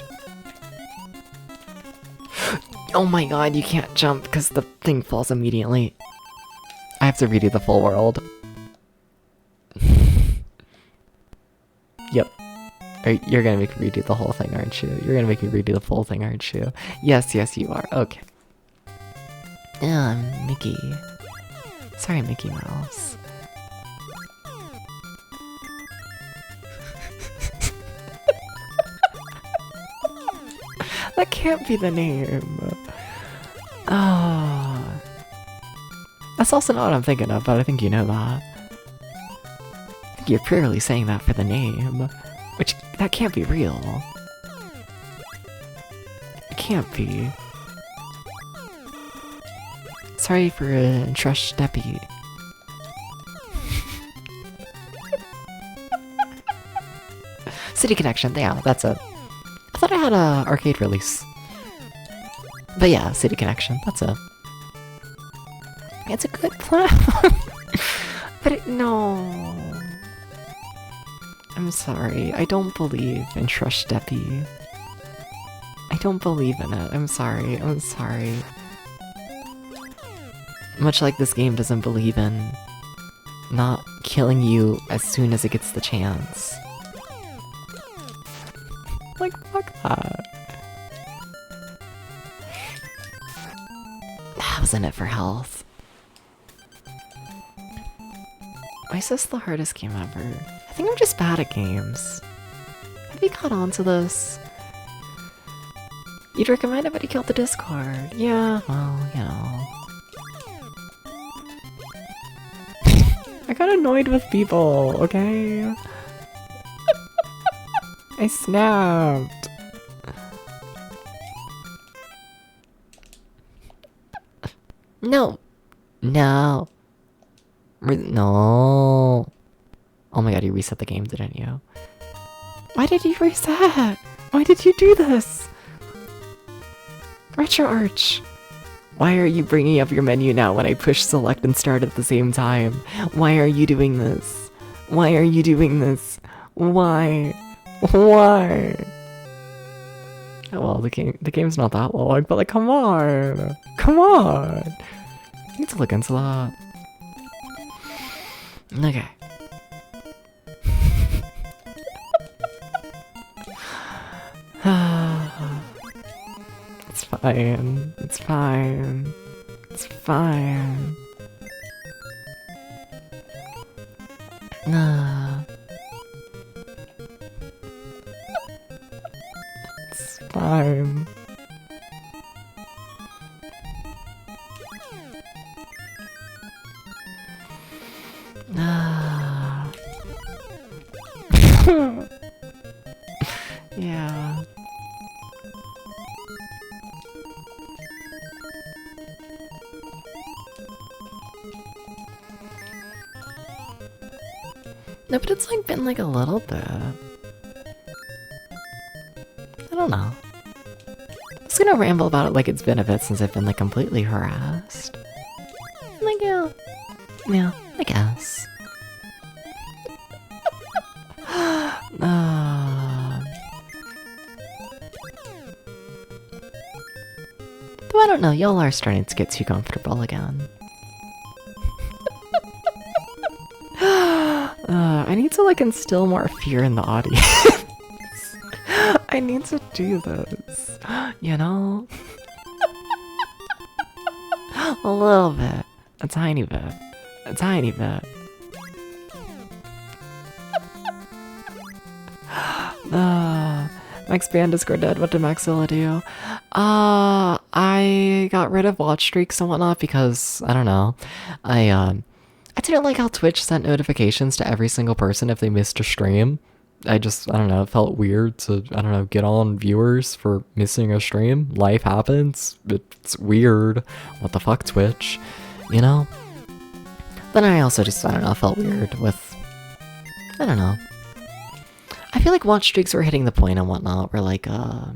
Oh my god, you can't jump because the thing falls immediately. I have to redo the full world. Yep. You're gonna make me redo the whole thing, aren't you? You're gonna make me redo the full thing, aren't you? Yes, yes, you are. Okay. Mickey. Sorry, Mickey Mouse. That can't be the name. Oh. That's also not what I'm thinking of, but I think you know that. I think you're purely saying that for the name. Which, that can't be real. It can't be. Sorry for Trush Deppy. City Connection, yeah, that's it. I thought I had a arcade release. But yeah, City Connection, that's it. It's a good platform. But no. I'm sorry, I don't believe in Trush Deppy. I don't believe in it, I'm sorry, I'm sorry. Much like this game doesn't believe in not killing you as soon as it gets the chance. Like, fuck that. I was in it for health. Why is this the hardest game ever? I think I'm just bad at games. Have you caught on to this? You'd recommend it, but you killed the Discord. Yeah, well, you know. I got annoyed with people, okay? I snapped. No. No. No. Oh my god, you reset the game, didn't you? Why did you reset? Why did you do this? Retro Arch. Why are you bringing up your menu now when I push select and start at the same time? Why are you doing this? Why are you doing this? Why? Why? Oh, well, the game's not that long, but like, come on! Come on! I need to look into that. Okay. It's fine. It's fine. It's fine. Nah. It's fine. Nah. Yeah. No, but it's like been like a little bit. I don't know. I'm just gonna ramble about it like it's been a bit since I've been like completely harassed. Like, yeah. Yeah, I guess. Though I don't know, y'all are starting to get too comfortable again. I need to like instill more fear in the audience. I need to do this, you know? A little bit, a tiny bit, a tiny bit. Max Band Discord dead. What did Maxilla do? I got rid of watch streaks and whatnot because I don't know. I didn't like how Twitch sent notifications to every single person if they missed a stream. I don't know, it felt weird to, I don't know, get on viewers for missing a stream. Life happens. It's weird. What the fuck, Twitch? You know? Then I also just, I don't know, felt weird with, I don't know. I feel like watch streaks were hitting the point and whatnot where like, I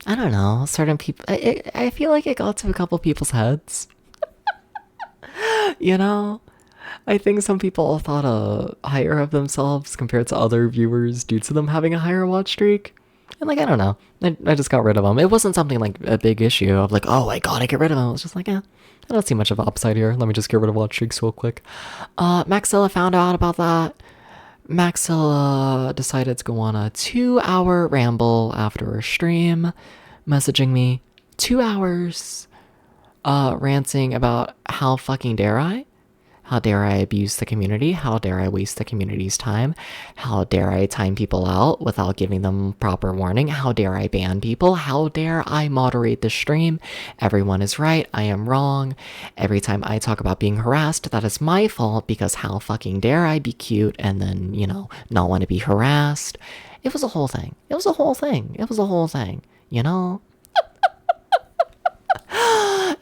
don't know, certain people, I feel like it got to a couple people's heads. You know? I think some people thought higher of themselves compared to other viewers due to them having a higher watch streak. And like, I don't know. I just got rid of them. It wasn't something like a big issue of like, oh, I gotta get rid of them. It was just like, I don't see much of an upside here. Let me just get rid of watch streaks real quick. Maxilla found out about that. Maxilla decided to go on a 2-hour ramble after a stream, messaging me 2 hours, ranting about how fucking dare I? How dare I abuse the community? How dare I waste the community's time? How dare I time people out without giving them proper warning? How dare I ban people? How dare I moderate the stream? Everyone is right, I am wrong. Every time I talk about being harassed, that is my fault because how fucking dare I be cute and then, you know, not want to be harassed? It was a whole thing. It was a whole thing. It was a whole thing, you know?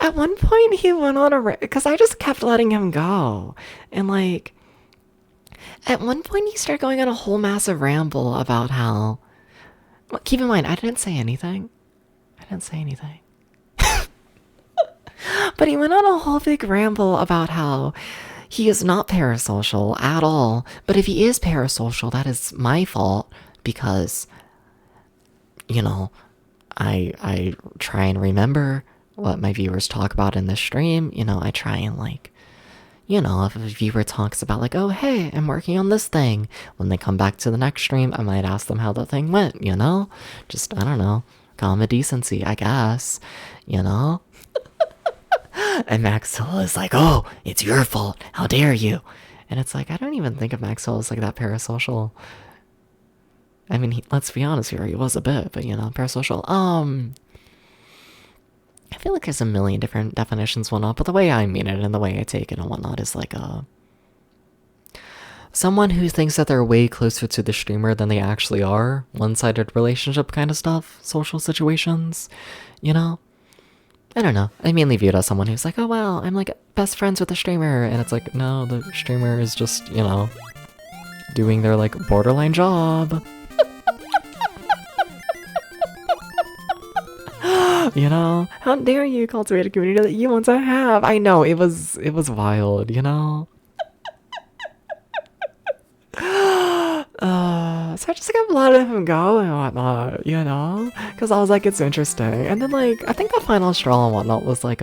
At one point, he went on a because I just kept letting him go, and like, at one point, he started going on a whole massive ramble about how. Well, keep in mind, I didn't say anything. I didn't say anything. But he went on a whole big ramble about how he is not parasocial at all. But if he is parasocial, that is my fault because, you know, I try and remember what my viewers talk about in the stream. You know, I try and like, you know, if a viewer talks about like, oh, hey, I'm working on this thing, when they come back to the next stream, I might ask them how the thing went, you know? Just, I don't know, common decency, I guess, you know? And Maxwell is like, oh, it's your fault, how dare you? And it's like, I don't even think of Maxwell as like that parasocial. I mean, let's be honest here, he was a bit, but you know, parasocial. I feel like there's a million different definitions whatnot, but the way I mean it and the way I take it and whatnot is like someone who thinks that they're way closer to the streamer than they actually are. One-sided relationship kind of stuff, social situations, you know? I don't know. I mainly view it as someone who's like, oh wow, I'm like best friends with the streamer, and it's like, no, the streamer is just, you know, doing their like borderline job. You know, how dare you cultivate a community that you want to have? I know, it was wild, you know? So I just kept letting him go and whatnot, you know? Because I was like, it's interesting. And then like, I think the final straw and whatnot was like,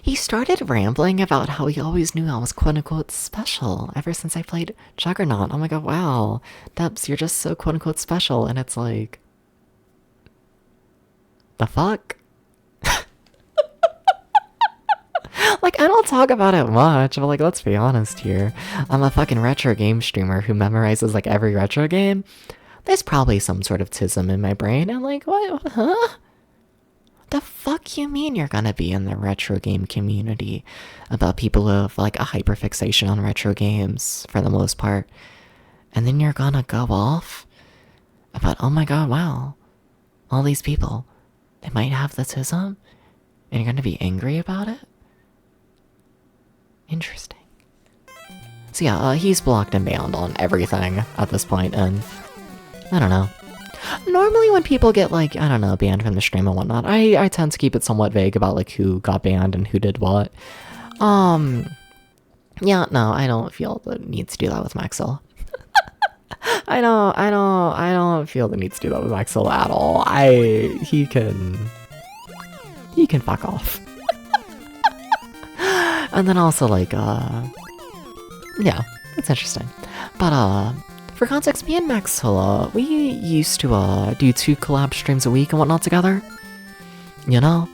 he started rambling about how he always knew I was quote-unquote special ever since I played Juggernaut. I'm like, oh, wow, Debs, you're just so quote-unquote special. And it's like, the fuck? Like, I don't talk about it much, but like, let's be honest here. I'm a fucking retro game streamer who memorizes like every retro game. There's probably some sort of tism in my brain. I'm like, what, huh? The fuck you mean you're gonna be in the retro game community about people who have like a hyperfixation on retro games for the most part, and then you're gonna go off about, oh my god, wow, all these people, they might have the tism, and you're gonna be angry about it? Interesting. So yeah, he's blocked and banned on everything at this point, and I don't know. Normally when people get like, I don't know, banned from the stream and whatnot, I tend to keep it somewhat vague about like who got banned and who did what. Yeah, no, I don't feel the need to do that with Maxwell. I don't feel the need to do that with Maxwell at all. He can fuck off. And then also like, yeah, it's interesting. But for context, me and Maxilla, we used to do 2 collab streams a week and whatnot together. You know?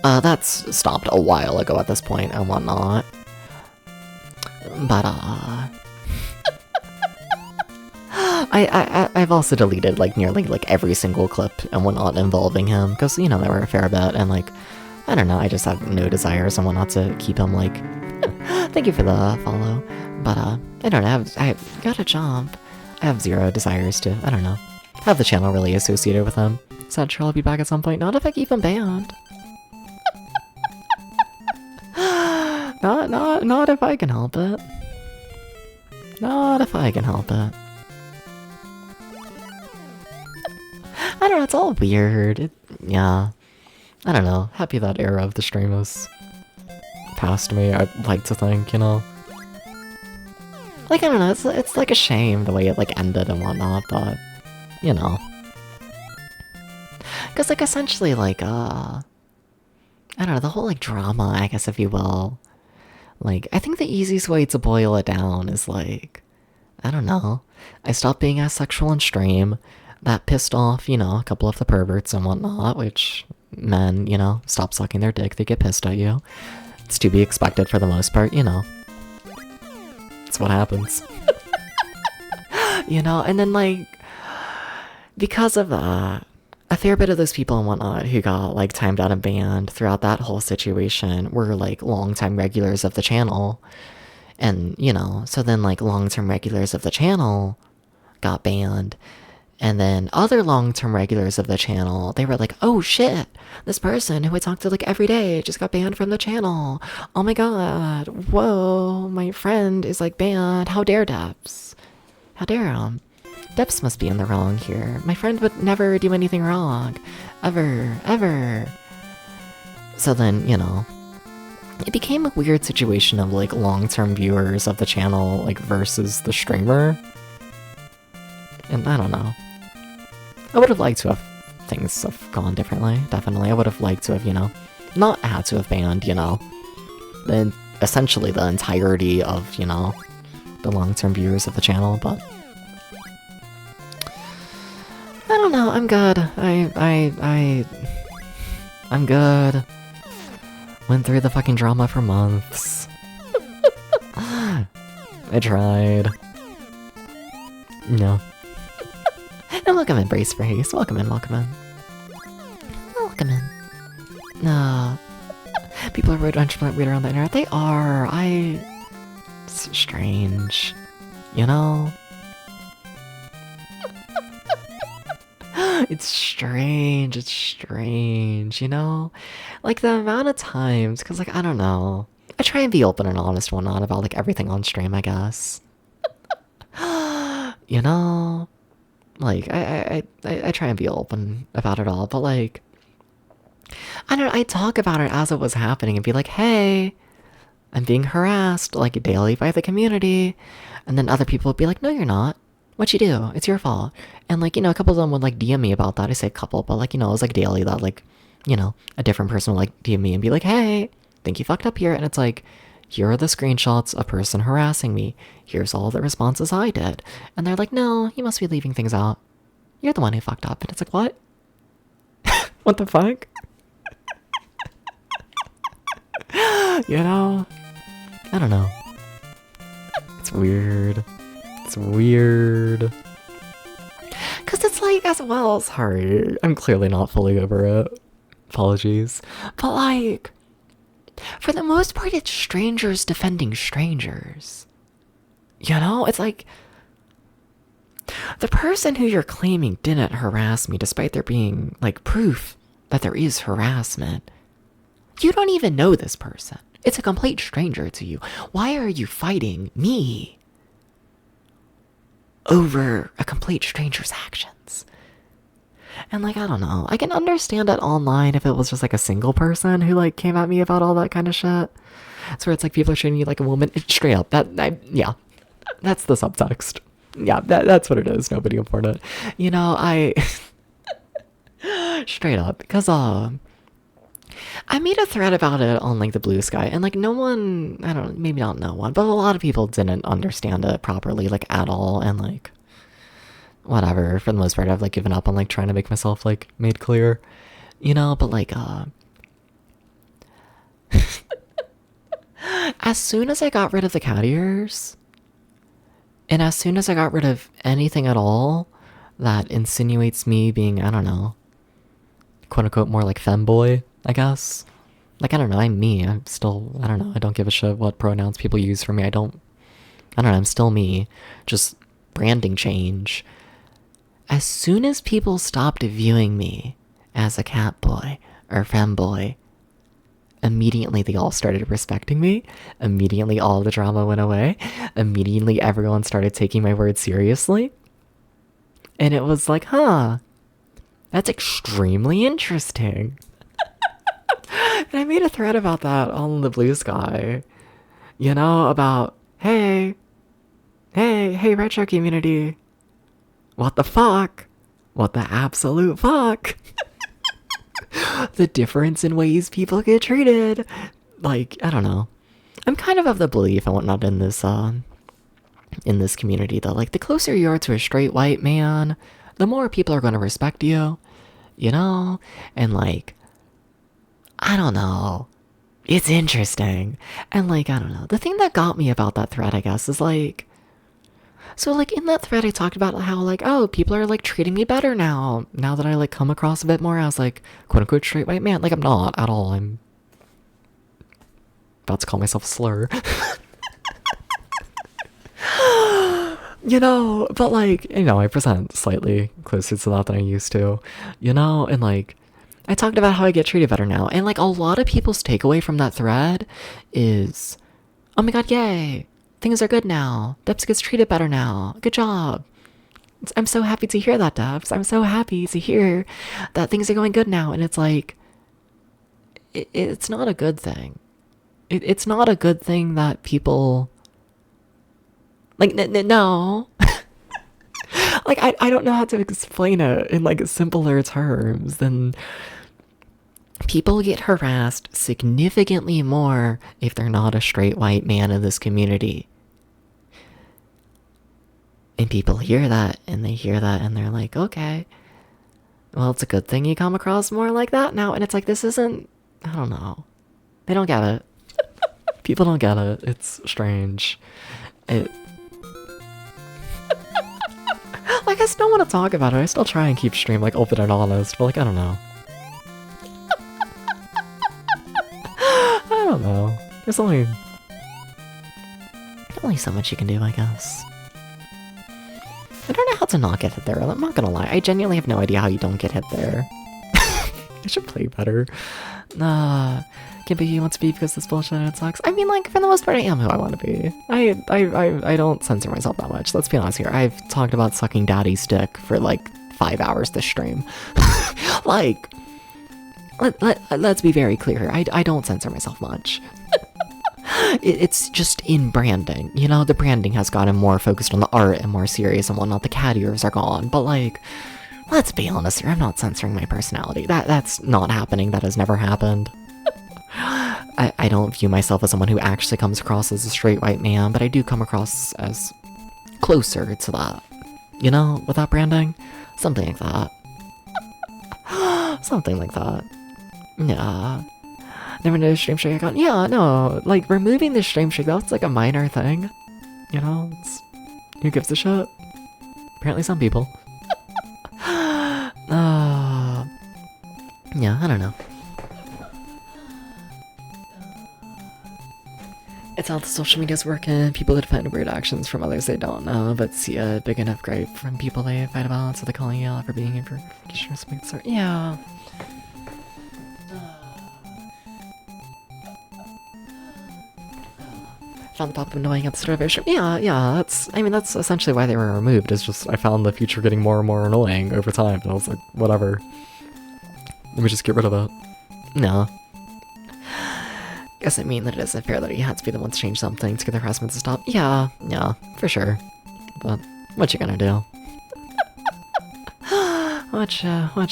That's stopped a while ago at this point and whatnot. But I've also deleted like nearly like every single clip and whatnot involving him, because you know, there were a fair bit, and like, I don't know, I just have no desires and whatnot to keep him like Thank you for the follow. But, I don't know, I've got to jump. I have zero desires to, I don't know, have the channel really associated with them. So I'm sure I'll be back at some point. Not if I keep them banned. Not if I can help it. Not if I can help it. I don't know, it's all weird. Yeah. I don't know. Happy that era of the stream is past me, I'd like to think, you know? Like, I don't know, it's like a shame the way it, like, ended and whatnot, but, you know. Because, like, essentially, like, I don't know, the whole, like, drama, I guess, if you will. Like, I think the easiest way to boil it down is, like, I don't know. I stopped being as sexual in stream. That pissed off, you know, a couple of the perverts and whatnot, which men, you know, stop sucking their dick, they get pissed at you. It's to be expected for the most part, you know. It's what happens. You know, and then, like, because of that, a fair bit of those people and whatnot who got, like, timed out and banned throughout that whole situation were, like, long-time regulars of the channel. And, you know, so then, like, long-term regulars of the channel got banned. And then other long-term regulars of the channel, they were like, oh shit, this person who I talk to, like, every day just got banned from the channel. Oh my god, whoa, my friend is, like, banned. How dare Deps? How dare him? Deps must be in the wrong here. My friend would never do anything wrong. Ever, ever. So then, you know, it became a weird situation of, like, long-term viewers of the channel, like, versus the streamer. And I don't know. I would have liked to have things have gone differently, definitely. I would have liked to have, you know, not had to have banned, you know, then essentially the entirety of, you know, the long-term viewers of the channel, but I don't know, I'm good. I'm good. Went through the fucking drama for months. I tried. No. And welcome in, Brace Face. Welcome in, welcome in. Welcome in. No. People are 100% weird around the internet. They are. It's strange. You know? It's strange, you know? Like, the amount of times, because, like, I don't know. I try and be open and honest and whatnot about, like, everything on stream, I guess. You know? Like, I try and be open about it all, but, like, I don't know, I talk about it as it was happening and be like, hey, I'm being harassed, like, daily by the community. And then other people would be like, no, you're not. What'd you do? It's your fault. And, like, you know, a couple of them would, like, DM me about that. I say a couple, but, like, you know, it was, like, daily that, like, you know, a different person would, like, DM me and be like, hey, think you fucked up here. And it's like, here are the screenshots of a person harassing me. Here's all the responses I did. And they're like, no, you must be leaving things out. You're the one who fucked up. And it's like, what? What the fuck? You know? I don't know. It's weird. It's weird. Because it's like, as well, sorry, I'm clearly not fully over it. Apologies. But like, for the most part, it's strangers defending strangers. You know? It's like, the person who you're claiming didn't harass me, despite there being, like, proof that there is harassment, you don't even know this person. It's a complete stranger to you. Why are you fighting me over a complete stranger's actions? And, like, I don't know. I can understand it online if it was just, like, a single person who, like, came at me about all that kind of shit. It's where it's like people are treating you like a woman. It's straight up. Yeah. That's the subtext. Yeah, that's what it is. Nobody important. You know, straight up, because, I made a thread about it on, like, the Blue Sky, and, like, no one, I don't know, maybe not no one, but a lot of people didn't understand it properly, like, at all, and, like, whatever, for the most part, I've, like, given up on, like, trying to make myself, like, made clear, you know, but, like, as soon as I got rid of the cat ears, and as soon as I got rid of anything at all that insinuates me being, I don't know, quote-unquote more like femboy, I guess, Like, I don't know, I'm me. I'm still, I don't know, I don't give a shit what pronouns people use for me. I don't know, I'm still me. Just branding change. As soon as people stopped viewing me as a cat boy or femboy, immediately they all started respecting me. Immediately all the drama went away. Immediately everyone started taking my words seriously. And it was like, huh, that's extremely interesting. And I made a thread about that on the Blue Sky. You know, about, hey, retro community. What the fuck? What the absolute fuck? The difference in ways people get treated. Like, I don't know. I'm kind of the belief and whatnot in this community though. Like, the closer you are to a straight white man, the more people are going to respect you. You know? And like, I don't know. It's interesting. And like, I don't know. The thing that got me about that thread, I guess, is like, so like in that thread I talked about how like, oh, people are like treating me better now that I like come across a bit more as like quote unquote straight white man. Like, I'm not at all. I'm about to call myself a slur. You know, but like, you know, I present slightly closer to that than I used to, you know, and like, I talked about how I get treated better now, and like a lot of people's takeaway from that thread is, oh my god, yay, things are good now, Debs gets treated better now, good job. I'm so happy to hear that, Debs. I'm so happy to hear that things are going good now. And it's like, it's not a good thing. It's not a good thing that people, like, no. Like, I don't know how to explain it in like simpler terms than people get harassed significantly more if they're not a straight white man in this community. And people hear that, and they hear that, and they're like, okay, well, it's a good thing you come across more like that now. And it's like, this isn't, I don't know. They don't get it. People don't get it. It's strange. Like, I still want to talk about it. I still try and keep stream, like, open and honest, but, like, I don't know. I don't know. There's only so much you can do, I guess. I don't know how to not get hit there. I'm not gonna lie. I genuinely have no idea how you don't get hit there. I should play better. Can't be who you want to be because this bullshit and it sucks. I mean, like, for the most part, I am who I want to be. I don't censor myself that much. Let's be honest here. I've talked about sucking daddy's dick for, like, 5 hours this stream. Like, let's be very clear here. I don't censor myself much. It's just in branding. You know, the branding has gotten more focused on the art and more serious and whatnot. The cat ears are gone. But, like, let's be honest here. I'm not censoring my personality. That's not happening. That has never happened. I don't view myself as someone who actually comes across as a straight white man, but I do come across as closer to that. You know, without branding? Something like that. Something like that. Yeah. Never noticed stream shake account. Yeah, no, like, removing the stream shake, that's like a minor thing. You know, who gives a shit? Apparently some people. Yeah, I don't know. It's how the social media's working. People that defend weird actions from others they don't know, but see a big enough gripe from people they fight about, so they're calling you out for being imperfection or something. Yeah. Found the pop-up annoying at the start of our stream. Yeah, that's essentially why they were removed. It's just I found the feature getting more and more annoying over time, and I was like, whatever. Let me just get rid of it. No. Guess I mean that it isn't fair that he had to be the one to change something to get the harassment to stop. Yeah, for sure. But what you gonna do? What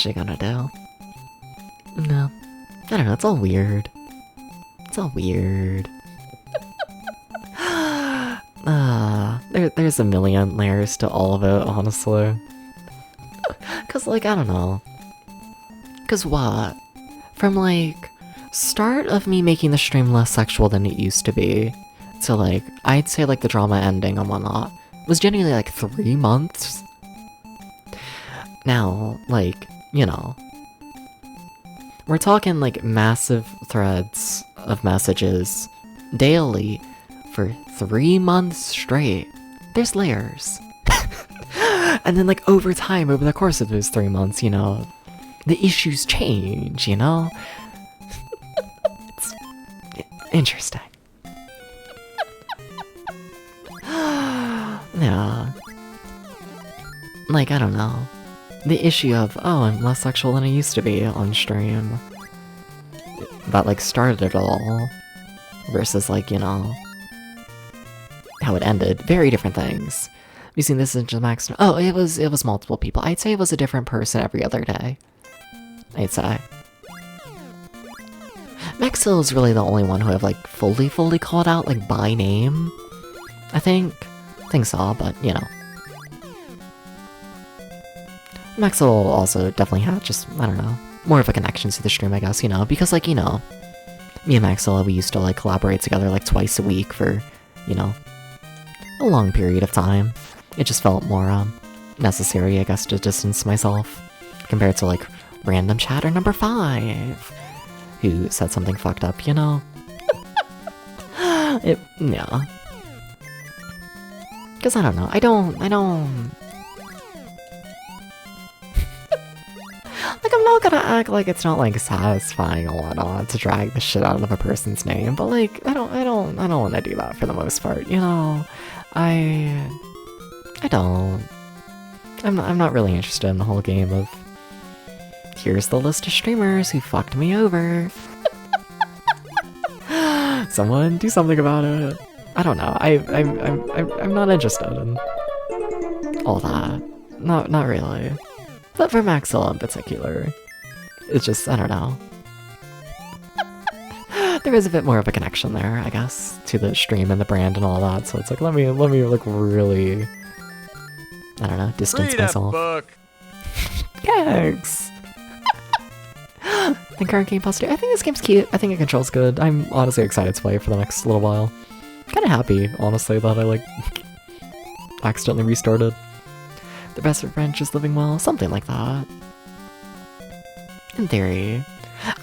you gonna do? No. I don't know, it's all weird. It's all weird. There's a million layers to all of it, honestly. Cause, like, I don't know. Cause what? From, like, start of me making the stream less sexual than it used to be, to, like, I'd say, like, the drama ending and whatnot, was genuinely, like, 3 months. Now, like, you know, We're talking like massive threads of messages daily for 3 months straight. There's layers. And then like over time, over the course of those 3 months, you know, the issues change, you know? It's interesting. Yeah. Like, I don't know. The issue of, oh, I'm less sexual than I used to be on stream. That, like, started it all. Versus, like, you know, how it ended. Very different things. You seen this in Max? Oh, it was multiple people. I'd say it was a different person every other day. I'd say. Maxil is really the only one who I've, like, fully called out, like, by name. I think so, but, you know. Maxil also definitely had just, I don't know, more of a connection to the stream, I guess, you know, because, like, you know, me and Maxil, we used to, like, collaborate together, like, twice a week for, you know, a long period of time. It just felt more, necessary, I guess, to distance myself, compared to, like, random chatter number 5, who said something fucked up, you know? Yeah. Because I don't know, I don't... Like, I'm not gonna act like it's not, like, satisfying or whatnot to drag the shit out of a person's name, but, like, I don't want to do that for the most part, you know? I don't. I'm not really interested in the whole game of, here's the list of streamers who fucked me over. Someone do something about it. I don't know. I'm not interested in all that. Not really. But for Maxwell in particular, it's just, I don't know. There is a bit more of a connection there, I guess, to the stream and the brand and all that. So it's like, let me like really, I don't know, distance myself. Book. Thanks. The current game poster. I think this game's cute. I think it controls good. I'm honestly excited to play it for the next little while. Kind of happy, honestly, that I like accidentally restarted. The best of friends just living well, something like that. In theory.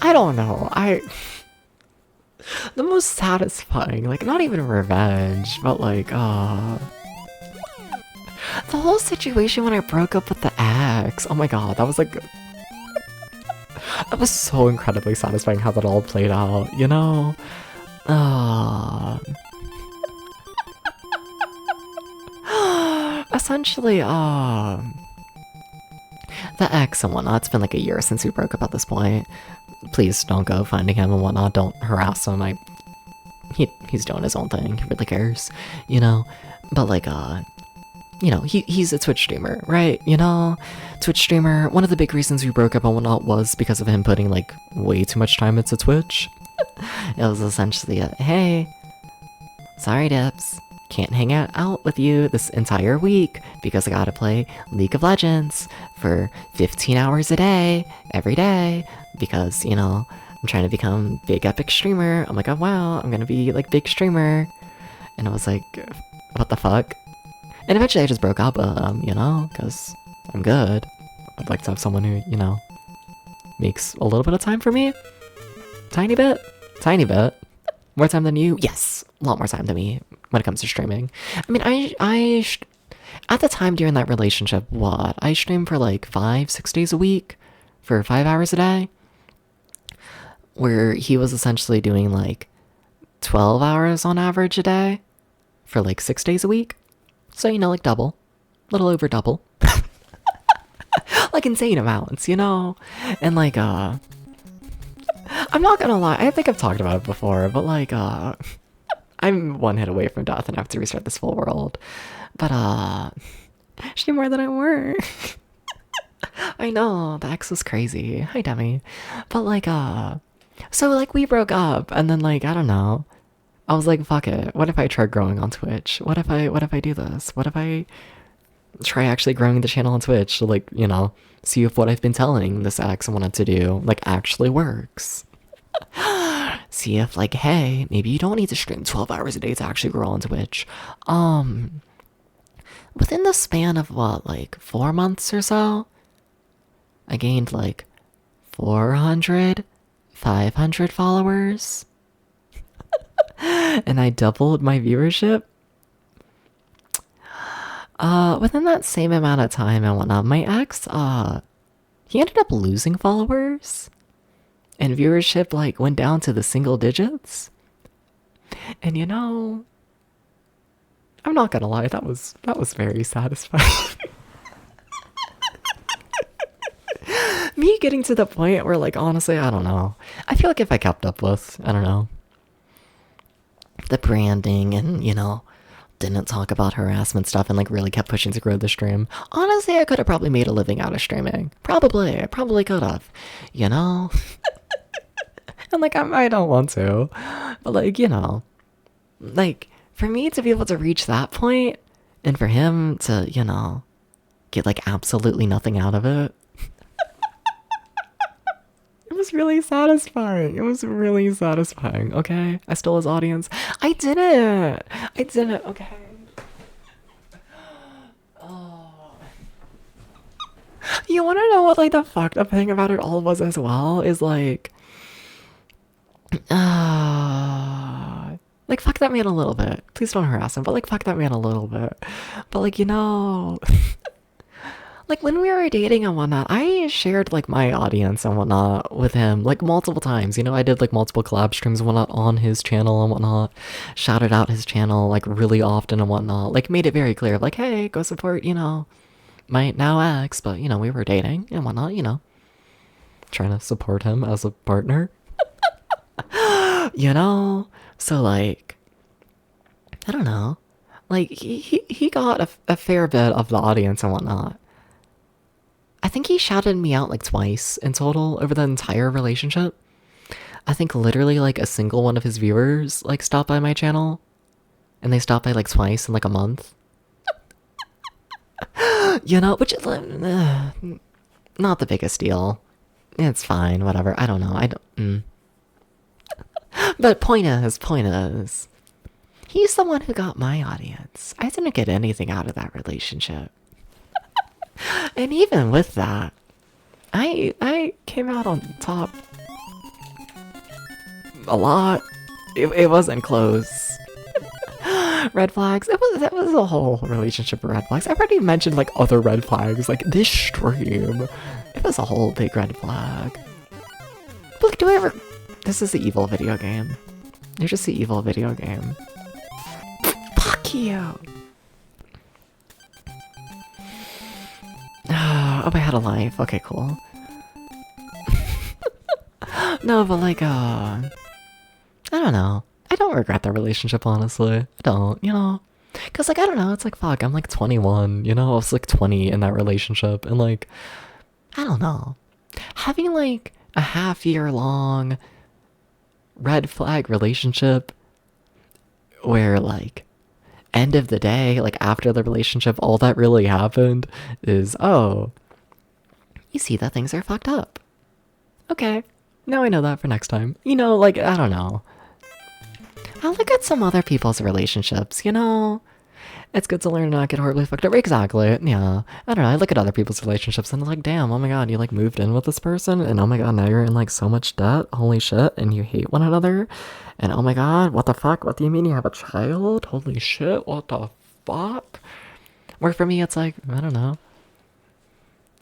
I don't know, the most satisfying, like, not even revenge, but like, the whole situation when I broke up with the ex, oh my god, that was like, that was so incredibly satisfying how that all played out, you know? Essentially, the ex and whatnot, it's been like a year since we broke up at this point. Please don't go finding him and whatnot, don't harass him, he's doing his own thing, he really cares, you know? But like, you know, he's a Twitch streamer, right? You know? Twitch streamer, one of the big reasons we broke up and whatnot was because of him putting like way too much time into Twitch. It was essentially a, hey, sorry Dips, can't hang out with you this entire week because I gotta play League of Legends for 15 hours a day, every day, because, you know, I'm trying to become big epic streamer. I'm like, oh wow, I'm gonna be like big streamer. And I was like, what the fuck? And eventually I just broke up with him, you know, because I'm good. I'd like to have someone who, you know, makes a little bit of time for me. Tiny bit. More time than you? Yes, a lot more time than me when it comes to streaming. I mean, at the time during that relationship, I streamed for like 5-6 days a week for 5 hours a day, where he was essentially doing like 12 hours on average a day for like 6 days a week. So, you know, like double, little over double, like insane amounts, you know? And like, I'm not gonna lie, I think I've talked about it before, but like, I'm one hit away from death and I have to restart this full world. But, she more than I work. I know, the ex was crazy. Hi, Demi. But like, so like we broke up and then like, I don't know. I was like, fuck it. What if I try growing on Twitch? What if I do this? What if I try actually growing the channel on Twitch to like, you know, see if what I've been telling this ex I wanted to do like actually works. See if like, hey, maybe you don't need to stream 12 hours a day to actually grow on Twitch. Within the span of what, like 4 months or so, I gained like 400 500 followers. And I doubled my viewership. Within that same amount of time and whatnot, my ex, he ended up losing followers. And viewership, like, went down to the single digits. And you know, I'm not gonna lie, that was very satisfying. Me getting to the point where, like, honestly, I don't know. I feel like if I kept up with, I don't know, the branding and, you know, didn't talk about harassment stuff and, like, really kept pushing to grow the stream, honestly, I could have probably made a living out of streaming. I probably could have, you know? And, like, I don't want to, but, like, you know, like, for me to be able to reach that point and for him to, you know, get, like, absolutely nothing out of it, it was really satisfying. It was really satisfying, okay? I stole his audience. I didn't, okay? Oh. You wanna know what, like, the fucked up thing about it all was as well? Is, like, like, fuck that man a little bit. Please don't harass him, but, like, fuck that man a little bit. But, like, you know, like, when we were dating and whatnot, I shared, like, my audience and whatnot with him, like, multiple times. You know, I did, like, multiple collab streams and whatnot on his channel and whatnot. Shouted out his channel, like, really often and whatnot. Like, made it very clear, like, hey, go support, you know, my now ex. But, you know, we were dating and whatnot, you know. Trying to support him as a partner. You know? So, like, I don't know. Like, he got a fair bit of the audience and whatnot. I think he shouted me out, like, twice in total over the entire relationship. I think literally, like, a single one of his viewers, like, stopped by my channel. And they stopped by, like, twice in, like, a month. You know, which, not the biggest deal. It's fine, whatever. I don't know. But point is, he's the one who got my audience. I didn't get anything out of that relationship. And even with that, I came out on top a lot. It wasn't close. Red flags. That was a whole relationship of red flags. I've already mentioned, like, other red flags, like this stream. It was a whole big red flag. But, like, do I ever? This is the evil video game. You're just the evil video game. Fuck you. Oh, I had a life. Okay, cool. No, but, like, I don't know. I don't regret that relationship, honestly. I don't, you know? Because, like, I don't know. It's like, fuck, I'm, like, 21, you know? I was, like, 20 in that relationship. And, like, I don't know. Having, like, a half-year-long red flag relationship where, like, end of the day, like, after the relationship, all that really happened is, oh, you see that things are fucked up. Okay, now I know that for next time. You know, like, I don't know. I'll look at some other people's relationships, you know? It's good to learn to not get horribly fucked up. Exactly, yeah. I don't know, I look at other people's relationships and I'm like, damn, oh my god, you, like, moved in with this person, and oh my god, now you're in, like, so much debt, holy shit, and you hate one another, and oh my god, what the fuck, what do you mean you have a child? Holy shit, what the fuck? Where for me, it's like, I don't know.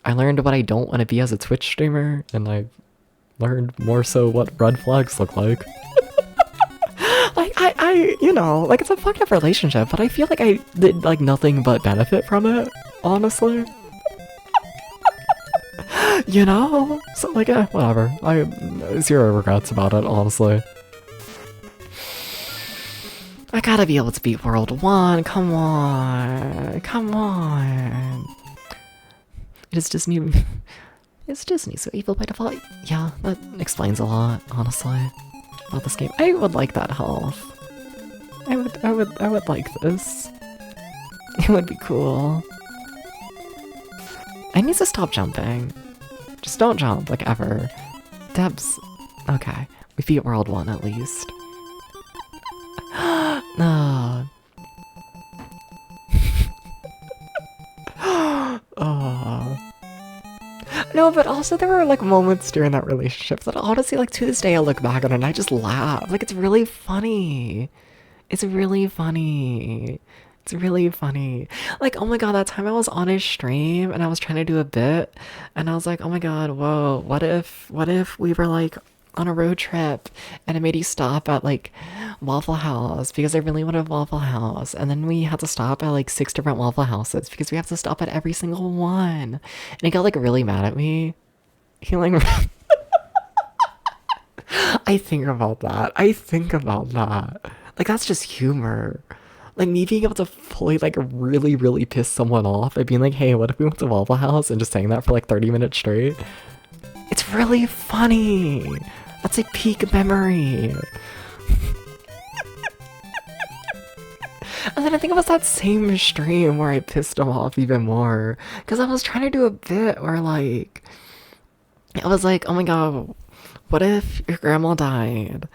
I learned what I don't want to be as a Twitch streamer, and I learned more so what red flags look like. Like, I, you know, like, it's a fucked up relationship, but I feel like I did, like, nothing but benefit from it, honestly. You know? So, like, whatever. I zero regrets about it, honestly. I gotta be able to beat World 1, come on. Come on. It is Disney. It's Disney, so evil by default. Yeah, that explains a lot, honestly. About this game. I would like that health. I would like this. It would be cool. I need to stop jumping. Just don't jump, like, ever. Debs. Okay. We beat World 1 at least. No. Oh. No, No, but also there were like moments during that relationship that honestly, like to this day, I look back on it and I just laugh. Like it's really funny. It's really funny. It's really funny. Like, oh my god, that time I was on his stream and I was trying to do a bit and I was like, oh my god, whoa, what if we were like on a road trip and I made you stop at like Waffle House because I really wanted Waffle House, and then we had to stop at like 6 different Waffle Houses because we have to stop at every single one. And he got like really mad at me. He like I think about that. I think about that. Like that's just humor. Like me being able to fully like really, really piss someone off by being like, hey, what if we went to Waffle House, and just saying that for like 30 minutes straight. It's really funny. That's like peak memory. And then I think it was that same stream where I pissed him off even more. Because I was trying to do a bit where like, I was like, oh my god, what if your grandma died?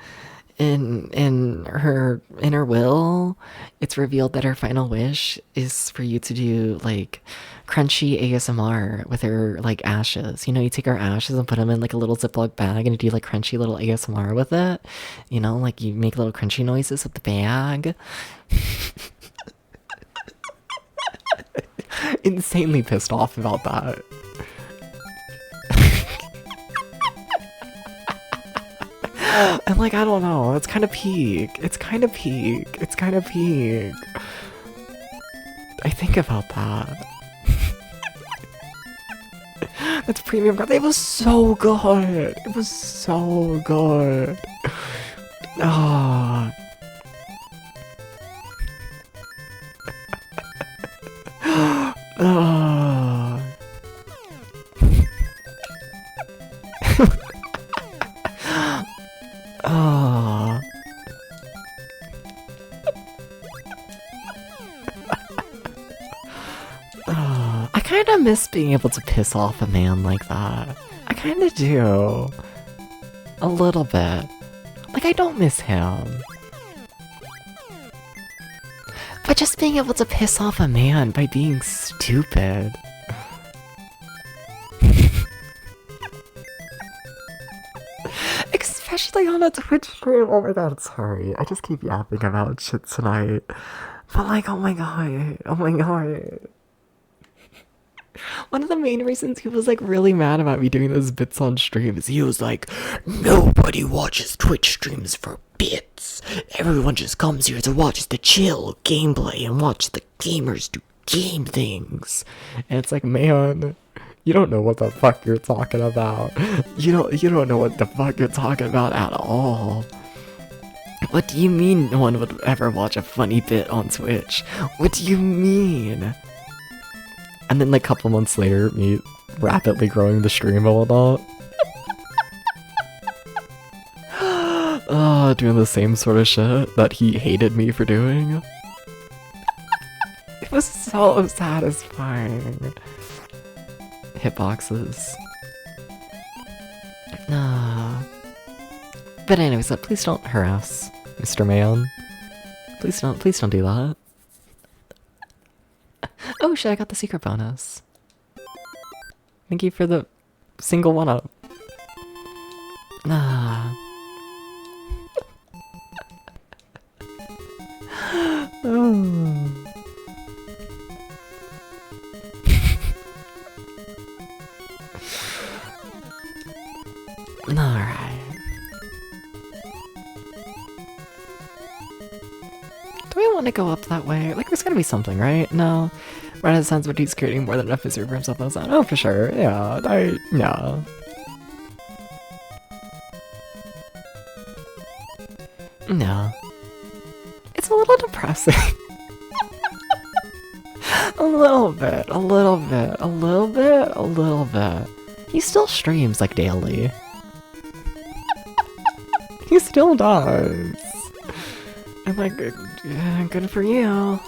In her will, it's revealed that her final wish is for you to do like crunchy ASMR with her like ashes. You know, you take her ashes and put them in like a little Ziploc bag and you do like crunchy little ASMR with it. You know, like you make little crunchy noises with the bag. Insanely pissed off about that. And like, I don't know, it's kind of peak. It's kind of peak. It's kind of peak. I think about that. That's premium graph. It was so good. It was so good. Ah. Ah. Ah. I kind of miss being able to piss off a man like that. I kind of do. A little bit. Like, I don't miss him. But just being able to piss off a man by being stupid. Especially on a Twitch stream. Oh my god, sorry. I just keep yapping about shit tonight. But like, oh my god. Oh my god. One of the main reasons he was like really mad about me doing those bits on stream is he was like, nobody watches Twitch streams for bits. Everyone just comes here to watch the chill gameplay and watch the gamers do game things. And it's like, man, you don't know what the fuck you're talking about. You don't know what the fuck you're talking about at all. What do you mean no one would ever watch a funny bit on Twitch? What do you mean? And then like a couple months later, me rapidly growing the stream and whatnot. Doing the same sort of shit that he hated me for doing. It was so satisfying. Hitboxes. But anyways, please don't harass Mr. Man. Please don't do that. Oh shit, I got the secret bonus. Thank you for the single one-up. Alright. Do we want to go up that way? Like, there's gotta be something, right? No. Renaissance, but he's creating more than enough history for himself on his own. Oh, for sure. Yeah. Yeah. No. It's a little depressing. A little bit. He still streams, like, daily. He still does. I'm like, good for you.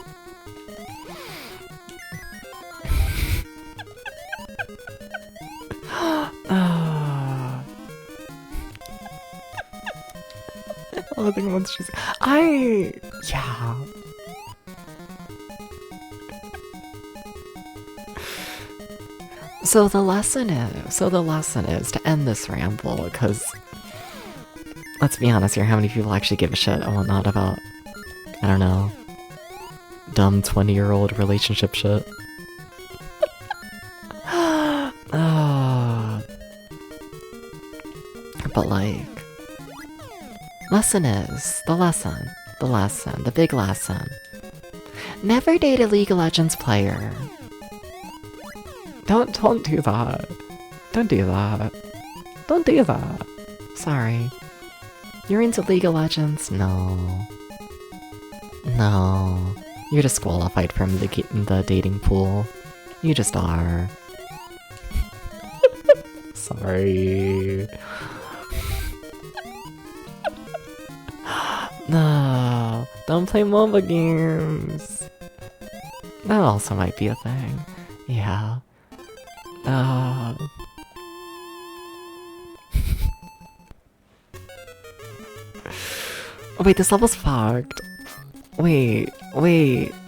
I think once she's... yeah. So the lesson is to end this ramble, because let's be honest here, how many people actually give a shit and whatnot about, I don't know, dumb 20-year-old relationship shit? But like, the big lesson. Never date a League of Legends player. Don't do that. Don't do that. Don't do that. Sorry. You're into League of Legends? No. No. You're disqualified from the dating pool. You just are. Sorry. No, don't play mobile games. That also might be a thing. Yeah. Oh, wait, this level's fucked. Wait,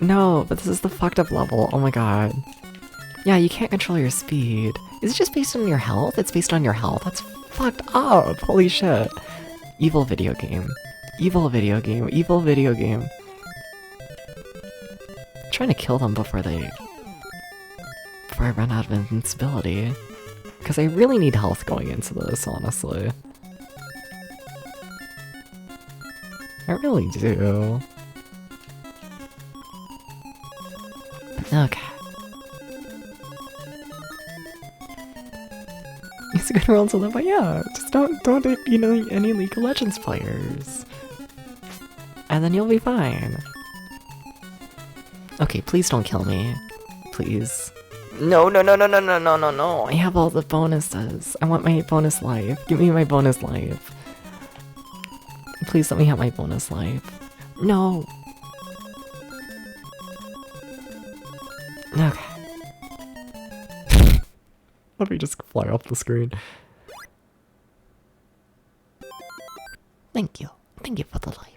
no, but this is the fucked up level. Oh my god. Yeah, you can't control your speed. Is it just based on your health? It's based on your health. That's fucked up. Holy shit. Evil video game. Evil video game. Evil video game. I'm trying to kill them before I run out of invincibility. Because I really need health going into this, honestly. I really do. Okay. It's a good role to live by, yeah. Just don't date any League of Legends players. And then you'll be fine. Okay, please don't kill me. Please. No. I have all the bonuses. I want my bonus life. Give me my bonus life. Please let me have my bonus life. No. Okay. Let me just fly off the screen. Thank you. Thank you for the life.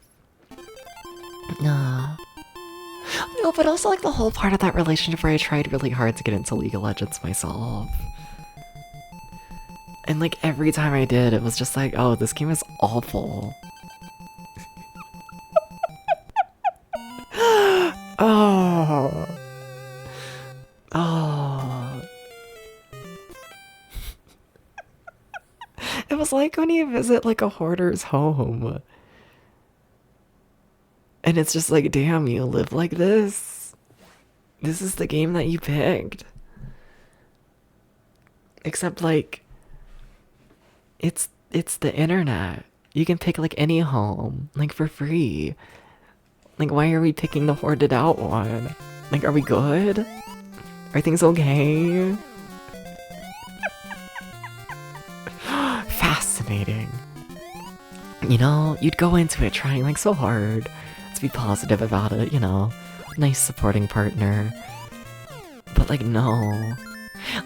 No, but also like the whole part of that relationship where I tried really hard to get into League of Legends myself. And like every time I did, it was just like, oh, this game is awful. Oh. It was like when you visit like a hoarder's home. And it's just like, damn, you live like this? This is the game that you picked. Except like, it's the internet. You can pick like any home, like for free. Like, why are we picking the hoarded out one? Like, are we good? Are things okay? Fascinating. You know, you'd go into it trying like so hard to be positive about it, you know, nice supporting partner. But like, no.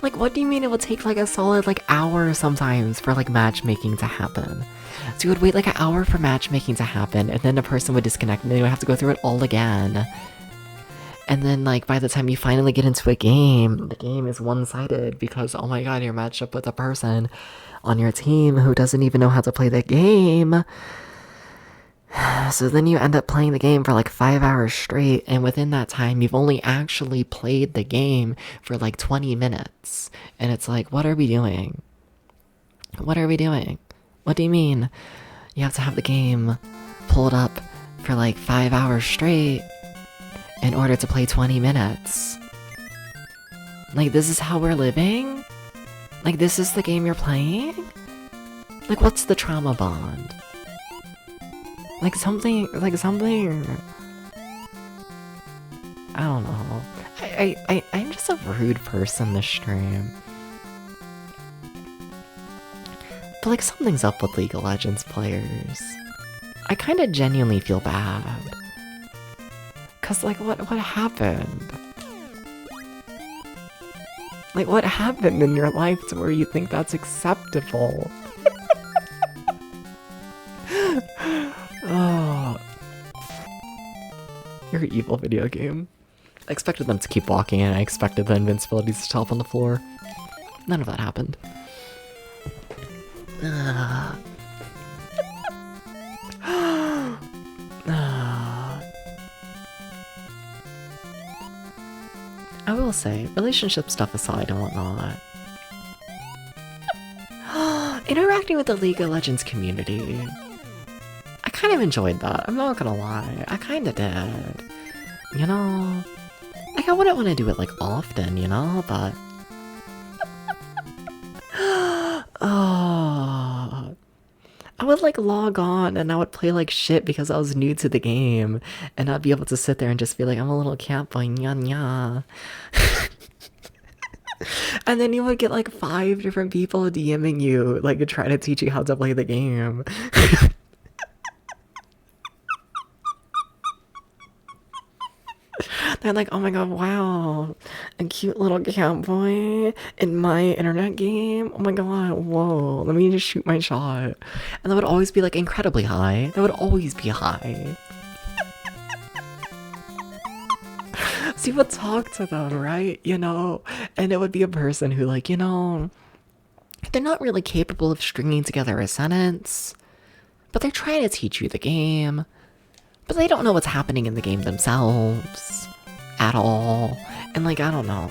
Like, what do you mean it would take like a solid like hour sometimes for like matchmaking to happen? So you would wait like an hour for matchmaking to happen, and then the person would disconnect, and then you would have to go through it all again. And then like by the time you finally get into a game, the game is one-sided because, oh my god, you're matched up with a person on your team who doesn't even know how to play the game. So then you end up playing the game for like 5 hours straight, and within that time you've only actually played the game for like 20 minutes. And it's like, what are we doing? What are we doing? What do you mean you have to have the game pulled up for like 5 hours straight in order to play 20 minutes? Like, this is how we're living? Like, this is the game you're playing? Like, what's the trauma bond? Like something, I don't know. I'm just a rude person this stream. But like something's up with League of Legends players. I kind of genuinely feel bad. Cause like what happened? Like what happened in your life to where you think that's acceptable? Oh. You're an evil video game. I expected them to keep walking and I expected the invincibilities to top on the floor. none of that happened. I will say, relationship stuff aside and whatnot, interacting with the League of Legends community, I kind of enjoyed that. I'm not gonna lie, I kind of did. You know, like I wouldn't want to do it like often, you know, but oh, I would like log on and I would play like shit because I was new to the game, and I'd be able to sit there and just be like, I'm a little cat boy, nya nya. And then you would get like 5 different people DMing you, like trying to teach you how to play the game. They're like, oh my god, wow, a cute little cat boy in my internet game. Oh my god, whoa, let me just shoot my shot. And that would always be like incredibly high. That would always be high. So you would talk to them, right? You know, and it would be a person who, like, you know, they're not really capable of stringing together a sentence, but they're trying to teach you the game, but they don't know what's happening in the game themselves at all. And like, I don't know.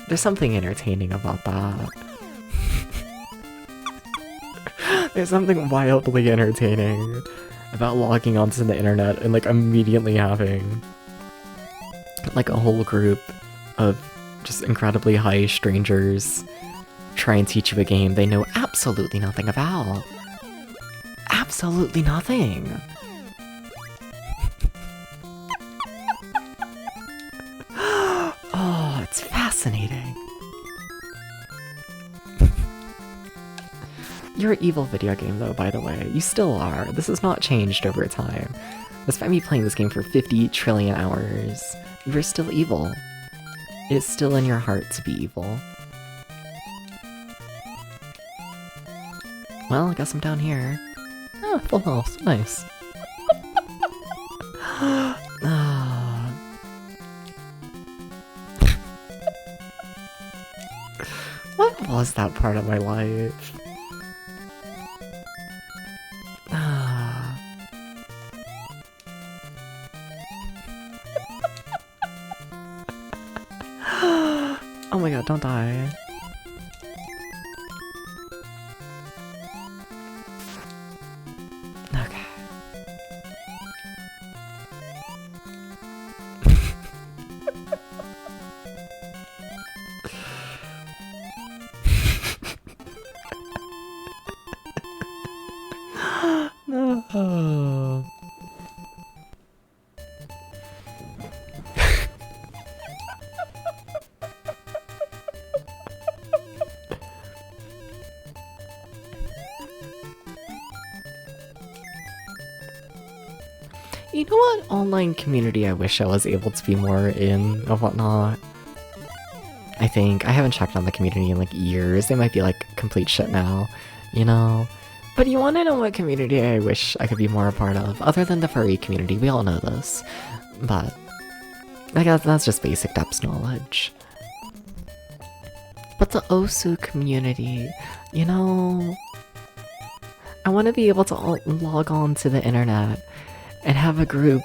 There's something entertaining about that. There's something wildly entertaining about logging onto the internet and like immediately having like a whole group of just incredibly high strangers try and teach you a game they know absolutely nothing about. Absolutely nothing. Oh, it's fascinating. You're an evil video game though, by the way. You still are. This has not changed over time. Despite me playing this game for 50 trillion hours, you're still evil. It's still in your heart to be evil. Well, I guess I'm down here. Oh, full health. Nice. What was that part of my life? Oh my god, don't die. Okay. No. You know what online community I wish I was able to be more in or whatnot? I think. I haven't checked on the community in like years. They might be like complete shit now, you know? But you wanna know what community I wish I could be more a part of? Other than the furry community, we all know this. But I guess that's just basic depths knowledge. But the Osu community, you know? I wanna be able to log on to the internet and have a group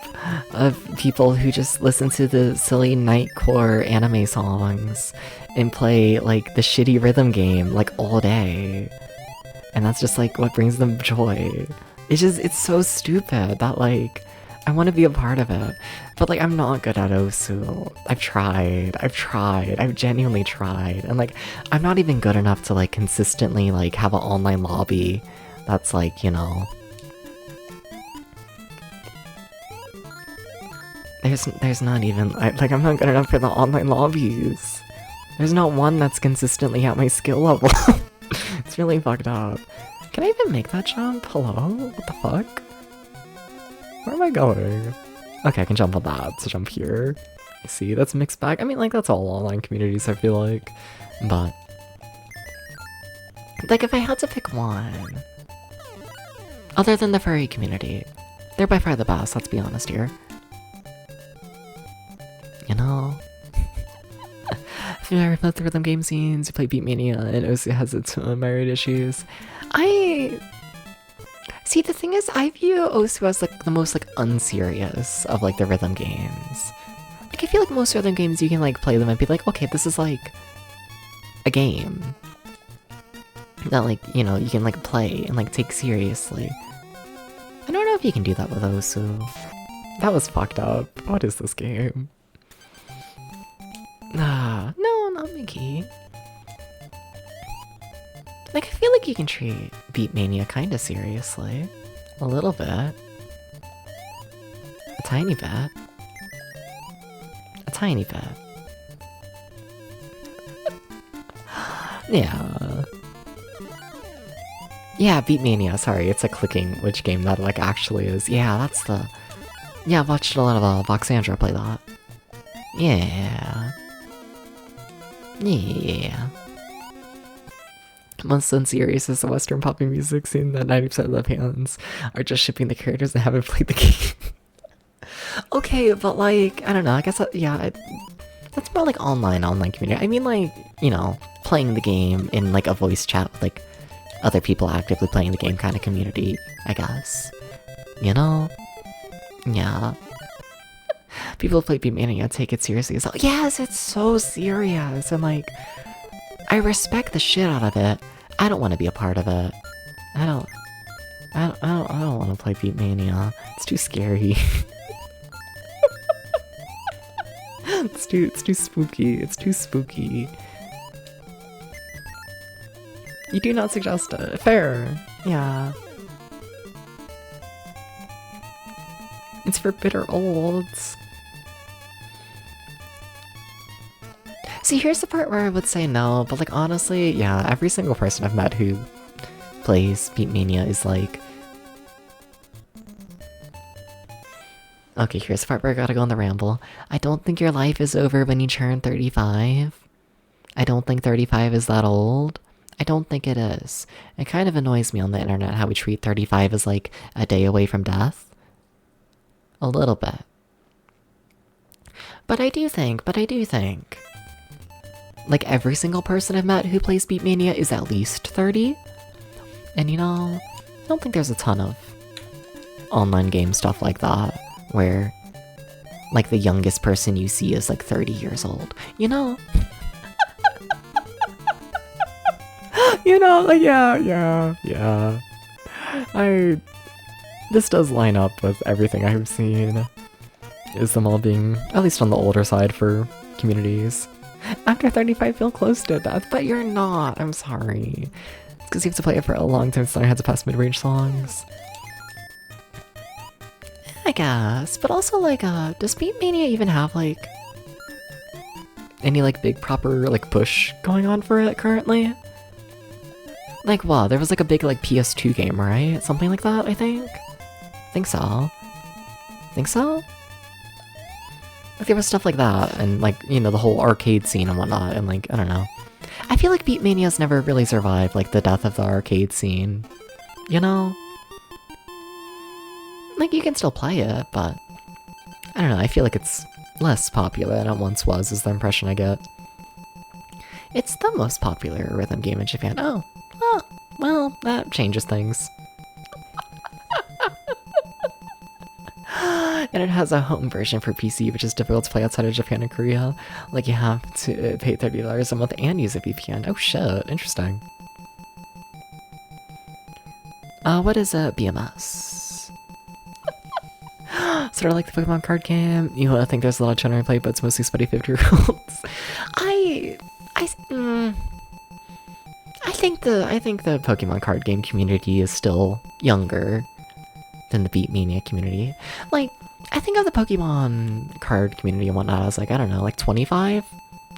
of people who just listen to the silly nightcore anime songs and play like the shitty rhythm game like all day. And that's just like what brings them joy. It's so stupid that like I want to be a part of it. But like I'm not good at Osu. I've genuinely tried. And like I'm not even good enough to like consistently like have an online lobby that's like, you know, There's not even, like, I'm not good enough for the online lobbies. There's not one that's consistently at my skill level. It's really fucked up. Can I even make that jump? Hello? What the fuck? Where am I going? Okay, I can jump on that to jump here. See, that's a mixed bag. I mean, like, that's all online communities, I feel like. But like, if I had to pick one, other than the furry community, they're by far the best, let's be honest here. You know? Yeah, I reflect the rhythm game scenes, you play Beat Mania, and OC has its own myriad issues. I... See, the thing is, I view Osu as like the most like unserious of like the rhythm games. Like I feel like most rhythm games you can like play them and be like, okay, this is like a game that like, you know, you can like play and like take seriously. I don't know if you can do that with Osu. That was fucked up. What is this game? Ah, no, not Mickey. Like, I feel like you can treat Beat Mania kinda seriously. A little bit. A tiny bit. A tiny bit. Yeah. Yeah, Beat Mania, sorry, it's a clicking which game that like actually is. Yeah, that's the... Yeah, I've watched a lot of Voxandra play that. Yeah. Yeah. Most unserious is the Western poppy music scene that 90% of the fans are just shipping the characters and haven't played the game. Okay, but like, I don't know, I guess, yeah, that's more like online community. I mean like, you know, playing the game in like a voice chat with like other people actively playing the game kind of community, I guess. You know? Yeah. People who play Beat Mania take it seriously as well. Yes, it's so serious, and like, I respect the shit out of it. I don't want to be a part of it. I don't want to play Beat Mania. It's too scary. It's too spooky. It's too spooky. You do not suggest it. Fair. Yeah. It's for bitter olds. See, here's the part where I would say no, but like honestly, yeah, every single person I've met who plays Beat Mania is like... Okay, here's the part where I gotta go on the ramble. I don't think your life is over when you turn 35. I don't think 35 is that old. I don't think it is. It kind of annoys me on the internet how we treat 35 as like a day away from death. A little bit. But I do think, like every single person I've met who plays Beat Mania is at least 30. And you know, I don't think there's a ton of online game stuff like that, where like the youngest person you see is like 30 years old, you know? You know, like yeah. This does line up with everything I've seen, is them all being, at least on the older side for communities. After 35 feel close to death, but you're not, I'm sorry. It's because you have to play it for a long time so I had to pass mid-range songs. I guess, but also like, does Beat Mania even have like, any like big proper like push going on for it currently? Like what, there was like a big like PS2 game, right? Something like that, I think? Think so. Think so? Like there was stuff like that, and like, you know, the whole arcade scene and whatnot, and like, I don't know. I feel like Beat Mania's never really survived like the death of the arcade scene. You know? Like you can still play it, but I don't know, I feel like it's less popular than it once was, is the impression I get. It's the most popular rhythm game in Japan. Oh, well, that changes things. And it has a home version for PC, which is difficult to play outside of Japan and Korea. Like, you have to pay $30 a month and use a VPN. Oh shit, interesting. What is a BMS? Sort of like the Pokemon card game. You know, I think there's a lot of children who play, but it's mostly sweaty 50-year-olds. I think the Pokemon card game community is still younger than the Beat Mania community. Like, I think of the Pokemon card community and whatnot as like, I don't know, like 25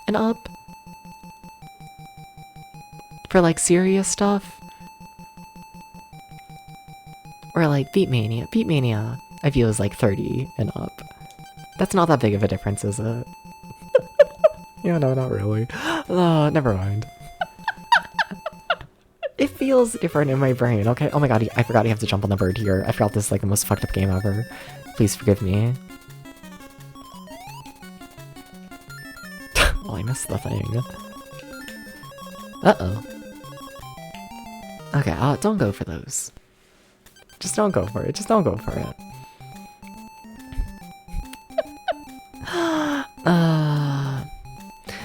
and up? For like serious stuff? Or like Beat Mania. Beat Mania, I feel, is like 30 and up. That's not that big of a difference, is it? Yeah, no, not really. Never mind. It feels different in my brain, okay? Oh my god, I forgot you have to jump on the bird here. I forgot this is like the most fucked up game ever. Please forgive me. Well, I That's the thing. Uh-oh. Okay, don't go for those. Just don't go for it. Just don't go for it.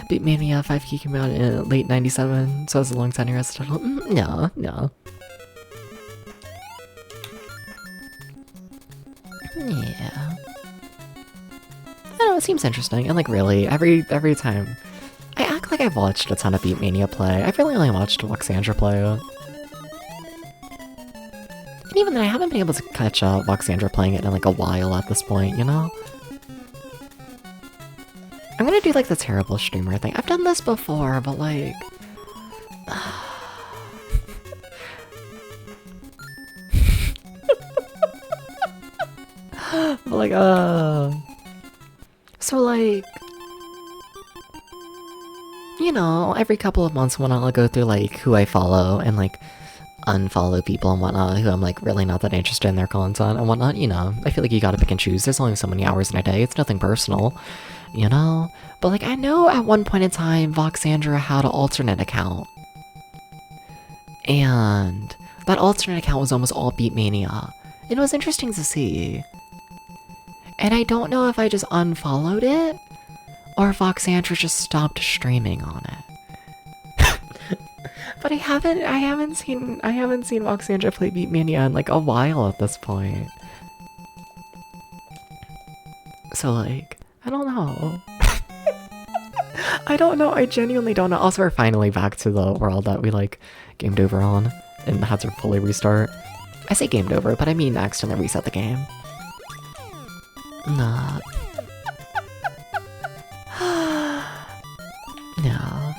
Beatmania 5K came out in late 97, so it's alongside your title. No, no. Yeah. I don't know, it seems interesting, and like really, every time. I act like I've watched a ton of Beatmania play. I've really only watched Voxandra play. And even then, I haven't been able to catch Voxandra playing it in like a while at this point, you know? I'm gonna do like the terrible streamer thing. I've done this before, but like... but like, so like... You know, every couple of months when I'll go through like who I follow and like unfollow people and whatnot who I'm like really not that interested in their content and whatnot, you know, I feel like you gotta pick and choose. There's only so many hours in a day, it's nothing personal, you know? But like I know at one point in time Voxandra had an alternate account. And that alternate account was almost all Beatmania. It was interesting to see. And I don't know if I just unfollowed it or if Voxandra just stopped streaming on it. But I haven't seen Voxandra play Beatmania in like a while at this point. So like, I don't know. I don't know, I genuinely don't know. Also, we're finally back to the world that we like gamed over on and had to fully restart. I say gamed over, but I mean accidentally reset the game. Nah. No.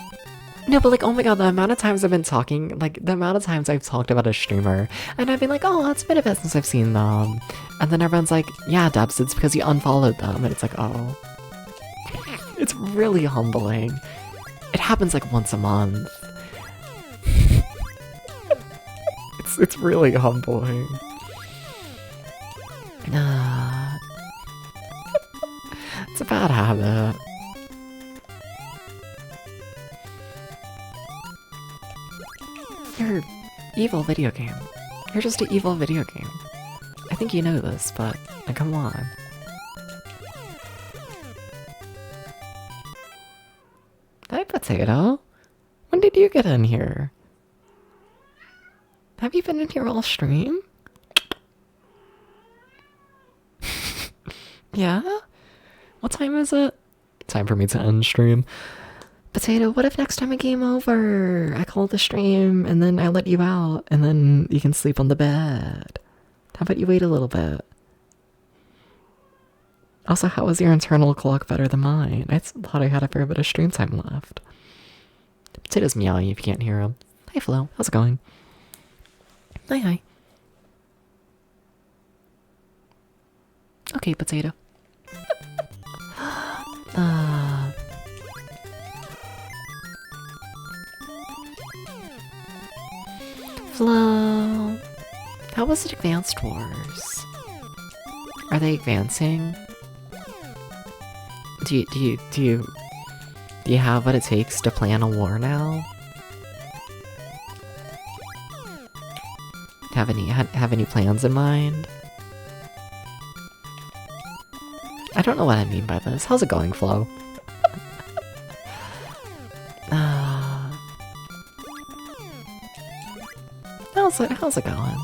No, but like, oh my god, the amount of times I've been talking, like, the amount of times I've talked about a streamer, and I've been like, oh, it's been a bit since I've seen them. And then everyone's like, yeah, Debs, it's because you unfollowed them. And it's like, oh. It's really humbling. It happens like once a month. It's really humbling. It's a bad habit. You're evil video game. You're just an evil video game. I think you know this, but come on. Hi, Potato. When did you get in here? Have you been in here all stream? Yeah? What time is it? Time for me to end stream. Potato, what if next time I game over? I call the stream, and then I let you out, and then you can sleep on the bed. How about you wait a little bit? Also, how was your internal clock better than mine? I thought I had a fair bit of stream time left. Potato's meowing if you can't hear him. Hi, Flo. How's it going? Hi, hi. Okay, Potato. Flo. How was it Advanced Wars? Are they advancing? Do you have what it takes to plan a war now? Have any plans in mind? I don't know what I mean by this. How's it going, Flo? How's it going?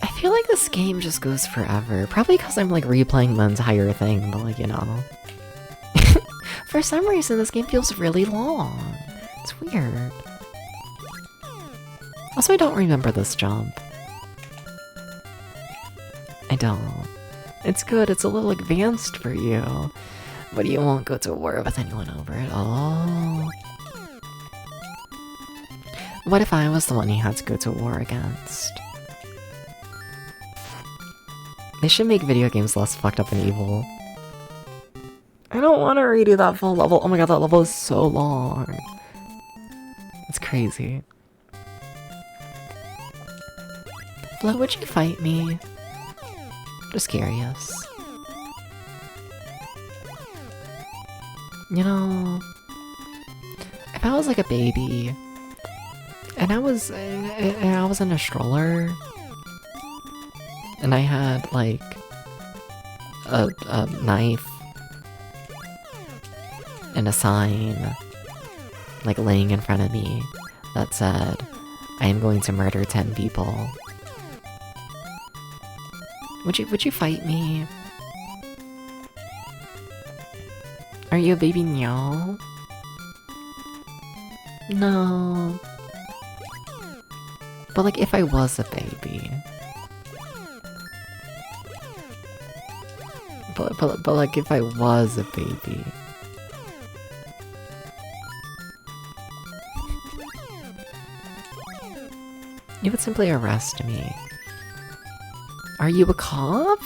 I feel like this game just goes forever. Probably because I'm like replaying the entire thing, but like, you know. For some reason, this game feels really long. It's weird. Also, I don't remember this jump. I don't. It's good, it's a little advanced for you. But you won't go to war with anyone over it. Oh. What if I was the one he had to go to war against? They should make video games less fucked up and evil. I don't want to redo that full level. Oh my god, that level is so long. It's crazy. Flo, would you fight me? Just curious. You know, if I was like a baby, and I was in a stroller, and I had like a knife and a sign like laying in front of me that said, I am going to murder 10 people. Would you fight me? Are you a baby now? No. But like if I was a baby. But like if I was a baby. You would simply arrest me. Are you a cop?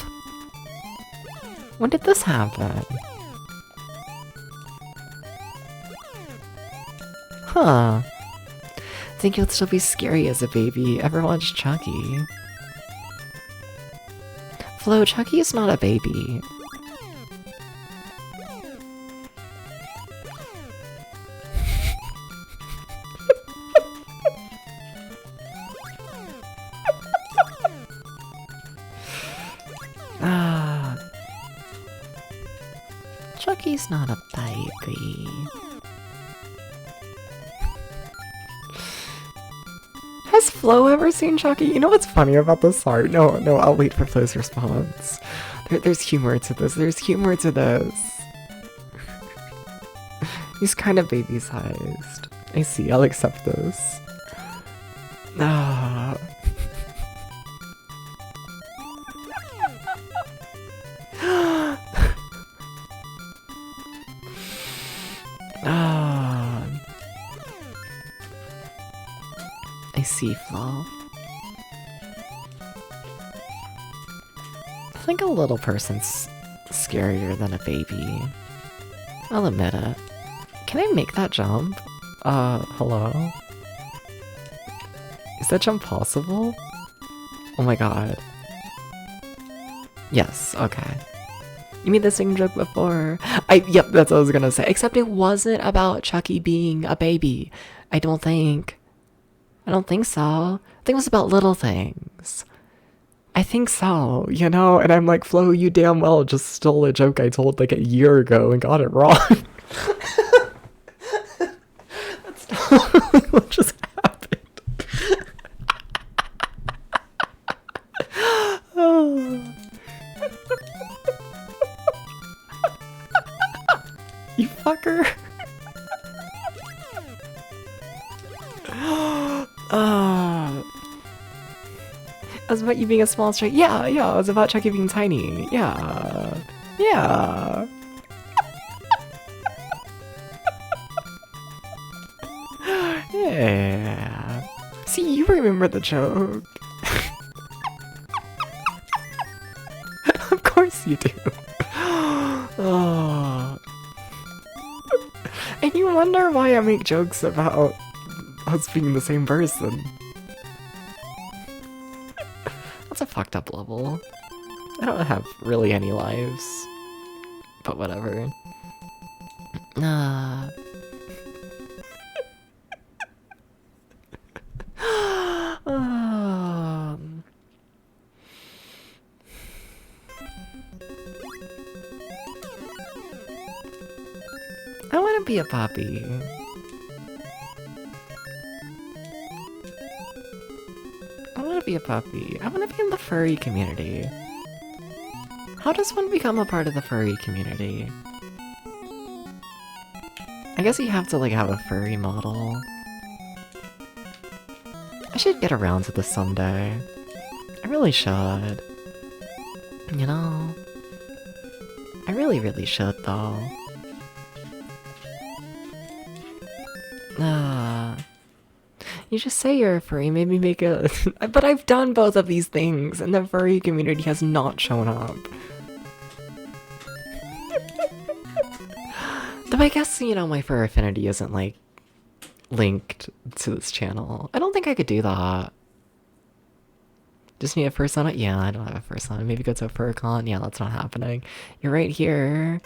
When did this happen? Huh. Think you'd still be scary as a baby. Ever watched Chucky? Flo, Chucky is not a baby. Chucky's not a baby. Has Flo ever seen Chucky? You know what's funny about this art? No, I'll wait for Flo's response. There's humor to this. There's humor to this. He's kind of baby-sized. I see, I'll accept this. Ah. I see, Flo. I think a little person's scarier than a baby. I'll admit it. Can I make that jump? Hello? Is that jump possible? Oh my god. Yes, okay. You made the same joke before. Yep, that's what I was gonna say. Except it wasn't about Chucky being a baby. I don't think so. I think it was about little things. I think so, you know? And I'm like, Flo, you damn well just stole a joke I told like a year ago and got it wrong. That's not what just happened. You fucker. It was about you being a small stray. Yeah, it was about Chucky being tiny. Yeah. Yeah. Yeah. See, you remember the joke. Of course you do. Oh. And you wonder why I make jokes about us being the same person. That's a fucked up level. I don't have really any lives. But whatever. I want to be a puppy. I want to be a puppy. I want to be in the furry community. How does one become a part of the furry community? I guess you have to like have a furry model. I should get around to this someday. I really should. You know? I really, really should though. You just say you're a furry, maybe make a... But I've done both of these things, and the furry community has not shown up. Though I guess, you know, my fur affinity isn't, like, linked to this channel. I don't think I could do that. Just me a persona? Yeah, I don't have a persona. Maybe go to a furcon? Yeah, that's not happening. You're right here.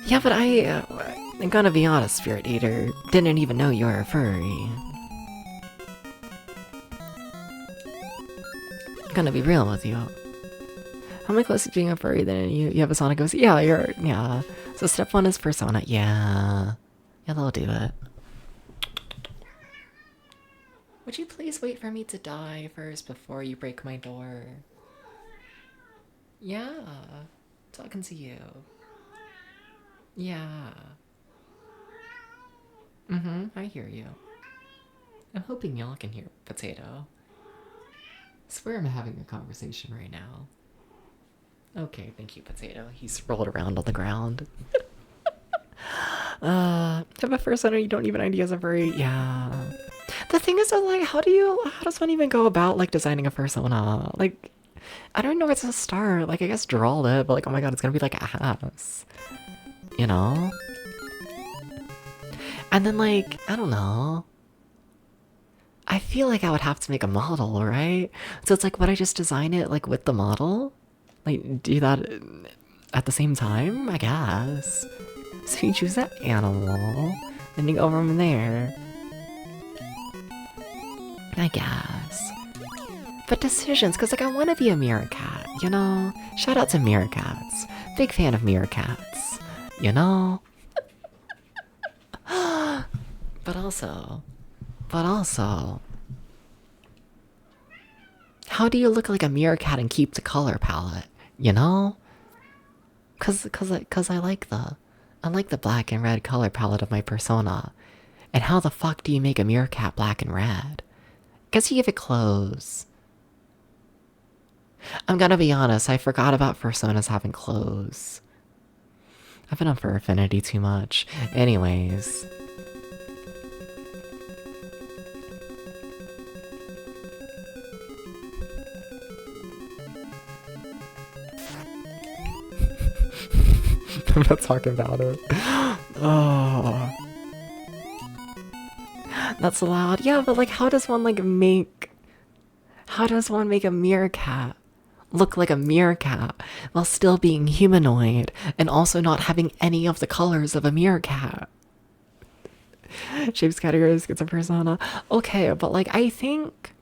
Yeah, but I'm gonna be honest, Spirit Eater. Didn't even know you were a furry. I'm gonna be real with you. How am I close to being a furry then? You have a Sonic goes, yeah, yeah. So step 1 is persona, yeah. Yeah, that'll do it. Would you please wait for me to die first before you break my door? Yeah, talking to you. Yeah. I hear you. I'm hoping y'all can hear Potato. I swear I'm having a conversation right now. Okay, thank you, Potato. He's rolled around on the ground. Have a persona you don't even ideas of furry? Yeah. The thing is, like, how does one even go about, like, designing a persona? Like, I don't know where to start. Like, I guess draw it, but, like, oh my god, it's gonna be, like, ass. You know? And then, like, I don't know. I feel like I would have to make a model, right? So it's like, would I just design it, like, with the model? Like, do that at the same time? I guess. So you choose that animal, then you go from there. I guess. But decisions, because, like, I want to be a meerkat, you know? Shout out to meerkats. Big fan of meerkats, you know? But also, how do you look like a meerkat and keep the color palette, you know? Cause I like the black and red color palette of my persona. And how the fuck do you make a meerkat black and red? Guess you give it clothes. I'm gonna be honest, I forgot about personas having clothes. I've been up for Affinity too much. Anyways. I'm not talking about it. Oh. That's allowed. Yeah, but like, how does one make a meerkat look like a meerkat while still being humanoid and also not having any of the colors of a meerkat? Shapes, categories, gets a persona. Okay, but like, I think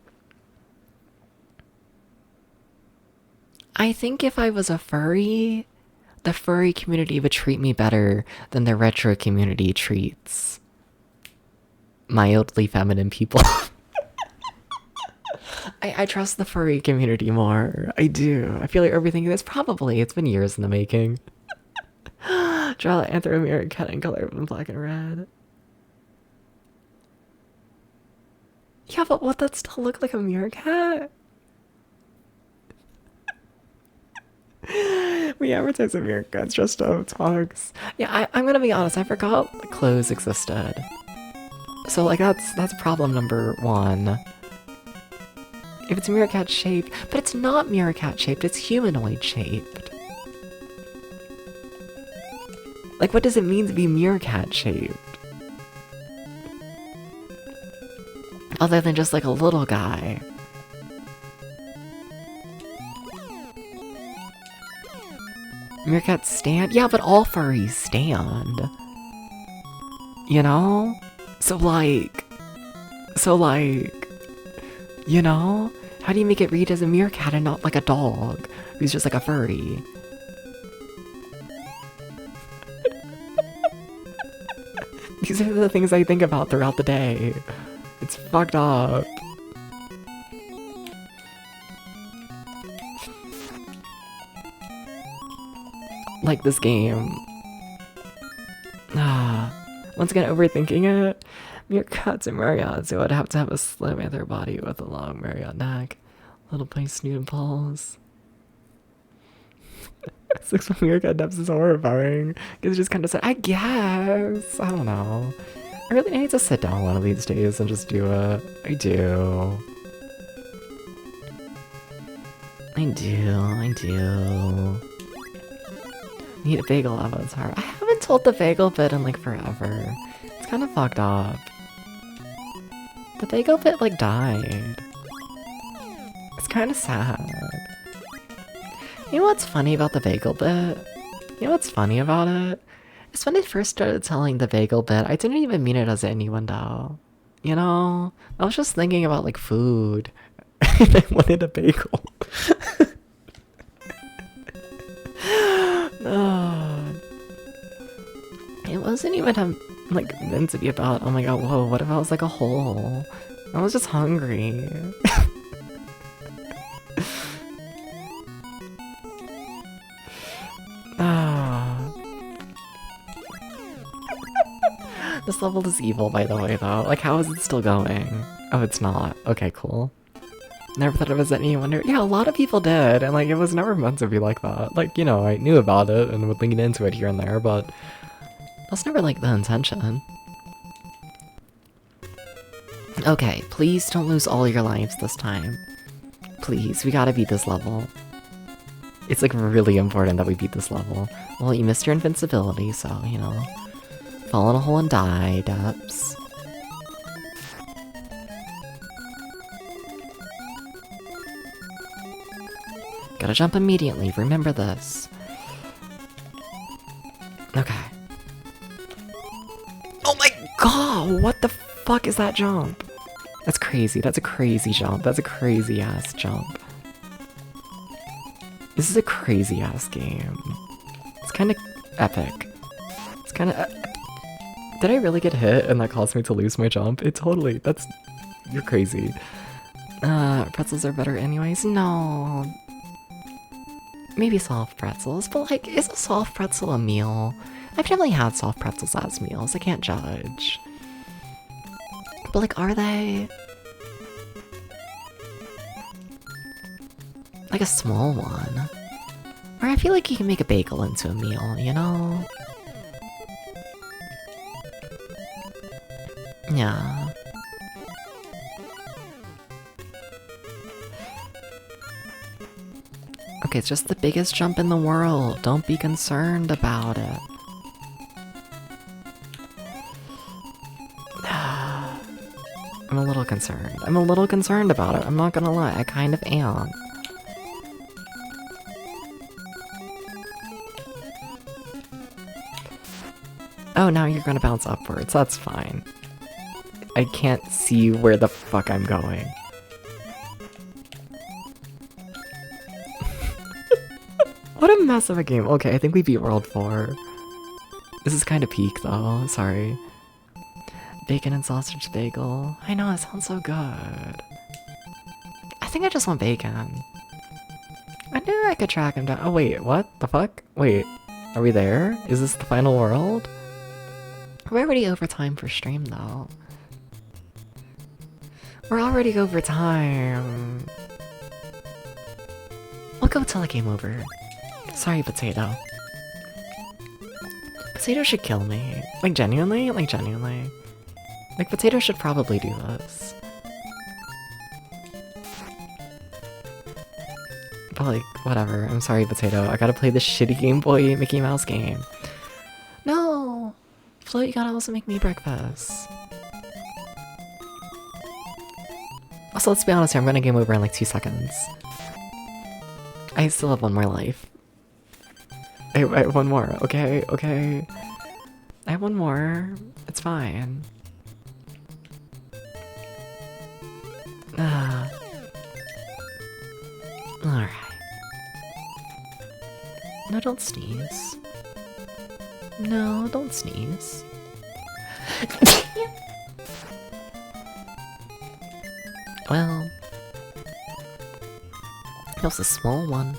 if I was a furry, the furry community would treat me better than the retro community treats mildly feminine people. I trust the furry community more. I do. I feel like everything is it's been years in the making. Draw the anthro-meerkat in color in black and red. Yeah, but would that still look like a meerkat? We advertise a meerkats dressed up dogs. Yeah, I'm gonna be honest, I forgot the clothes existed. So like that's problem number 1. If it's meerkat shaped, but it's not meerkat shaped, it's humanoid shaped. Like, what does it mean to be meerkat shaped? Other than just like a little guy. Meerkats stand? Yeah, but all furries stand. You know? So like, you know? How do you make it read as a meerkat and not like a dog who's just like a furry? These are the things I think about throughout the day. It's fucked up. Like this game. Once again, overthinking it. Meerkats and mariots, so I'd have to have a slim anther body with a long marriott neck. Little plain snoot and balls. 6 meerkat depths is horrifying. It's just kind of sad. I guess. I don't know. I really need to sit down one of these days and just do it. I do. Need a bagel avatar. I haven't told the bagel bit in like forever. It's kind of fucked up. The bagel bit like died. It's kind of sad. You know what's funny about the bagel bit? You know what's funny about it? It's when I first started telling the bagel bit, I didn't even mean it as an innuendo. You know? I was just thinking about like food. And I wanted a bagel. No. It wasn't even like meant to be about, oh my god, whoa, what if I was like a hole? I was just hungry. This level is evil, by the way, though. Like, how is it still going? Oh, it's not. Okay, cool. Never thought it was any wonder. Yeah, a lot of people did, and like, it was never meant to be like that. Like, you know, I knew about it and would lean into it here and there, but that's never like the intention. Okay, please don't lose all your lives this time. Please, we gotta beat this level. It's like really important that we beat this level. Well, you missed your invincibility, so, you know. Fall in a hole and die, Deps. Gotta jump immediately, remember this. Okay. Oh my god, what the fuck is that jump? That's crazy, that's a crazy jump. That's a crazy ass jump. This is a crazy ass game. It's kind of epic. It's kind of... Did I really get hit and that caused me to lose my jump? It totally... That's... You're crazy. Pretzels are better anyways? No. Maybe soft pretzels, but like, is a soft pretzel a meal? I've definitely had soft pretzels as meals, I can't judge. But like, are they? Like a small one? Or I feel like you can make a bagel into a meal, you know? Yeah. Okay, it's just the biggest jump in the world. Don't be concerned about it. I'm a little concerned. I'm a little concerned about it. I'm not gonna lie. I kind of am. Oh, now you're gonna bounce upwards. That's fine. I can't see where the fuck I'm going. What a mess of a game. Okay, I think we beat World 4. This is kind of peak, though. Sorry. Bacon and sausage bagel. I know, it sounds so good. I think I just want bacon. I knew I could track him down. Oh, wait, what? The fuck? Wait, are we there? Is this the final world? We're already over time for stream, though. We're already over time. We'll go till the game over. Sorry, Potato. Potato should kill me. Like, genuinely? Like, genuinely. Like, Potato should probably do this. But, like, whatever. I'm sorry, Potato. I gotta play this shitty Game Boy Mickey Mouse game. No! Float, you gotta also make me breakfast. Also, let's be honest here. I'm gonna game over in, like, 2 seconds. I still have one more life. I have one more, okay, okay. I have one more. It's fine. Alright. No, don't sneeze. No, don't sneeze. Well... It was a small one.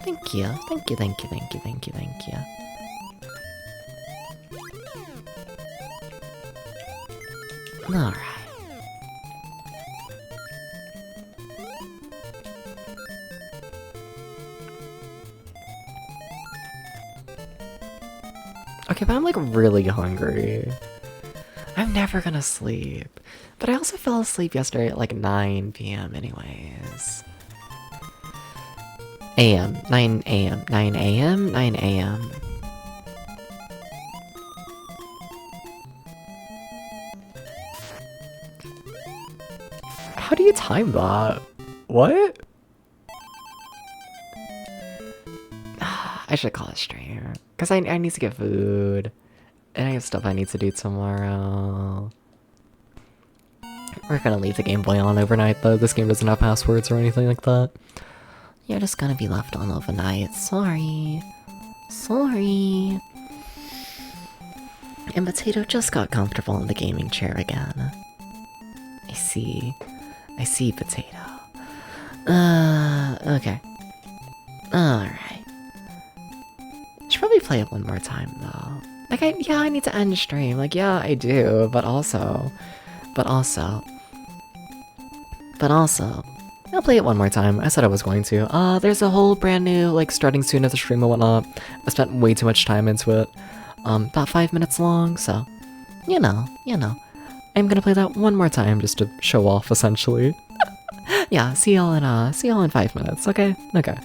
Thank you, thank you, thank you, thank you, thank you, thank you. Alright. Okay, but I'm like really hungry. I'm never gonna sleep. But I also fell asleep yesterday at like 9 p.m. anyways. AM. 9 a.m. 9 a.m.? 9 a.m. time that. What? I should call a stream. Because I need to get food. And I have stuff I need to do tomorrow. We're gonna leave the Game Boy on overnight though. This game doesn't have passwords or anything like that. You're just gonna be left on overnight. Sorry. Sorry. And Potato just got comfortable in the gaming chair again. I see. I see, Potato. Okay. Alright. Should probably play it one more time, though. Like, I need to end stream. Like, yeah, I do, but also... I'll play it one more time. I said I was going to. There's a whole brand new, like, starting soon at the stream and whatnot. I spent way too much time into it. About 5 minutes long, so... You know. I'm gonna play that one more time just to show off, essentially. Yeah, see y'all in 5 minutes, okay? Okay.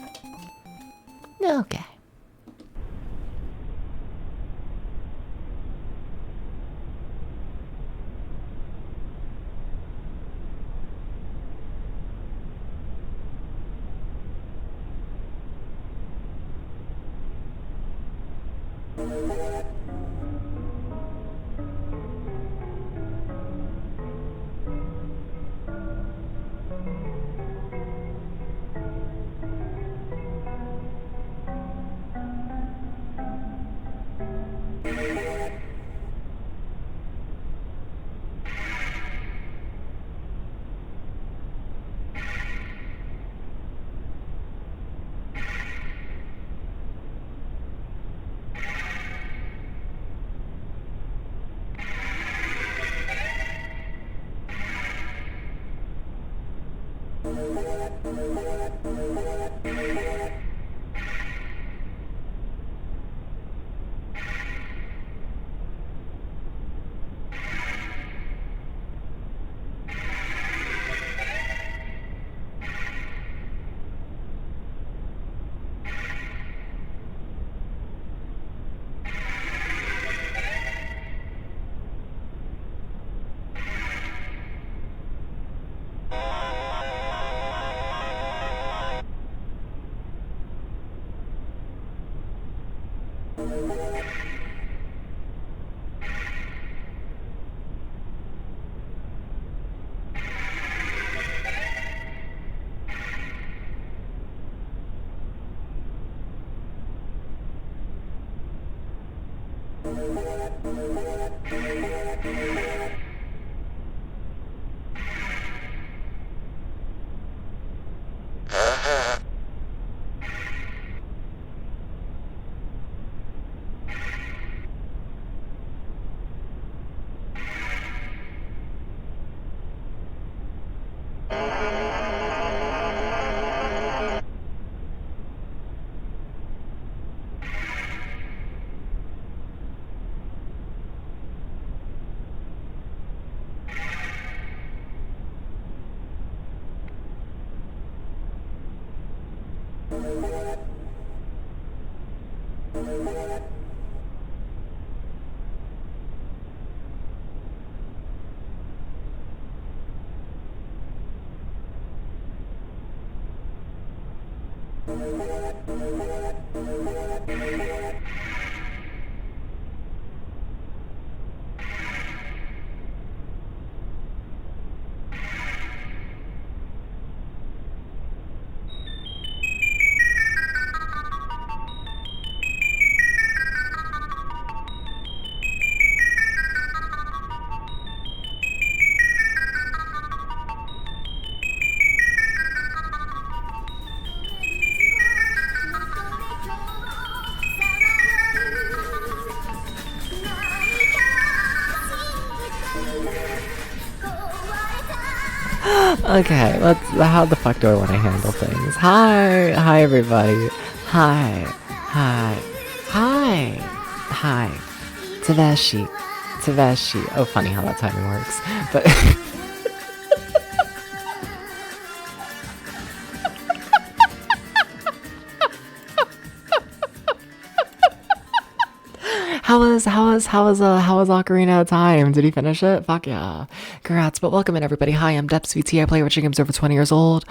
Okay, how the fuck do I want to handle things? Hi everybody. Hi. Taveshi. Oh, funny how that timing works. But how was Ocarina of Time? Did he finish it? Fuck yeah. Congrats, but welcome in everybody. Hi, I'm DepsVT. I play Witcher games over 20 years old.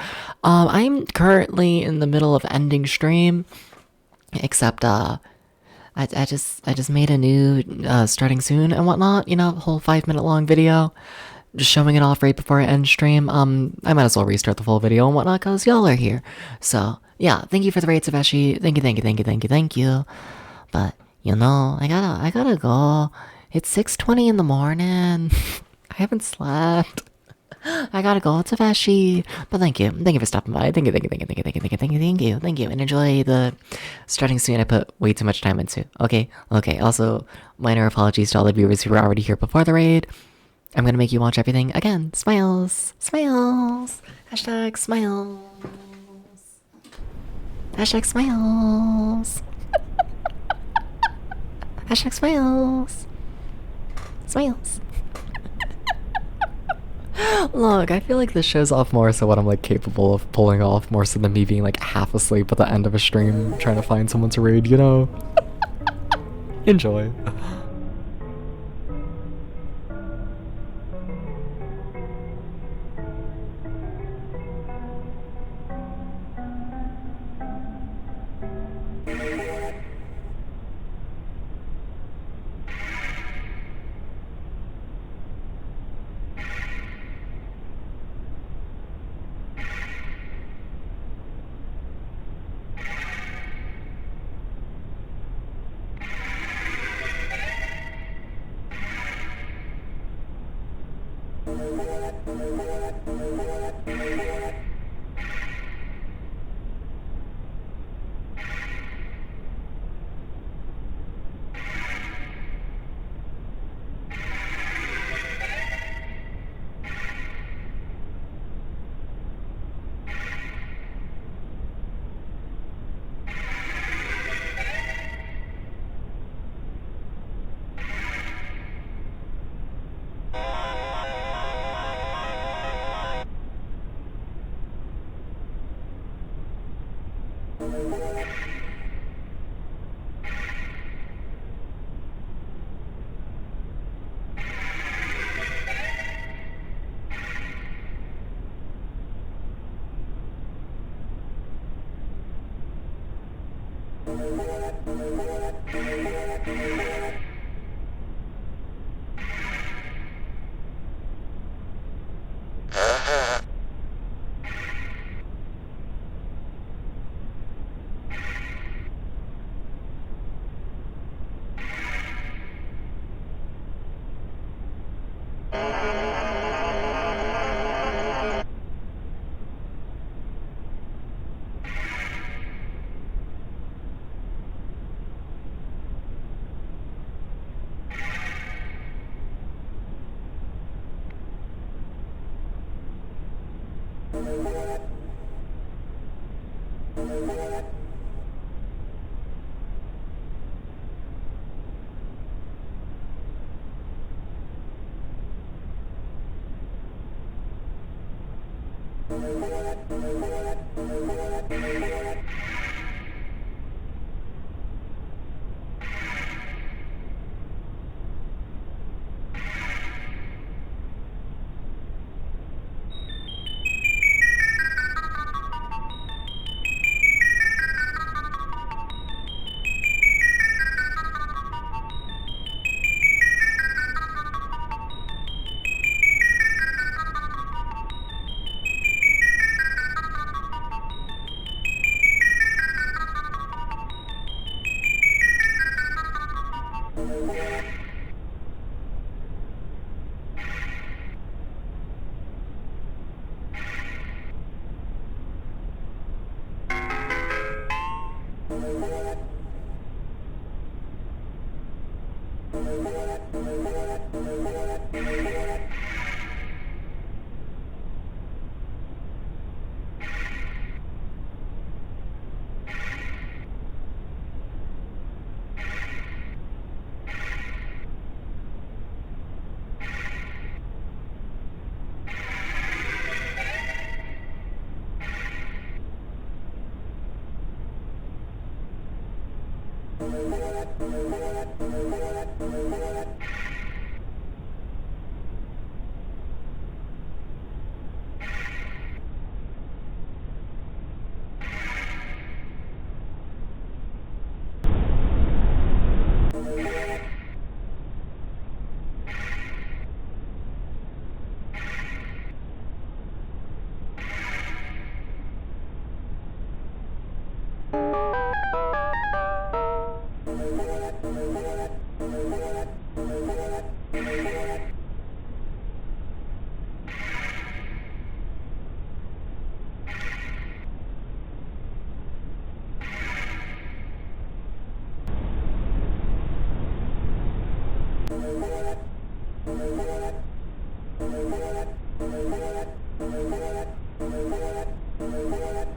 I'm currently in the middle of ending stream. Except I just made a new starting soon and whatnot, you know, whole 5 minute long video. Just showing it off right before I end stream. I might as well restart the full video and whatnot because y'all are here. So yeah, thank you for the raid, Saveshi. Thank you. But you know, I gotta go. It's 6:20 in the morning. I haven't slept. I gotta go. It's Saveshi. But thank you for stopping by. Thank you, and enjoy the starting soon. I put way too much time into. Okay. Also, minor apologies to all the viewers who were already here before the raid. I'm gonna make you watch everything again. Smiles. Hashtag smiles. Hashtag smiles. Hashtag smiles. Smiles. Look, I feel like this shows off more so what I'm like capable of pulling off more so than me being like half asleep at the end of a stream trying to find someone to raid, you know? Enjoy. Thank you.